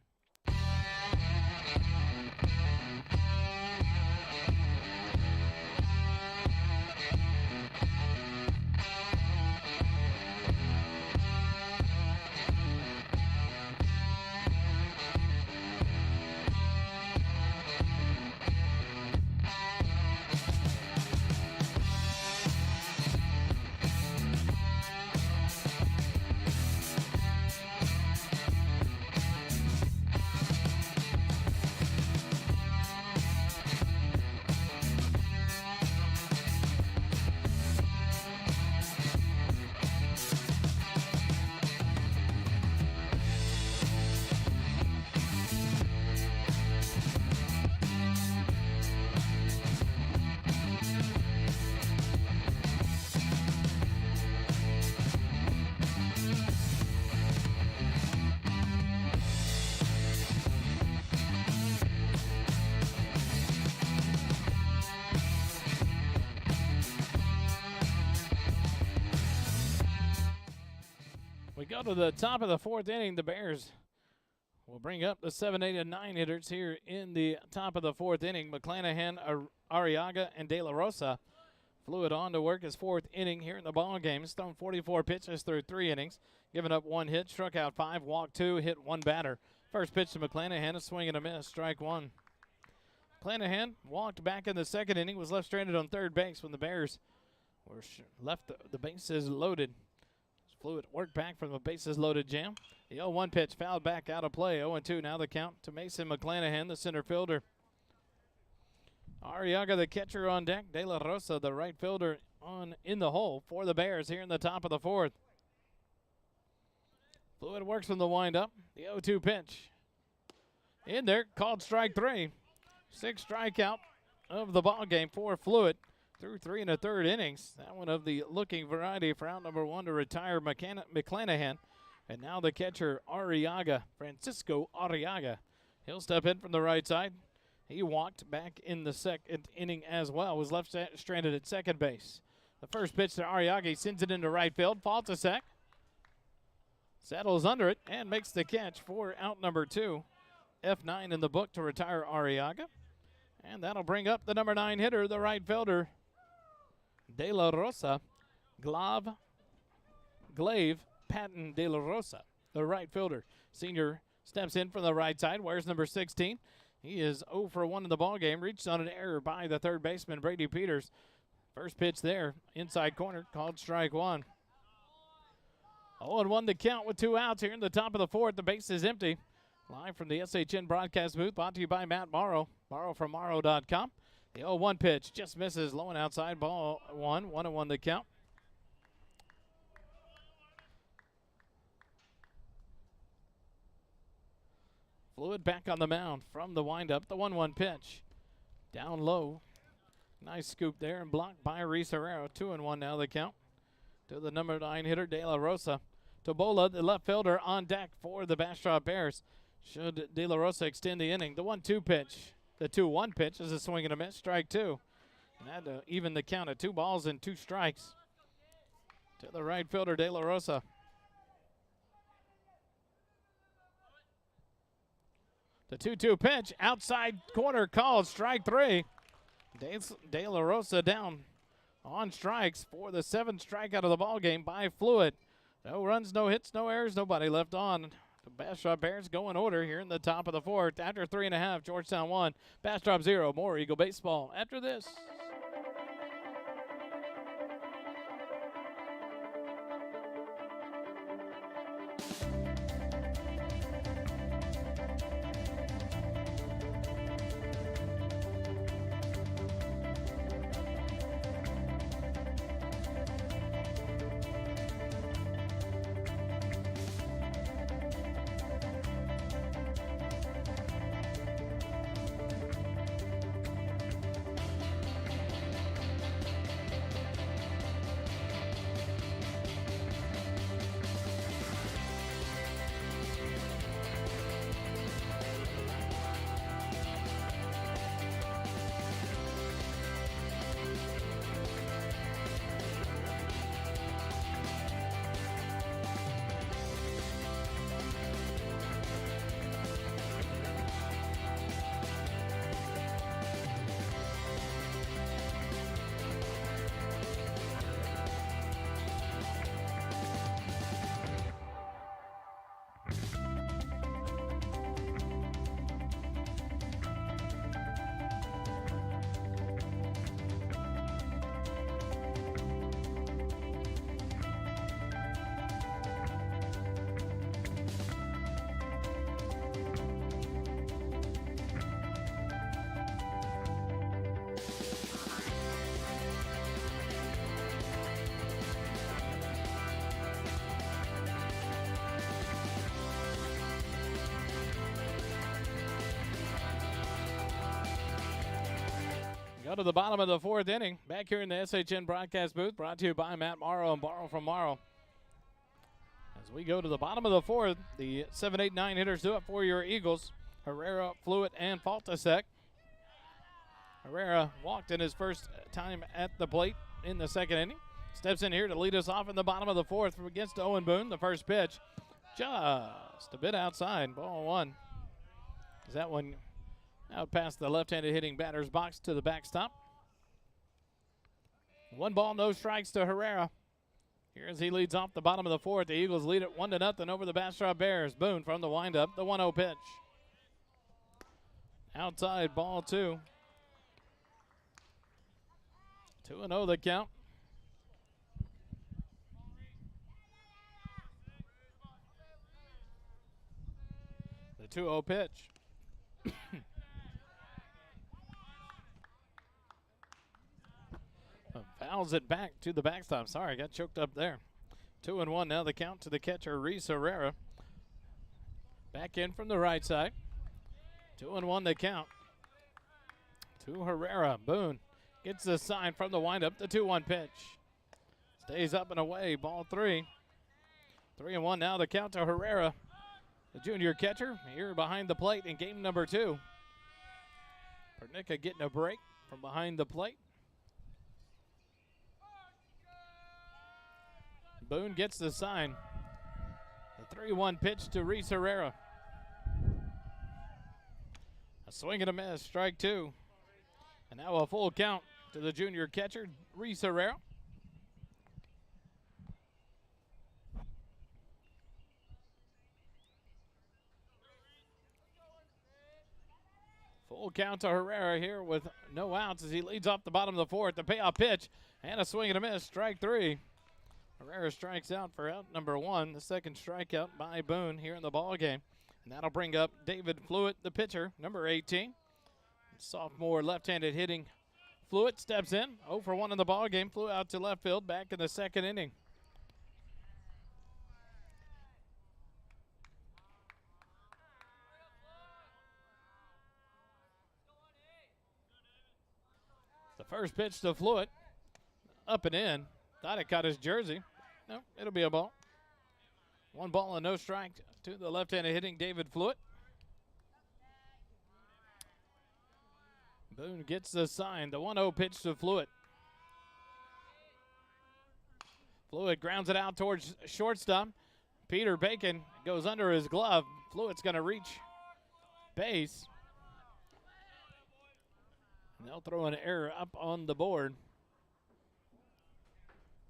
Go to the top of the fourth inning. The Bears will bring up the 7, 8, and 9 hitters here in the top of the fourth inning. McClanahan, Arriaga, and De La Rosa. Fluid on to work his fourth inning here in the ball game. He's thrown 44 pitches through 3 innings, given up 1 hit, struck out 5, walked 2, hit 1 batter. First pitch to McClanahan, a swing and a miss, strike 1. McClanahan walked back in the second inning, was left stranded on third base when the Bears were left the bases loaded. Fluid worked back from the bases loaded jam. The 0-1 pitch fouled back out of play. 0-2 now the count to Mason McClanahan, the center fielder. Arriaga, the catcher, on deck. De La Rosa, the right fielder, in the hole for the Bears here in the top of the fourth. Fluid works from the windup. The 0-2 pitch. In there, called strike 3. 6th strikeout of the ball game for Fluid through 3 1/3 innings. That one of the looking variety for out number 1 to retire McClanahan. And now the catcher, Arriaga, Francisco Arriaga. He'll step in from the right side. He walked back in the second inning as well, was left stranded at second base. The first pitch to Arriaga, he sends it into right field. Faltasek settles under it and makes the catch for out number 2. F9 in the book to retire Arriaga. And that'll bring up the number 9 hitter, the right fielder, De La Rosa, Glaive Patton De La Rosa, the right fielder. Senior steps in from the right side, wears number 16. He is 0 for 1 in the ballgame. Reached on an error by the third baseman, Brady Peters. First pitch there, inside corner, called strike 1. 0-1 the count with 2 outs here in the top of the fourth. The base is empty. Live from the SHN broadcast booth, brought to you by Matt Morrow, borrowfrommorrow.com. The 0-1 pitch just misses, low and outside, ball 1, 1-1 the count. Fluid back on the mound from the windup. The 1-1 pitch. Down low. Nice scoop there and blocked by Reese Herrera. 2-1 now the count. To the number 9 hitter, De La Rosa. Tobola, the left fielder, on deck for the Bastrop Bears. Should De La Rosa extend the inning. The 1-2 pitch. The 2-1 pitch is a swing and a miss. Strike 2. And that to even the count at 2 balls and 2 strikes. To the right fielder, De La Rosa. The 2-2 pitch, outside corner called, strike 3. De La Rosa down on strikes for the 7th strikeout of the ball game by Fluid. No runs, no hits, no errors, nobody left on. The Bastrop Bears go in order here in the top of the fourth. After 3 1/2, Georgetown 1, Bastrop 0. More Eagle baseball after this. Go to the bottom of the fourth inning. Back here in the SHN broadcast booth, brought to you by Matt Morrow and Borrow from Morrow. As we go to the bottom of the fourth, the 7, 8, 9 hitters do it for your Eagles. Herrera, Fluid, and Faltasek. Herrera walked in his first time at the plate in the second inning. steps in here to lead us off in the bottom of the fourth against Owen Boone. The first pitch just a bit outside, ball one. Is that one out past the left-handed hitting batter's box to the backstop? 1 ball, no strikes to Herrera. Here as he leads off the bottom of the fourth, the Eagles lead it 1-0 over the Bastrop Bears. Boone from the windup, the 1-0 pitch. Outside, ball 2. 2-0 the count. The 2-0 pitch. Fouls it back to the backstop. Sorry, I got choked up there. 2-1 now the count to the catcher, Reese Herrera. Back in from the right side. 2-1 the count. To Herrera. Boone gets the sign from the windup. The 2-1 pitch. Stays up and away. Ball 3. 3-1 now the count to Herrera. The junior catcher here behind the plate in game number 2. Pernica getting a break from behind the plate. Boone gets the sign. The 3-1 pitch to Reese Herrera. A swing and a miss, strike 2. And now a full count to the junior catcher, Reese Herrera. Full count to Herrera here with no outs as he leads off the bottom of the fourth. The payoff pitch and a swing and a miss, strike 3. Herrera strikes out for out number 1, the second strikeout by Boone here in the ball game. And that'll bring up David Fluitt, the pitcher, number 18. Sophomore left-handed hitting Fluitt steps in, 0 for 1 in the ball game. Flew out to left field back in the second inning. The first pitch to Fluitt, up and in. Thought it caught his jersey. No, it'll be a ball. 1 ball and no strike to the left-handed hitting David Fluitt. Boone gets the sign. The 1-0 pitch to Fluitt. Fluitt grounds it out towards shortstop. Peter Bacon goes under his glove. Fluitt's going to reach base. And they'll throw an error up on the board.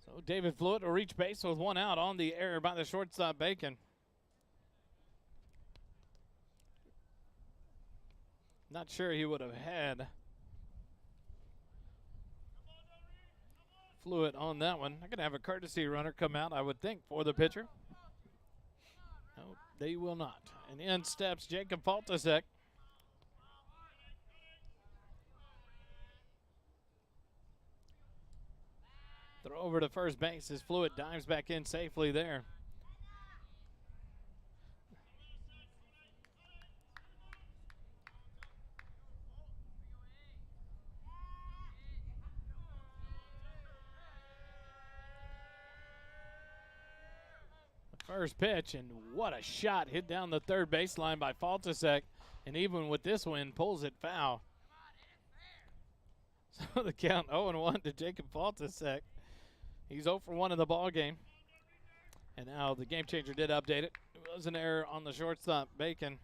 So David Fluitt will reach base with 1 out on the error by the shortstop Bacon. Not sure he would have had Fluitt on that one. I'm going to have a courtesy runner come out, I would think, for the pitcher. No, they will not. And in steps Jacob Faltasek. Throw over to first base as Fluitt dives back in safely there. The first pitch, and what a shot hit down the third baseline by Faltasek. And even with this wind, pulls it foul. So the count 0-1 to Jacob Faltasek. He's 0 for 1 in the ball game. And now the game changer did update it. It was an error on the shortstop, Bacon.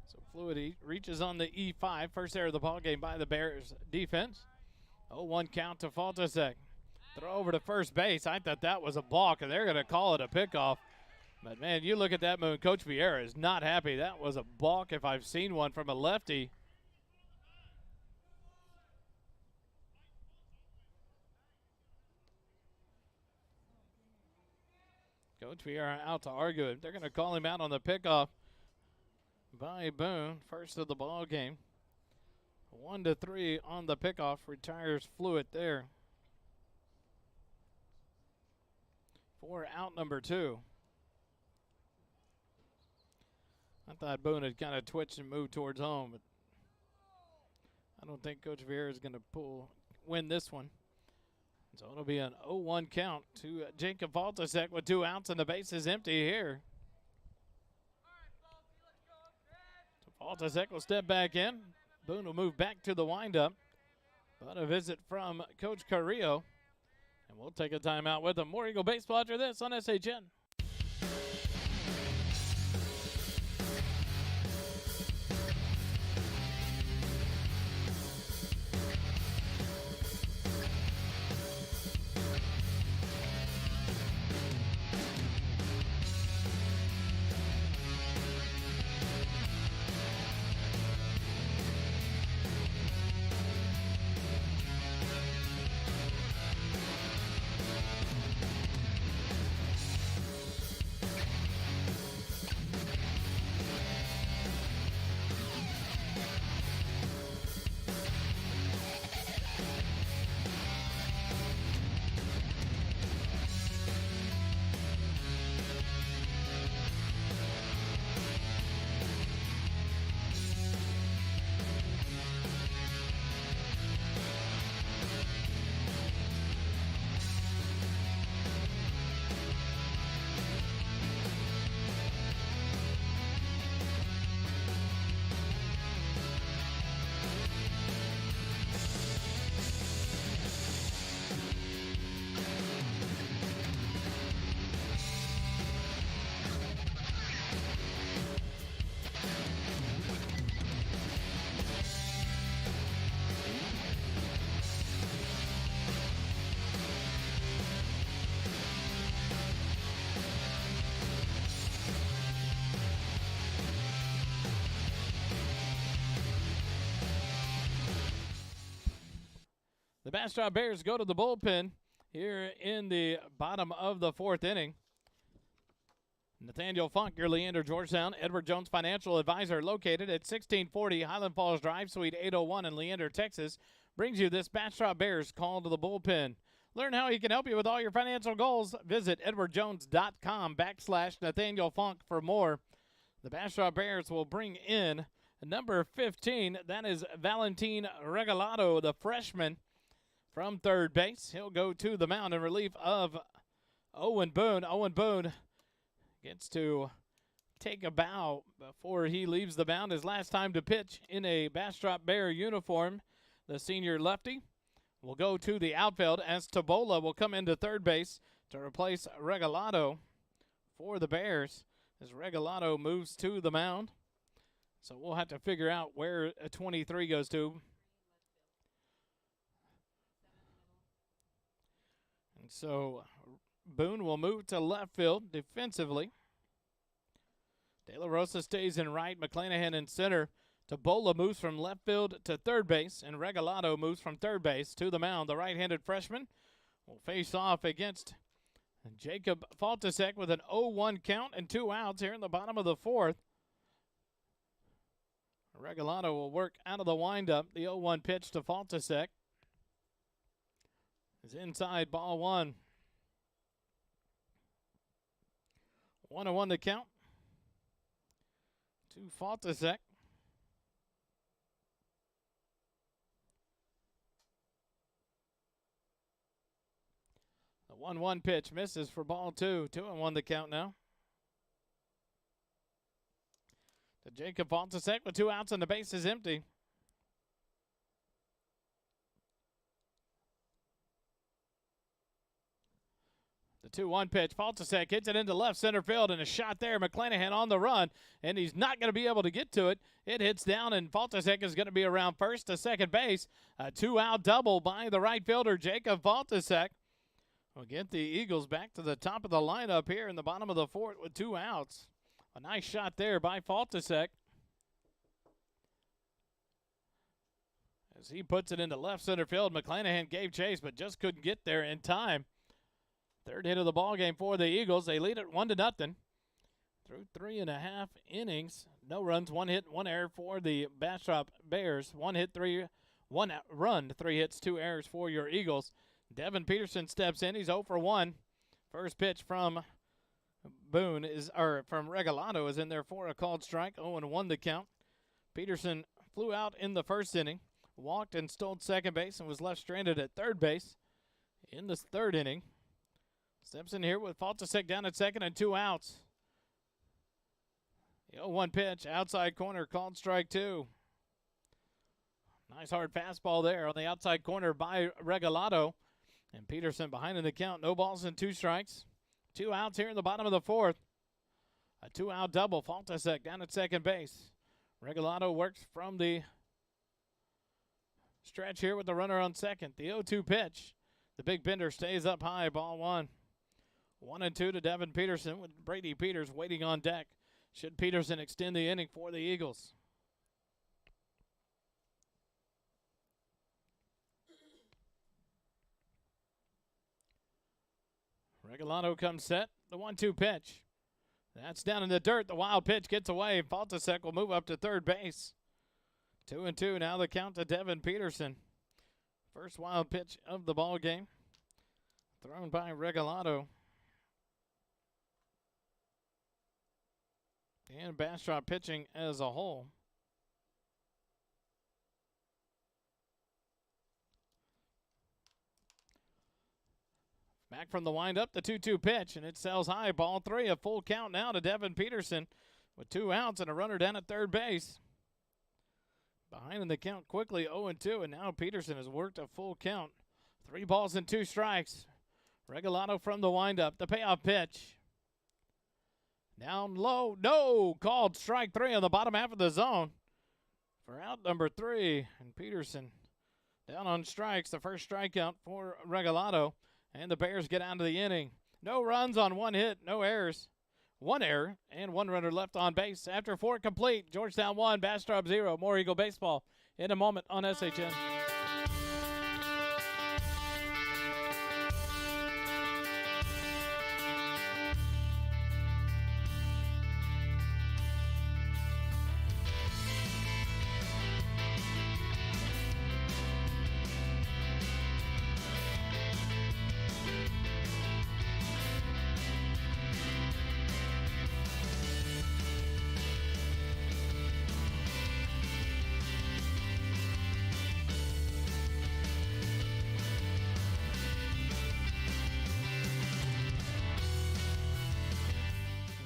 So Fluitt reaches on the E5. First error of the ball game by the Bears defense. 0-1 count to Faltasek. Throw over to first base. I thought that was a balk, and they're going to call it a pickoff. But, man, you look at that move. Coach Vieira is not happy. That was a balk if I've seen one from a lefty. Coach Vieira out to argue it. They're going to call him out on the pickoff by Boone. First of the ball game. 1-3 on the pickoff. Retires Fluitt there. For out number 2. I thought Boone had kind of twitched and moved towards home, but I don't think Coach Vieira is going to win this one. So it'll be an 0-1 count to Jacob Faltasek with 2 outs and the base is empty here. So Faltasek will step back in. Boone will move back to the windup. But a visit from Coach Carrillo. And we'll take a timeout with them. More Eagle baseball after this on SHN. The Bastrop Bears go to the bullpen here in the bottom of the fourth inning. Nathaniel Funk, your Leander Georgetown Edward Jones financial advisor, located at 1640 Highland Falls Drive, Suite 801 in Leander, Texas, brings you this Bastrop Bears call to the bullpen. Learn how he can help you with all your financial goals. Visit edwardjones.com/Nathaniel Funk for more. The Bastrop Bears will bring in number 15. That is Valentin Regalado, the freshman from third base. He'll go to the mound in relief of Owen Boone. Owen Boone gets to take a bow before he leaves the mound. His last time to pitch in a Bastrop Bear uniform. The senior lefty will go to the outfield as Tabola will come into third base to replace Regalado for the Bears as Regalado moves to the mound. So we'll have to figure out where a 23 goes to. And so Boone will move to left field defensively. De La Rosa stays in right. McClanahan in center. Tabola moves from left field to third base, and Regalado moves from third base to the mound. The right-handed freshman will face off against Jacob Faltasek with an 0-1 count and 2 outs here in the bottom of the fourth. Regalado will work out of the windup. The 0-1 pitch to Faltasek is inside, ball one. 1-1 to count to Faltasek. The 1-1 pitch misses for ball two. 2-1 the count now. To Jacob Faltasek with 2 outs and the base is empty. The 2-1 pitch. Faltasek hits it into left center field and a shot there. McClanahan on the run, and he's not going to be able to get to it. It hits down, and Faltasek is going to be around first to second base. A 2-out double by the right fielder, Jacob Faltasek. We'll get the Eagles back to the top of the lineup here in the bottom of the fourth with 2 outs. A nice shot there by Faltasek as he puts it into left center field. McClanahan gave chase but just couldn't get there in time. Third hit of the ball game for the Eagles. They lead it 1-0 through 3.5 innings. No runs, 1 hit, 1 error for the Bastrop Bears. 1 run, 3 hits, 2 errors for your Eagles. Devin Peterson steps in. He's 0 for 1. First pitch from from Regalado is in there for a called strike. 0-1 the count. Peterson flew out in the first inning, walked and stole second base, and was left stranded at third base in this third inning. Steps in here with Faltasek down at second and 2 outs. The 0-1 pitch, outside corner, called strike 2. Nice hard fastball there on the outside corner by Regalado. And Peterson behind in the count. No balls and 2 strikes. 2 outs here in the bottom of the 4th. A 2-out double. Faltasek down at second base. Regalado works from the stretch here with the runner on second. The 0-2 pitch. The big bender stays up high. Ball 1. 1-2 to Devin Peterson with Brady Peters waiting on deck. Should Peterson extend the inning for the Eagles? Regalado comes set. The 1-2 pitch. That's down in the dirt. The wild pitch gets away. Faltasek will move up to third base. 2-2. Now the count to Devin Peterson. First wild pitch of the ball game. Thrown by Regalado. And Bastrop pitching as a whole. Back from the windup, the 2-2 pitch, and it sails high. Ball 3, a full count now to Devin Peterson with 2 outs and a runner down at third base. Behind in the count quickly, 0-2, and now Peterson has worked a full count. 3 balls and 2 strikes. Regalado from the windup, the payoff pitch. Down low, no, called strike 3 on the bottom half of the zone for out number 3. And Peterson down on strikes, the first strikeout for Regalado. And the Bears get out of the inning. No runs on 1 hit, no errors. 1 error and 1 runner left on base. After 4 complete, Georgetown 1, Bastrop 0. More Eagle baseball in a moment on SHN.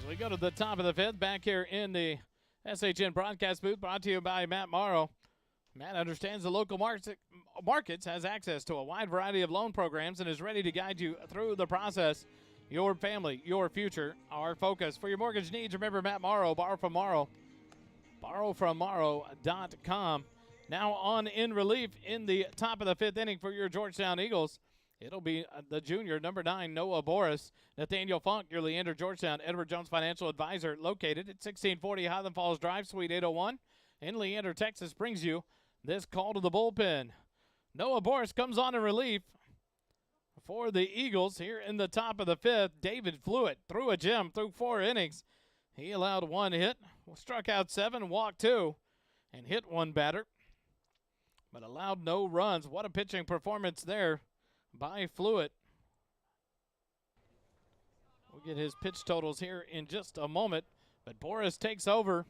We go to the top of the 5th, back here in the SHN broadcast booth, brought to you by Matt Morrow. Matt understands the local markets, has access to a wide variety of loan programs, and is ready to guide you through the process. Your family, your future, our focus. For your mortgage needs, remember Matt Morrow, borrow from Morrow. Borrowfrommorrow.com. Now on in relief in the top of the 5th inning for your Georgetown Eagles. It'll be the junior, number 9, Noah Boris. Nathaniel Funk, your Leander Georgetown Edward Jones Financial Advisor, located at 1640 Highland Falls Drive, Suite 801 in Leander, Texas, brings you this call to the bullpen. Noah Boris comes on in relief for the Eagles here in the top of the 5th. David Fluitt threw a gem through 4 innings. He allowed 1 hit, struck out 7, walked 2, and hit 1 batter, but allowed no runs. What a pitching performance there by Fluitt. We'll get his pitch totals here in just a moment, but Boris takes over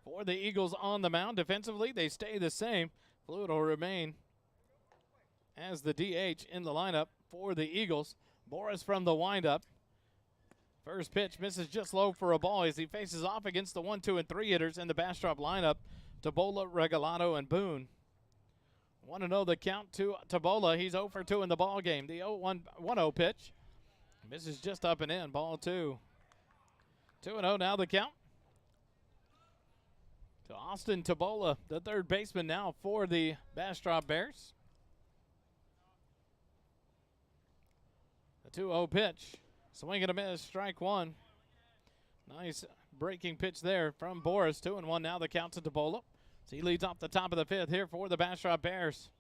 for the Eagles on the mound. Defensively, they stay the same. Fluitt will remain as the DH in the lineup for the Eagles. Boris from the windup. First pitch misses just low for a ball as he faces off against the 1, 2, and 3 hitters in the Bastrop lineup, Tabola, Regalado, and Boone. 1-0 the count to Tabola. He's 0 for 2 in the ball game. The 1-0 pitch misses just up and in. Ball 2. 2-0 now the count to Austin Tabola, the third baseman now for the Bastrop Bears. The 2-0 pitch. Swing and a miss. Strike 1. Nice breaking pitch there from Boris. 2-1 now the count to Tabola. So he leads off the top of the 5th here for the Bastrop Bears.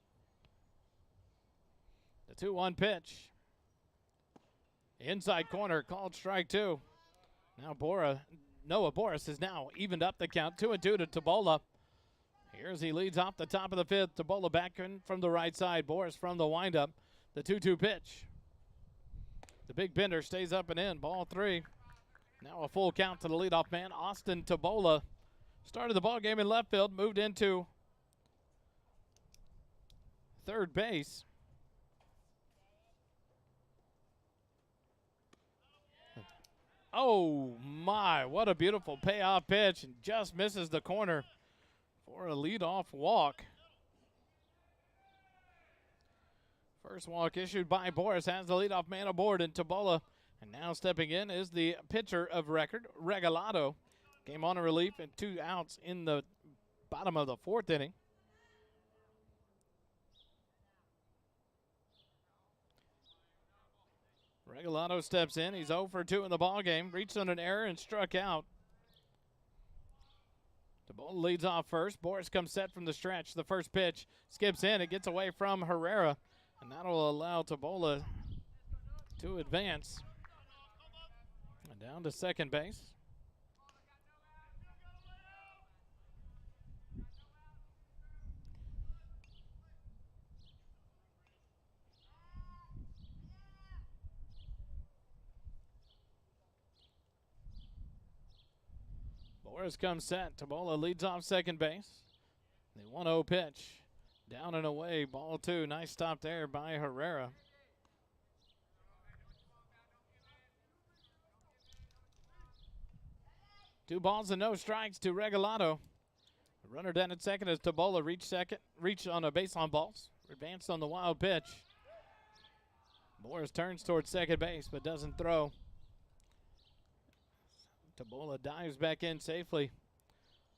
The 2-1 pitch. Inside corner, called strike 2. Now Noah Boris has now evened up the count. 2-2 to Tabola. Here's he leads off the top of the 5th. Tabola back in from the right side. Boris from the windup. The 2-2 pitch. The big bender stays up and in. Ball 3. Now a full count to the leadoff man, Austin Tabola. Started the ball game in left field, moved into third base. Oh my, what a beautiful payoff pitch, and just misses the corner for a leadoff walk First walk issued by Boris has the leadoff man aboard in Tabola. And now stepping in is the pitcher of record, Regalado. Came on a relief and 2 outs in the bottom of the 4th inning. Regalado steps in. He's 0 for 2 in the ballgame. Reached on an error and struck out. Tabola leads off first. Boris comes set from the stretch. The first pitch skips in. It gets away from Herrera, and that'll allow Tabola to advance. And down to second base. Boris comes set. Tabola leads off second base. The 1-0 pitch. Down and away. Ball 2. Nice stop there by Herrera. Two balls and no strikes to Regalado. The runner down at second as Tabola reached on a base on balls. Advanced on the wild pitch. Boris turns towards second base but doesn't throw. Tabola dives back in safely.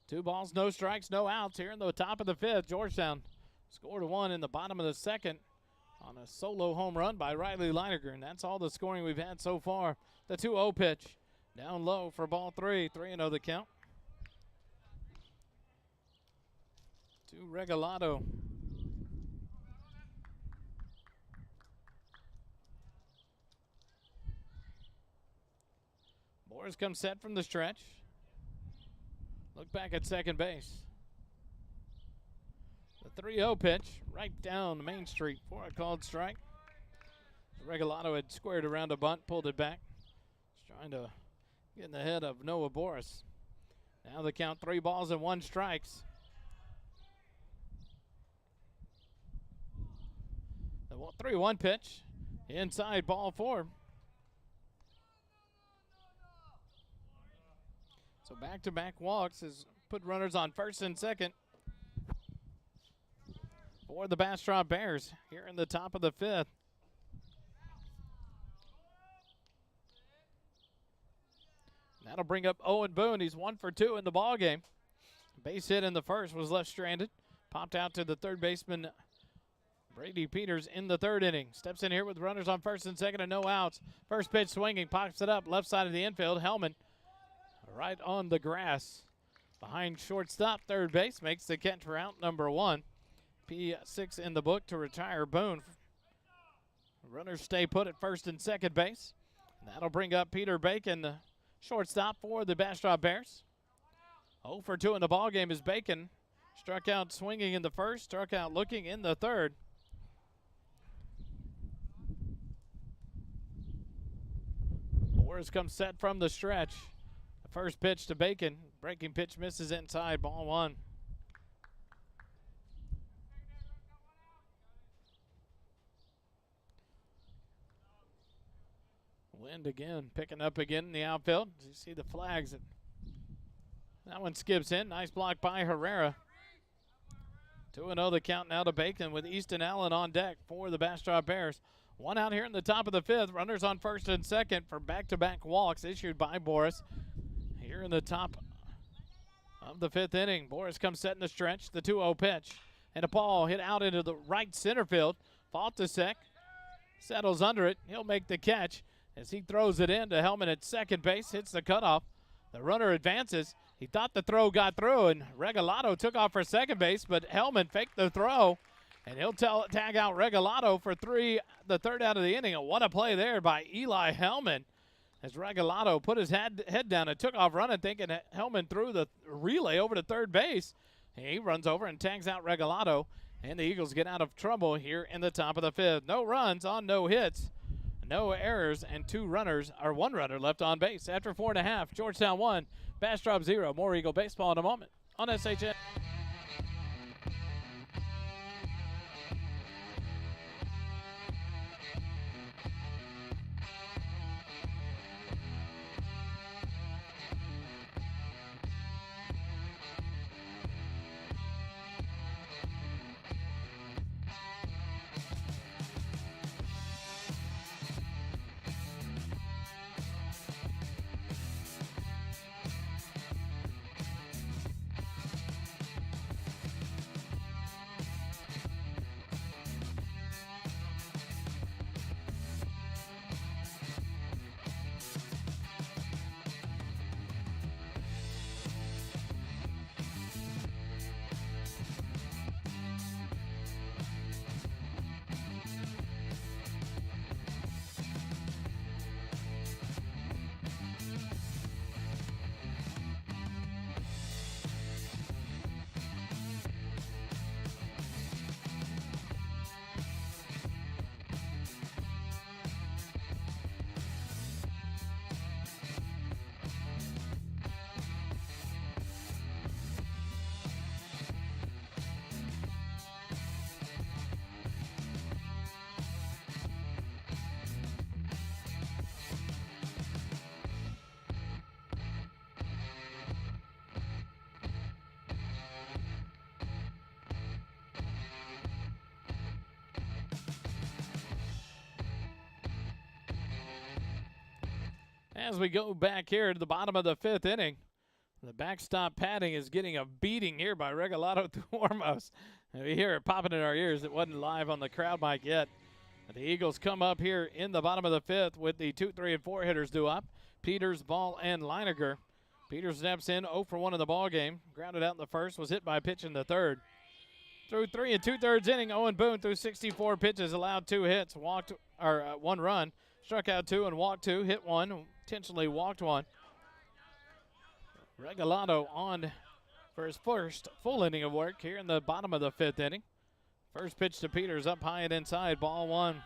2 balls, no strikes, no outs here in the top of the 5th. Georgetown scored 1 in the bottom of the 2nd on a solo home run by Riley Leininger, and that's all the scoring we've had so far. The 2-0 pitch down low for ball 3. 3-0 the count. To Regalado. Boris comes set from the stretch. Look back at second base. The 3-0 pitch right down the Main Street for a called strike. Regalado had squared around a bunt, pulled it back. He's trying to get in the head of Noah Boris. Now the count 3 balls and 1 strikes. The 3-1 pitch inside ball 4. So back-to-back walks has put runners on first and second for the Bastrop Bears here in the top of the 5th. That'll bring up Owen Boone. He's 1 for 2 in the ballgame. Base hit in the first was left stranded. Popped out to the third baseman, Brady Peters, in the 3rd inning. Steps in here with runners on first and second and no outs. First pitch swinging, pops it up left side of the infield. Hellman right on the grass behind shortstop. Third base makes the catch for out number 1. P6 in the book to retire Boone. Runners stay put at first and second base. That'll bring up Peter Bacon, the shortstop for the Bastrop Bears. 0 for 2 in the ballgame is Bacon. Struck out swinging in the first, struck out looking in the 3rd. Boris comes set from the stretch. First pitch to Bacon. Breaking pitch misses inside. Ball 1. Wind again. Picking up again in the outfield. You see the flags. That one skips in. Nice block by Herrera. 2-0 the count now to Bacon with Easton Allen on deck for the Bastrop Bears. 1 out here in the top of the 5th. Runners on first and second for back-to-back walks issued by Boris. Here in the top of the 5th inning, Boris comes set in the stretch. The 2-0 pitch. And a ball hit out into the right center field. Faltasek settles under it. He'll make the catch as he throws it in to Hellman at second base. Hits the cutoff. The runner advances. He thought the throw got through, and Regalado took off for second base, but Hellman faked the throw, and he'll tag out Regalado for the 3rd out of the inning. And what a play there by Eli Hellman, as Regalado put his head down and took off running, thinking Hellman threw the relay over to third base. He runs over and tags out Regalado, and the Eagles get out of trouble here in the top of the 5th. No runs on no hits, no errors, and 1 runner left on base. After 4.5, Georgetown 1, Bastrop 0. More Eagle baseball in a moment on SHN. As we go back here to the bottom of the 5th inning, the backstop padding is getting a beating here by Regalado Tuormos. We hear it popping in our ears. It wasn't live on the crowd mic yet. But the Eagles come up here in the bottom of the 5th with the 2, 3, and 4 hitters due up. Peters, Ball, and Leiniger. Peters steps in 0 for 1 in the ball game. Grounded out in the first, was hit by a pitch in the third. Through 3 2/3 inning, Owen Boone threw 64 pitches, allowed 2 hits, walked 1 run, struck out 2 and walked 2, hit 1, intentionally walked 1. Regalado on for his first full inning of work here in the bottom of the 5th inning. First pitch to Peters up high and inside, ball 1.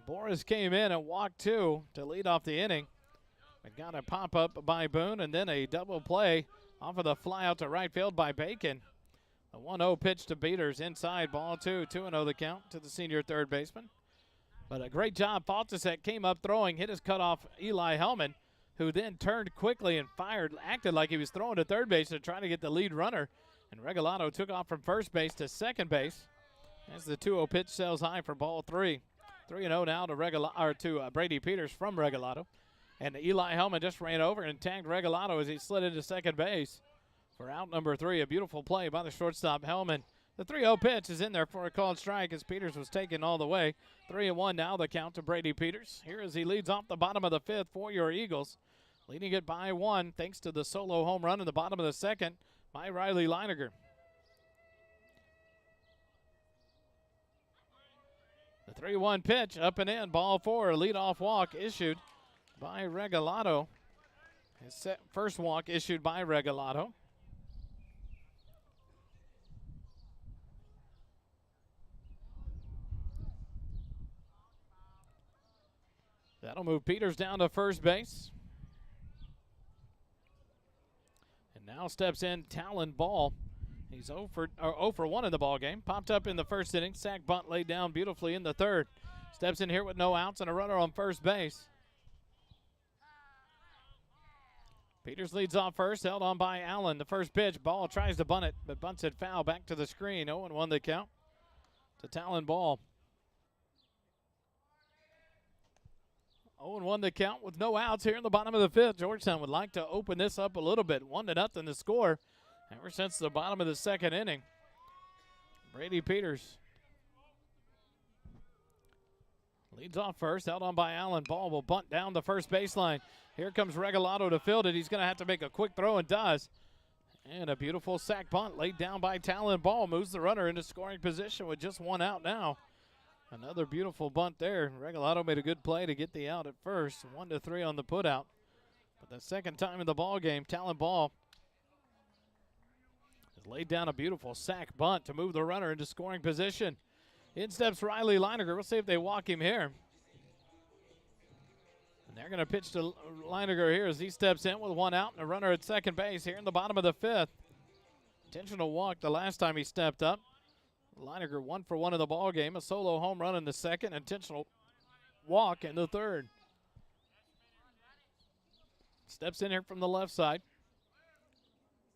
Boris came in and walked 2 to lead off the inning. It got a pop-up by Boone and then a double play off of the fly out to right field by Bacon. A 1-0 pitch to Peters inside, ball 2, 2-0 the count to the senior third baseman. But a great job. Faltisek came up throwing, hit his cutoff Eli Hellman, who then turned quickly and fired, acted like he was throwing to third base to try to get the lead runner. And Regalado took off from first base to second base as the 2-0 pitch sails high for ball 3. 3-0 now to Brady Peters from Regalado. And Eli Hellman just ran over and tagged Regalado as he slid into second base for out number 3. A beautiful play by the shortstop Hellman. The 3-0 pitch is in there for a called strike as Peters was taken all the way. 3-1 now the count to Brady Peters. Here as he leads off the bottom of the 5th for your Eagles. Leading it by 1 thanks to the solo home run in the bottom of the 2nd by Riley Leiniger. The 3-1 pitch up and in, ball 4, leadoff walk issued by Regalado. His first walk issued by Regalado. That'll move Peters down to first base. And now steps in Talon Ball. He's 0 for 1 in the ball game. Popped up in the first inning. Sack bunt laid down beautifully in the third. Steps in here with no outs and a runner on first base. Peters leads off first, held on by Allen. The first pitch, Ball tries to bunt it, but bunts it foul back to the screen. 0-1 the count to Talon Ball. 0-1 the count with no outs here in the bottom of the 5th. Georgetown would like to open this up a little bit. 1-0 the score ever since the bottom of the 2nd inning. Brady Peters leads off first, held on by Allen. Ball will bunt down the first baseline. Here comes Regalado to field it. He's going to have to make a quick throw and does. And a beautiful sack bunt laid down by Talon Ball. Moves the runner into scoring position with just 1 out now. Another beautiful bunt there. Regalado made a good play to get the out at first. 1-3 on the putout. But the second time in the ball game, Talon Ball has laid down a beautiful sack bunt to move the runner into scoring position. In steps Riley Leiniger. We'll see if they walk him here. And they're going to pitch to Leiniger here as he steps in with 1 out and a runner at second base here in the bottom of the 5th. Intentional walk the last time he stepped up. Leiniger 1 for 1 in the ball game. A solo home run in the 2nd. Intentional walk in the 3rd. Steps in here from the left side.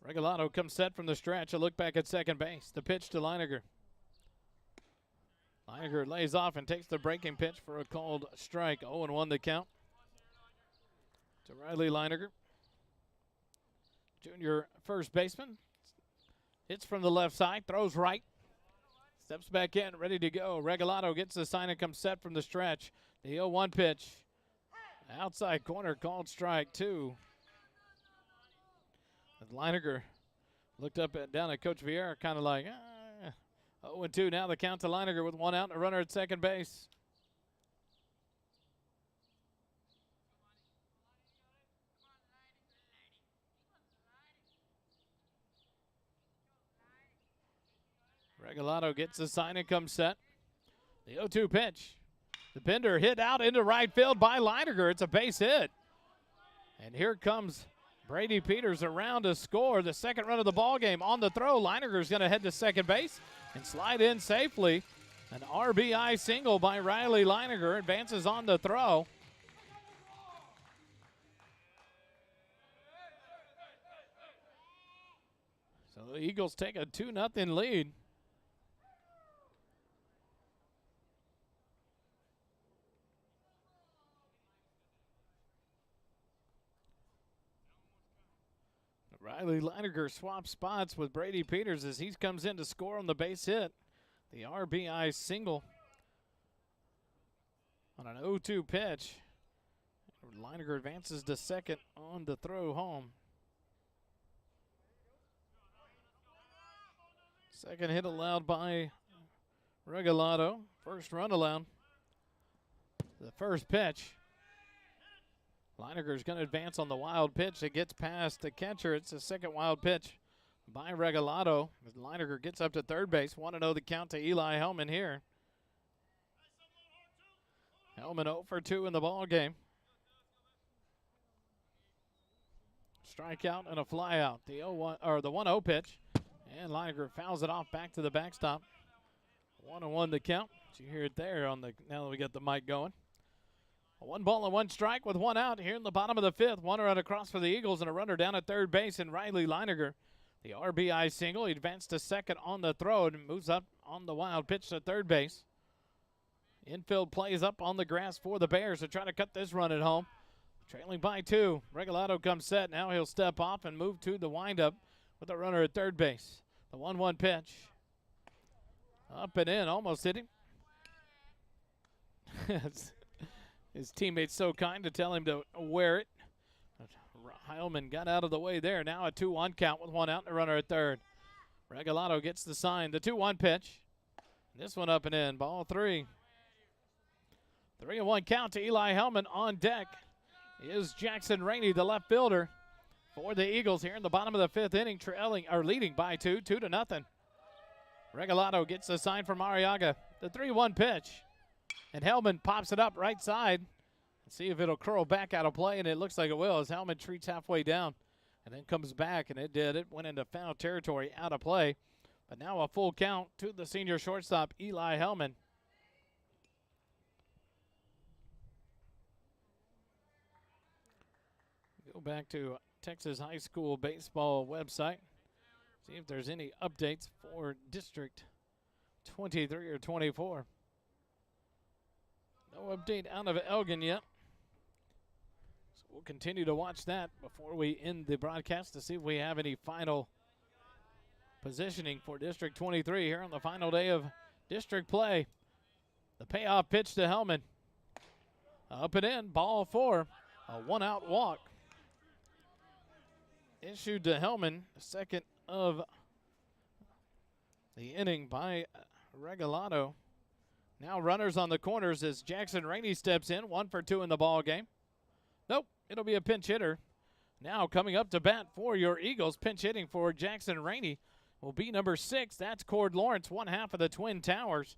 Regalado comes set from the stretch. A look back at second base. The pitch to Leiniger. Leiniger lays off and takes the breaking pitch for a called strike. 0-1 the count to Riley Leiniger. Junior first baseman. Hits from the left side. Throws right. Steps back in, ready to go. Regalado gets the sign and comes set from the stretch. The 0-1 pitch. Outside corner, called strike 2. And Leiniger looked up and down at Coach Vieira, kind of like, 0-2 now the count to Leiniger with 1 out and a runner at second base. Regalado gets the sign and comes set. The 0-2 pitch. The bender hit out into right field by Leiniger. It's a base hit. And here comes Brady Peters around to score the second run of the ball game. On the throw, Leiniger's going to head to second base and slide in safely. An RBI single by Riley Leiniger. Advances on the throw. So the Eagles take a 2-0 lead. Riley Leininger swaps spots with Brady Peters as he comes in to score on the base hit. The RBI single on an 0-2 pitch. Leininger advances to second on the throw home. Second hit allowed by Regalado. First run allowed. The first pitch. Leininger's going to advance on the wild pitch. It gets past the catcher. It's a second wild pitch by Regalado. Leininger gets up to third base. 1-0 the count to Eli Hellman here. Hellman 0 for 2 in the ball game. Strikeout and a flyout. The 1-0 pitch. And Leininger fouls it off back to the backstop. 1-1 the count. You hear it there on the now that we got the mic going. 1 ball and 1 strike with 1 out here in the bottom of the 5th. 1 run across for the Eagles and a runner down at third base and Riley Leininger. The RBI single. He advanced to second on the throw and moves up on the wild pitch to third base. Infield plays up on the grass for the Bears to try to cut this run at home. Trailing by 2. Regalado comes set. Now he'll step off and move to the windup with a runner at third base. The 1-1 pitch. Up and in. Almost hit him. His teammate's so kind to tell him to wear it. Heilman got out of the way there. Now a 2-1 count with 1 out and a runner at third. Regalado gets the sign. The 2-1 pitch. This one up and in. Ball 3. 3-1 count to Eli Hellman. On deck is Jackson Rainey, the left fielder for the Eagles here in the bottom of the 5th inning, leading by 2-0. Regalado gets the sign from Arriaga. The 3-1 pitch. And Hellman pops it up right side. Let's see if it'll curl back out of play, and it looks like it will as Hellman treats halfway down and then comes back, and it did. It went into foul territory, out of play. But now a full count to the senior shortstop, Eli Hellman. Go back to Texas High School baseball website. See if there's any updates for District 23 or 24. No update out of Elgin yet. So we'll continue to watch that before we end the broadcast to see if we have any final positioning for District 23 here on the final day of district play. The payoff pitch to Hellman. Up and in, ball 4. A 1-out walk. Issued to Hellman, second of the inning by Regalado. Now runners on the corners as Jackson Rainey steps in. 1 for 2 in the ball game. Nope, it'll be a pinch hitter. Now coming up to bat for your Eagles, pinch hitting for Jackson Rainey will be number 6. That's Cord Lawrence, 1/2 of the Twin Towers.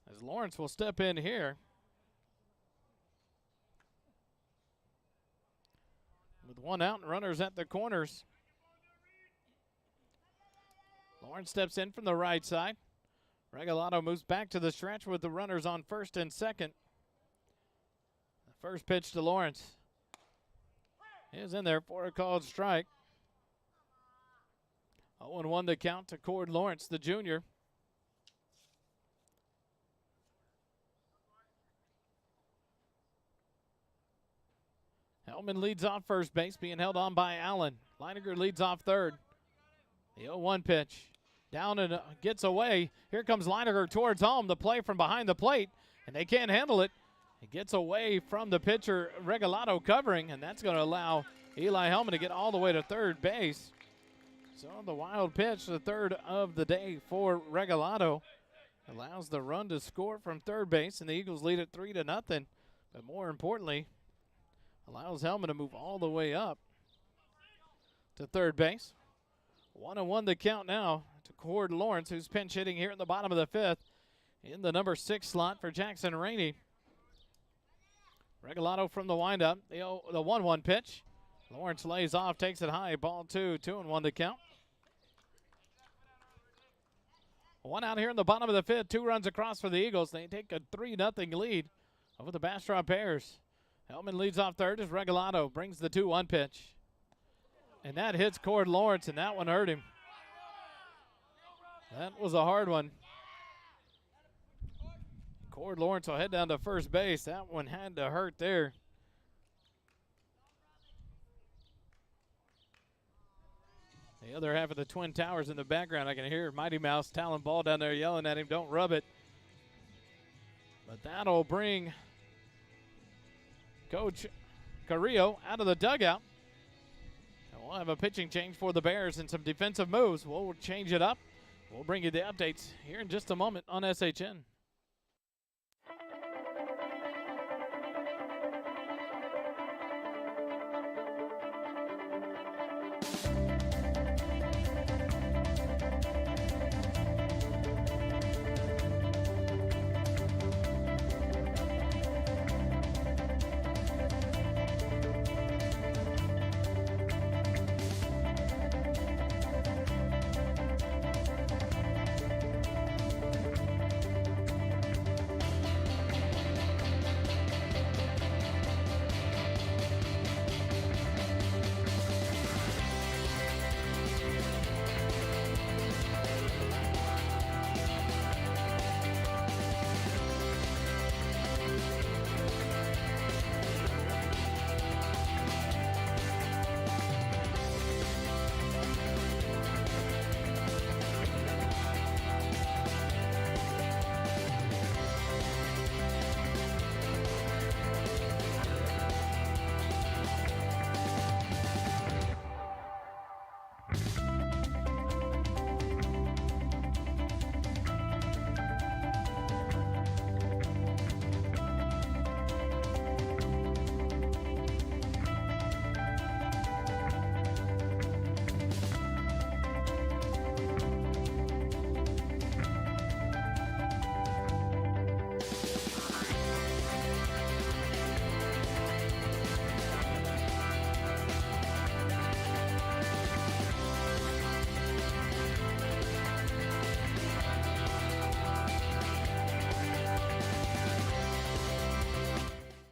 As Lawrence will step in here. With 1 out and runners at the corners. Lawrence steps in from the right side. Regalado moves back to the stretch with the runners on first and second. The first pitch to Lawrence is in there for a called strike. 0-1 the count to Cord Lawrence, the junior. Hellman leads off first base, being held on by Allen. Leininger leads off third. The 0-1 pitch. Down and gets away. Here comes Leininger towards home. The play from behind the plate, and they can't handle it. He gets away from the pitcher, Regalado covering, and that's going to allow Eli Hellman to get all the way to third base. So the wild pitch, the third of the day for Regalado, allows the run to score from third base, and the Eagles lead it 3-0. But more importantly, allows Hellman to move all the way up to third base. 1-1 the count now to Cord Lawrence, who's pinch hitting here in the bottom of the 5th in the number 6 slot for Jackson Rainey. Regalado from the windup, the 1-1 pitch. Lawrence lays off, takes it high, ball 2, 2-1 the count. 1 out here in the bottom of the 5th, 2 runs across for the Eagles. They take a 3-0 lead over the Bastrop Bears. Hellman leads off third as Regalado brings the 2-1 pitch. And that hits Cord Lawrence, and that one hurt him. That was a hard one. Cord Lawrence will head down to first base. That one had to hurt there. The other half of the Twin Towers in the background. I can hear Mighty Mouse, Talon Ball down there yelling at him, don't rub it. But that'll bring Coach Carrillo out of the dugout. And we'll have a pitching change for the Bears and some defensive moves. We'll change it up. We'll bring you the updates here in just a moment on SHN.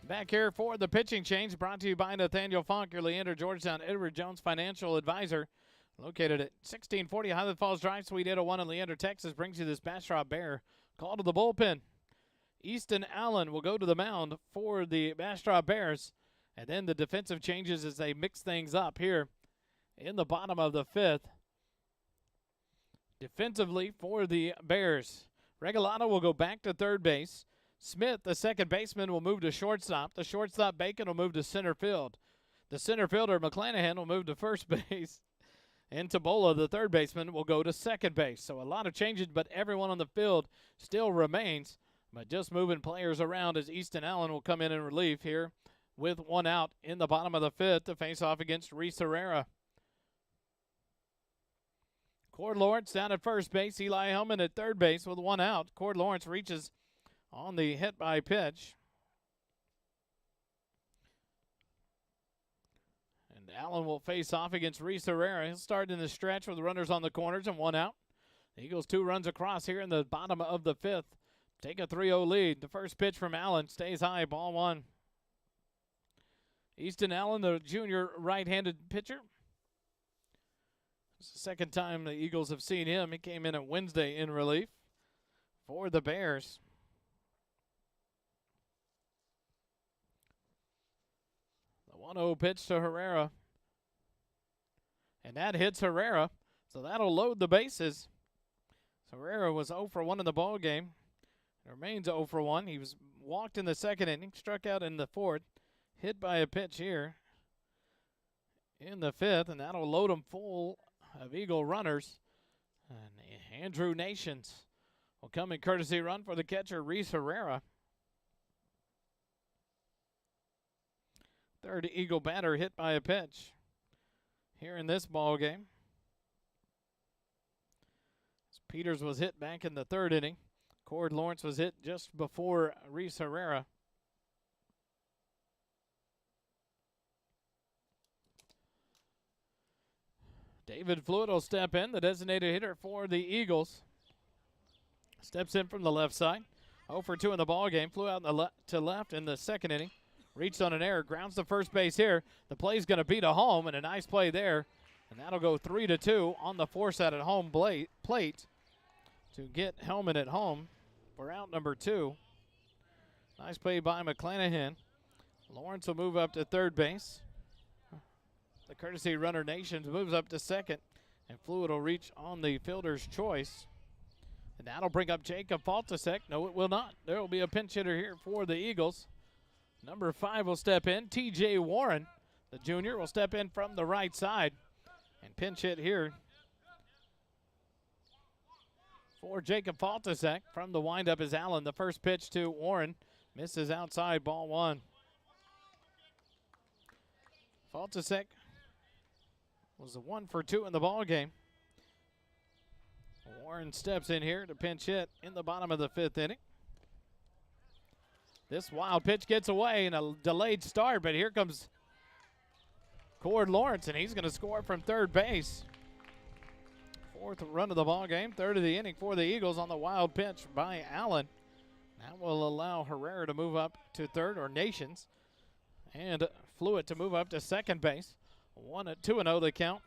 Back here for the pitching change, brought to you by Nathaniel Funk, your Leander Georgetown Edward Jones financial advisor. Located at 1640 Highland Falls Drive, Suite 801 in Leander, Texas, brings you this Bastrop Bear call to the bullpen. Easton Allen will go to the mound for the Bastrop Bears. And then the defensive changes as they mix things up here in the bottom of the fifth. Defensively for the Bears, Regalado will go back to third base. Smith, the second baseman, will move to shortstop. The shortstop, Bacon, will move to center field. The center fielder, McClanahan, will move to first base. And Tabola, the third baseman, will go to second base. So a lot of changes, but everyone on the field still remains. But just moving players around as Easton Allen will come in relief here with one out in the bottom of the fifth to face off against Reese Herrera. Cord Lawrence down at first base. Eli Hellman at third base with one out. Cord Lawrence reaches on the hit by pitch. And Allen will face off against Reese Herrera. He'll start in the stretch with runners on the corners and one out. The Eagles 2 runs across here in the bottom of the fifth. Take a 3-0 lead. The first pitch from Allen stays high, ball one. Easton Allen, the junior right-handed pitcher. It's the second time the Eagles have seen him. He came in on Wednesday in relief for the Bears. The 1-0 pitch to Herrera. And that hits Herrera, so that'll load the bases. So Herrera was 0 for 1 in the ball game. Remains 0 for 1. He was walked in the second inning, struck out in the fourth, hit by a pitch here in the fifth, and that'll load him full of Eagle runners. And Andrew Nations will come in courtesy run for the catcher, Reese Herrera. Third Eagle batter hit by a pitch here in this ball game. Peters was hit back in the third inning. Cord Lawrence was hit just before Reese Herrera. David Fluid will step in, the designated hitter for the Eagles. Steps in from the left side. 0 for 2 in the ball game. Flew out to left in the second inning. Reached on an error. Grounds to first base here. The play's going to beat a home, and a nice play there. And that'll go 3-2 on the force out at home plate to get Hellman at home for out number 2. Nice play by McClanahan. Lawrence will move up to third base. The courtesy runner Nations moves up to second. And Fluid will reach on the fielder's choice. And that'll bring up Jacob Faltasek. No, it will not. There will be a pinch hitter here for the Eagles. Number 5 will step in. TJ Warren, the junior, will step in from the right side. And pinch hit here for Jacob Faltasek. From the windup is Allen. The first pitch to Warren misses outside, ball 1. Faltasek was a 1 for 2 in the ball game. Warren steps in here to pinch hit in the bottom of the 5th inning. This wild pitch gets away and a delayed start, but here comes Cord Lawrence, and he's going to score from third base. 4th run of the ball game, 3rd of the inning for the Eagles on the wild pitch by Allen. That will allow Herrera to move up to 3rd, or Nations, and Fluid to move up to 2nd base. 2-0 the count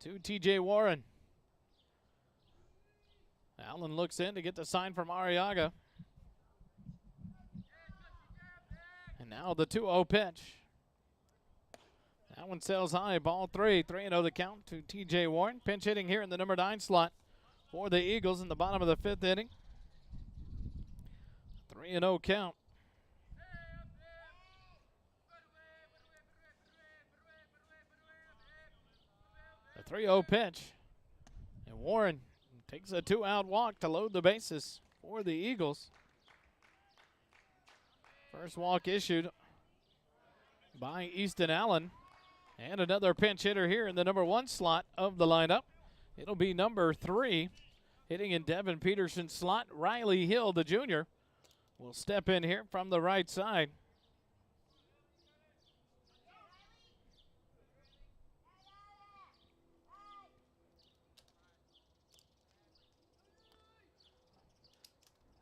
to TJ Warren. Allen looks in to get the sign from Arriaga. And now the 2-0 pitch. That one sails high, ball 3. 3-0 the count to TJ Warren. Pinch hitting here in the number 9 slot for the Eagles in the bottom of the 5th inning. 3-0 count. The 3-0 pitch. And Warren takes a 2-out walk to load the bases for the Eagles. First walk issued by Easton Allen. And another pinch hitter here in the number 1 slot of the lineup. It'll be number 3. Hitting in Devin Peterson's slot, Riley Hill, the junior, will step in here from the right side.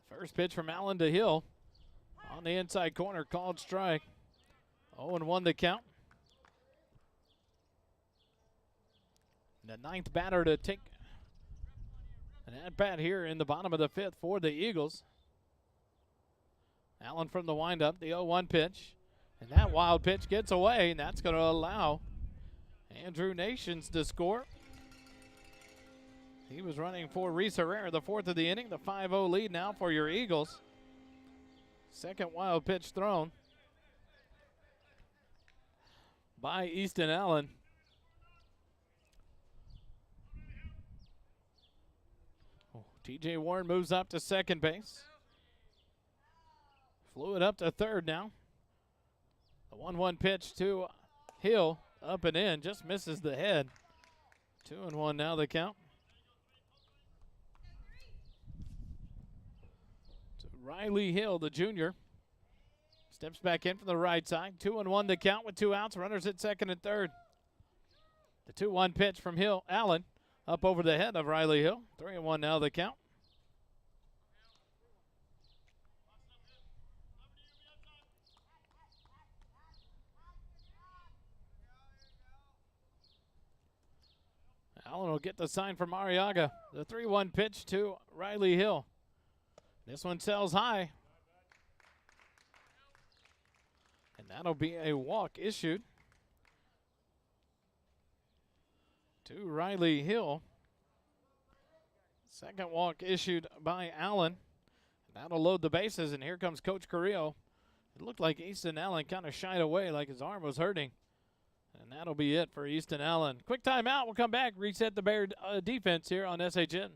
First pitch from Allen to Hill. On the inside corner, called strike. 0-1 the count. The 9th batter to take an at-bat here in the bottom of the 5th for the Eagles. Allen from the windup, the 0-1 pitch. And that wild pitch gets away, and that's going to allow Andrew Nations to score. He was running for Reese Herrera, the 4th of the inning. The 5-0 lead now for your Eagles. Second wild pitch thrown by Easton Allen. TJ Warren moves up to 2nd base. Fluid up to 3rd now. The 1-1 pitch to Hill, up and in, just misses the head. 2-1 now the count. To Riley Hill, the junior. Steps back in from the right side. 2-1 the count with 2 outs. Runners at 2nd and 3rd. The 2-1 pitch from Allen. Up over the head of Riley Hill. 3-1 now the count. Allen will get the sign from Arriaga. The 3-1 pitch to Riley Hill. This one sails high. And that'll be a walk issued to Riley Hill. Second walk issued by Allen. That'll load the bases, and here comes Coach Carrillo. It looked like Easton Allen kind of shied away like his arm was hurting. And that'll be it for Easton Allen. Quick timeout. We'll come back, reset the Bear defense here on SHN.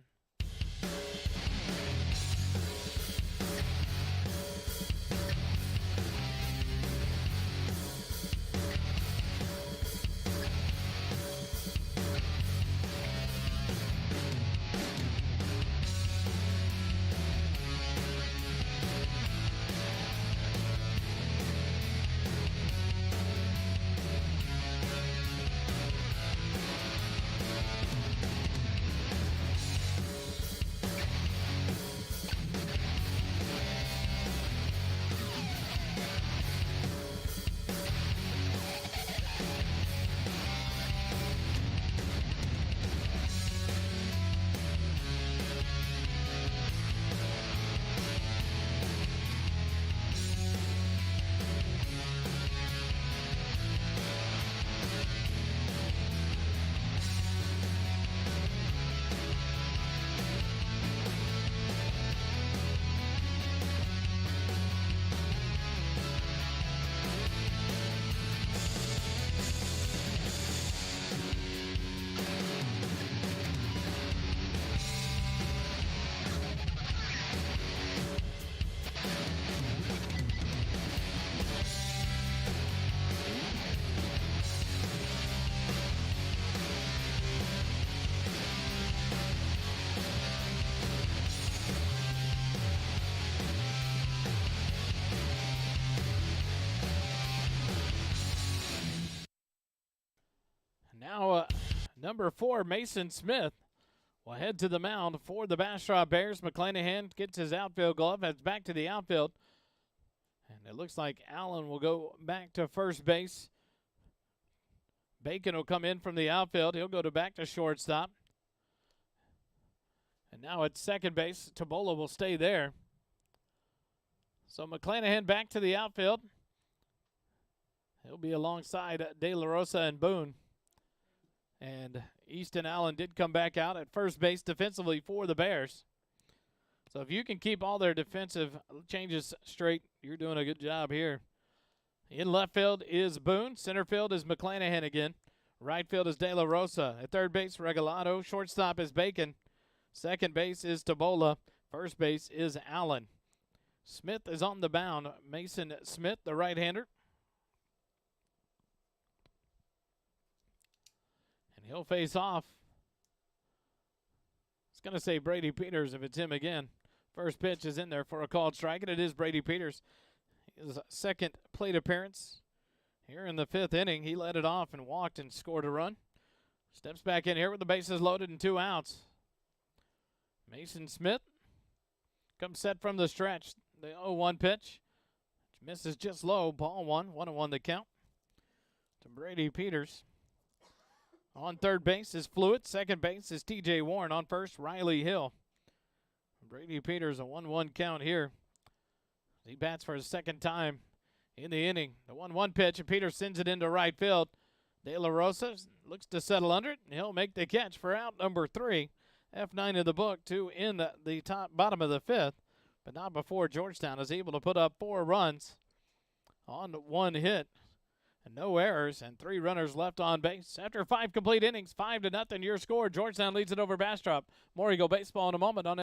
Now, number 4, Mason Smith, will head to the mound for the Bastrop Bears. McClanahan gets his outfield glove, heads back to the outfield. And it looks like Allen will go back to first base. Bacon will come in from the outfield. He'll go back to shortstop. And now at second base, Tabola will stay there. So McClanahan back to the outfield. He'll be alongside De La Rosa and Boone. And Easton Allen did come back out at first base defensively for the Bears. So if you can keep all their defensive changes straight, you're doing a good job here. In left field is Boone. Center field is McClanahan again. Right field is De La Rosa. At third base, Regalado. Shortstop is Bacon. Second base is Tabola. First base is Allen. Smith is on the mound. Mason Smith, the right-hander. And he'll face off. It's going to say Brady Peters if it's him again. First pitch is in there for a called strike, and it is Brady Peters. His second plate appearance here in the 5th inning. He led it off and walked and scored a run. Steps back in here with the bases loaded and 2 outs. Mason Smith comes set from the stretch. The 0-1 pitch. Misses just low. Ball 1. 1-1 the count to Brady Peters. On third base is Fluid. Second base is T.J. Warren. On first, Riley Hill. Brady Peters, a 1-1 count here. He bats for his second time in the inning. The 1-1 pitch, and Peters sends it into right field. De La Rosa looks to settle under it, and he'll make the catch for out number 3. F9 in the book to end the bottom of the 5th, but not before Georgetown is able to put up 4 runs on 1 hit. And no errors, and 3 runners left on base. After 5 complete innings, 5-0 your score. Georgetown leads it over Bastrop. More Eagle baseball in a moment on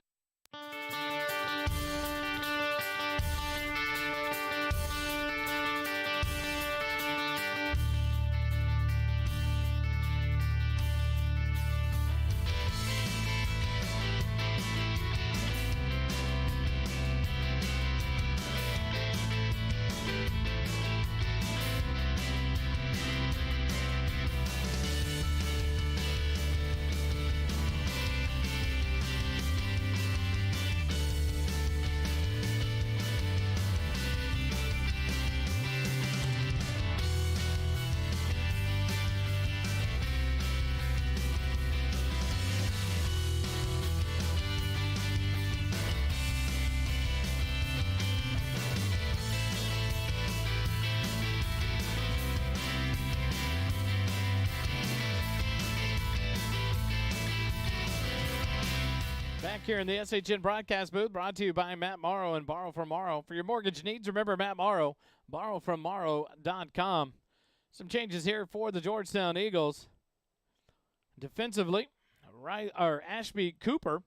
here in the SHN broadcast booth, brought to you by Matt Morrow and Borrow from Morrow. For your mortgage needs, remember Matt Morrow, borrowfrommorrow.com. Some changes here for the Georgetown Eagles. Defensively, Ashby Cooper.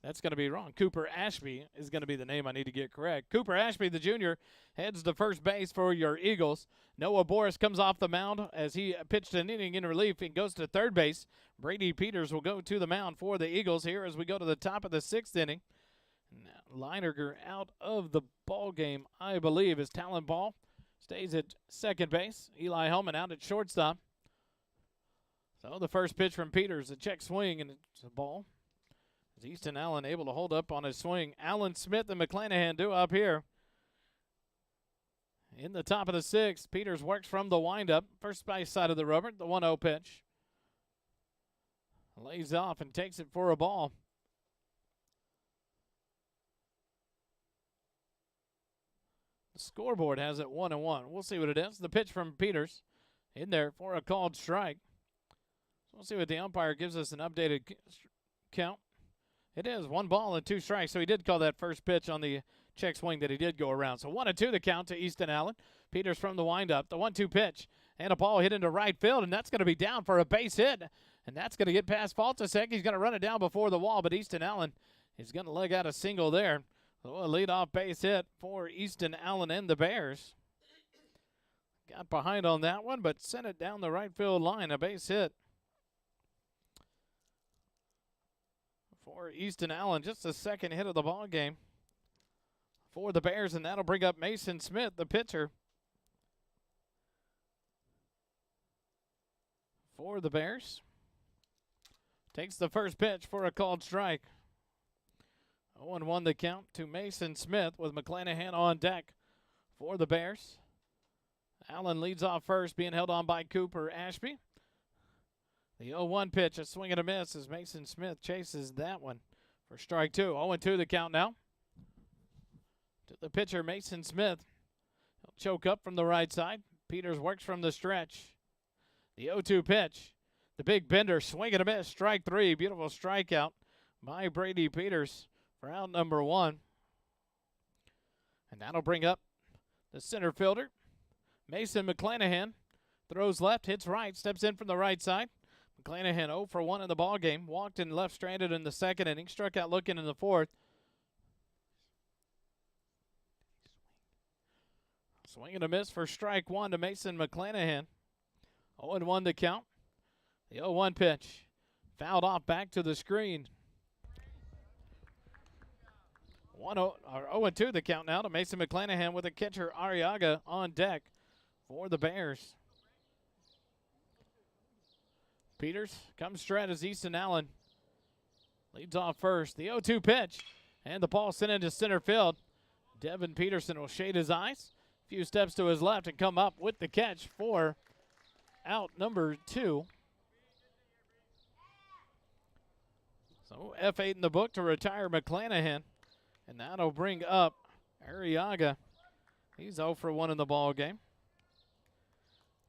That's going to be wrong. Cooper Ashby is going to be the name I need to get correct. Cooper Ashby, the junior, heads to first base for your Eagles. Noah Boris comes off the mound as he pitched an inning in relief and goes to third base. Brady Peters will go to the mound for the Eagles here as we go to the top of the 6th inning. Leininger out of the ball game, I believe, as Talon Ball stays at second base. Eli Hellman out at shortstop. So the first pitch from Peters, a check swing, and it's a ball. Is Easton Allen able to hold up on his swing? Allen Smith and McClanahan do up here. In the top of the 6th, Peters works from the windup. First base side of the rubber, the 1-0 pitch. Lays off and takes it for a ball. The scoreboard has it 1-1. We'll see what it is. The pitch from Peters in there for a called strike. So we'll see what the umpire gives us an updated count. It is 1 ball and 2 strikes, so he did call that first pitch on the check swing that he did go around. So 1-2 the count to Easton Allen. Peters from the windup. The 1-2 pitch and a ball hit into right field, and that's going to be down for a base hit. And that's going to get past Faltasek. He's going to run it down before the wall, but Easton Allen is going to leg out a single there. So a leadoff base hit for Easton Allen and the Bears. Got behind on that one, but sent it down the right field line, a base hit. For Easton Allen, just the second hit of the ball game for the Bears, and that'll bring up Mason Smith, the pitcher. for the Bears. Takes the first pitch for a called strike. 0-1 the count to Mason Smith with McClanahan on deck for the Bears. Allen leads off first, being held on by Cooper Ashby. The 0-1 pitch, a swing and a miss as Mason Smith chases that one for strike two. 0-2 the count now. To the pitcher, Mason Smith. He'll choke up from the right side. Peters works from the stretch. The 0-2 pitch. The big bender, swing and a miss, strike three. Beautiful strikeout by Brady Peters for out number one. And that'll bring up the center fielder, Mason McClanahan. Throws left, hits right, steps in from the right side. McClanahan 0 for 1 in the ball game. Walked and left stranded in the second inning. Struck out looking in the fourth. Swing and a miss for strike one to Mason McClanahan. 0-1 the count. The 0-1 pitch. Fouled off back to the screen. 0-2 the count now to Mason McClanahan with the catcher Arriaga on deck for the Bears. Peters comes straight as Easton Allen leads off first. The 0-2 pitch, and the ball sent into center field. Devin Peterson will shade his eyes, a few steps to his left, and come up with the catch for out number two. So F8 in the book to retire McClanahan, and that'll bring up Arriaga. He's 0 for 1 in the ball game.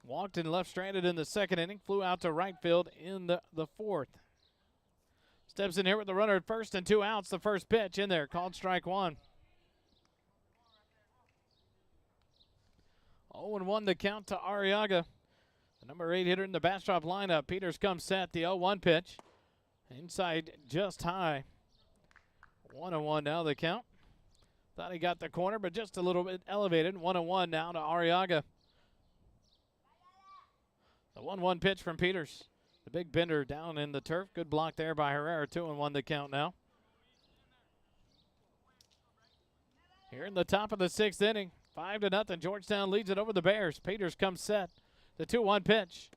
Walked and left stranded in the second inning. Flew out to right field in the fourth. Steps in here with the runner at first and 2 outs. The first pitch in there, called strike one. 0-1 the count to Arriaga. The number 8 hitter in the Bastrop lineup. Peters comes set. The 0-1 pitch. Inside just high. 1-1 now the count. Thought he got the corner, but just a little bit elevated. 1-1 now to Arriaga. The 1-1 pitch from Peters. The big bender down in the turf. Good block there by Herrera. 2-1 the count now. Here in the top of the 6th inning. 5-0. Georgetown leads it over the Bears. Peters comes set. The 2-1 pitch.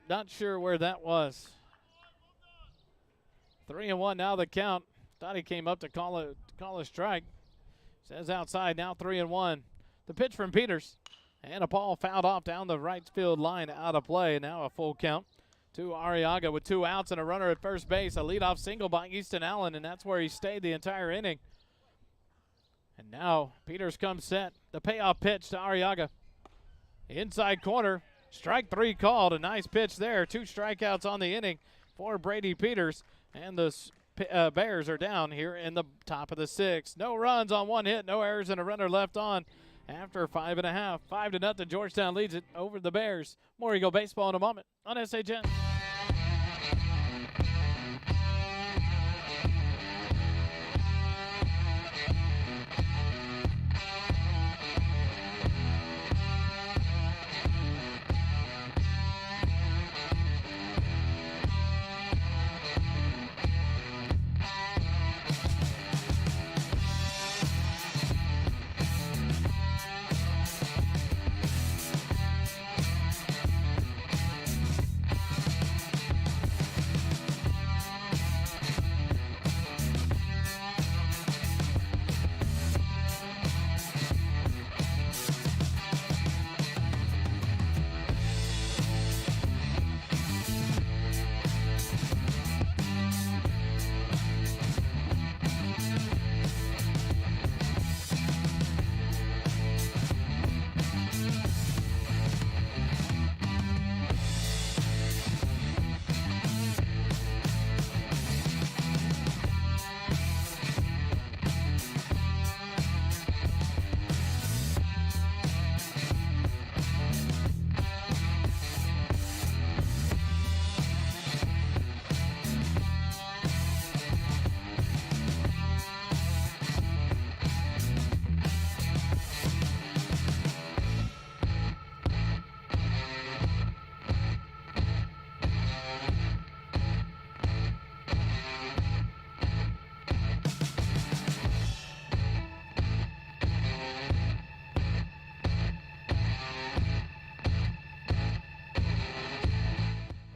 Not sure where that was. 3-1 now the count. Thought he came up to call a strike. Says outside now 3-1. The pitch from Peters. And a ball fouled off down the right field line out of play. Now a full count to Arriaga with 2 outs and a runner at first base. A leadoff single by Easton Allen, and that's where he stayed the entire inning. And now Peters comes set. The payoff pitch to Arriaga. Inside corner. Strike 3 called. A nice pitch there. 2 strikeouts on the inning for Brady Peters. And the Bears are down here in the top of the 6th. No runs on 1 hit. No errors and a runner left on after 5.5. 5-0. Georgetown leads it over the Bears. More Eagle baseball in a moment on SHN.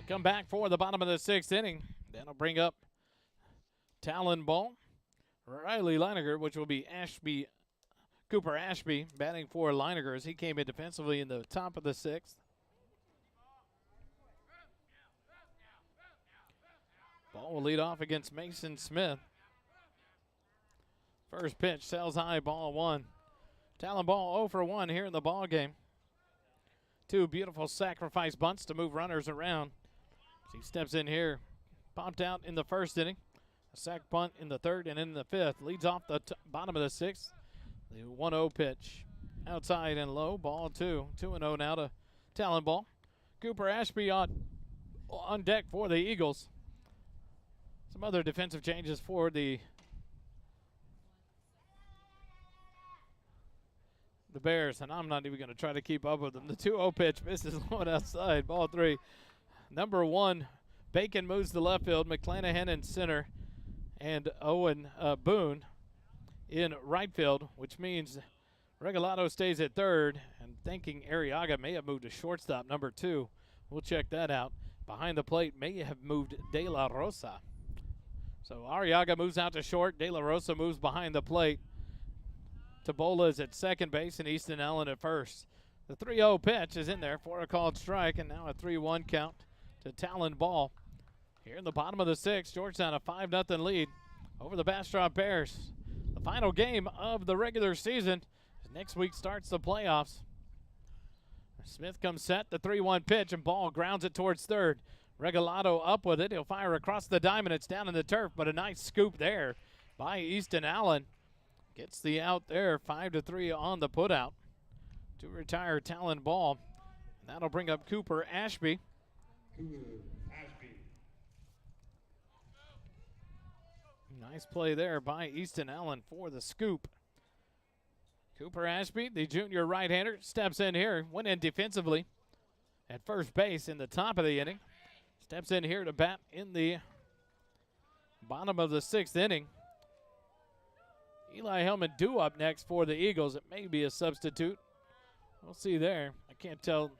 come back for the bottom of the 6th inning. That'll bring up Talon ball. Riley Leiniger, which will be Cooper Ashby, batting for Leiniger as he came in defensively in the top of the 6th. Ball will lead off against Mason Smith. First pitch, sails high, ball 1. Talon ball 0 for 1 here in the ball game. 2 beautiful sacrifice bunts to move runners around. He steps in here, popped out in the 1st inning. A sac bunt in the 3rd and in the 5th. Leads off the bottom of the 6th. The 1-0 pitch. Outside and low, ball 2. 2-0 now to Talon ball. Cooper Ashby on deck for the Eagles. Some other defensive changes for the Bears, and I'm not even going to try to keep up with them. The 2-0 pitch misses low outside, ball 3. Number 1, Bacon moves to left field. McClanahan in center, and Owen Boone in right field, which means Regalado stays at 3rd, and thinking Arriaga may have moved to shortstop, number 2. We'll check that out. Behind the plate may have moved De La Rosa. So Arriaga moves out to short. De La Rosa moves behind the plate. Tabola is at second base and Easton Allen at first. The 3-0 pitch is in there for a called strike, and now a 3-1 count to Talon ball. Here in the bottom of the 6th, Georgetown a 5-0 lead over the Bastrop Bears. The final game of the regular season. Next week starts the playoffs. Smith comes set, the 3-1 pitch, and ball grounds it towards 3rd. Regalado up with it. He'll fire across the diamond. It's down in the turf, but a nice scoop there by Easton Allen. Gets the out there, 5-3 on the putout to retire Talon ball. And that'll bring up Cooper Ashby. Nice play there by Easton Allen for the scoop. Cooper Ashby, the junior right-hander, steps in here, went in defensively at first base in the top of the inning. Steps in here to bat in the bottom of the 6th inning. Eli Hellman due up next for the Eagles. It may be a substitute. We'll see there. I can't tell.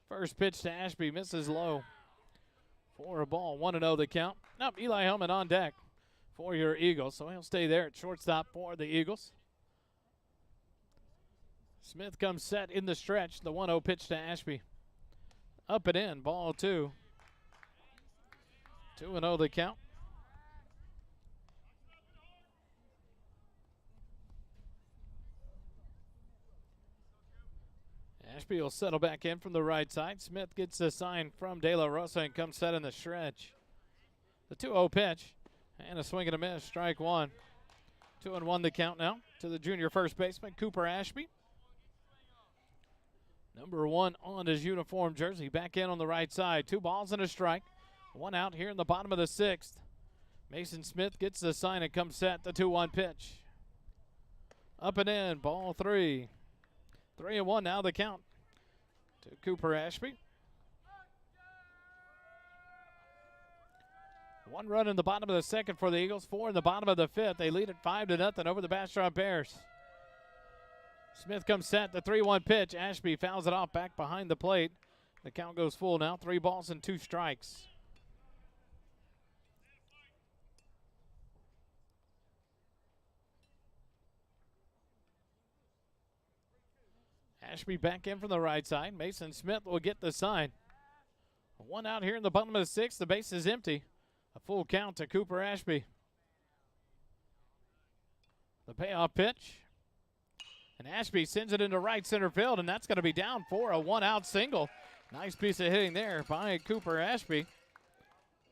First pitch to Ashby misses low for a ball. 1-0 the count. Nope, Eli Hellman on deck for your Eagles. So he'll stay there at shortstop for the Eagles. Smith comes set in the stretch. The 1-0 pitch to Ashby. Up and in, ball 2. 2-0 the count. Ashby will settle back in from the right side. Smith gets the sign from De La Rosa and comes set in the stretch. The 2-0 pitch and a swing and a miss, strike 1. 2-1 the count now to the junior first baseman, Cooper Ashby. Number 1 on his uniform jersey, back in on the right side. 2 balls and a strike. 1 out here in the bottom of the 6th. Mason Smith gets the sign and comes set, the 2-1 pitch. Up and in, ball 3. 3-1 now the count to Cooper Ashby. 1 run in the bottom of the 2nd for the Eagles, 4 in the bottom of the 5th. They lead at 5-0 over the Bastrop Bears. Smith comes set, the 3-1 pitch. Ashby fouls it off back behind the plate. The count goes full now, 3 balls and 2 strikes. Ashby back in from the right side. Mason Smith will get the sign. 1 out here in the bottom of the 6th. The base is empty. A full count to Cooper Ashby. The payoff pitch. And Ashby sends it into right center field, and that's going to be down for a 1-out single. Nice piece of hitting there by Cooper Ashby.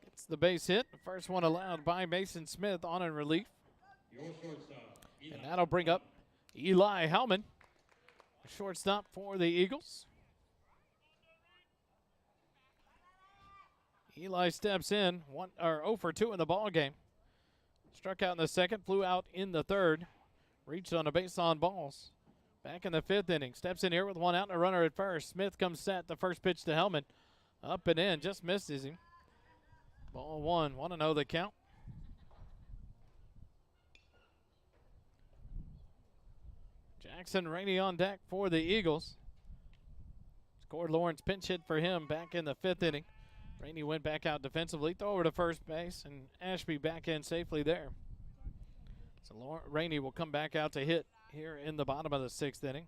Gets the base hit. The first one allowed by Mason Smith on in relief. And that'll bring up Eli Hellman, shortstop for the Eagles. Eli steps in, 0 for 2 in the ball game. Struck out in the 2nd, flew out in the 3rd, reached on a base on balls. Back in the 5th inning, steps in here with 1 out and a runner at first. Smith comes set, the first pitch to Hellman. Up and in, just misses him. Ball 1, 1-0 the count. Jackson Rainey on deck for the Eagles. Scored Lawrence pinch hit for him back in the 5th inning. Rainey went back out defensively, throw over to first base, and Ashby back in safely there. So Rainey will come back out to hit here in the bottom of the 6th inning.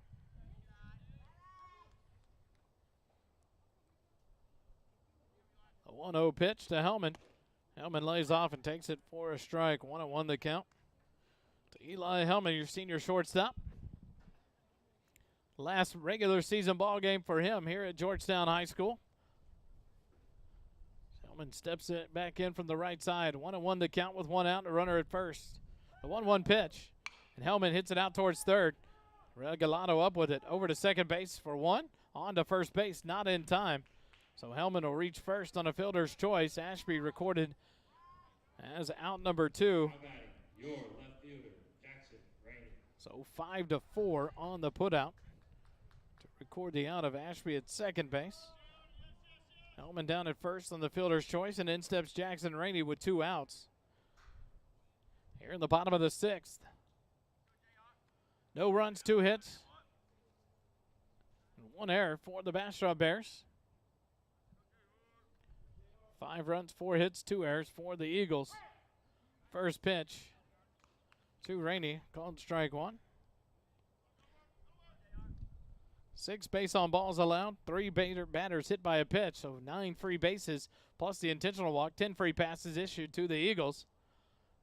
A 1-0 pitch to Hellman. Hellman lays off and takes it for a strike. 1-1 the count to Eli Hellman, your senior shortstop. Last regular season ball game for him here at Georgetown High School. Hellman steps it back in from the right side. 1-1 the count with 1 out and a runner at first. The 1-1 pitch, and Hellman hits it out towards third. Regalado up with it over to second base for 1. On to first base, not in time. So Hellman will reach first on a fielder's choice. Ashby recorded as out number 2. Your left fielder, Jackson Rainey. So 5-4 on the putout to record the out of Ashby at second base. Hellman down at first on the fielder's choice, and in steps Jackson Rainey with 2 outs. Here in the bottom of the 6th. No runs, 2 hits, and 1 error for the Bastrop Bears. 5 runs, 4 hits, 2 errors for the Eagles. First pitch to Rainey, called strike 1. 6 base on balls allowed, 3 batters hit by a pitch, so 9 free bases plus the intentional walk, 10 free passes issued to the Eagles.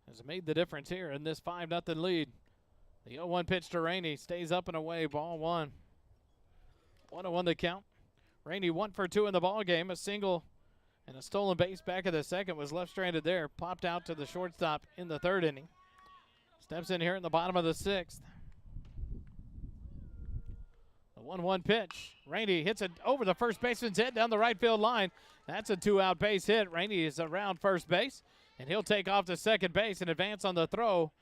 Has made the difference here in this 5-0 lead. The 0-1 pitch to Rainey stays up and away, ball 1. 1-1 the count. Rainey 1 for 2 in the ball game. A single and a stolen base back of the second was left stranded there. Popped out to the shortstop in the 3rd inning. Steps in here in the bottom of the 6th. The 1-1 pitch. Rainey hits it over the first baseman's head down the right field line. That's a 2-out base hit. Rainey is around first base, and he'll take off to second base and advance on the throw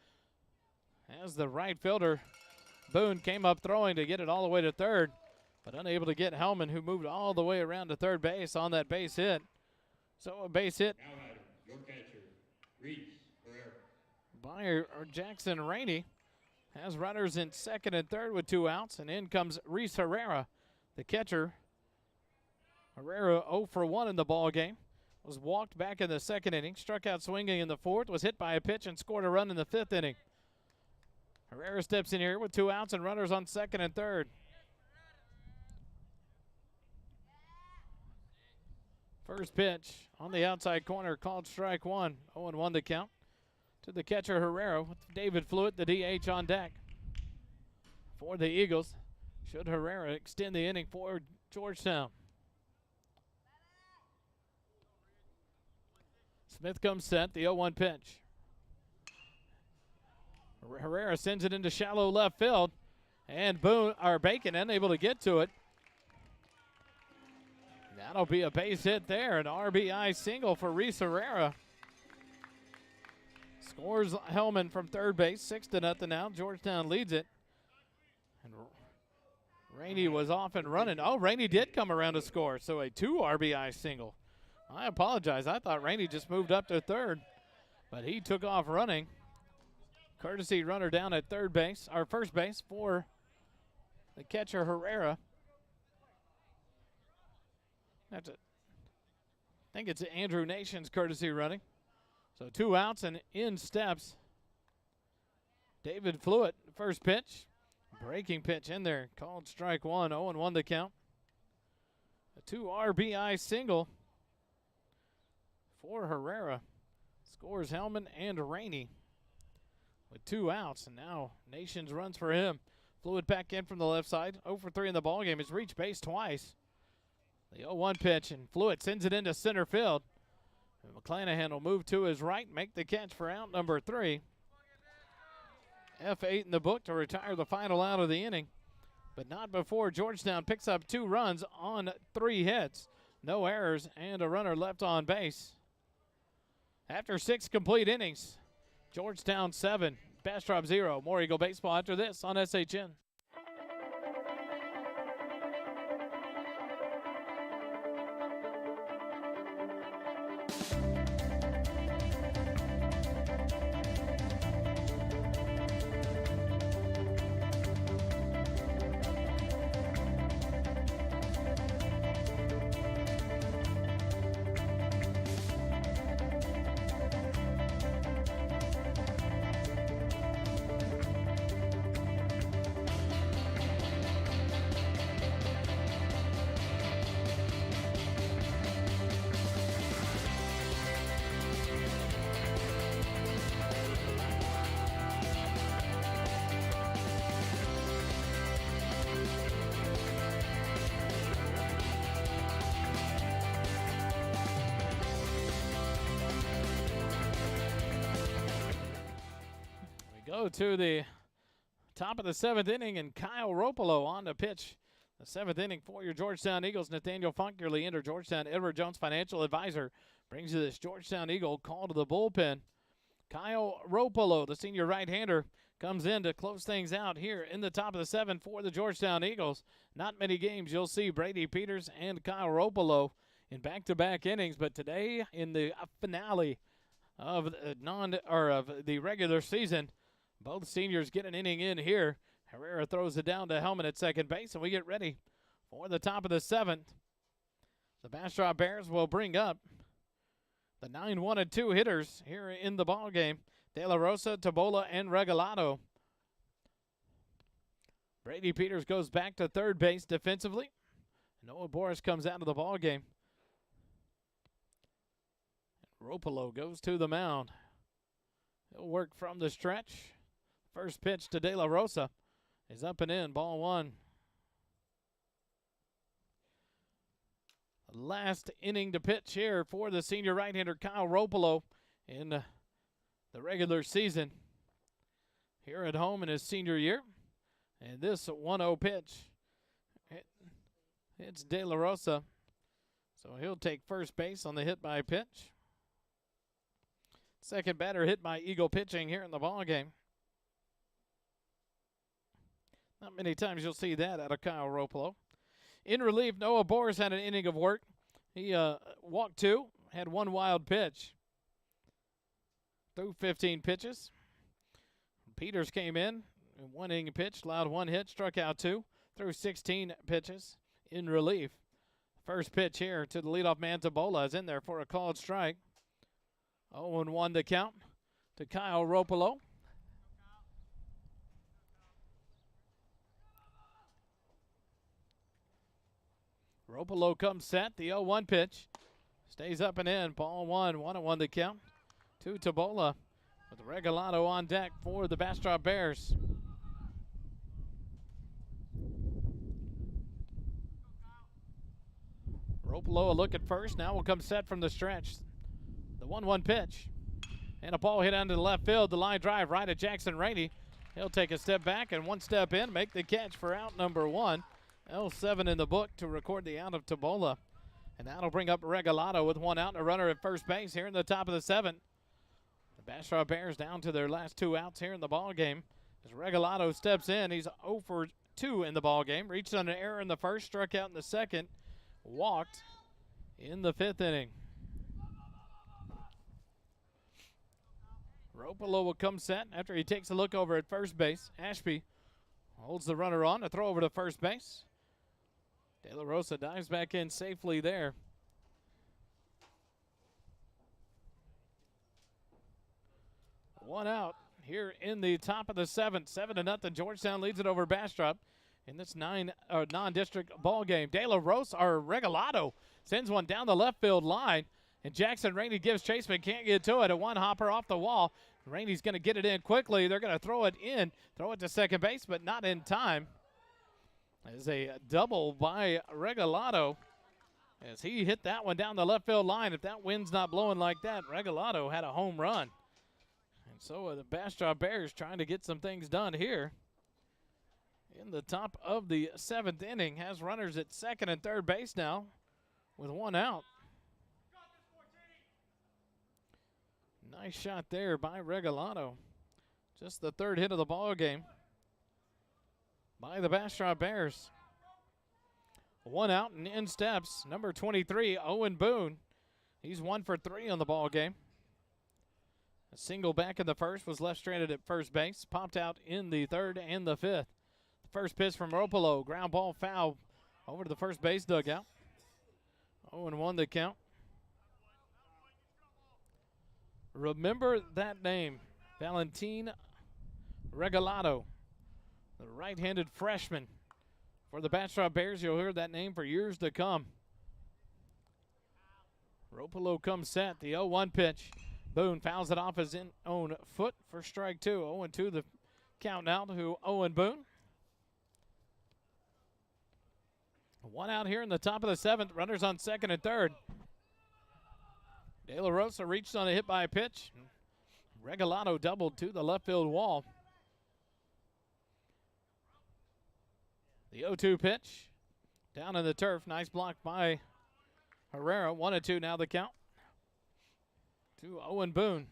as the right fielder, Boone, came up throwing to get it all the way to third, but unable to get Hellman, who moved all the way around to third base on that base hit. So a base hit Now batter, your catcher, Reese Herrera. by Jackson Rainey. Has runners in second and third with 2 outs, and in comes Reese Herrera, the catcher. Herrera 0 for 1 in the ball game. Was walked back in the 2nd inning, struck out swinging in the 4th, was hit by a pitch and scored a run in the 5th inning. Herrera steps in here with 2 outs and runners on second and third. First pitch on the outside corner, called strike 1. 0-1 the count to the catcher Herrera with David Fluitt, the DH, on deck for the Eagles. Should Herrera extend the inning for Georgetown. Smith comes set, the 0-1 pitch. Herrera sends it into shallow left field, and Bacon unable to get to it. That'll be a base hit there, an RBI single for Reese Herrera. Scores Hellman from third base, 6-0 now. Georgetown leads it. And Rainey was off and running. Oh, Rainey did come around to score, so a 2 RBI single. I apologize. I thought Rainey just moved up to third, but he took off running. Courtesy runner down at third base, or first base for the catcher Herrera. I think it's Andrew Nation's courtesy running. So 2 outs and in steps David Fluitt. First pitch, breaking pitch in there, called strike 1. 0-1 the count. A 2 RBI single for Herrera. Scores Hellman and Rainey with 2 outs, and now Nations runs for him. Fluitt back in from the left side. 0 for 3 in the ballgame. Has reached base twice. The 0-1 pitch, and Fluitt sends it into center field. And McClanahan will move to his right, make the catch for out number 3. F8 in the book to retire the final out of the inning, but not before Georgetown picks up 2 runs on 3 hits. No errors and a runner left on base. After 6 complete innings, Georgetown 7, Bastrop 0. More Eagle baseball after this on SHN. go to the top of the 7th inning, and Kyle Ropolo on the pitch. The 7th inning for your Georgetown Eagles. Nathaniel Funk, your leader, Georgetown Edward Jones financial advisor, brings you this Georgetown Eagle call to the bullpen. Kyle Ropolo, the senior right-hander, comes in to close things out here in the top of the 7th for the Georgetown Eagles. Not many games you'll see Brady Peters and Kyle Ropolo in back-to-back innings, but today in the finale of the regular season, both seniors get an inning in here. Herrera throws it down to Hellman at second base, and we get ready for the top of the 7th. The Bastrop Bears will bring up the 9-1-2 hitters here in the ball game. De La Rosa, Tabola, and Regalado. Brady Peters goes back to third base defensively. Noah Boris comes out of the ball game. Ropolo goes to the mound. He'll work from the stretch. First pitch to De La Rosa is up and in, ball 1. Last inning to pitch here for the senior right-hander Kyle Ropolo in the regular season here at home in his senior year. And this 1-0 pitch, it's De La Rosa. So he'll take first base on the hit by pitch. Second batter hit by Eagle pitching here in the ball game. Not many times you'll see that out of Kyle Ropolo. In relief, Noah Boris had an inning of work. He walked 2, had 1 wild pitch. Threw 15 pitches. Peters came in, 1 inning pitch, allowed 1 hit, struck out 2, threw 16 pitches in relief. First pitch here to the leadoff man, Tabola, is in there for a called strike. 0-1 the count to Kyle Ropolo. Ropolo comes set, the 0-1 pitch. Stays up and in, ball 1, 1-1 the count to Tabola with Regalado on deck for the Bastrop Bears. Ropolo a look at first, now will come set from the stretch. The 1-1 pitch. And a ball hit onto the left field, the line drive right at Jackson Rainey. He'll take a step back and 1 step in, make the catch for out number 1. L7 in the book to record the out of Tabola. And that'll bring up Regalado with 1 out and a runner at first base here in the top of the 7th. The Bastrop Bears down to their last 2 outs here in the ball game. As Regalado steps in, he's 0 for 2 in the ball game. Reached on an error in the first, struck out in the second, walked in the 5th inning. Ropolo will come set after he takes a look over at first base. Ashby holds the runner on to throw over to first base. De La Rosa dives back in safely there. One out here in the top of the 7th. 7-0. Georgetown leads it over Bastrop in this non-district ball game. De La Rosa, or Regalado, sends one down the left field line. And Jackson Rainey gives chase but can't get to it. A 1-hopper off the wall. Rainey's going to get it in quickly. They're going to throw it to second base, but not in time. As a double by Regalado as he hit that one down the left field line. If that wind's not blowing like that, Regalado had a home run. And so are the Bastrop Bears trying to get some things done here. In the top of the 7th inning, has runners at second and third base now with 1 out. Nice shot there by Regalado. Just the 3rd hit of the ball game by the Bastrop Bears. 1 out and in steps number 23, Owen Boone. He's 1 for 3 on the ball game. A single back in the first, was left stranded at first base. Popped out in the 3rd and the 5th. The first pitch from Ropolo, ground ball foul over to the first base dugout. 0-1 the count. Remember that name, Valentin Regalado, the right-handed freshman for the Bastrop Bears. You'll hear that name for years to come. Ropolo comes set, the 0-1 pitch. Boone fouls it off his own foot for strike 2. 0-2 the count now to Owen Boone. 1 out here in the top of the 7th. Runners on second and third. De La Rosa reached on a hit by a pitch. Regalado doubled to the left field wall. The 0-2 pitch. Down in the turf. Nice block by Herrera. 1-2 now the count. To Owen Boone.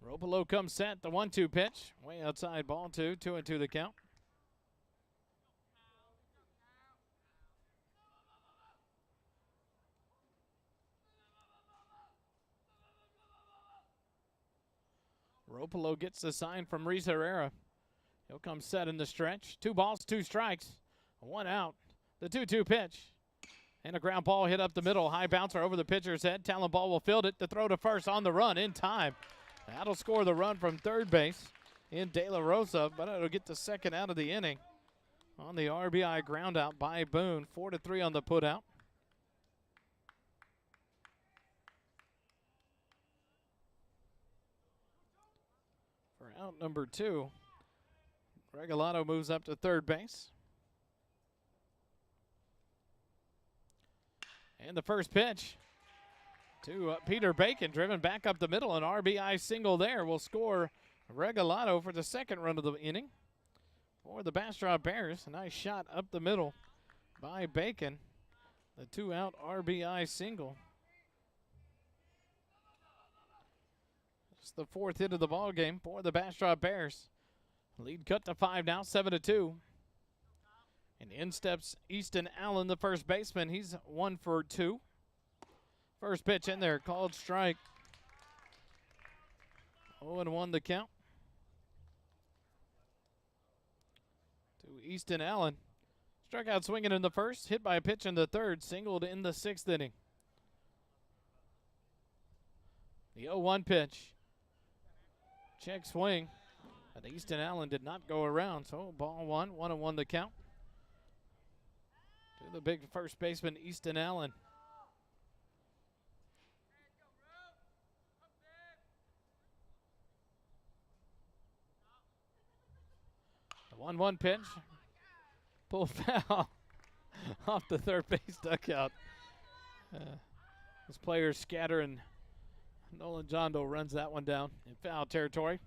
Ropolo comes set. The 1-2 pitch. Way outside, ball 2. 2-2 the count. Ropolo gets the sign from Reese Herrera. He'll come set in the stretch. 2 balls, 2 strikes. 1 out. The 2-2 pitch. And a ground ball hit up the middle. High bouncer over the pitcher's head. Talon Ball will field it. The throw to first on the run in time. That'll score the run from third base in De La Rosa, but it'll get the second out of the inning on the RBI ground out by Boone. 4-3 on the put out. For out number 2, Regalado moves up to third base. And the first pitch to Peter Bacon, driven back up the middle. An RBI single there will score Regalado for the second run of the inning. For the Bastrop Bears, a nice shot up the middle by Bacon. The 2-out RBI single. It's the 4th hit of the ball game for the Bastrop Bears. Lead cut to 5 now, 7-2. And in steps Easton Allen, the first baseman. He's 1 for 2. First pitch in there, called strike. 0-1 the count. To Easton Allen. Struck out swinging in the first, hit by a pitch in the third, singled in the 6th inning. The 0-1 pitch. Check swing. But Easton Allen did not go around, so ball 1, 1-1 the count. To the big first baseman, Easton Allen. The 1-1 pitch. Pull foul off the third base dugout. This players scatter, and Nolan Jondo runs that one down in foul territory.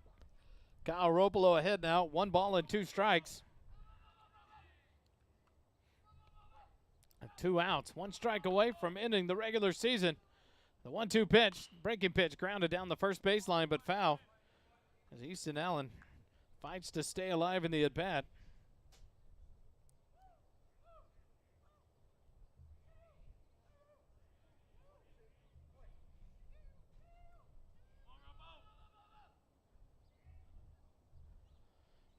Kyle Ropolo ahead now. 1 ball and 2 strikes. 2 outs. 1 strike away from ending the regular season. The 1-2 pitch, breaking pitch, grounded down the first baseline, but foul. As Easton Allen fights to stay alive in the at-bat.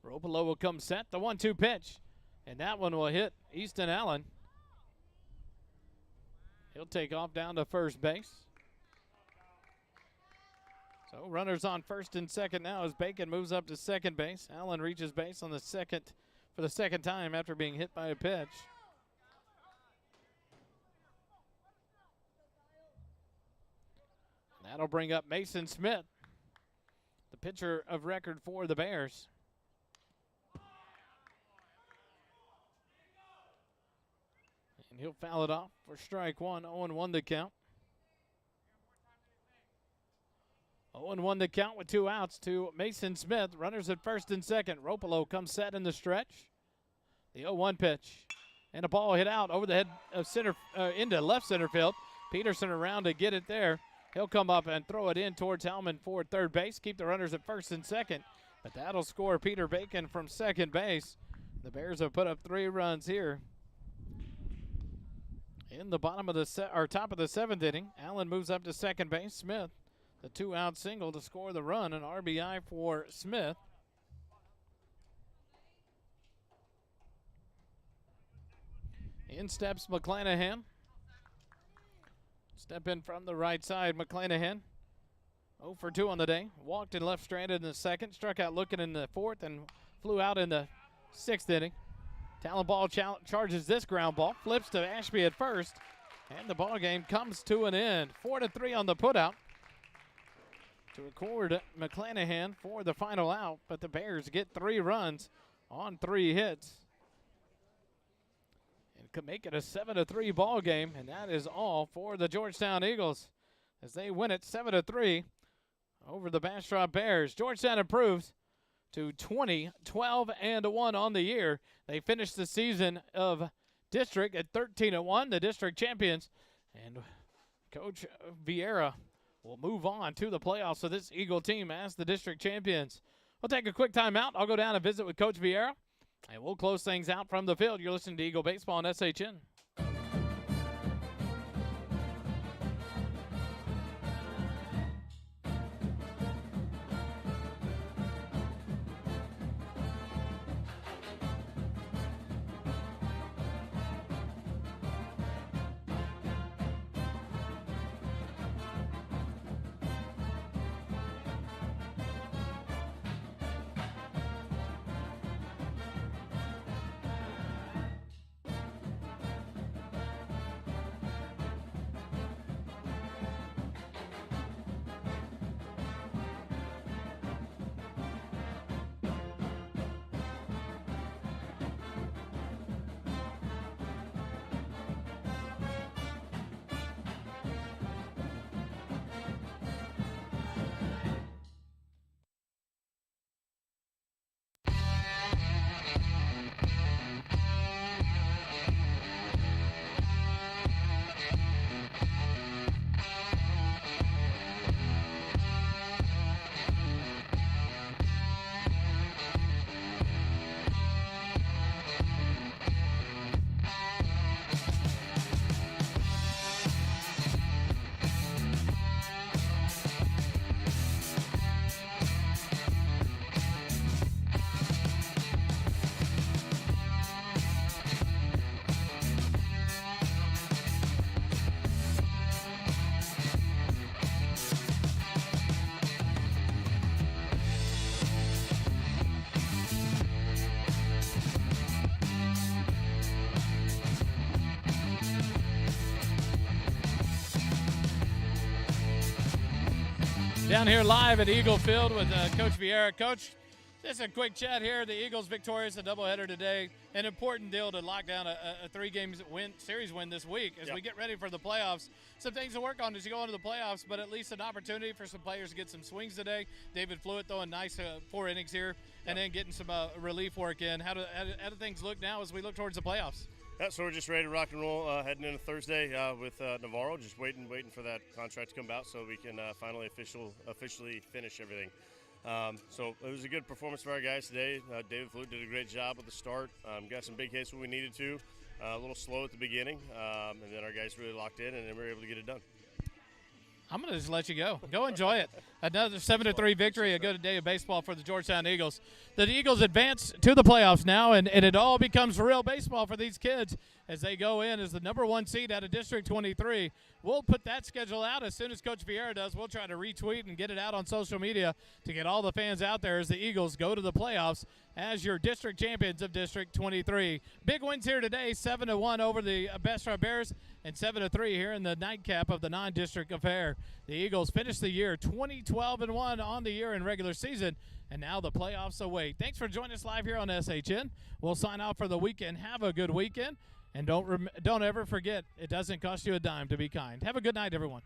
Ropolo will come set. The 1-2 pitch. And that one will hit Easton Allen. He'll take off down to first base. So runners on first and second now as Bacon moves up to second base. Allen reaches base on the second for the second time after being hit by a pitch. That'll bring up Mason Smith, the pitcher of record for the Bears. And he'll foul it off for strike 1. 0-1 the count. 0-1 the count with 2 outs to Mason Smith. Runners at first and second. Ropolo comes set in the stretch. The 0-1 pitch. And a ball hit out over the head of center into left center field. Peterson around to get it there. He'll come up and throw it in towards Hellman for third base. Keep the runners at first and second. But that'll score Peter Bacon from second base. The Bears have put up 3 runs here. In the bottom of the top of the 7th inning, Allen moves up to second base. Smith, the 2-out single to score the run, an RBI for Smith. In steps McClanahan. Step in from the right side, McClanahan. 0 for 2 on the day. Walked and left stranded in the second. Struck out looking in the 4th and flew out in the 6th inning. Talon Ball charges this ground ball. Flips to Ashby at first. And the ball game comes to an end. 4-3 on the putout. To record McClanahan for the final out. But the Bears get 3 runs on 3 hits. And make it a 7-3 ball game, and that is all for the Georgetown Eagles as they win it 7-3 over the Bastrop Bears. Georgetown improves to 20-12-1 on the year. They finished the season of district at 13-1, the district champions, and Coach Vieira will move on to the playoffs of this Eagle team as the district champions. We'll take a quick timeout. I'll go down and visit with Coach Vieira, and we'll close things out from the field. You're listening to Eagle Baseball on SHN. Down here live at Eagle Field with Coach Vieira. Coach, just a quick chat here. The Eagles victorious, a doubleheader today. An important deal to lock down a 3-game series win this week as we get ready for the playoffs. Some things to work on as you go into the playoffs, but at least an opportunity for some players to get some swings today. David Fluid throwing nice 4 innings here, and then getting some relief work in. How do things look now as we look towards the playoffs? Yeah, so we're just ready to rock and roll heading into Thursday with Navarro. Just waiting for that contract to come out so we can finally officially finish everything. So it was a good performance for our guys today. David Fluke did a great job at the start. Got some big hits when we needed to. A little slow at the beginning, and then our guys really locked in, and then we were able to get it done. I'm going to just let you go. Go enjoy it. Another 7-3 victory, a good day of baseball for the Georgetown Eagles. The Eagles advance to the playoffs now, and it all becomes real baseball for these kids as they go in as the #1 seed out of District 23. We'll put that schedule out as soon as Coach Vieira does. We'll try to retweet and get it out on social media to get all the fans out there as the Eagles go to the playoffs as your district champions of District 23. Big wins here today, 7-1 over the Bastrop Bears and 7-3 here in the nightcap of the non-district affair. The Eagles finished the year 20-12-1 on the year in regular season, and now the playoffs await. Thanks for joining us live here on SHN. We'll sign off for the weekend. Have a good weekend, and don't ever forget, it doesn't cost you a dime to be kind. Have a good night, everyone.